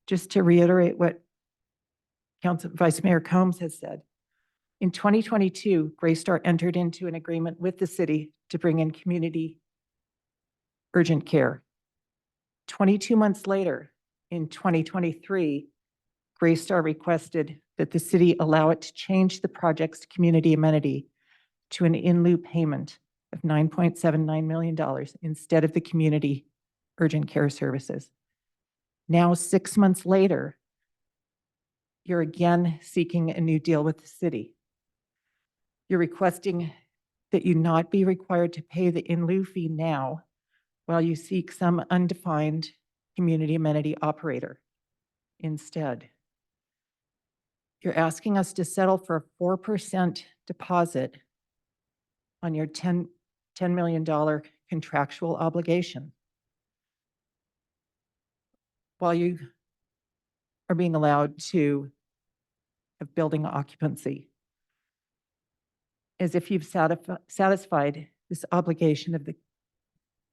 Just to reiterate what Vice Mayor Combs has said, in 2022, Greystar entered into an agreement with the city to bring in community urgent care. 22 months later, in 2023, Greystar requested that the city allow it to change the project's community amenity to an in lieu payment of $9.79 million instead of the community urgent care services. Now, 6 months later, you're again seeking a new deal with the city. You're requesting that you not be required to pay the in lieu fee now while you seek some undefined community amenity operator instead. You're asking us to settle for a 4% deposit on your $10 million contractual obligation, while you are being allowed to have building occupancy, as if you've satisfied this obligation of the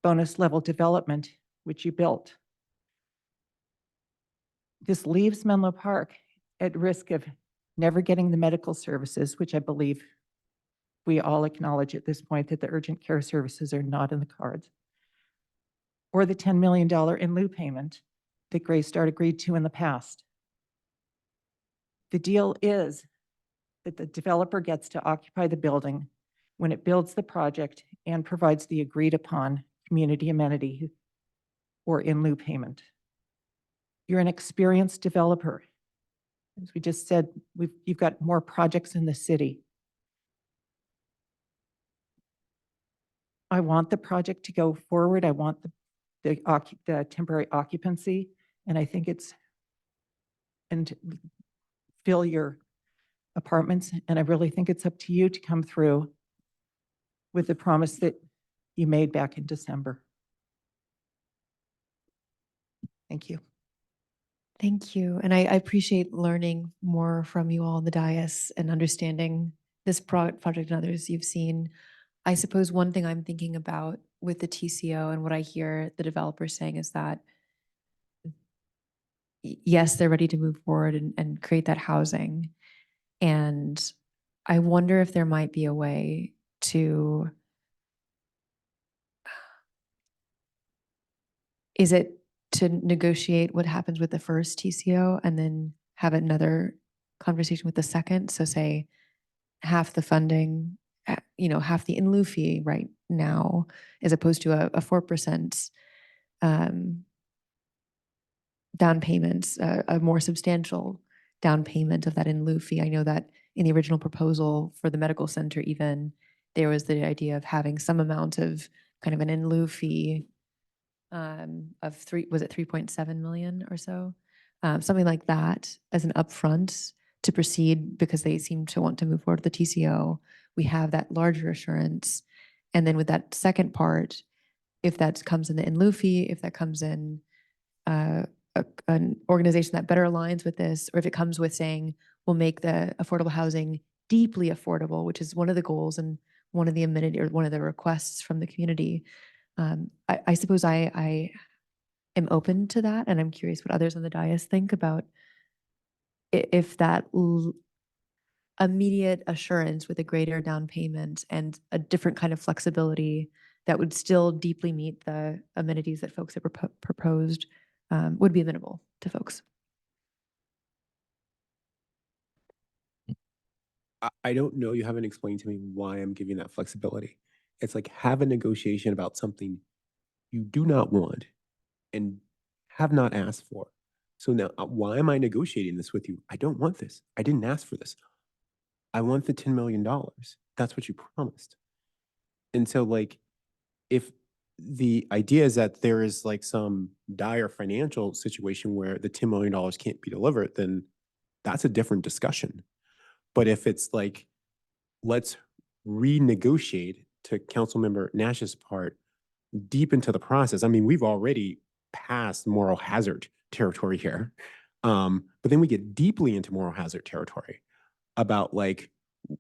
bonus level development which you built. This leaves Menlo Park at risk of never getting the medical services, which I believe we all acknowledge at this point that the urgent care services are not in the cards, or the $10 million in lieu payment that Greystar agreed to in the past. The deal is that the developer gets to occupy the building when it builds the project and provides the agreed upon community amenity or in lieu payment. You're an experienced developer. As we just said, you've got more projects in the city. I want the project to go forward. I want the temporary occupancy, and I think and fill your apartments. And I really think it's up to you to come through with the promise that you made back in December. Thank you. Thank you. And I appreciate learning more from you all on the dais and understanding this project and others you've seen. I suppose one thing I'm thinking about with the TCO and what I hear the developers saying is that, yes, they're ready to move forward and create that housing. And I wonder if there might be a way to, is it to negotiate what happens with the first TCO and then have another conversation with the second? So say half the funding, half the in lieu fee right now, as opposed to a 4% down payments, a more substantial down payment of that in lieu fee. I know that in the original proposal for the medical center, even there was the idea of having some amount of kind of an in lieu fee of 3.7 million or so, something like that as an upfront to proceed, because they seem to want to move forward with the TCO. We have that larger assurance. And then with that second part, if that comes in the in lieu fee, if that comes in an organization that better aligns with this, or if it comes with saying, we'll make the affordable housing deeply affordable, which is one of the goals and one of the amenity or one of the requests from the community. I suppose I am open to that, and I'm curious what others on the dais think about if that immediate assurance with a greater down payment and a different kind of flexibility that would still deeply meet the amenities that folks have proposed would be amenable to folks. I don't know. You haven't explained to me why I'm giving that flexibility. It's like have a negotiation about something you do not want and have not asked for. So now why am I negotiating this with you? I don't want this. I didn't ask for this. I want the $10 million. That's what you promised. And so like, if the idea is that there is like some dire financial situation where the $10 million can't be delivered, then that's a different discussion. But if it's like, let's renegotiate, to Councilmember Nash's part, deep into the process. I mean, we've already passed moral hazard territory here. But then we get deeply into moral hazard territory about like,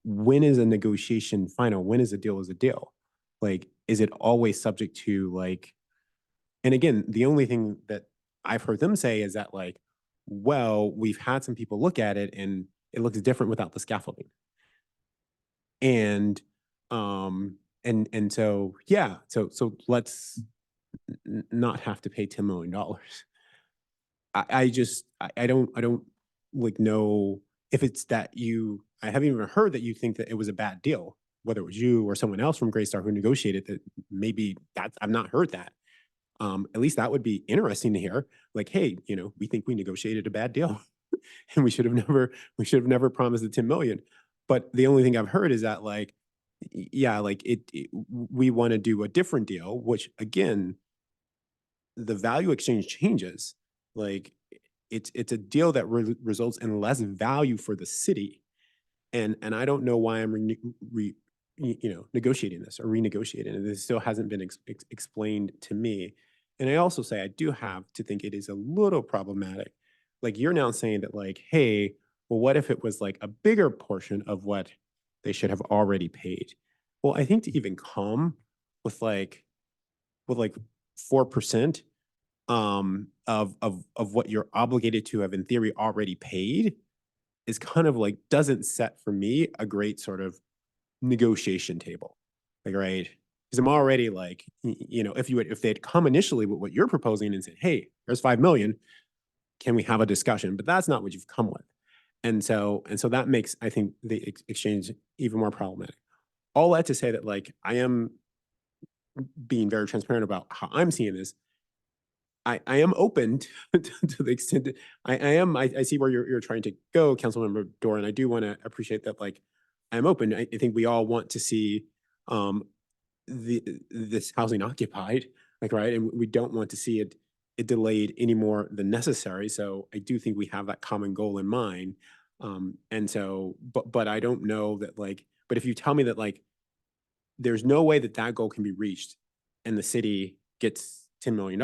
when is a negotiation final? When is a deal a deal? Like, is it always subject to like, and again, the only thing that I've heard them say is that like, well, we've had some people look at it and it looks different without the scaffolding. And so yeah, so let's not have to pay $10 million. I don't like know if it's that I haven't even heard that you think that it was a bad deal, whether it was you or someone else from Greystar who negotiated that. Maybe I've not heard that. At least that would be interesting to hear. Like, hey, we think we negotiated a bad deal and we should have never promised the 10 million. But the only thing I've heard is that like, yeah, like we want to do a different deal, which again, the value exchange changes. Like it's a deal that results in less value for the city. And I don't know why I'm negotiating this or renegotiating it. This still hasn't been explained to me. And I also say I do have to think it is a little problematic. Like you're now saying that like, hey, well, what if it was like a bigger portion of what they should have already paid? Well, I think to even come with like 4% of what you're obligated to have in theory already paid is kind of like, doesn't set for me a great sort of negotiation table. Like, right? Because I'm already like, if they'd come initially with what you're proposing and said, hey, there's 5 million, can we have a discussion? But that's not what you've come with. And so that makes, I think, the exchange even more problematic. All that to say that like, I am being very transparent about how I'm seeing this. I am open to the extent that I see where you're trying to go, Councilmember Doran. I do want to appreciate that. Like, I'm open. I think we all want to see this housing occupied, like, right, and we don't want to see it delayed any more than necessary. So I do think we have that common goal in mind. And so, but I don't know that like. But if you tell me that like, there's no way that goal can be reached, and the city gets $10 million.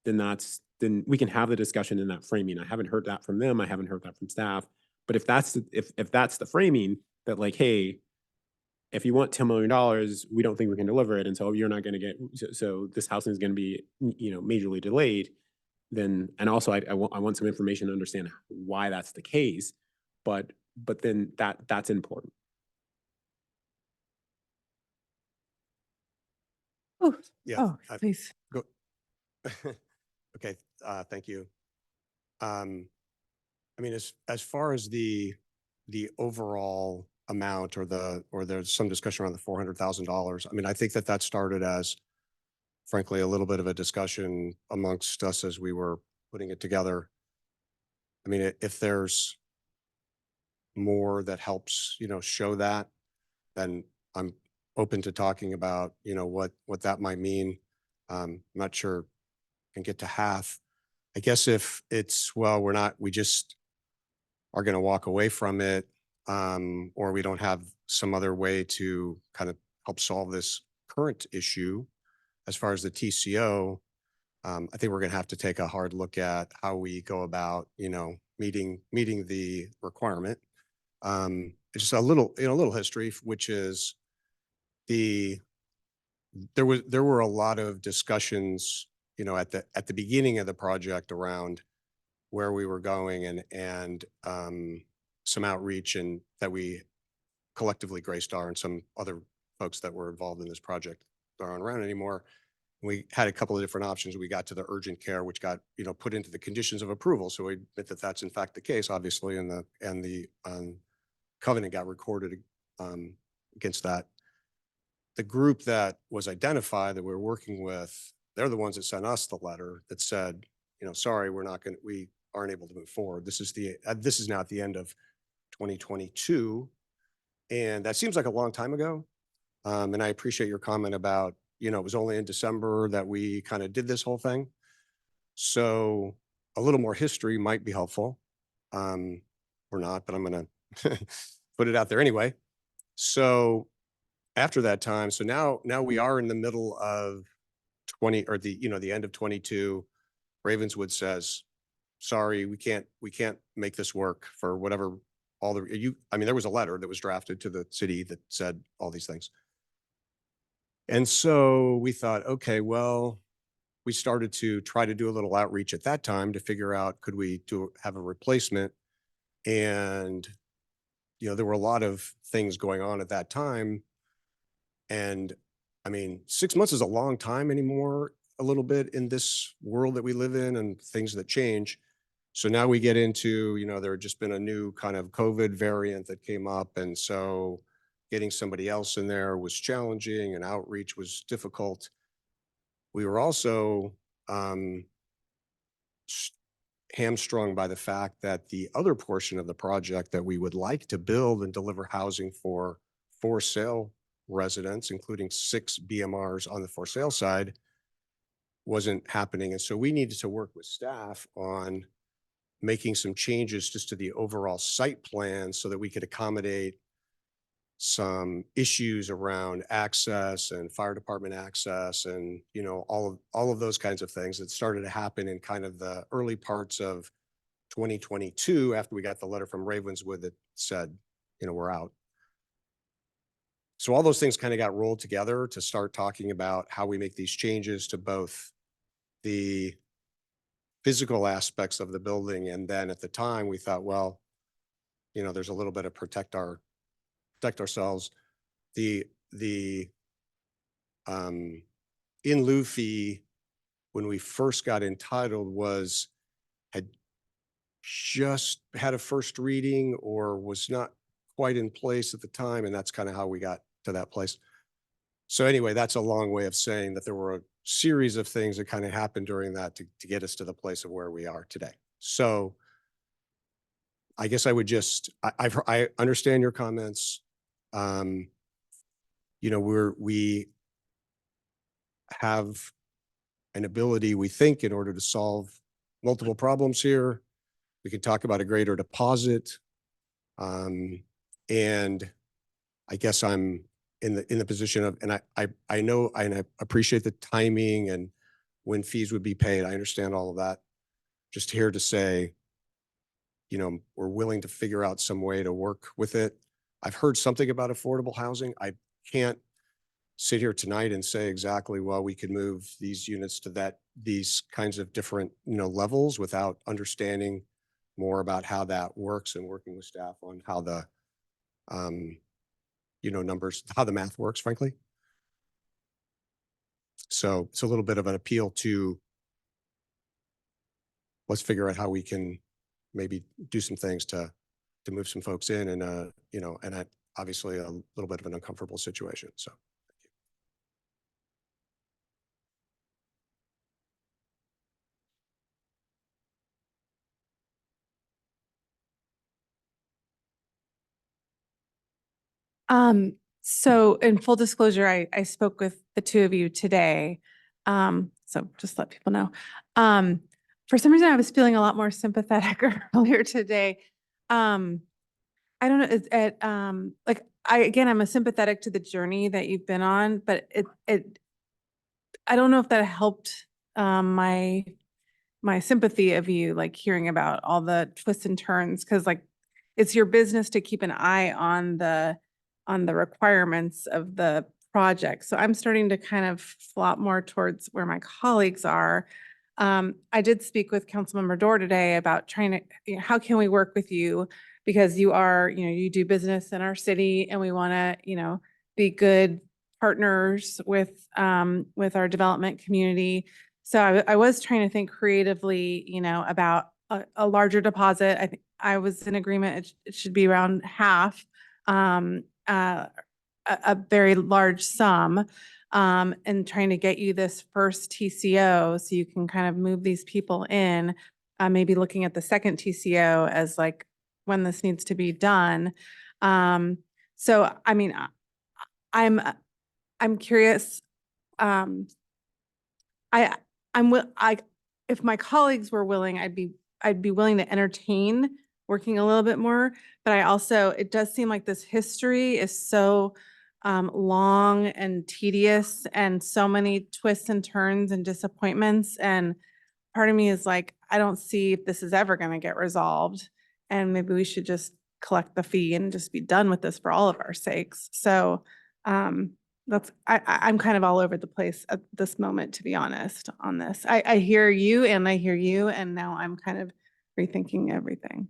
Then we can have the discussion in that framing. I haven't heard that from them. I haven't heard that from staff. But if that's the framing that like, hey, if you want $10 million, we don't think we can deliver it, and so you're not going to get. So this housing is going to be majorly delayed. Then, and also I want some information to understand why that's the case. But then that's important. Oh, Yeah. please. Go. Okay, thank you. I mean, as far as the overall amount or there's some discussion around the $400,000. I mean, I think that started as, frankly, a little bit of a discussion amongst us as we were putting it together. I mean, if there's more that helps, show that, then I'm open to talking about, what that might mean. I'm not sure I can get to half. I guess if it's, well, we just are going to walk away from it, or we don't have some other way to kind of help solve this current issue as far as the TCO, I think we're going to have to take a hard look at how we go about, meeting the requirement. Just a little history, which is there were a lot of discussions, at the beginning of the project around where we were going and some outreach and that we collectively, Greystar and some other folks that were involved in this project aren't around anymore. We had a couple of different options. We got to the urgent care, which got, put into the conditions of approval. So we admit that that's in fact the case, obviously, and the covenant got recorded against that. The group that was identified that we're working with, they're the ones that sent us the letter that said, sorry, we aren't able to move forward. This is now at the end of 2022. And that seems like a long time ago. And I appreciate your comment about, you know, it was only in December that we kind of did this whole thing. So a little more history might be helpful. Or not, but I'm going to put it out there anyway. So after that time, so now we are in the middle of the end of 22. Ravenswood says, sorry, we can't make this work for whatever there was a letter that was drafted to the city that said all these things. And so we thought, okay, well, we started to try to do a little outreach at that time to figure out, could we have a replacement? And, you know, there were a lot of things going on at that time. And I mean, 6 months is a long time anymore, a little bit in this world that we live in and things that change. So now we get into, you know, there had just been a new kind of COVID variant that came up. And so getting somebody else in there was challenging and outreach was difficult. We were also hamstrung by the fact that the other portion of the project that we would like to build and deliver housing for sale residents, including 6 BMRs on the for sale side, wasn't happening. And so we needed to work with staff on making some changes just to the overall site plan so that we could accommodate some issues around access and fire department access and, you know, all of those kinds of things that started to happen in kind of the early parts of 2022 after we got the letter from Ravenswood that said, you know, we're out. So all those things kind of got rolled together to start talking about how we make these changes to both the physical aspects of the building. And then at the time we thought, well, you know, there's a little bit of protect ourselves. The in lieu fee when we first got entitled had just had a first reading or was not quite in place at the time. And that's kind of how we got to that place. So anyway, that's a long way of saying that there were a series of things that kind of happened during that to get us to the place of where we are today. So I guess I would just, I understand your comments. You know, we have an ability, we think, in order to solve multiple problems here. We can talk about a greater deposit. And I guess I'm in the position of, and I know, and I appreciate the timing and when fees would be paid. I understand all of that. Just here to say, you know, we're willing to figure out some way to work with it. I've heard something about affordable housing. I can't sit here tonight and say exactly, well, we could move these units to these kinds of different, you know, levels without understanding more about how that works and working with staff on how the, you know, numbers, how the math works, frankly. So it's a little bit of an appeal to let's figure out how we can maybe do some things to move some folks in and, you know, and obviously a little bit of an uncomfortable situation. So. So in full disclosure, I spoke with the two of you today. So just let people know. For some reason, I was feeling a lot more sympathetic earlier today. I don't know, I'm sympathetic to the journey that you've been on, but I don't know if that helped, my sympathy of you, like hearing about all the twists and turns. Cause like, it's your business to keep an eye on the requirements of the project. So I'm starting to kind of flop more towards where my colleagues are. I did speak with Councilmember Dor today about trying to, you know, how can we work with you? Because you are, you know, you do business in our city and we want to, you know, be good partners with our development community. So I was trying to think creatively, you know, about a larger deposit. I think I was in agreement. It should be around half, a very large sum, and trying to get you this first TCO so you can kind of move these people in, maybe looking at the second TCO as like when this needs to be done. So, I mean, I'm curious, if my colleagues were willing, I'd be willing to entertain working a little bit more, but I also, it does seem like this history is so long and tedious and so many twists and turns and disappointments. And part of me is like, I don't see if this is ever going to get resolved. And maybe we should just collect the fee and just be done with this for all of our sakes. So I'm kind of all over the place at this moment, to be honest, on this. I hear you, and now I'm kind of rethinking everything.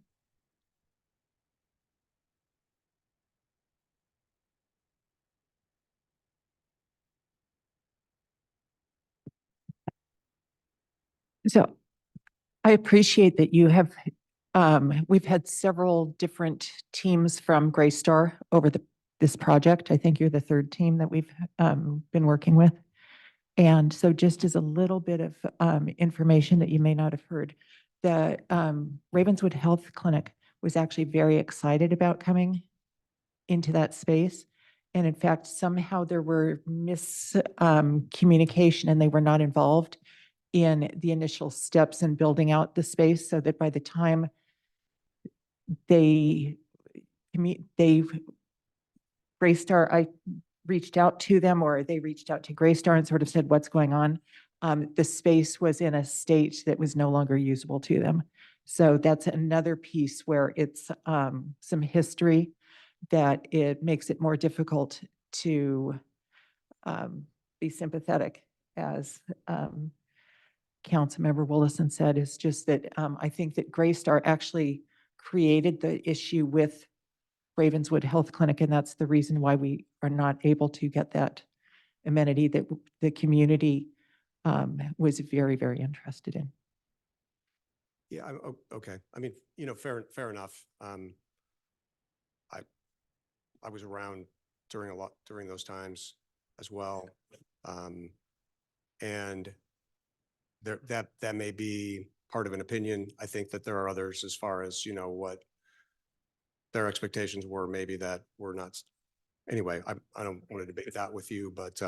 So I appreciate that you have, we've had several different teams from Greystar over this project. I think you're the third team that we've been working with. And so just as a little bit of information that you may not have heard, the Ravenswood Health Clinic was actually very excited about coming into that space. And in fact, somehow there were miscommunication and they were not involved in the initial steps in building out the space, so that by the time Greystar, I reached out to them, or they reached out to Greystar and sort of said, what's going on? The space was in a state that was no longer usable to them. So that's another piece where it's some history that it makes it more difficult to be sympathetic, as Councilmember Willison said. Is just that I think that Greystar actually created the issue with Ravenswood Health Clinic, and that's the reason why we are not able to get that amenity that the community was very, very interested in. Yeah, okay. I mean, fair enough. I was around during those times as well. And that may be part of an opinion. I think that there are others, as far as, what their expectations were, maybe that were not. Anyway, I don't want to debate that with you, but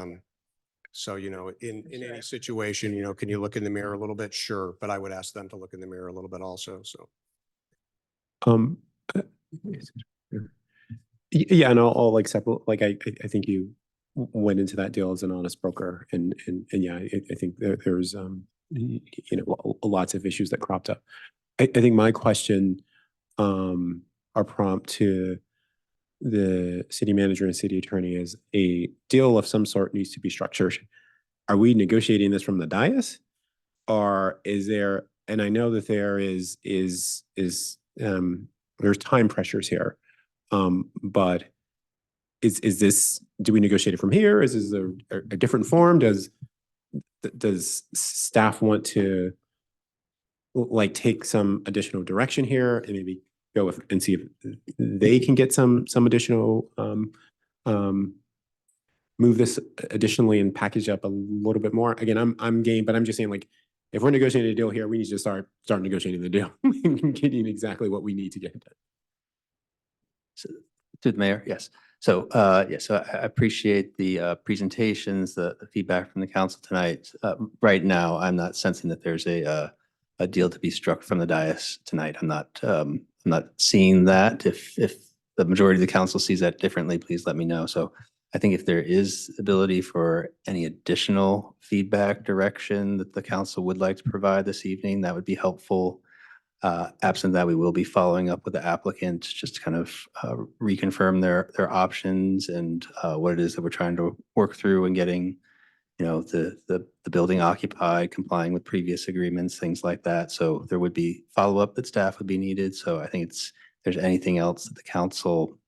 so, in any situation, can you look in the mirror a little bit? Sure. But I would ask them to look in the mirror a little bit also, so. Yeah, and I'll accept, like, I think you went into that deal as an honest broker, and yeah, I think there's lots of issues that cropped up. I think my question, our prompt to the city manager and city attorney is, a deal of some sort needs to be structured. Are we negotiating this from the dais, or is there? And I know that there is there's time pressures here, but is this? Do we negotiate it from here? Is this a different form? Does staff want to like take some additional direction here and maybe go and see if they can get some additional move this additionally and package up a little bit more? Again, I'm game, but I'm just saying, like, if we're negotiating a deal here, we need to start negotiating the deal and getting exactly what we need to get done. So, to the mayor, yes. So so I appreciate the presentations, the feedback from the council tonight. Right now, I'm not sensing that there's a deal to be struck from the dais tonight. I'm not seeing that. If the majority of the council sees that differently, please let me know. So I think if there is ability for any additional feedback direction that the council would like to provide this evening, that would be helpful. Absent that, we will be following up with the applicant just to kind of reconfirm their options and what it is that we're trying to work through and getting, the building occupied, complying with previous agreements, things like that. So there would be follow-up that staff would be needed. So I think if there's anything else that the council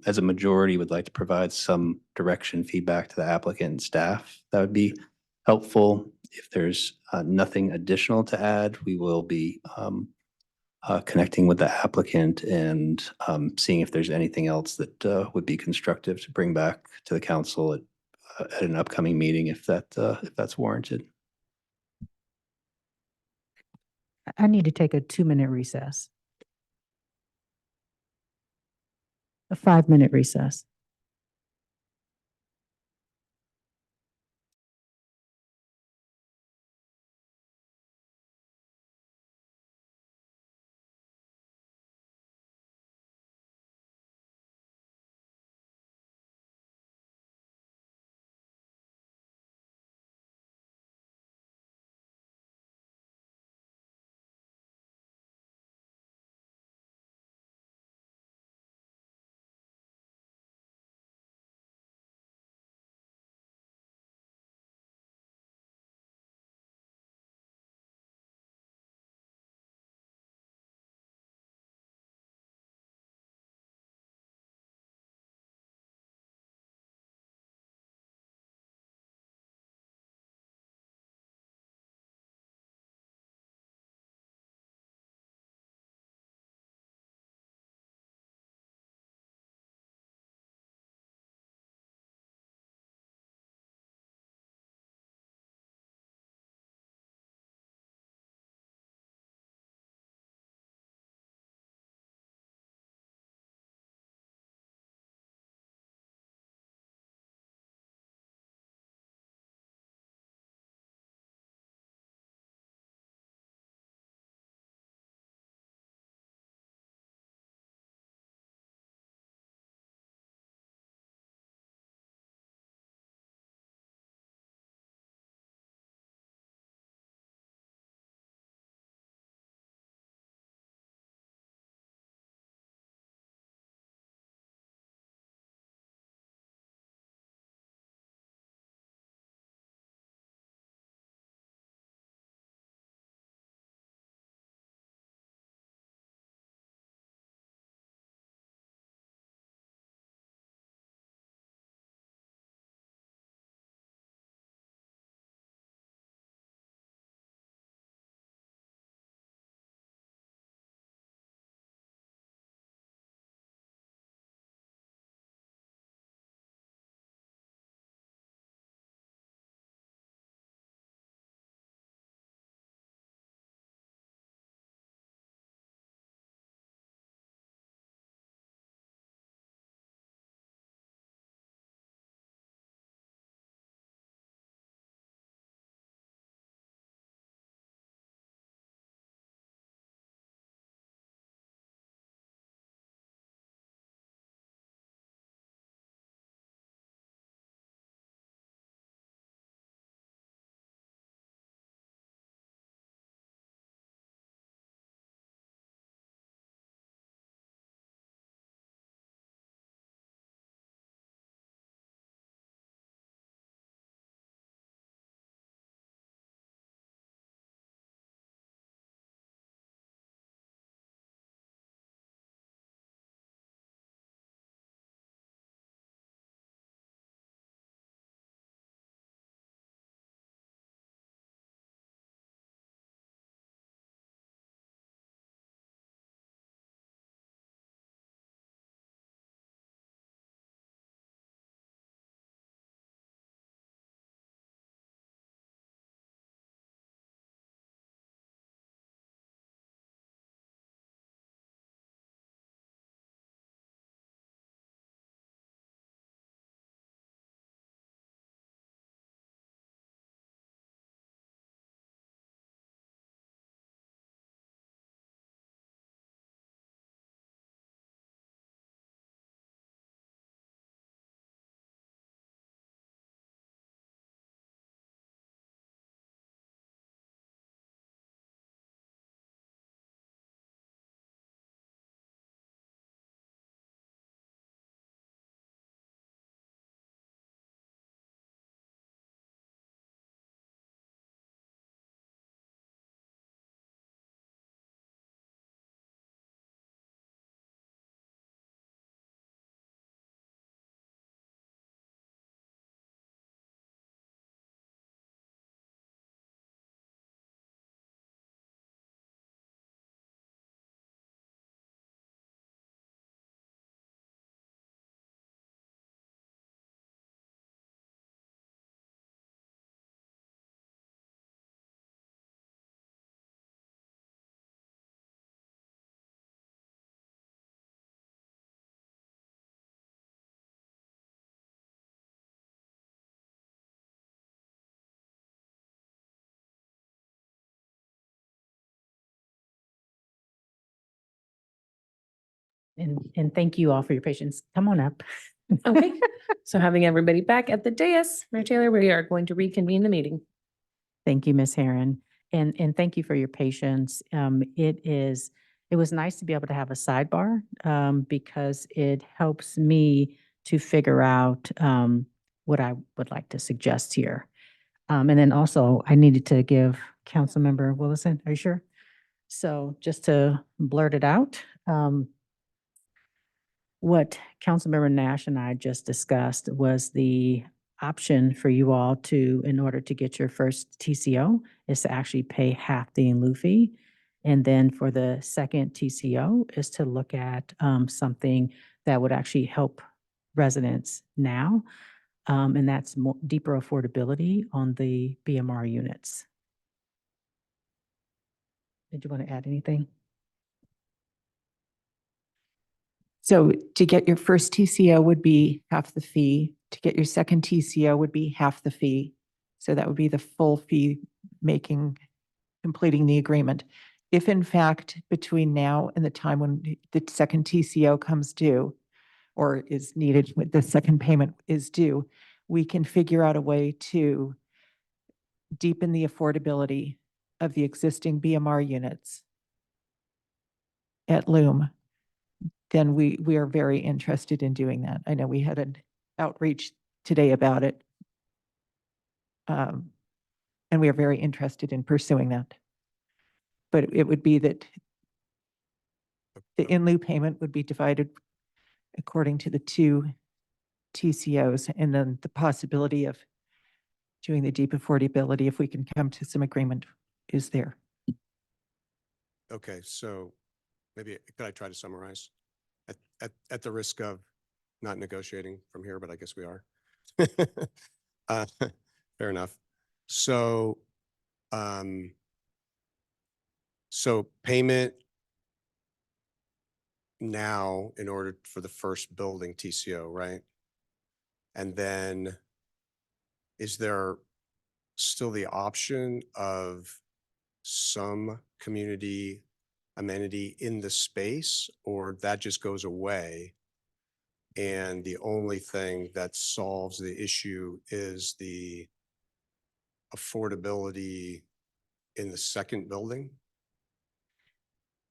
as a majority would like to provide some direction, feedback to the applicant and staff, that would be helpful. If there's nothing additional to add, we will be connecting with the applicant and seeing if there's anything else that would be constructive to bring back to the council at an upcoming meeting, if that's warranted. I need to take a 2-minute recess. A 5-minute recess. And thank you all for your patience. Come on up. Okay, so having everybody back at the dais, Mayor Taylor, we are going to reconvene the meeting. Thank you, Ms. Herron. And thank you for your patience. It was nice to be able to have a sidebar because it helps me to figure out what I would like to suggest here. And then also I needed to give Councilmember Willison, are you sure? So just to blurt it out, what Councilmember Nash and I just discussed was the option for you all to, in order to get your first TCO, is to actually pay half the in lieu fee. And then for the second TCO is to look at something that would actually help residents now. And that's deeper affordability on the BMR units. Did you want to add anything? So to get your first TCO would be half the fee. To get your second TCO would be half the fee. So that would be the full fee completing the agreement. If in fact, between now and the time when the second TCO comes due or is needed, the second payment is due, we can figure out a way to deepen the affordability of the existing BMR units at Lume, then we are very interested in doing that. I know we had an outreach today about it. And we are very interested in pursuing that. But it would be that the in lieu payment would be divided according to the two TCOs, and then the possibility of doing the deep affordability, if we can come to some agreement, is there. Okay, so maybe could I try to summarize at the risk of not negotiating from here, but I guess we are. Fair enough. So, so payment now in order for the first building TCO, right? And then is there still the option of some community amenity in the space, or that just goes away? And the only thing that solves the issue is the affordability in the second building?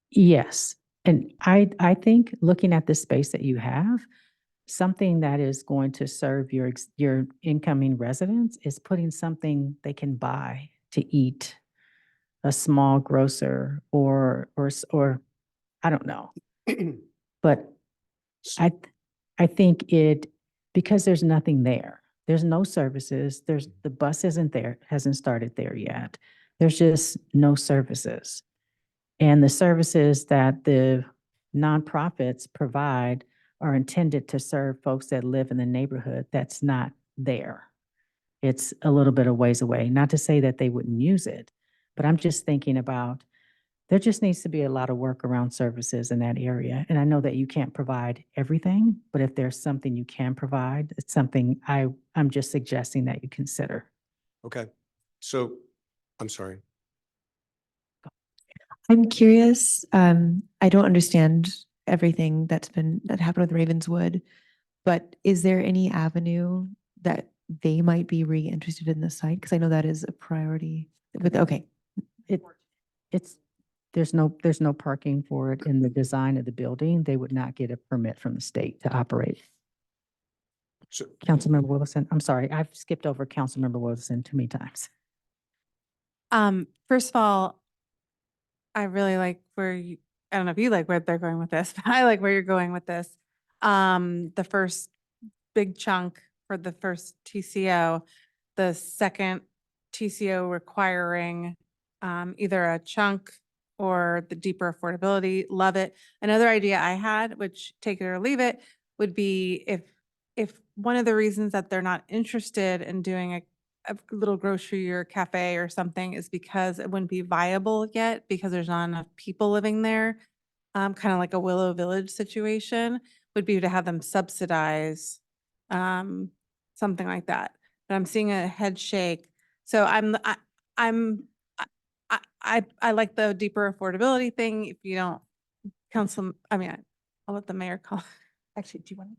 Yes. And I think looking at the space that you have, something that is going to serve your incoming residents is putting something they can buy to eat, a small grocer or I don't know. But I think because there's nothing there. There's no services. The bus isn't there, hasn't started there yet. There's just no services. And the services that the nonprofits provide are intended to serve folks that live in the neighborhood that's not there. It's a little bit of ways away. Not to say that they wouldn't use it, but I'm just thinking about there just needs to be a lot of work around services in that area. And I know that you can't provide everything, but if there's something you can provide, it's something I'm just suggesting that you consider. Okay, so I'm sorry. I'm curious. I don't understand everything that happened with Ravenswood, but is there any avenue that they might be interested in the site? Because I know that is a priority. But okay, There's no parking for it in the design of the building. They would not get a permit from the state to operate. So, Councilmember Willison, I'm sorry, I've skipped over Councilmember Willison too many times. First of all, I really like I don't know if you like where they're going with this, but I like where you're going with this. The first big chunk for the first TCO, the second TCO requiring either a chunk or the deeper affordability. Love it. Another idea I had, which take it or leave it, would be if one of the reasons that they're not interested in doing a little grocery or cafe or something is because it wouldn't be viable yet because there's not enough people living there. Kind of like a Willow Village situation would be to have them subsidize something like that. But I'm seeing a head shake. So I like the deeper affordability thing. If you don't I'll let the mayor call. Actually, do you want to?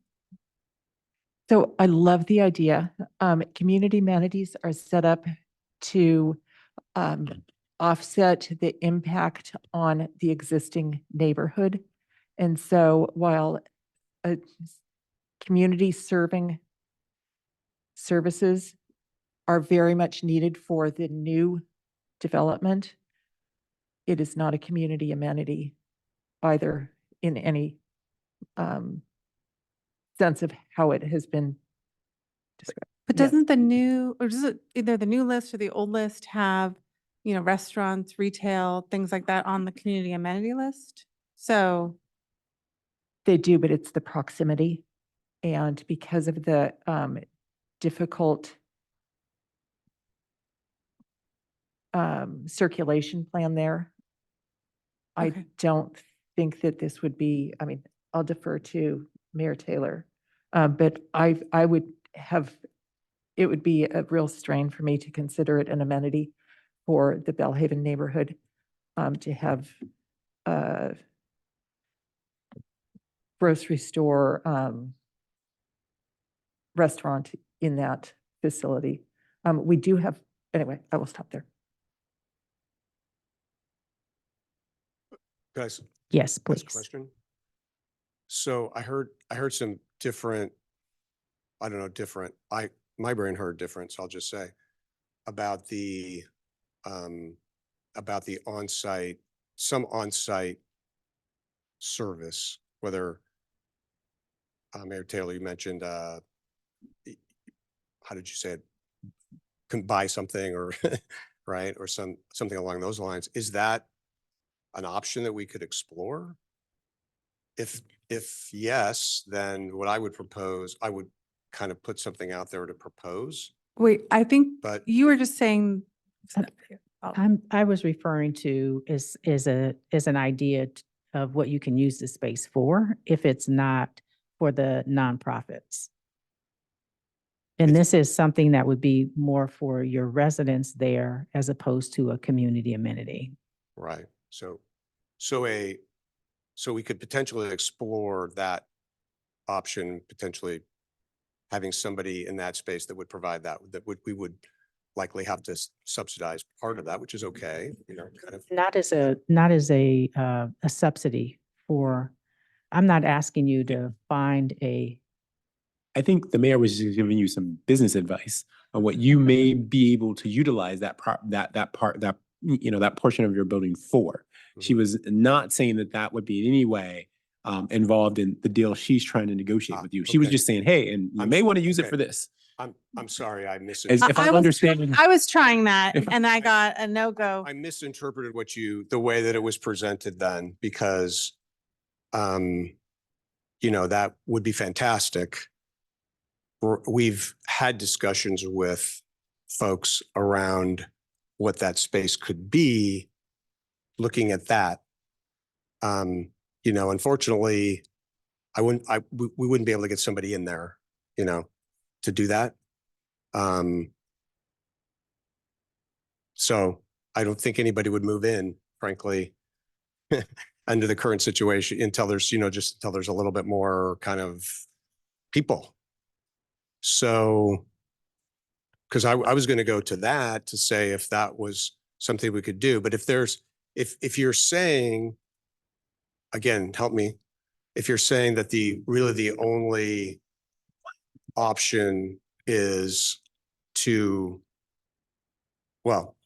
So I love the idea. Community amenities are set up to offset the impact on the existing neighborhood. And so while a community serving services are very much needed for the new development, it is not a community amenity either in any sense of how it has been described. But Yes. doesn't the new, or does it either the new list or the old list have, you know, restaurants, retail, things like that on the community amenity list? So, They do, but it's the proximity. And because of the difficult circulation plan there, I Okay. don't think that this would be, I mean, I'll defer to Mayor Taylor. But I would have, it would be a real strain for me to consider it an amenity for the Bellhaven neighborhood, to have a grocery store, restaurant in that facility. We do have, anyway, I will stop there. Guys, Yes, ask a please. question. So I heard some different, I don't know, different, my brain heard different, so I'll just say about the on-site, some on-site service, whether Mayor Taylor, you mentioned, how did you say it? Can buy something or, right? Or something along those lines. Is that an option that we could explore? If yes, then what I would propose, I would kind of put something out there to propose, wait, I think but you were just saying. I was referring to is an idea of what you can use the space for if it's not for the nonprofits. And this is something that would be more for your residents there as opposed to a community amenity. right. So we could potentially explore that option, potentially having somebody in that space that would provide that, we would likely have to subsidize part of that, which is okay, you know, kind of. Not as a subsidy for, I'm not asking you to find a. I think the mayor was just giving you some business advice on what you may be able to utilize that portion of your building for. She was not saying that would be in any way involved in the deal she's trying to negotiate with you. She was Okay. just saying, hey, and you may want to use it for this. I'm sorry, I As misinterpreted. if I'm understanding. I was trying that If- and I got a no-go. I misinterpreted the way that it was presented then, because, you know, that would be fantastic. We've had discussions with folks around what that space could be, looking at that. You know, unfortunately, we wouldn't be able to get somebody in there, you know, to do that. So I don't think anybody would move in, frankly, under the current situation until there's, you know, just until there's a little bit more kind of people. So, because I was going to go to that to say if that was something we could do, but if you're saying, again, help me, if you're saying that really the only option is to, well,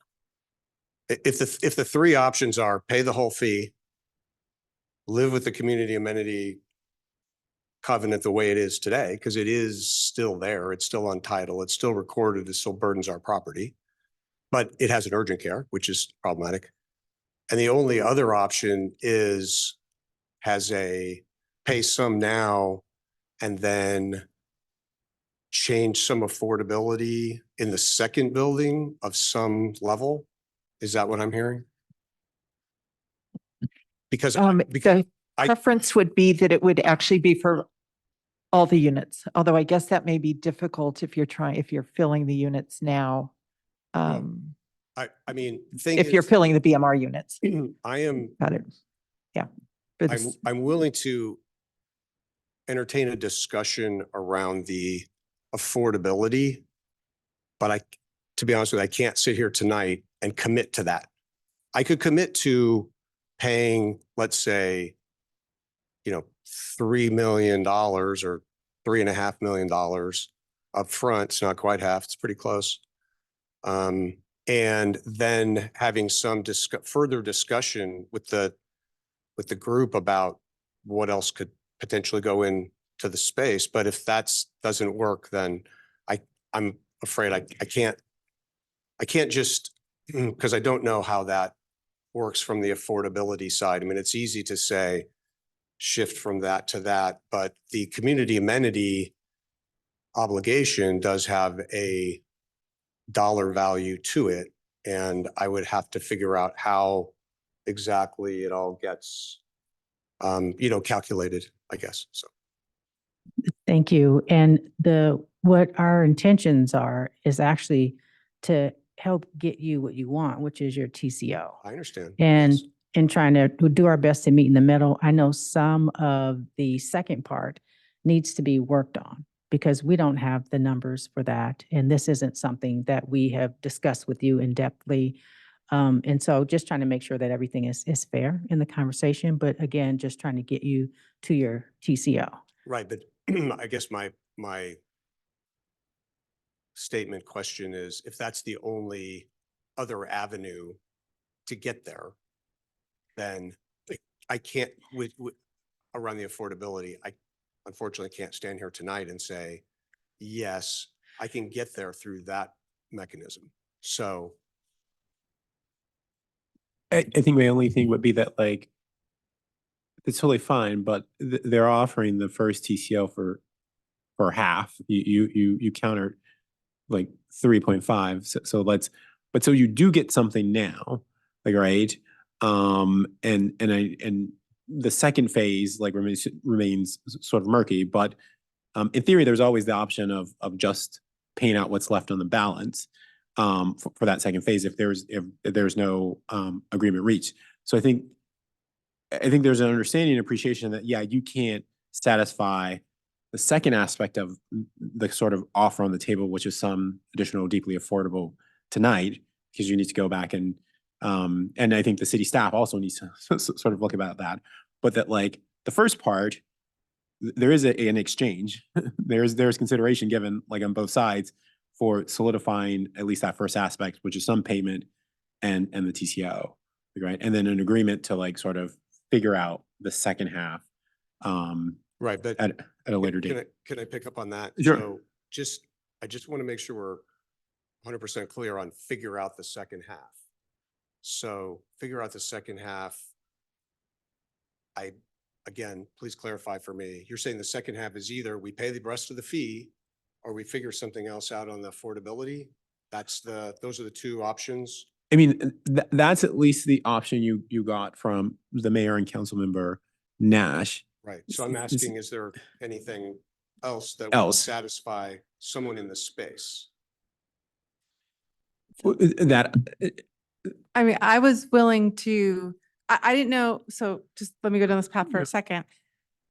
if the three options are pay the whole fee, live with the community amenity covenant the way it is today, because it is still there, it's still untitled, it's still recorded, it still burdens our property, but it has an urgent care, which is problematic. And the only other option has a pay some now and then change some affordability in the second building of some level. Is that what I'm hearing? Because The preference would be that it would actually be for all the units, although I guess that may be difficult if you're filling the units now. I mean, If you're filling the BMR units. I am, Got it. Yeah. For this- I'm willing to entertain a discussion around the affordability, but to be honest with you, I can't sit here tonight and commit to that. I could commit to paying, let's say, $3 million or $3.5 million up front. It's not quite half, it's pretty close. And then having some further discussion with the group about what else could potentially go into the space. But if that doesn't work, then I'm afraid I can't just, because I don't know how that works from the affordability side. I mean, it's easy to say shift from that to that, but the community amenity obligation does have a dollar value to it. And I would have to figure out how exactly it all gets, calculated, I guess. So. Thank you. And what our intentions are is actually to help get you what you want, which is your TCO. I understand. And Yes. in trying to do our best to meet in the middle. I know some of the second part needs to be worked on because we don't have the numbers for that. And this isn't something that we have discussed with you in depthly. And so just trying to make sure that everything is fair in the conversation, but again, just trying to get you to your TCO. Right, but I guess my statement question is, if that's the only other avenue to get there, then I can't, around the affordability, I unfortunately can't stand here tonight and say, yes, I can get there through that mechanism. So. I think my only thing would be that like, it's totally fine, but they're offering the first TCO for half. You counter like 3.5. So you do get something now, like, right? And the second phase like remains sort of murky, but in theory, there's always the option of just paying out what's left on the balance for that second phase if there's no agreement reached. So I think there's an understanding and appreciation that, yeah, you can't satisfy the second aspect of the sort of offer on the table, which is some additional deeply affordable tonight, because you need to go back and I think the city staff also needs to sort of look about that. But that like the first part, there is an exchange. there's consideration given like on both sides for solidifying at least that first aspect, which is some payment and the TCO, right? And then an agreement to like sort of figure out the second half. Right, but at a later date. Can I pick up on that? Sure. So I just want to make sure we're 100% clear on figure out the second half. So figure out the second half. Again, please clarify for me. You're saying the second half is either we pay the rest of the fee or we figure something else out on the affordability. Those are the two options. I mean, that's at least the option you got from the mayor and council member Nash. Right. So I'm asking, is there anything else that will satisfy someone in the space? That I mean, I was willing to, I didn't know, so just let me go down this path for a second.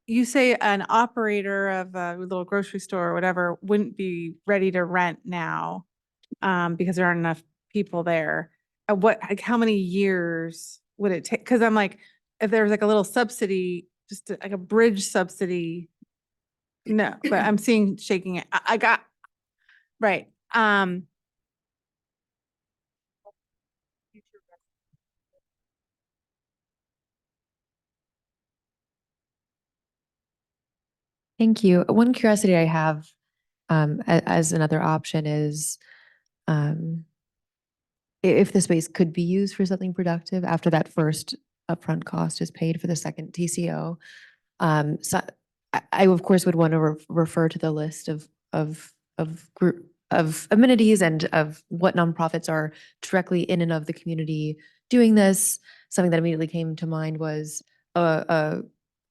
You say an operator of a little grocery store or whatever wouldn't be ready to rent now because there aren't enough people there. How many years would it take? Because I'm like, if there was like a little subsidy, just like a bridge subsidy. No, but I'm seeing shaking it. I got, right. Thank you. One curiosity I have as another option is if the space could be used for something productive after that first upfront cost is paid for the second TCO. So I of course would want to refer to the list of amenities and of what nonprofits are directly in and of the community doing this. Something that immediately came to mind was a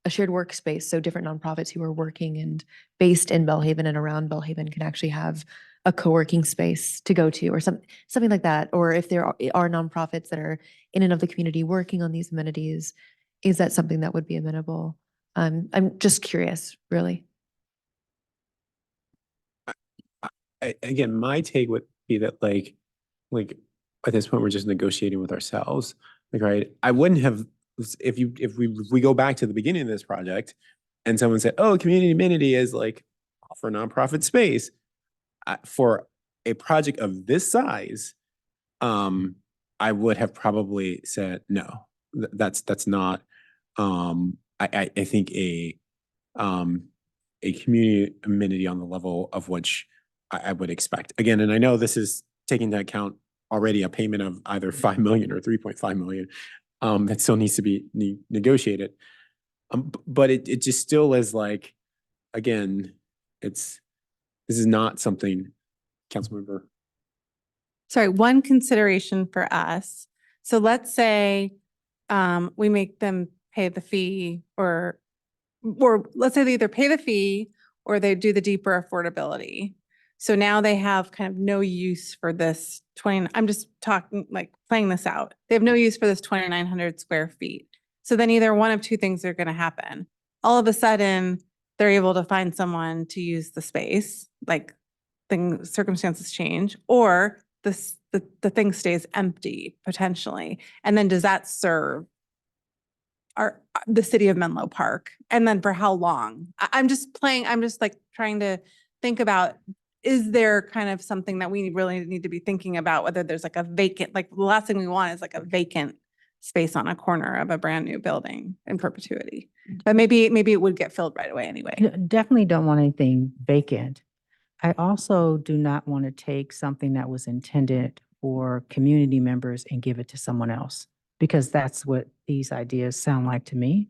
shared workspace. So different nonprofits who are working and based in Belhaven and around Belhaven can actually have a co-working space to go to or something like that. Or if there are nonprofits that are in and of the community working on these amenities, is that something that would be amenable I'm just curious, really. Again, my take would be that like at this point, we're just negotiating with ourselves. Like, right, I wouldn't have, if we go back to the beginning of this project and someone said, oh, community amenity is like for nonprofit space, for a project of this size, I would have probably said, no, that's not, I think a community amenity on the level of which I would expect. Again, and I know this is taking into account already a payment of either 5 million or 3.5 million that still needs to be negotiated. But it just still is like, again, this is not something, Councilmember. Sorry, one consideration for us. So let's say we make them pay the fee or let's say they either pay the fee or they do the deeper affordability. So now they have kind of no use for this I'm just talking like playing this out. They have no use for this 2,900 square feet. So then either one of two things are going to happen. All of a sudden, they're able to find someone to use the space, like circumstances change, or the thing stays empty potentially. And then does that serve the city of Menlo Park? And then for how long? I'm just like trying to think about, is there kind of something that we really need to be thinking about, whether there's like a vacant, like the last thing we want is like a vacant space on a corner of a brand new building in perpetuity. But maybe it would get filled right away anyway. Definitely don't want anything vacant. I also do not want to take something that was intended for community members and give it to someone else, because that's what these ideas sound like to me.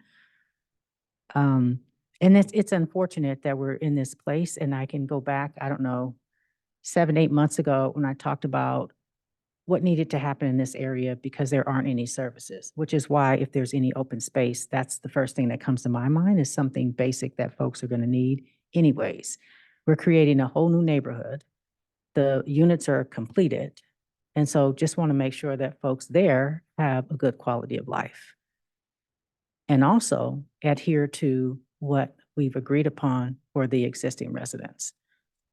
And it's unfortunate that we're in this place, and I can go back, I don't know, 7, 8 months ago when I talked about what needed to happen in this area because there aren't any services, which is why if there's any open space, that's the first thing that comes to my mind is something basic that folks are going to need anyways. We're creating a whole new neighborhood. The units are completed. And so just want to make sure that folks there have a good quality of life. And also adhere to what we've agreed upon for the existing residents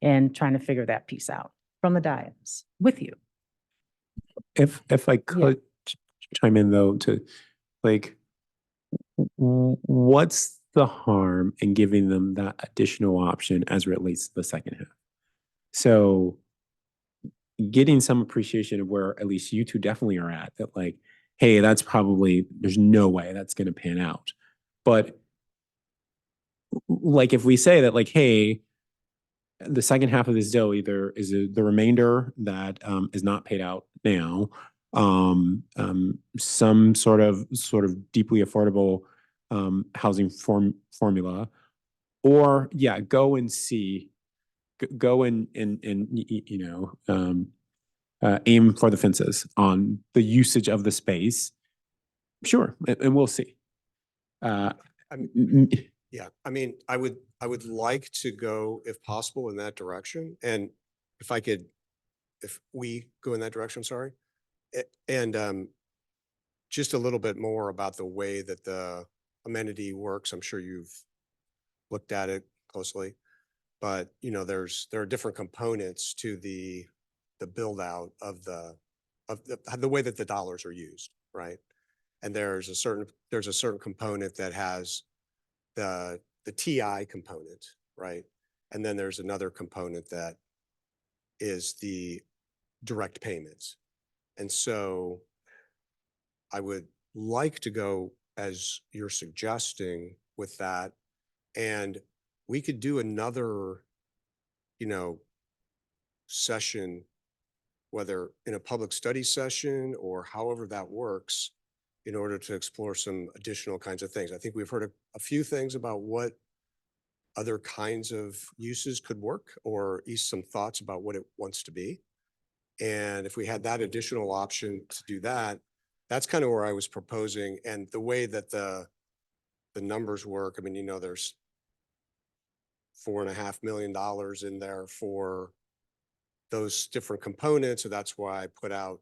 and trying to figure that piece out from the dais with you. If I could chime in though, to like, what's the harm in giving them that additional option as it relates to the second half? So getting some appreciation of where at least you two definitely are at, that like, hey, that's probably, there's no way that's going to pan out. But like, if we say that like, hey, the second half of this deal either is the remainder that is not paid out now, some sort of deeply affordable housing formula, or go and see, go and you know, aim for the fences on the usage of the space. Sure, and we'll see. Yeah, I mean, I would like to go, if possible, in that direction. And if we go in that direction, sorry. And just a little bit more about the way that the amenity works. I'm sure you've looked at it closely, but you know, there are different components to the build out of the way that the dollars are used, right? And there's a certain component that has the TI component, right? And then there's another component that is the direct payments. And so I would like to go as you're suggesting with that, and we could do another, you know, session, whether in a public study session or however that works, in order to explore some additional kinds of things. I think we've heard a few things about what other kinds of uses could work, or at least some thoughts about what it wants to be. And if we had that additional option to do that, that's kind of where I was proposing. And the way that the numbers work, I mean, you know, there's $4.5 million in there for those different components. So that's why I put out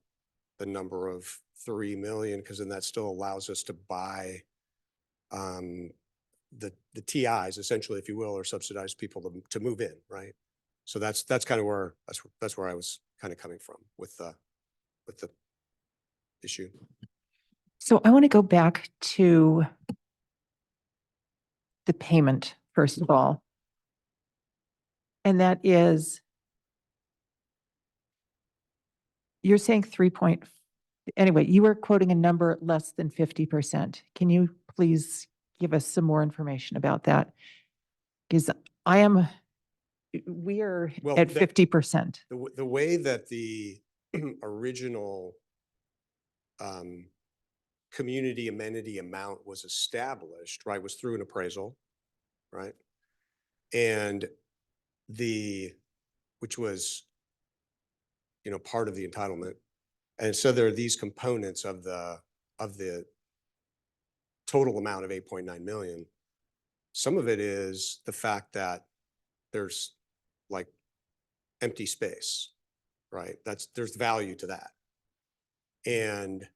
the number of 3 million, because then that still allows us to buy the TIs essentially, if you will, or subsidize people to move in, right? So that's kind of where, that's where I was kind of coming from with the issue. So I want to go back to the payment, first of all. And that is, you're saying anyway, you were quoting a number less than 50%. Can you please give us some more information about that? Because we are Well, at 50%. The way that the original community amenity amount was established, right, was through an appraisal, right? And which was, part of the entitlement. And so there are these components of the total amount of 8.9 million. Some of it is the fact that there's like empty space, right? There's value to that. And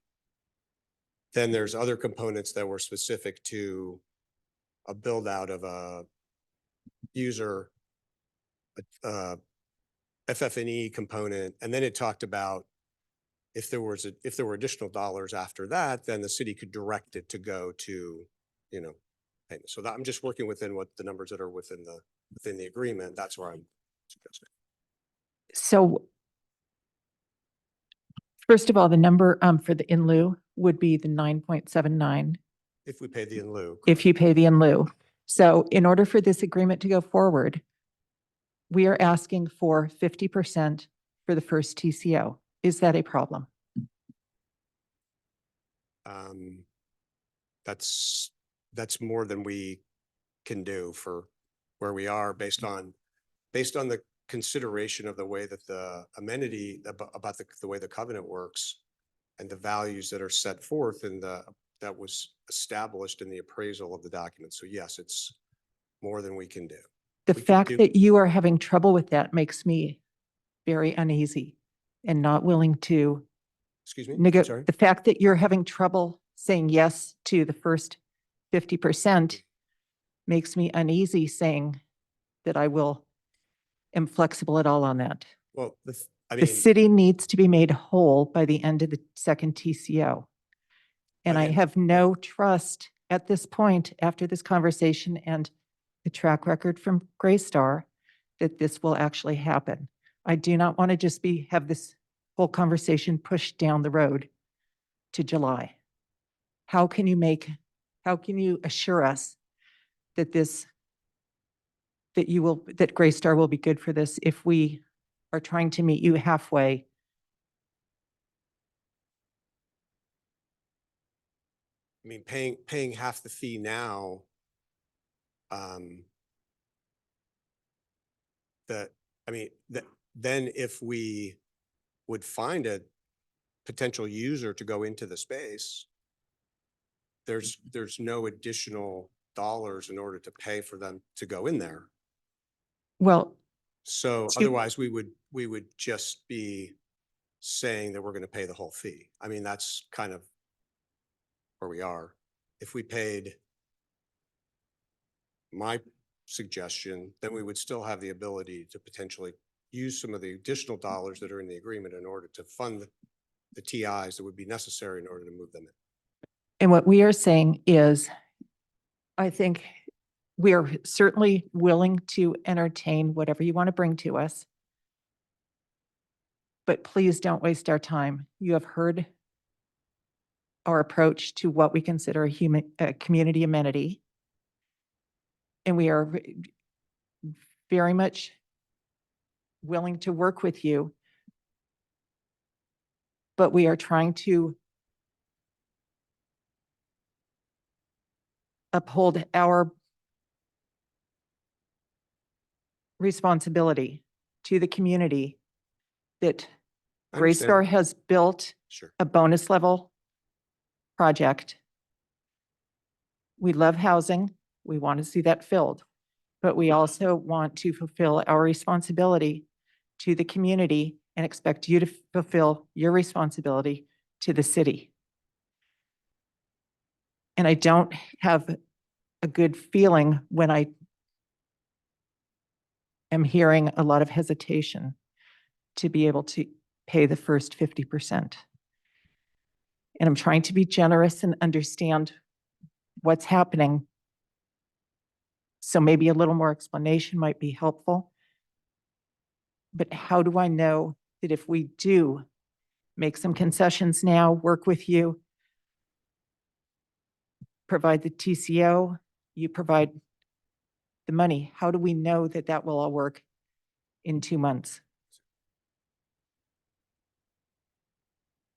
then there's other components that were specific to a build out of a user, FF&E component. And then it talked about if there were additional dollars after that, then the city could direct it to go to, payment. So that I'm just working within what the numbers that are within the agreement. That's where I'm suggesting. So first of all, the number for the in lieu would be the 9.79. If we pay the in lieu. If you pay the in lieu. So in order for this agreement to go forward, we are asking for 50% for the first TCO. Is that a problem? That's more than we can do for where we are based on the consideration of the way that the amenity about the way the covenant works and the values that are set forth in that was established in the appraisal of the document. So yes, it's more than we can do. The fact that you are having trouble with that makes me very uneasy and not willing to Excuse me? Sorry. the fact that you're having trouble saying yes to the first 50% makes me uneasy saying that I am flexible at all on that. Well, The city needs to be made whole by the end of the second TCO. And I Again, have no trust at this point after this conversation and the track record from Greystar that this will actually happen. I do not want to just have this whole conversation pushed down the road to July. How can you assure us that that Greystar will be good for this if we are trying to meet you halfway? I mean, paying half the fee now, then if we would find a potential user to go into the space, there's no additional dollars in order to pay for them to go in there. Well, So otherwise we would just be saying that we're going to pay the whole fee. I mean, that's kind of where we are. If we paid my suggestion, then we would still have the ability to potentially use some of the additional dollars that are in the agreement in order to fund the TIs that would be necessary in order to move them in. and what we are saying is, I think we are certainly willing to entertain whatever you want to bring to us. But please don't waste our time. You have heard our approach to what we consider a community amenity. And we are very much willing to work with you. But we are trying to uphold our responsibility to the community that I understand. Greystar has built Sure. a bonus level project. We love housing. We want to see that filled, but we also want to fulfill our responsibility to the community and expect you to fulfill your responsibility to the city. And I don't have a good feeling when I am hearing a lot of hesitation to be able to pay the first 50%. And I'm trying to be generous and understand what's happening. So maybe a little more explanation might be helpful. But how do I know that if we do make some concessions now, work with you, provide the TCO, you provide the money, how do we know that that will all work in 2 months?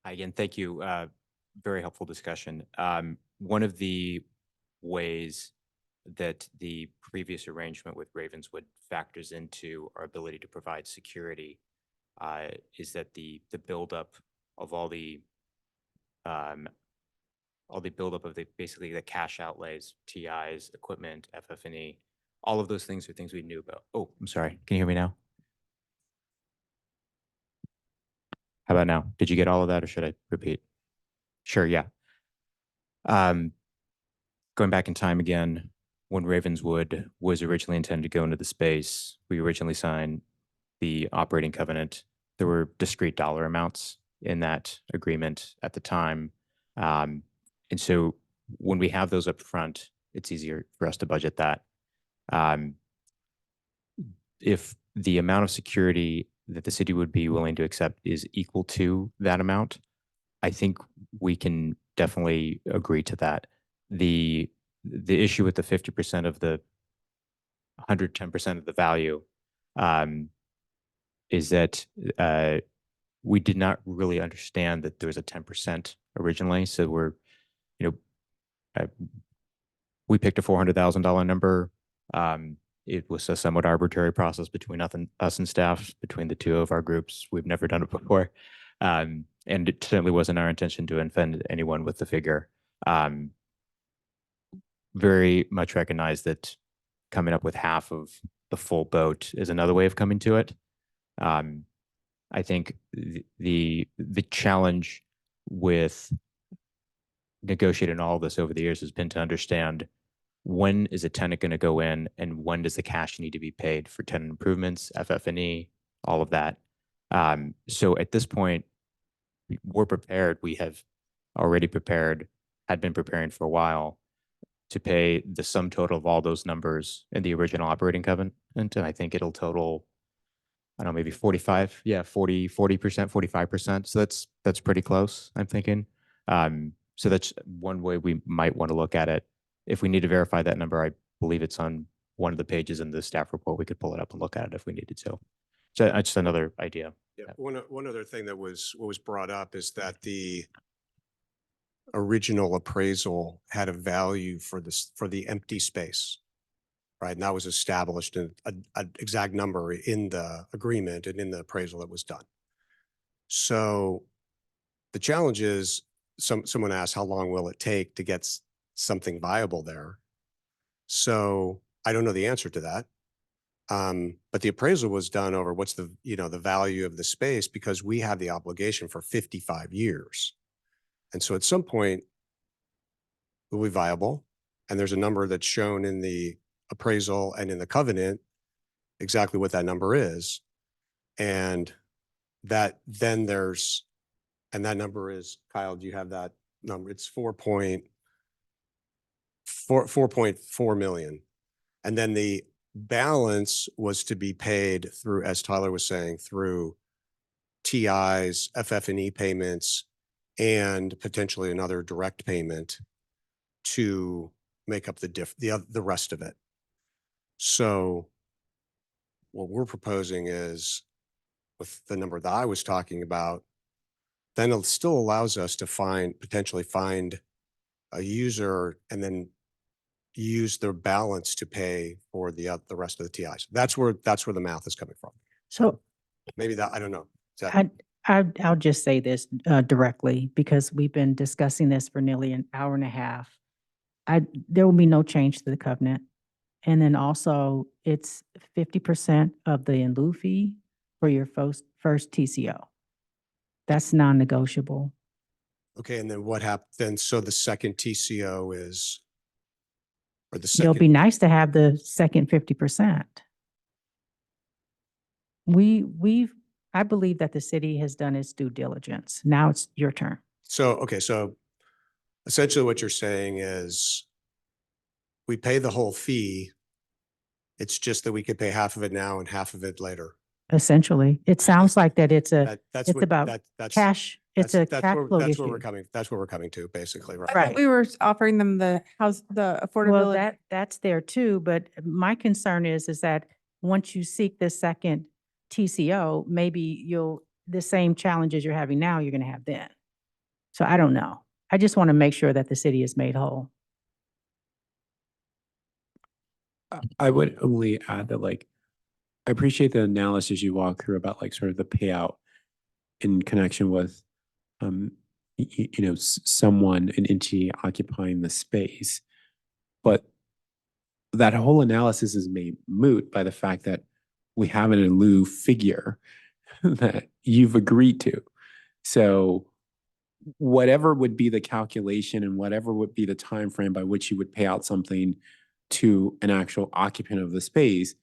Again, thank you. Very helpful discussion. One of the ways that the previous arrangement with Ravenswood factors into our ability to provide security is that the buildup of all the buildup of basically the cash outlays, TIs, equipment, FF&E, all of those things are things we knew about. Oh, I'm sorry. Can you hear me now? How about now? Did you get all of that or should I repeat? Sure, yeah. Going back in time again, when Ravenswood was originally intended to go into the space, we originally signed the operating covenant. There were discrete dollar amounts in that agreement at the time. And so when we have those up front, it's easier for us to budget that. If the amount of security that the city would be willing to accept is equal to that amount, I think we can definitely agree to that. The issue with the 50% of the 110% of the value is that we did not really understand that there was a 10% originally. So we're, we picked a $400,000 number. It was a somewhat arbitrary process between us and staff, between the two of our groups. We've never done it before. And it certainly wasn't our intention to offend anyone with the figure. Very much recognize that coming up with half of the full boat is another way of coming to it. I think the challenge with negotiating all this over the years has been to understand when is a tenant going to go in and when does the cash need to be paid for tenant improvements, FF&E, all of that. So at this point, we're prepared. We have already prepared, had been preparing for a while to pay the sum total of all those numbers in the original operating covenant. And I think it'll total, I don't know, maybe 40%, 45%. So that's pretty close, I'm thinking. So that's one way we might want to look at it. If we need to verify that number, I believe it's on one of the pages in the staff report. We could pull it up and look at it if we needed to. So that's just another idea. Yeah. One other thing that was brought up is that the original appraisal had a value for the empty space, right? And that was established in an exact number in the agreement and in the appraisal that was done. So the challenge is, someone asked, how long will it take to get something viable there? So I don't know the answer to that. But the appraisal was done over what's the value of the space, because we have the obligation for 55 years. And so at some point it will be viable. And there's a number that's shown in the appraisal and in the covenant, exactly what that number is. And that number is, Kyle, do you have that number? It's 4.4 million. And then the balance was to be paid through, as Tyler was saying, through TIs, FF&E payments, and potentially another direct payment to make up the rest of it. So what we're proposing is, with the number that I was talking about, then it still allows us to potentially find a user and then use their balance to pay for the rest of the TIs. That's where the math is coming from. So Maybe that, I don't know. I'll just say this directly, because we've been discussing this for nearly an hour and a half. There will be no change to the covenant. And then also it's 50% of the in lieu fee for your first TCO. That's non-negotiable. Okay, and then what happened then? So the second TCO is or the It'll be second. nice to have the second 50%. I believe that the city has done its due diligence. Now it's your turn. So, okay, so essentially what you're saying is we pay the whole fee. It's just that we could pay half of it now and half of it later. Essentially, it sounds like that it's That's it's what, about that's cash. It's a cash flow that's where issue. we're coming. That's where we're coming to, basically, right? I Right. thought we were offering them the Well, affordability. that's there too, but my concern is that once you seek the second TCO, maybe the same challenges you're having now, you're gonna have then. So I don't know. I just want to make sure that the city is made whole. I would only add that like, I appreciate the analysis you walk through about like sort of the payout in connection with, someone, an entity occupying the space. But that whole analysis is made moot by the fact that we have an in lieu figure that you've agreed to. So whatever would be the calculation and whatever would be the time frame by which you would pay out something to an actual occupant of the space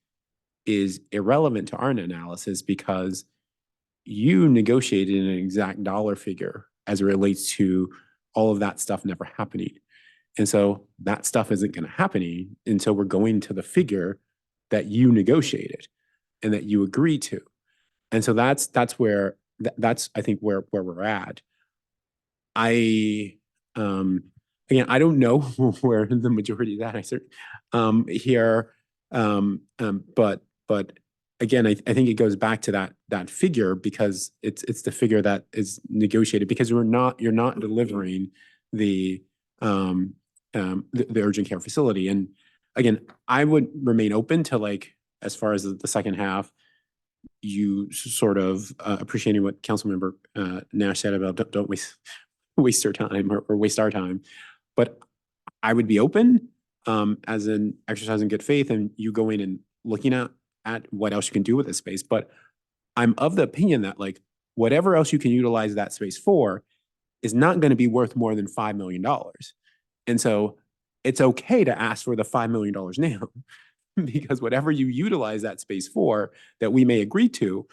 is irrelevant to our analysis because you negotiated an exact dollar figure as it relates to all of that stuff never happening. And so that stuff isn't going to happen until we're going to the figure that you negotiated and that you agreed to. And so that's where I think where we're at. Again, I don't know where the majority of that I here, but again, I think it goes back to that figure because it's the figure that is negotiated because you're not delivering the urgent care facility. And again, I would remain open to like as far as the second half. You sort of appreciating what Councilmember Nash said about don't waste your time or waste our time. But I would be open as an exercise in good faith and you going and looking at what else you can do with this space. But I'm of the opinion that like whatever else you can utilize that space for is not going to be worth more than $5 million. And so it's okay to ask for the $5 million now because whatever you utilize that space for that we may agree to,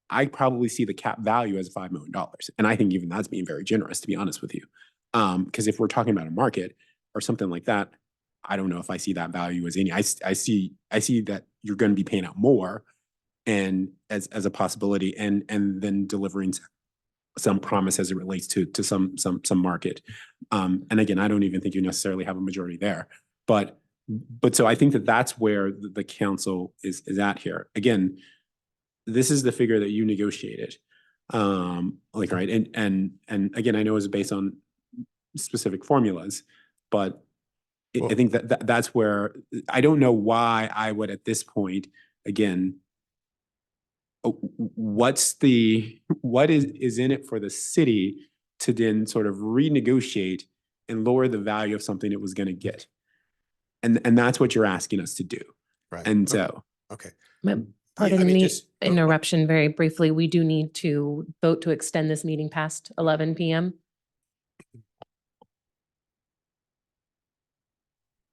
I probably see the cap value as $5 million. And I think even that's being very generous, to be honest with you. Because if we're talking about a market or something like that, I don't know if I see that value as any. I see that you're going to be paying out more and as a possibility and then delivering some promise as it relates to some market. And again, I don't even think you necessarily have a majority there. But so I think that's where the council is at here. Again, this is the figure that you negotiated. Right. And again, I know it's based on specific formulas, but I think that's where I don't know why I would at this point, again, what is in it for the city to then sort of renegotiate and lower the value of something it was going to get. And that's what you're asking us to do. Right. And so. Okay. Pardon the interruption very briefly. We do need to vote to extend this meeting past 11 p.m.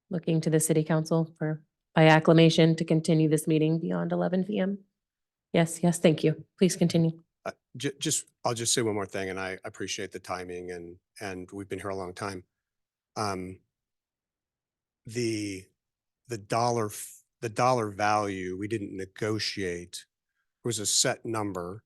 Looking to the city council by acclamation to continue this meeting beyond 11 p.m. Yes, thank you. Please continue. I'll just say one more thing, and I appreciate the timing and we've been here a long time. The dollar value, we didn't negotiate. It was a set number,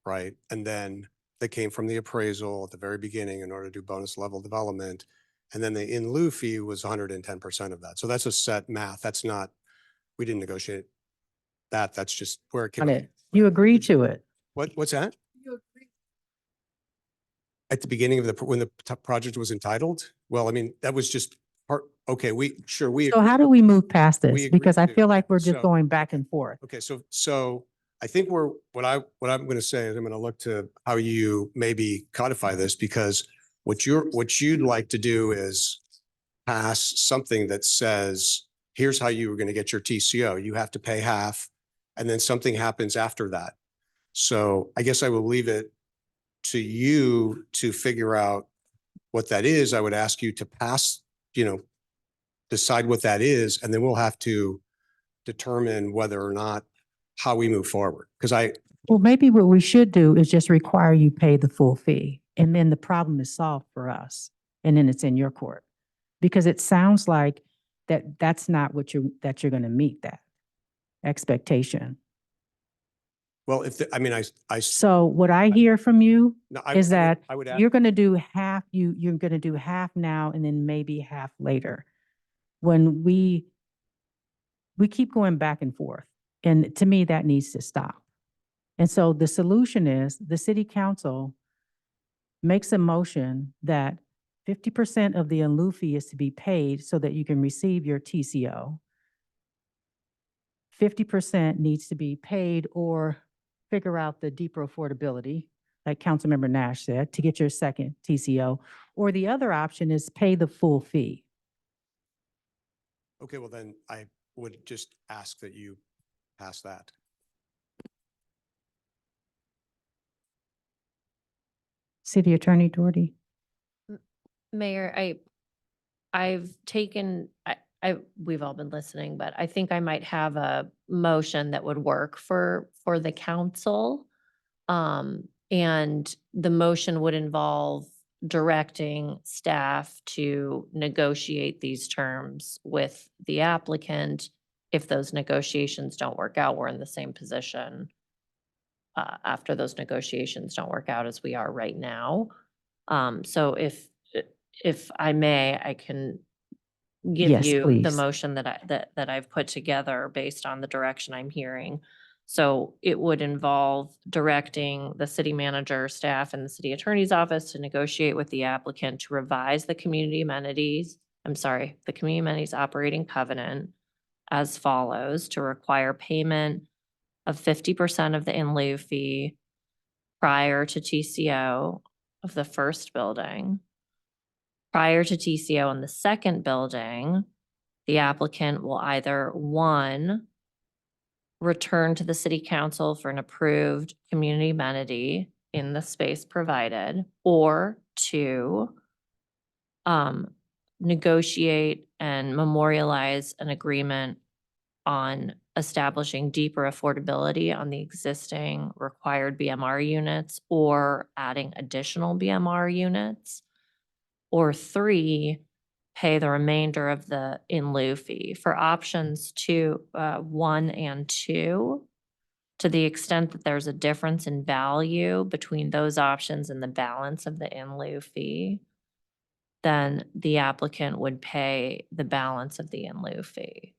right? And then they came from the appraisal at the very beginning in order to do bonus level development. And then the in lieu fee was 110% of that. So that's a set math. That's not, we didn't negotiate that. That's just where it came out. You agreed to it. What's that? At the beginning of when the project was entitled? Well, I mean, that was just part, okay, So how do we move past this? agreed Because I to- feel like we're just so- going back and forth. Okay, so I think what I'm going to say is I'm going to look to how you maybe codify this, because what you'd like to do is pass something that says, here's how you were going to get your TCO. You have to pay half, and then something happens after that. So I guess I will leave it to you to figure out what that is. I would ask you to pass, the decide what that is, and then we'll have to determine whether or not how we move forward. Because Well, maybe what we should do is just require you pay the full fee, and then the problem is solved for us, and then it's in your court. Because it sounds like that's not what that you're gonna meet that expectation. well, if, I mean, So what I hear from you no, is that I would add, you're gonna do half, you're gonna do half now and then maybe half later. When we keep going back and forth, and to me, that needs to stop. And so the solution is the city council makes a motion that 50% of the in lieu fee is to be paid so that you can receive your TCO. 50% needs to be paid or figure out the deeper affordability, like Councilmember Nash said, to get your second TCO. Or the other option is pay the full fee. okay, well then I would just ask that you pass that. City Attorney Doherty? Mayor, I've taken, we've all been listening, but I think I might have a motion that would work for the council. And the motion would involve directing staff to negotiate these terms with the applicant. If those negotiations don't work out, we're in the same position after those negotiations don't work out as we are right now. So if I may, I can give Yes, you the please. motion that I've put together based on the direction I'm hearing. So it would involve directing the city manager, staff, and the city attorney's office to negotiate with the applicant to revise the community amenities operating covenant as follows: to require payment of 50% of the in lieu fee prior to TCO of the first building. Prior to TCO on the second building, the applicant will either, one, return to the city council for an approved community amenity in the space provided, or two, negotiate and memorialize an agreement on establishing deeper affordability on the existing required BMR units or adding additional BMR units. Or three, pay the remainder of the in lieu fee. For options 1 and 2, to the extent that there's a difference in value between those options and the balance of the in lieu fee, then the applicant would pay the balance of the in lieu fee.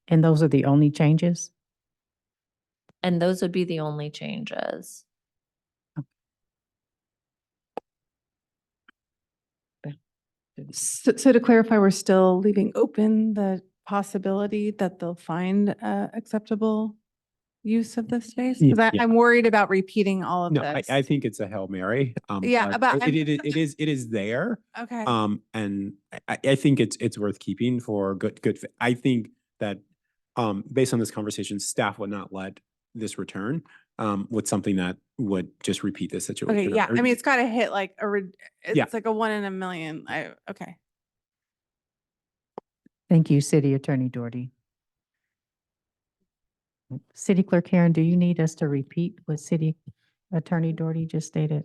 And those are the only changes? And those would be the only changes. So to clarify, we're still leaving open the possibility that they'll find acceptable use of this space? Yeah, Because yeah. I'm worried about repeating all of No, this. I think it's a Hail Mary. Yeah, but it is there. Okay. And I think it's worth keeping for good. I think that, based on this conversation, staff would not let this return, with something that would just repeat this situation. Okay, yeah. I mean, it's got to hit like Yeah. it's like a 1 in a million. Okay. Thank you, City Attorney Doherty. City Clerk Karen, do you need us to repeat what City Attorney Doherty just stated?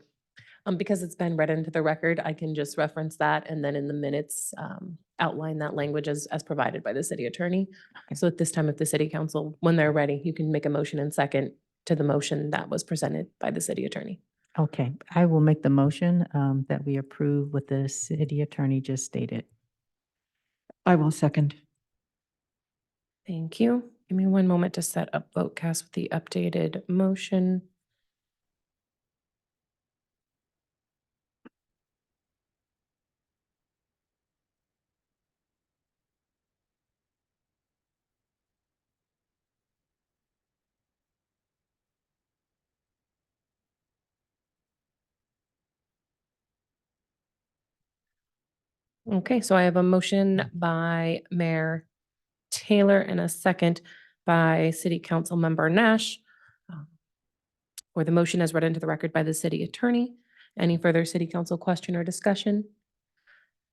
Because it's been read into the record, I can just reference that and then in the minutes, outline that language as provided by the city attorney. So at this time, if the city council, when they're ready, you can make a motion and second to the motion that was presented by the city attorney. Okay, I will make the motion that we approve what the City Attorney just stated. I will second. Thank you. Give me one moment to set up vote cast with the updated motion. Okay, so I have a motion by Mayor Taylor and a second by City Council Member Nash. Or the motion as read into the record by the city attorney. Any further city council question or discussion?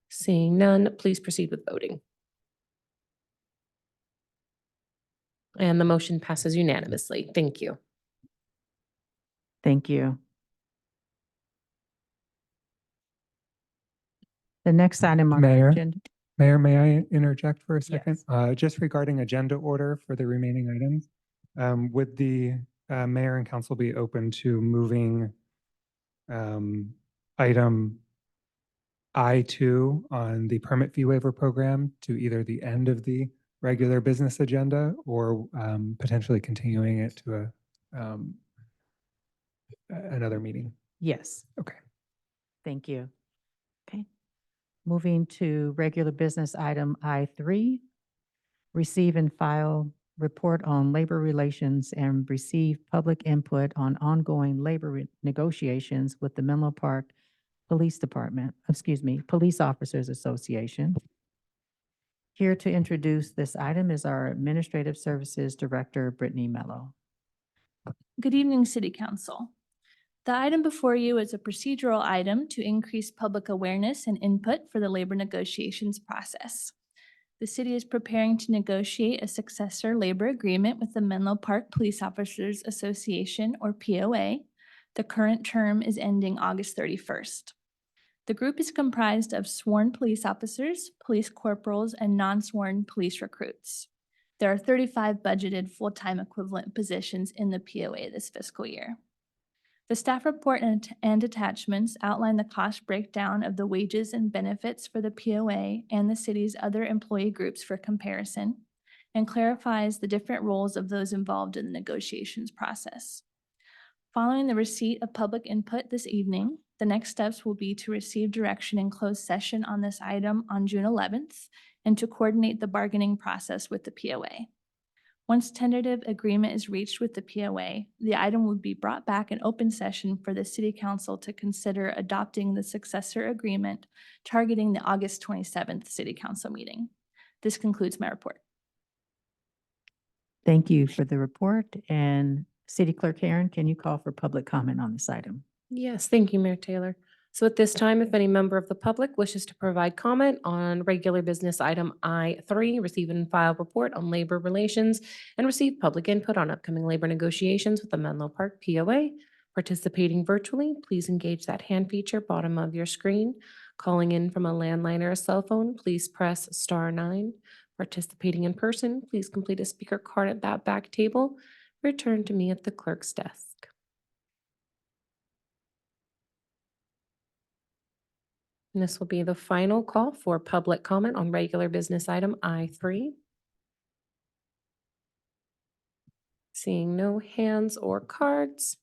Seeing none, please proceed with voting. And the motion passes unanimously. Thank you. Thank you. The next item on our Mayor? agenda. Mayor, may I interject for a second? Yes. Just regarding agenda order for the remaining items, would the mayor and council be open to moving item I2 on the permit fee waiver program to either the end of the regular business agenda or potentially continuing it to another meeting? Yes. Okay. Thank you. Okay. Moving to regular business item I3, receive and file report on labor relations and receive public input on ongoing labor negotiations with the Menlo Park Police Department, Police Officers Association. Here to introduce this item is our Administrative Services Director, Brittany Mello. Good evening, City Council. The item before you is a procedural item to increase public awareness and input for the labor negotiations process. The city is preparing to negotiate a successor labor agreement with the Menlo Park Police Officers Association, or POA. The current term is ending August 31st. The group is comprised of sworn police officers, police corporals, and non-sworn police recruits. There are 35 budgeted full-time equivalent positions in the POA this fiscal year. The staff report and attachments outline the cost breakdown of the wages and benefits for the POA and the city's other employee groups for comparison, and clarifies the different roles of those involved in the negotiations process. Following the receipt of public input this evening, the next steps will be to receive direction in closed session on this item on June 11th and to coordinate the bargaining process with the POA. Once tentative agreement is reached with the POA, the item would be brought back in open session for the City Council to consider adopting the successor agreement, targeting the August 27th City Council meeting. This concludes my report. Thank you for the report. And City Clerk Karen, can you call for public comment on this item? Yes, thank you, Mayor Taylor. So at this time, if any member of the public wishes to provide comment on regular business item I3, receive and file report on labor relations and receive public input on upcoming labor negotiations with the Menlo Park POA, participating virtually, please engage that hand feature bottom of your screen. Calling in from a landline or a cell phone, please press *9. Participating in person, please complete a speaker card at that back table. Return to me at the clerk's desk. And this will be the final call for public comment on regular business item I3. Seeing no hands or cards,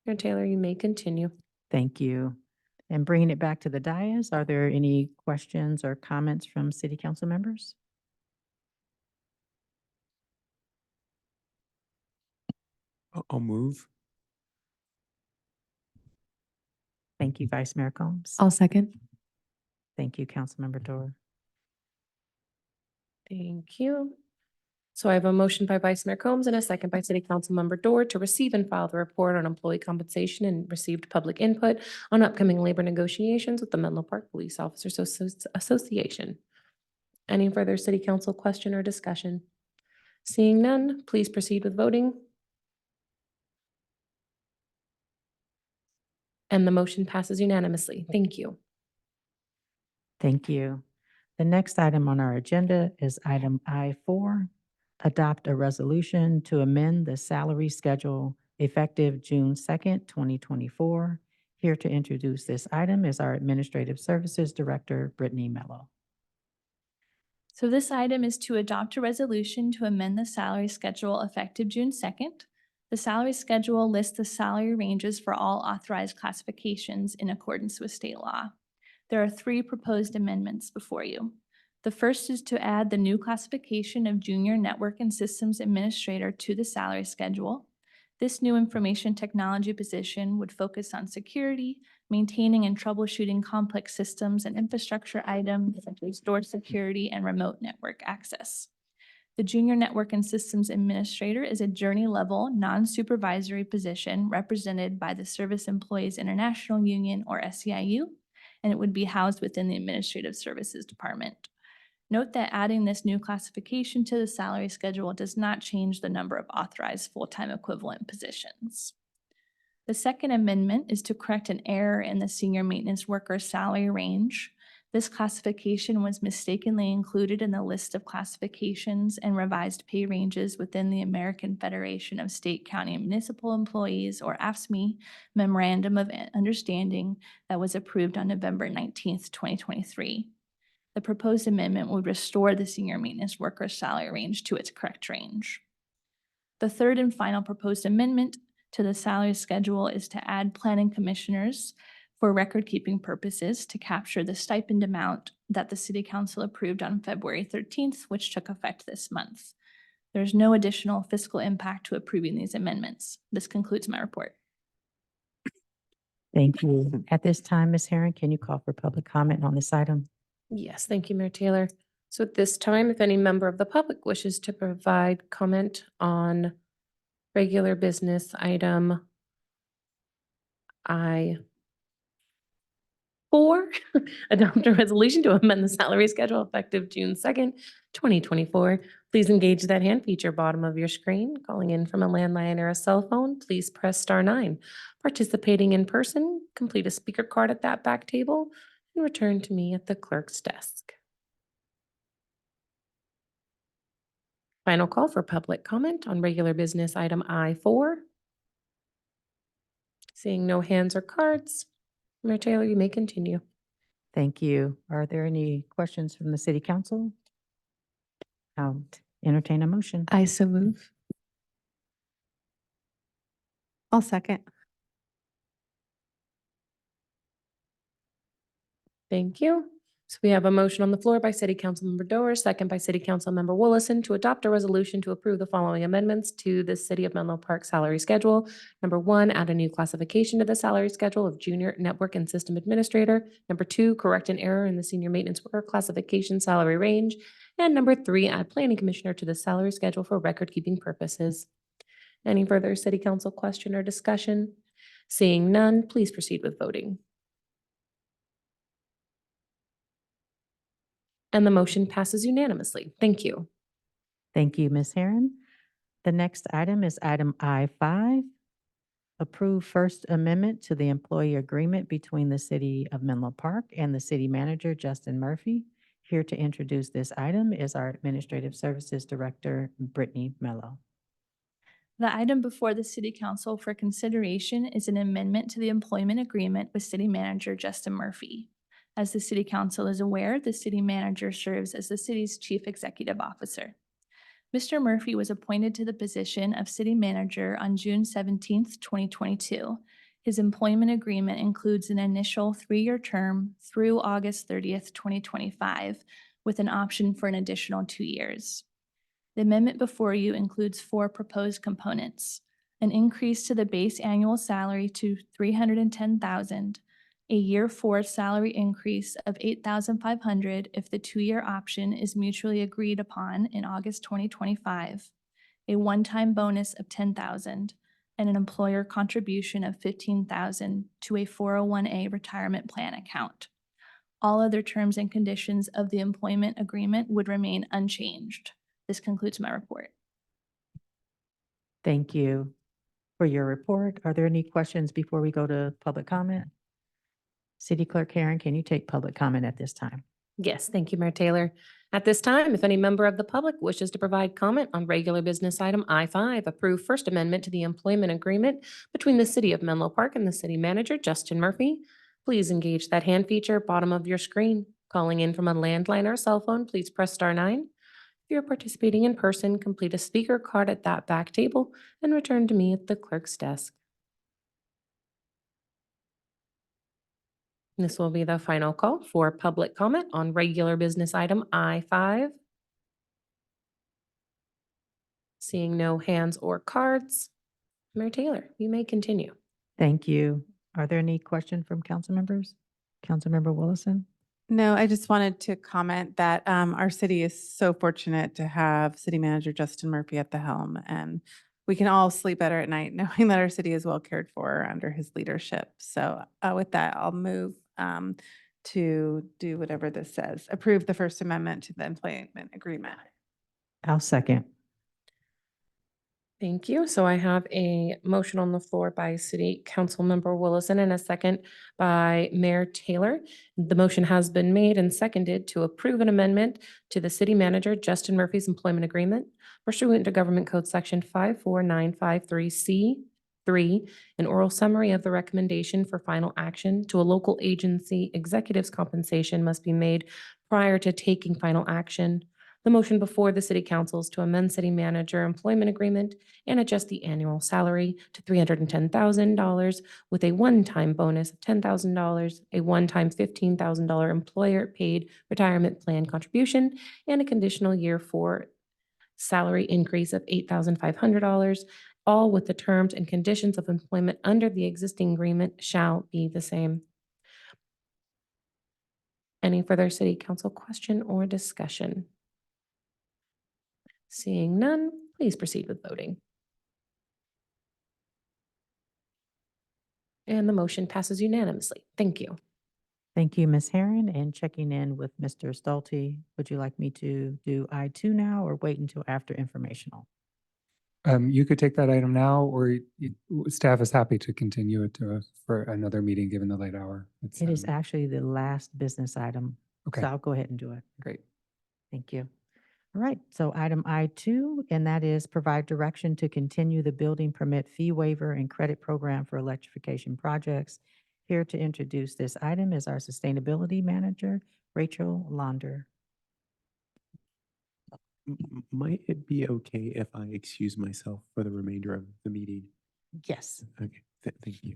Mayor Taylor, you may continue. Thank you. And bringing it back to the dais, are there any questions or comments from City Council members? I'll move. Thank you, Vice Mayor Combs. I'll second. Thank you, Councilmember Dorr. Thank you. So I have a motion by Vice Mayor Combs and a second by City Councilmember Dorr to receive and file the report on employee compensation and received public input on upcoming labor negotiations with the Menlo Park Police Officers Association. Any further City Council question or discussion? Seeing none, please proceed with voting. And the motion passes unanimously. Thank you. Thank you. The next item on our agenda is item I4, adopt a resolution to amend the salary schedule effective June 2nd, 2024. Here to introduce this item is our Administrative Services Director, Brittany Mello. So this item is to adopt a resolution to amend the salary schedule effective June 2nd. The salary schedule lists the salary ranges for all authorized classifications in accordance with state law. There are 3 proposed amendments before you. The first is to add the new classification of Junior Network and Systems Administrator to the salary schedule. This new information technology position would focus on security, maintaining and troubleshooting complex systems and infrastructure items such as door security and remote network access. The Junior Network and Systems Administrator is a journey-level, non-supervisory position represented by the Service Employees International Union, or SEIU, and it would be housed within the Administrative Services Department. Note that adding this new classification to the salary schedule does not change the number of authorized full-time equivalent positions. The second amendment is to correct an error in the senior maintenance worker salary range. This classification was mistakenly included in the list of classifications and revised pay ranges within the American Federation of State, County, and Municipal Employees, or AFSCME, Memorandum of Understanding that was approved on November 19th, 2023. The proposed amendment would restore the senior maintenance worker salary range to its correct range. The third and final proposed amendment to the salary schedule is to add planning commissioners for record-keeping purposes to capture the stipend amount that the City Council approved on February 13th, which took effect this month. There's no additional fiscal impact to approving these amendments. This concludes my report. Thank you. At this time, Ms. Herron, can you call for public comment on this item? Yes, thank you, Mayor Taylor. So at this time, if any member of the public wishes to provide comment on regular business item I4, adopt a resolution to amend the salary schedule effective June 2nd, 2024. Please engage that hand feature bottom of your screen. Calling in from a landline or a cell phone, please press *9. Participating in person, complete a speaker card at that back table and return to me at the clerk's desk. Final call for public comment on regular business item I4. Seeing no hands or cards, Mayor Taylor, you may continue. Thank you. Are there any questions from the City Council? I'll entertain a motion. I so move. I'll second. Thank you. So we have a motion on the floor by City Councilmember Doer, second by City Councilmember Willison to adopt a resolution to approve the following amendments to the City of Menlo Park salary schedule. Number 1, add a new classification to the salary schedule of Junior Network and System Administrator. Number 2, correct an error in the Senior Maintenance Worker classification salary range. And number 3, add Planning Commissioner to the salary schedule for record-keeping purposes. Any further City Council question or discussion? Seeing none, please proceed with voting. And the motion passes unanimously. Thank you. Thank you, Ms. Herron. The next item is item I5. Approve First Amendment to the employee agreement between the City of Menlo Park and the City Manager, Justin Murphy. Here to introduce this item is our Administrative Services Director, Brittany Mello. The item before the City Council for consideration is an amendment to the employment agreement with City Manager Justin Murphy. As the City Council is aware, the City Manager serves as the city's Chief Executive Officer. Mr. Murphy was appointed to the position of City Manager on June 17th, 2022. His employment agreement includes an initial 3-year term through August 30th, 2025, with an option for an additional 2 years. The amendment before you includes 4 proposed components: an increase to the base annual salary to $310,000, a year 4 salary increase of $8,500 if the 2-year option is mutually agreed upon in August 2025, a one-time bonus of $10,000, and an employer contribution of $15,000 to a 401(a) retirement plan account. All other terms and conditions of the employment agreement would remain unchanged. This concludes my report. Thank you for your report. Are there any questions before we go to public comment? City Clerk Herron, can you take public comment at this time? Yes, thank you, Mayor Taylor. At this time, if any member of the public wishes to provide comment on regular business item I5, approve First Amendment to the employment agreement between the City of Menlo Park and the City Manager, Justin Murphy, please engage that hand feature bottom of your screen. Calling in from a landline or cell phone, please press *9. If you're participating in person, complete a speaker card at that back table and return to me at the clerk's desk. This will be the final call for public comment on regular business item I5. Seeing no hands or cards, Mayor Taylor, you may continue. Thank you. Are there any questions from council members? Councilmember Willison? No, I just wanted to comment that our city is so fortunate to have City Manager Justin Murphy at the helm, and we can all sleep better at night knowing that our city is well cared for under his leadership. So with that, I'll move to do whatever this says. Approve the First Amendment to the employment agreement. I'll second. Thank you. So I have a motion on the floor by City Councilmember Willison and a second by Mayor Taylor. The motion has been made and seconded to approve an amendment to the City Manager Justin Murphy's employment agreement pursuant to Government Code Section 54953C3, an oral summary of the recommendation for final action to a local agency executive's compensation must be made prior to taking final action. The motion before the City Council is to amend City Manager employment agreement and adjust the annual salary to $310,000 with a one-time bonus of $10,000, a one-time $15,000 employer-paid retirement plan contribution, and a conditional year 4 salary increase of $8,500, all with the terms and conditions of employment under the existing agreement shall be the same. Any further City Council question or discussion? Seeing none, please proceed with voting. And the motion passes unanimously. Thank you. Thank you, Ms. Herron. And checking in with Mr. Stolte, would you like me to do I2 now or wait until after informational? You could take that item now, or staff is happy to continue it for another meeting, given the late hour. It is actually the last business item. Okay. So I'll go ahead and do it. Great. Thank you. All right, so item I2, and that is provide direction to continue the building permit fee waiver and credit program for electrification projects. Here to introduce this item is our Sustainability Manager, Rachel Launder. Might it be okay if I excuse myself for the remainder of the meeting? Yes. Okay, thank you.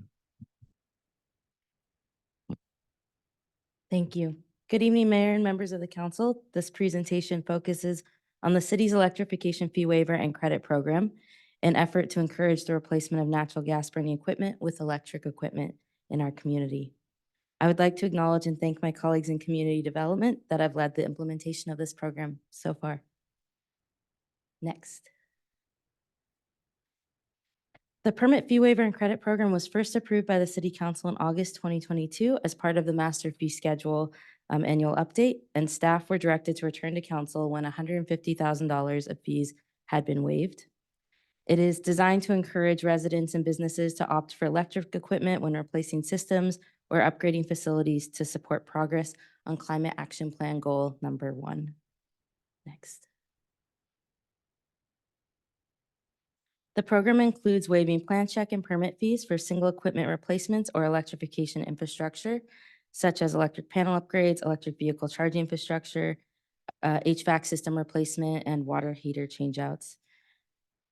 Thank you. Good evening, Mayor and members of the council. This presentation focuses on the city's electrification fee waiver and credit program, an effort to encourage the replacement of natural gas burning equipment with electric equipment in our community. I would like to acknowledge and thank my colleagues in community development that have led the implementation of this program so far. Next. The permit fee waiver and credit program was first approved by the City Council in August 2022 as part of the master fee schedule annual update, and staff were directed to return to council when $150,000 of fees had been waived. It is designed to encourage residents and businesses to opt for electric equipment when replacing systems or upgrading facilities to support progress on Climate Action Plan Goal number 1. Next. The program includes waiving plan check and permit fees for single equipment replacements or electrification infrastructure, such as electric panel upgrades, electric vehicle charging infrastructure, HVAC system replacement, and water heater changeouts.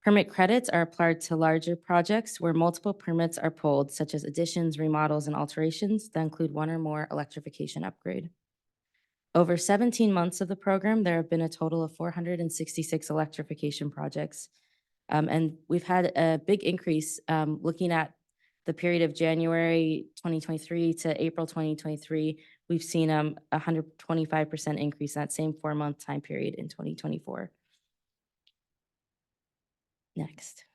Permit credits are applied to larger projects where multiple permits are pulled, such as additions, remodels, and alterations that include one or more electrification upgrade. Over 17 months of the program, there have been a total of 466 electrification projects. And we've had a big increase looking at the period of January 2023 to April 2023. We've seen a 125% increase in that same 4-month time period in 2024. Next.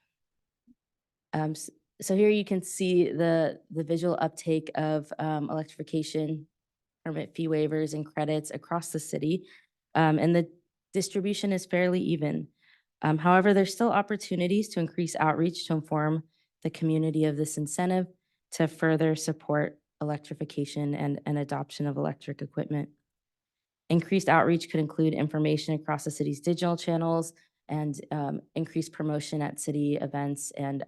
So here you can see the visual uptake of electrification permit fee waivers and credits across the city. And the distribution is fairly even. However, there's still opportunities to increase outreach to inform the community of this incentive to further support electrification and adoption of electric equipment. Increased outreach could include information across the city's digital channels and increased promotion at city events and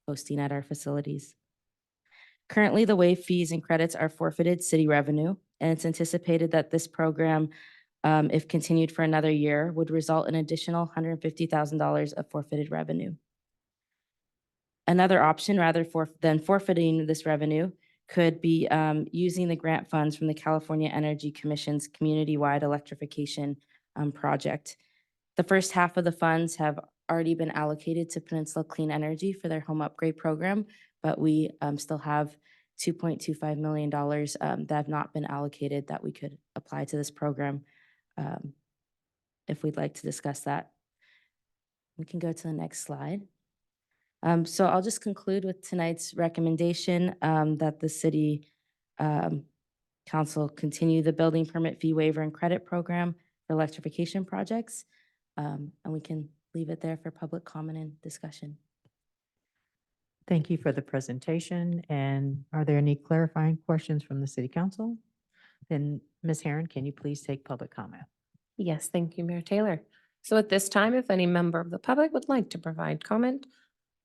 posting at our facilities. Currently, the waived fees and credits are forfeited city revenue, and it's anticipated that this program, if continued for another year, would result in an additional $150,000 of forfeited revenue. Another option, rather than forfeiting this revenue, could be using the grant funds from the California Energy Commission's community-wide electrification project. The first half of the funds have already been allocated to Peninsula Clean Energy for their home upgrade program, but we still have $2.25 million that have not been allocated that we could apply to this program. If we'd like to discuss that, we can go to the next slide. So I'll just conclude with tonight's recommendation that the city council continue the building permit fee waiver and credit program for electrification projects. And we can leave it there for public comment and discussion. Thank you for the presentation. And are there any clarifying questions from the city council? Then Ms. Herron, can you please take public comment? Yes, thank you, Mayor Taylor. So at this time, if any member of the public would like to provide comment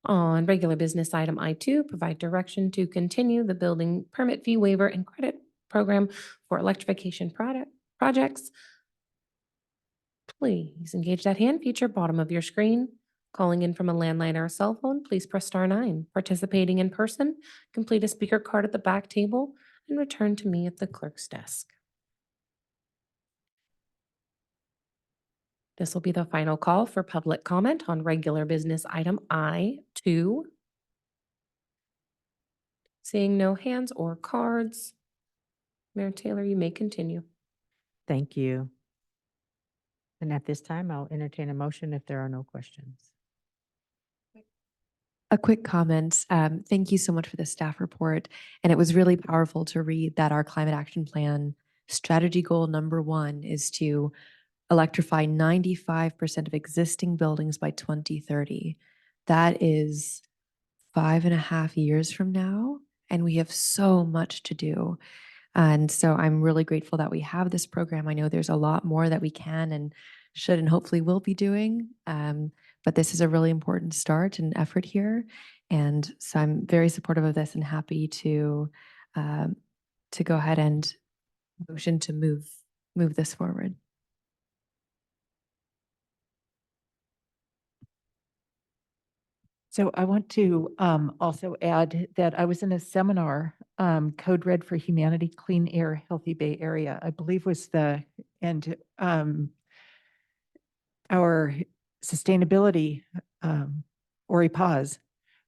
on regular business item I2, provide direction to continue the building permit fee waiver and credit program for electrification projects, please engage that hand feature bottom of your screen. Calling in from a landline or a cell phone, please press *9. Participating in person, complete a speaker card at the back table and return to me at the clerk's desk. This will be the final call for public comment on regular business item I2. Seeing no hands or cards, Mayor Taylor, you may continue. Thank you. And at this time, I'll entertain a motion if there are no questions. A quick comment. Thank you so much for the staff report. And it was really powerful to read that our climate action plan strategy goal number 1 is to electrify 95% of existing buildings by 2030. That is 5.5 years from now, and we have so much to do. And so I'm really grateful that we have this program. I know there's a lot more that we can and should and hopefully will be doing. But this is a really important start and effort here. And so I'm very supportive of this and happy to go ahead and motion to move this forward. So I want to also add that I was in a seminar, Code Red for Humanity, Clean Air, Healthy Bay Area, I believe was our sustainability, Ori Paz,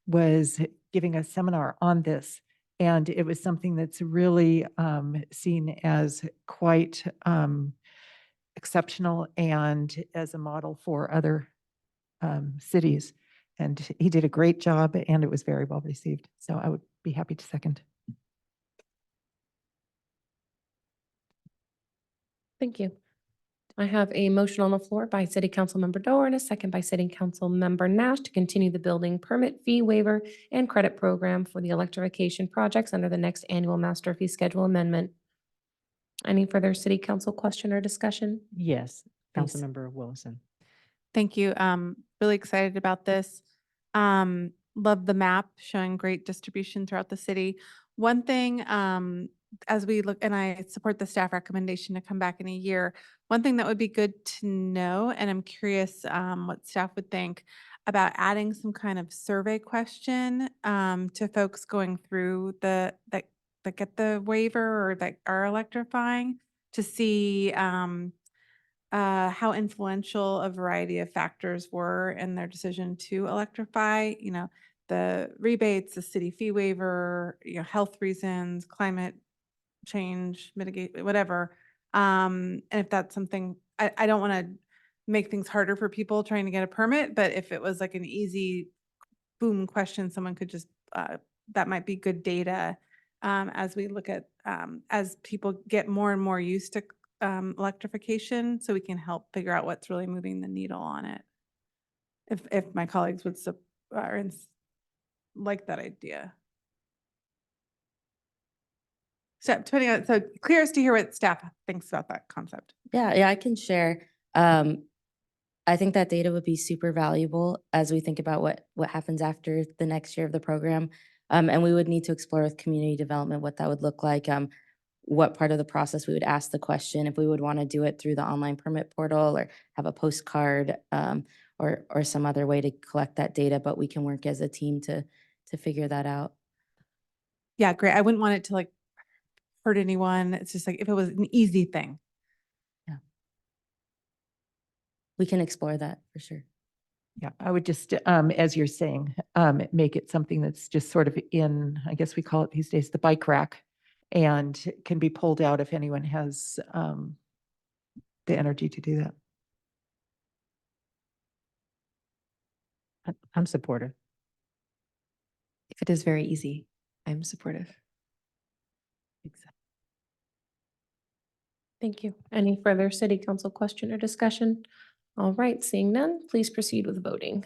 was giving a seminar on this. And it was something that's really seen as quite exceptional and as a model for other cities. And he did a great job and it was very well received. So I would be happy to second. Thank you. I have a motion on the floor by City Councilmember Doer and a second by City Councilmember Nash to continue the building permit fee waiver and credit program for the electrification projects under the next annual master fee schedule amendment. Any further city council question or discussion? Yes, Please. Councilmember Willison. Thank you. Really excited about this. Love the map showing great distribution throughout the city. One thing, as we look, and I support the staff recommendation to come back in a year, one thing that would be good to know, and I'm curious what staff would think about adding some kind of survey question to folks going through that get the waiver or that are electrifying to see how influential a variety of factors were in their decision to electrify, the rebates, the city fee waiver, health reasons, climate change, mitigate, whatever. And if that's something, I don't want to make things harder for people trying to get a permit, but if it was like an easy boom question, someone could just, that might be good data as we look at, as people get more and more used to electrification, so we can help figure out what's really moving the needle on it. If my colleagues would like that idea. So curious to hear what staff thinks about that concept. Yeah, I can share. I think that data would be super valuable as we think about what happens after the next year of the program. And we would need to explore with community development what that would look like, what part of the process we would ask the question, if we would want to do it through the online permit portal or have a postcard or some other way to collect that data, but we can work as a team to figure that out. Yeah, great. I wouldn't want it to like hurt anyone. It's just like if it was an easy thing. Yeah. We can explore that for sure. Yeah, I would just, as you're saying, make it something that's just sort of in, I guess we call it these days, the bike rack, and can be pulled out if anyone has the energy to do that. I'm supportive. If it is very easy, I'm supportive. Thank you. Any further city council question or discussion? All right, seeing none, please proceed with voting.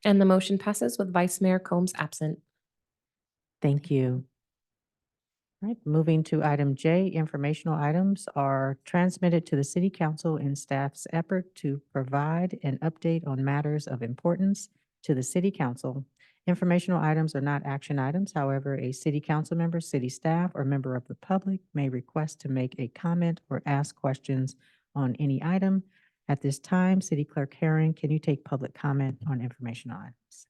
And the motion passes with Vice Mayor Combs absent. Thank you. All right, moving to item J, informational items are transmitted to the city council in staff's effort to provide an update on matters of importance to the city council. Informational items are not action items. However, a city council member, city staff, or member of the public may request to make a comment or ask questions on any item. At this time, City Clerk Herring, can you take public comment on informational items?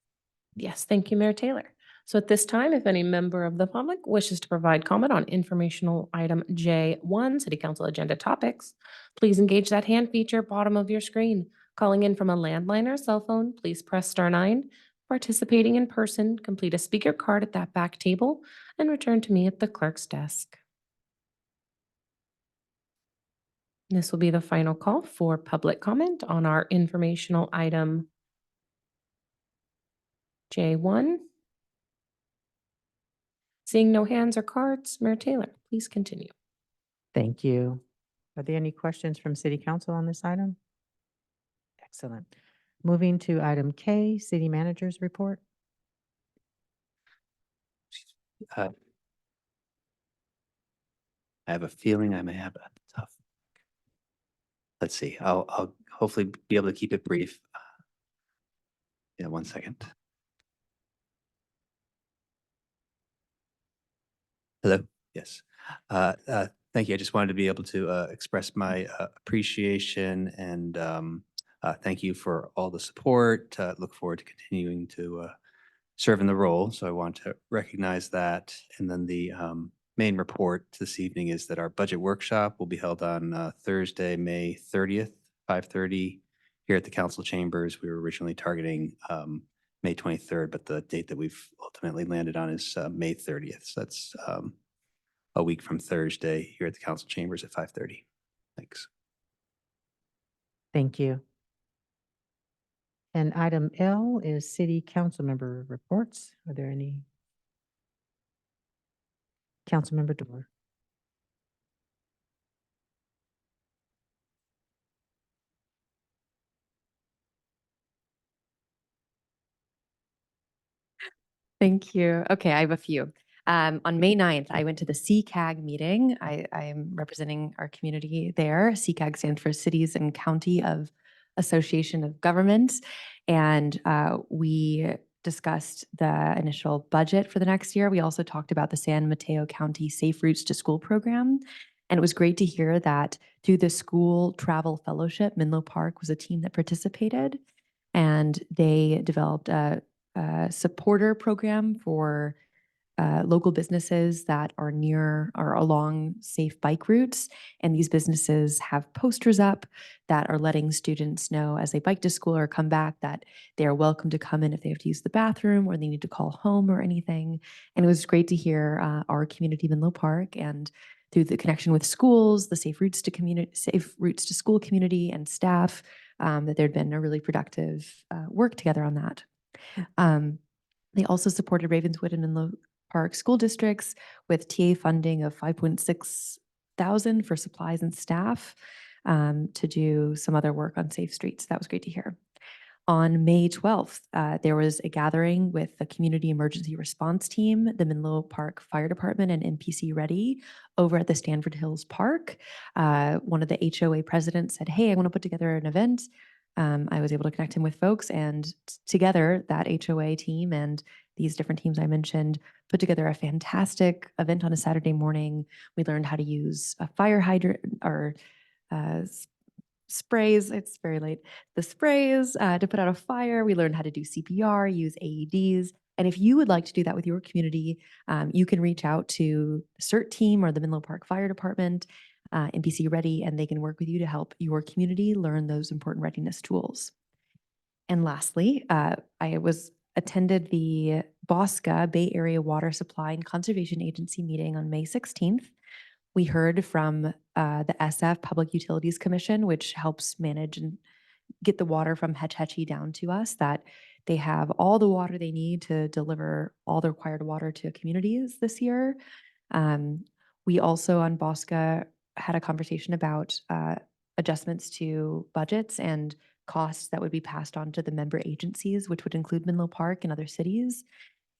Yes, thank you, Mayor Taylor. So at this time, if any member of the public wishes to provide comment on informational item J1, City Council agenda topics, please engage that hand feature bottom of your screen. Calling in from a landline or cell phone, please press *9. Participating in person, complete a speaker card at that back table and return to me at the clerk's desk. This will be the final call for public comment on our informational item J1. Seeing no hands or cards, Mayor Taylor, please continue. Thank you. Are there any questions from city council on this item? Excellent. Moving to item K, city manager's report. I have a feeling I may have a tough. Let's see, I'll hopefully be able to keep it brief. Yeah, 1 second. Hello, yes. Thank you. I just wanted to be able to express my appreciation and thank you for all the support. Look forward to continuing to serve in the role. So I want to recognize that. And then the main report this evening is that our budget workshop will be held on Thursday, May 30th, 5:30 here at the council chambers. We were originally targeting May 23rd, but the date that we've ultimately landed on is May 30th. So that's a week from Thursday here at the council chambers at 5:30. Thanks. Thank you. And item L is city council member reports. Are there any? Councilmember Dorr. Thank you. Okay, I have a few. On May 9th, I went to the CCAG meeting. I'm representing our community there. CCAG stands for Cities and County of Association of Governments. And we discussed the initial budget for the next year. We also talked about the San Mateo County Safe Routes to School program. And it was great to hear that through the school travel fellowship, Menlo Park was a team that participated. And they developed a supporter program for local businesses that are near or along safe bike routes. And these businesses have posters up that are letting students know as they bike to school or come back that they are welcome to come in if they have to use the bathroom or they need to call home or anything. And it was great to hear our community, Menlo Park, and through the connection with schools, the Safe Routes to School community and staff, that there'd been a really productive work together on that. They also supported Ravenswood and Menlo Park school districts with TA funding of $5.6 thousand for supplies and staff to do some other work on safe streets. That was great to hear. On May 12th, there was a gathering with the Community Emergency Response Team, the Menlo Park Fire Department, and MPC Ready over at the Stanford Hills Park. One of the HOA presidents said, "Hey, I want to put together an event." I was able to connect him with folks, and together that HOA team and these different teams I mentioned put together a fantastic event on a Saturday morning. We learned how to use a fire hydrant or sprays. It's very late. The sprays to put out a fire. We learned how to do CPR, use AEDs. And if you would like to do that with your community, you can reach out to the CERT team or the Menlo Park Fire Department. MPC ready, and they can work with you to help your community learn those important readiness tools. And lastly, I attended the BOSCA Bay Area Water Supply and Conservation Agency meeting on May 16th. We heard from the SF Public Utilities Commission, which helps manage and get the water from Hetch Hetchy down to us, that they have all the water they need to deliver all the required water to communities this year. We also on BOSCA had a conversation about adjustments to budgets and costs that would be passed on to the member agencies, which would include Menlo Park and other cities.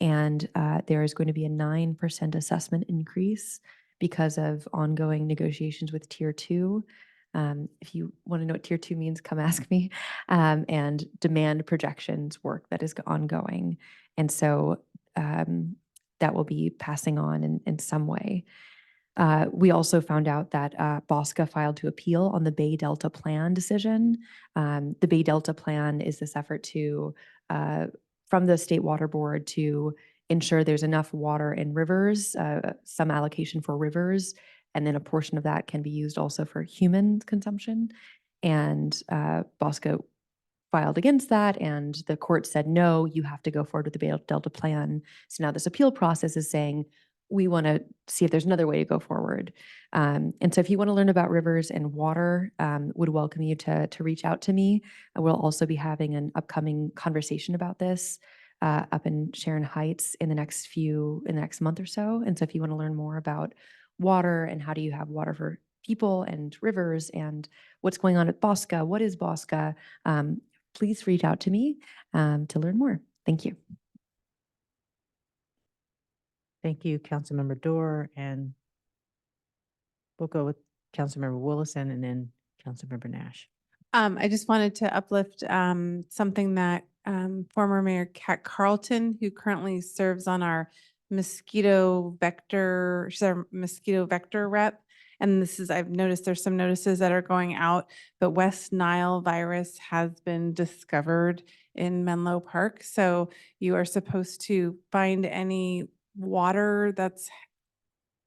And there is going to be a 9% assessment increase because of ongoing negotiations with Tier 2. If you want to know what Tier 2 means, come ask me. And demand projections work that is ongoing. And so that will be passing on in some way. We also found out that BOSCA filed to appeal on the Bay Delta Plan decision. The Bay Delta Plan is this effort to, from the State Water Board, to ensure there's enough water in rivers, some allocation for rivers, and then a portion of that can be used also for human consumption. And BOSCA filed against that, and the court said, no, you have to go forward with the Bay Delta Plan. So now this appeal process is saying, we want to see if there's another way to go forward. And so if you want to learn about rivers and water, would welcome you to reach out to me. We'll also be having an upcoming conversation about this up in Sharon Heights in the next month or so. And so if you want to learn more about water and how do you have water for people and rivers and what's going on at BOSCA, what is BOSCA, please reach out to me to learn more. Thank you. Thank you, Councilmember Dorr, and we'll go with Councilmember Willison and then Councilmember Nash. I just wanted to uplift something that former Mayor Kat Carlton, who currently serves on our mosquito vector, she's our mosquito vector rep. And this is, I've noticed there's some notices that are going out, but West Nile virus has been discovered in Menlo Park. So you are supposed to find any water that's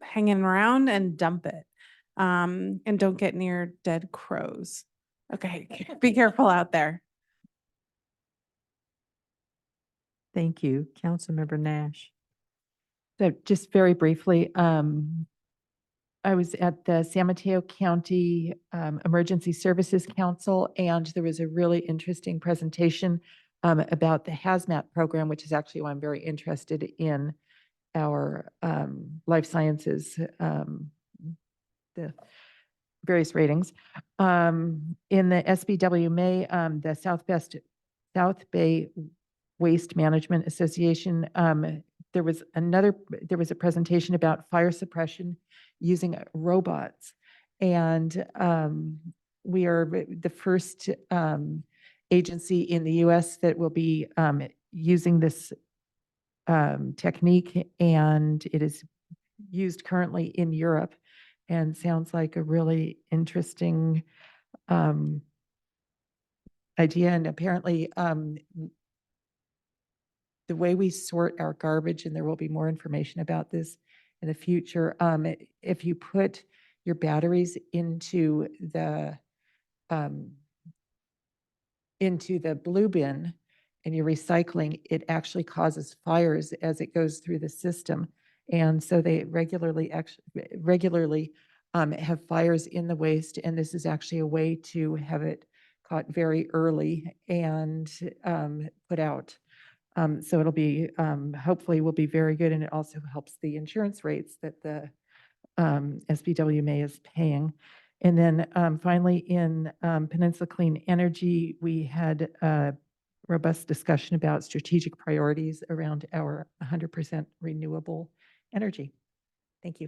hanging around and dump it. And don't get near dead crows. Okay, be careful out there. Thank you, Councilmember Nash. So just very briefly, I was at the San Mateo County Emergency Services Council, and there was a really interesting presentation about the hazmat program, which is actually why I'm very interested in our life sciences, the various ratings. In the SBWMA, the South Bay Waste Management Association, there was a presentation about fire suppression using robots. And we are the first agency in the US that will be using this technique, and it is used currently in Europe and sounds like a really interesting idea. And apparently the way we sort our garbage, and there will be more information about this in the future, if you put your batteries into the blue bin and you're recycling, it actually causes fires as it goes through the system. And so they regularly have fires in the waste, and this is actually a way to have it caught very early and put out. So it'll be, hopefully will be very good, and it also helps the insurance rates that the SBWMA is paying. And then finally in Peninsula Clean Energy, we had a robust discussion about strategic priorities around our 100% renewable energy. Thank you.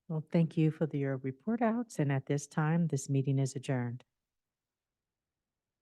Well, thank you for your report outs. And at this time, this meeting is adjourned.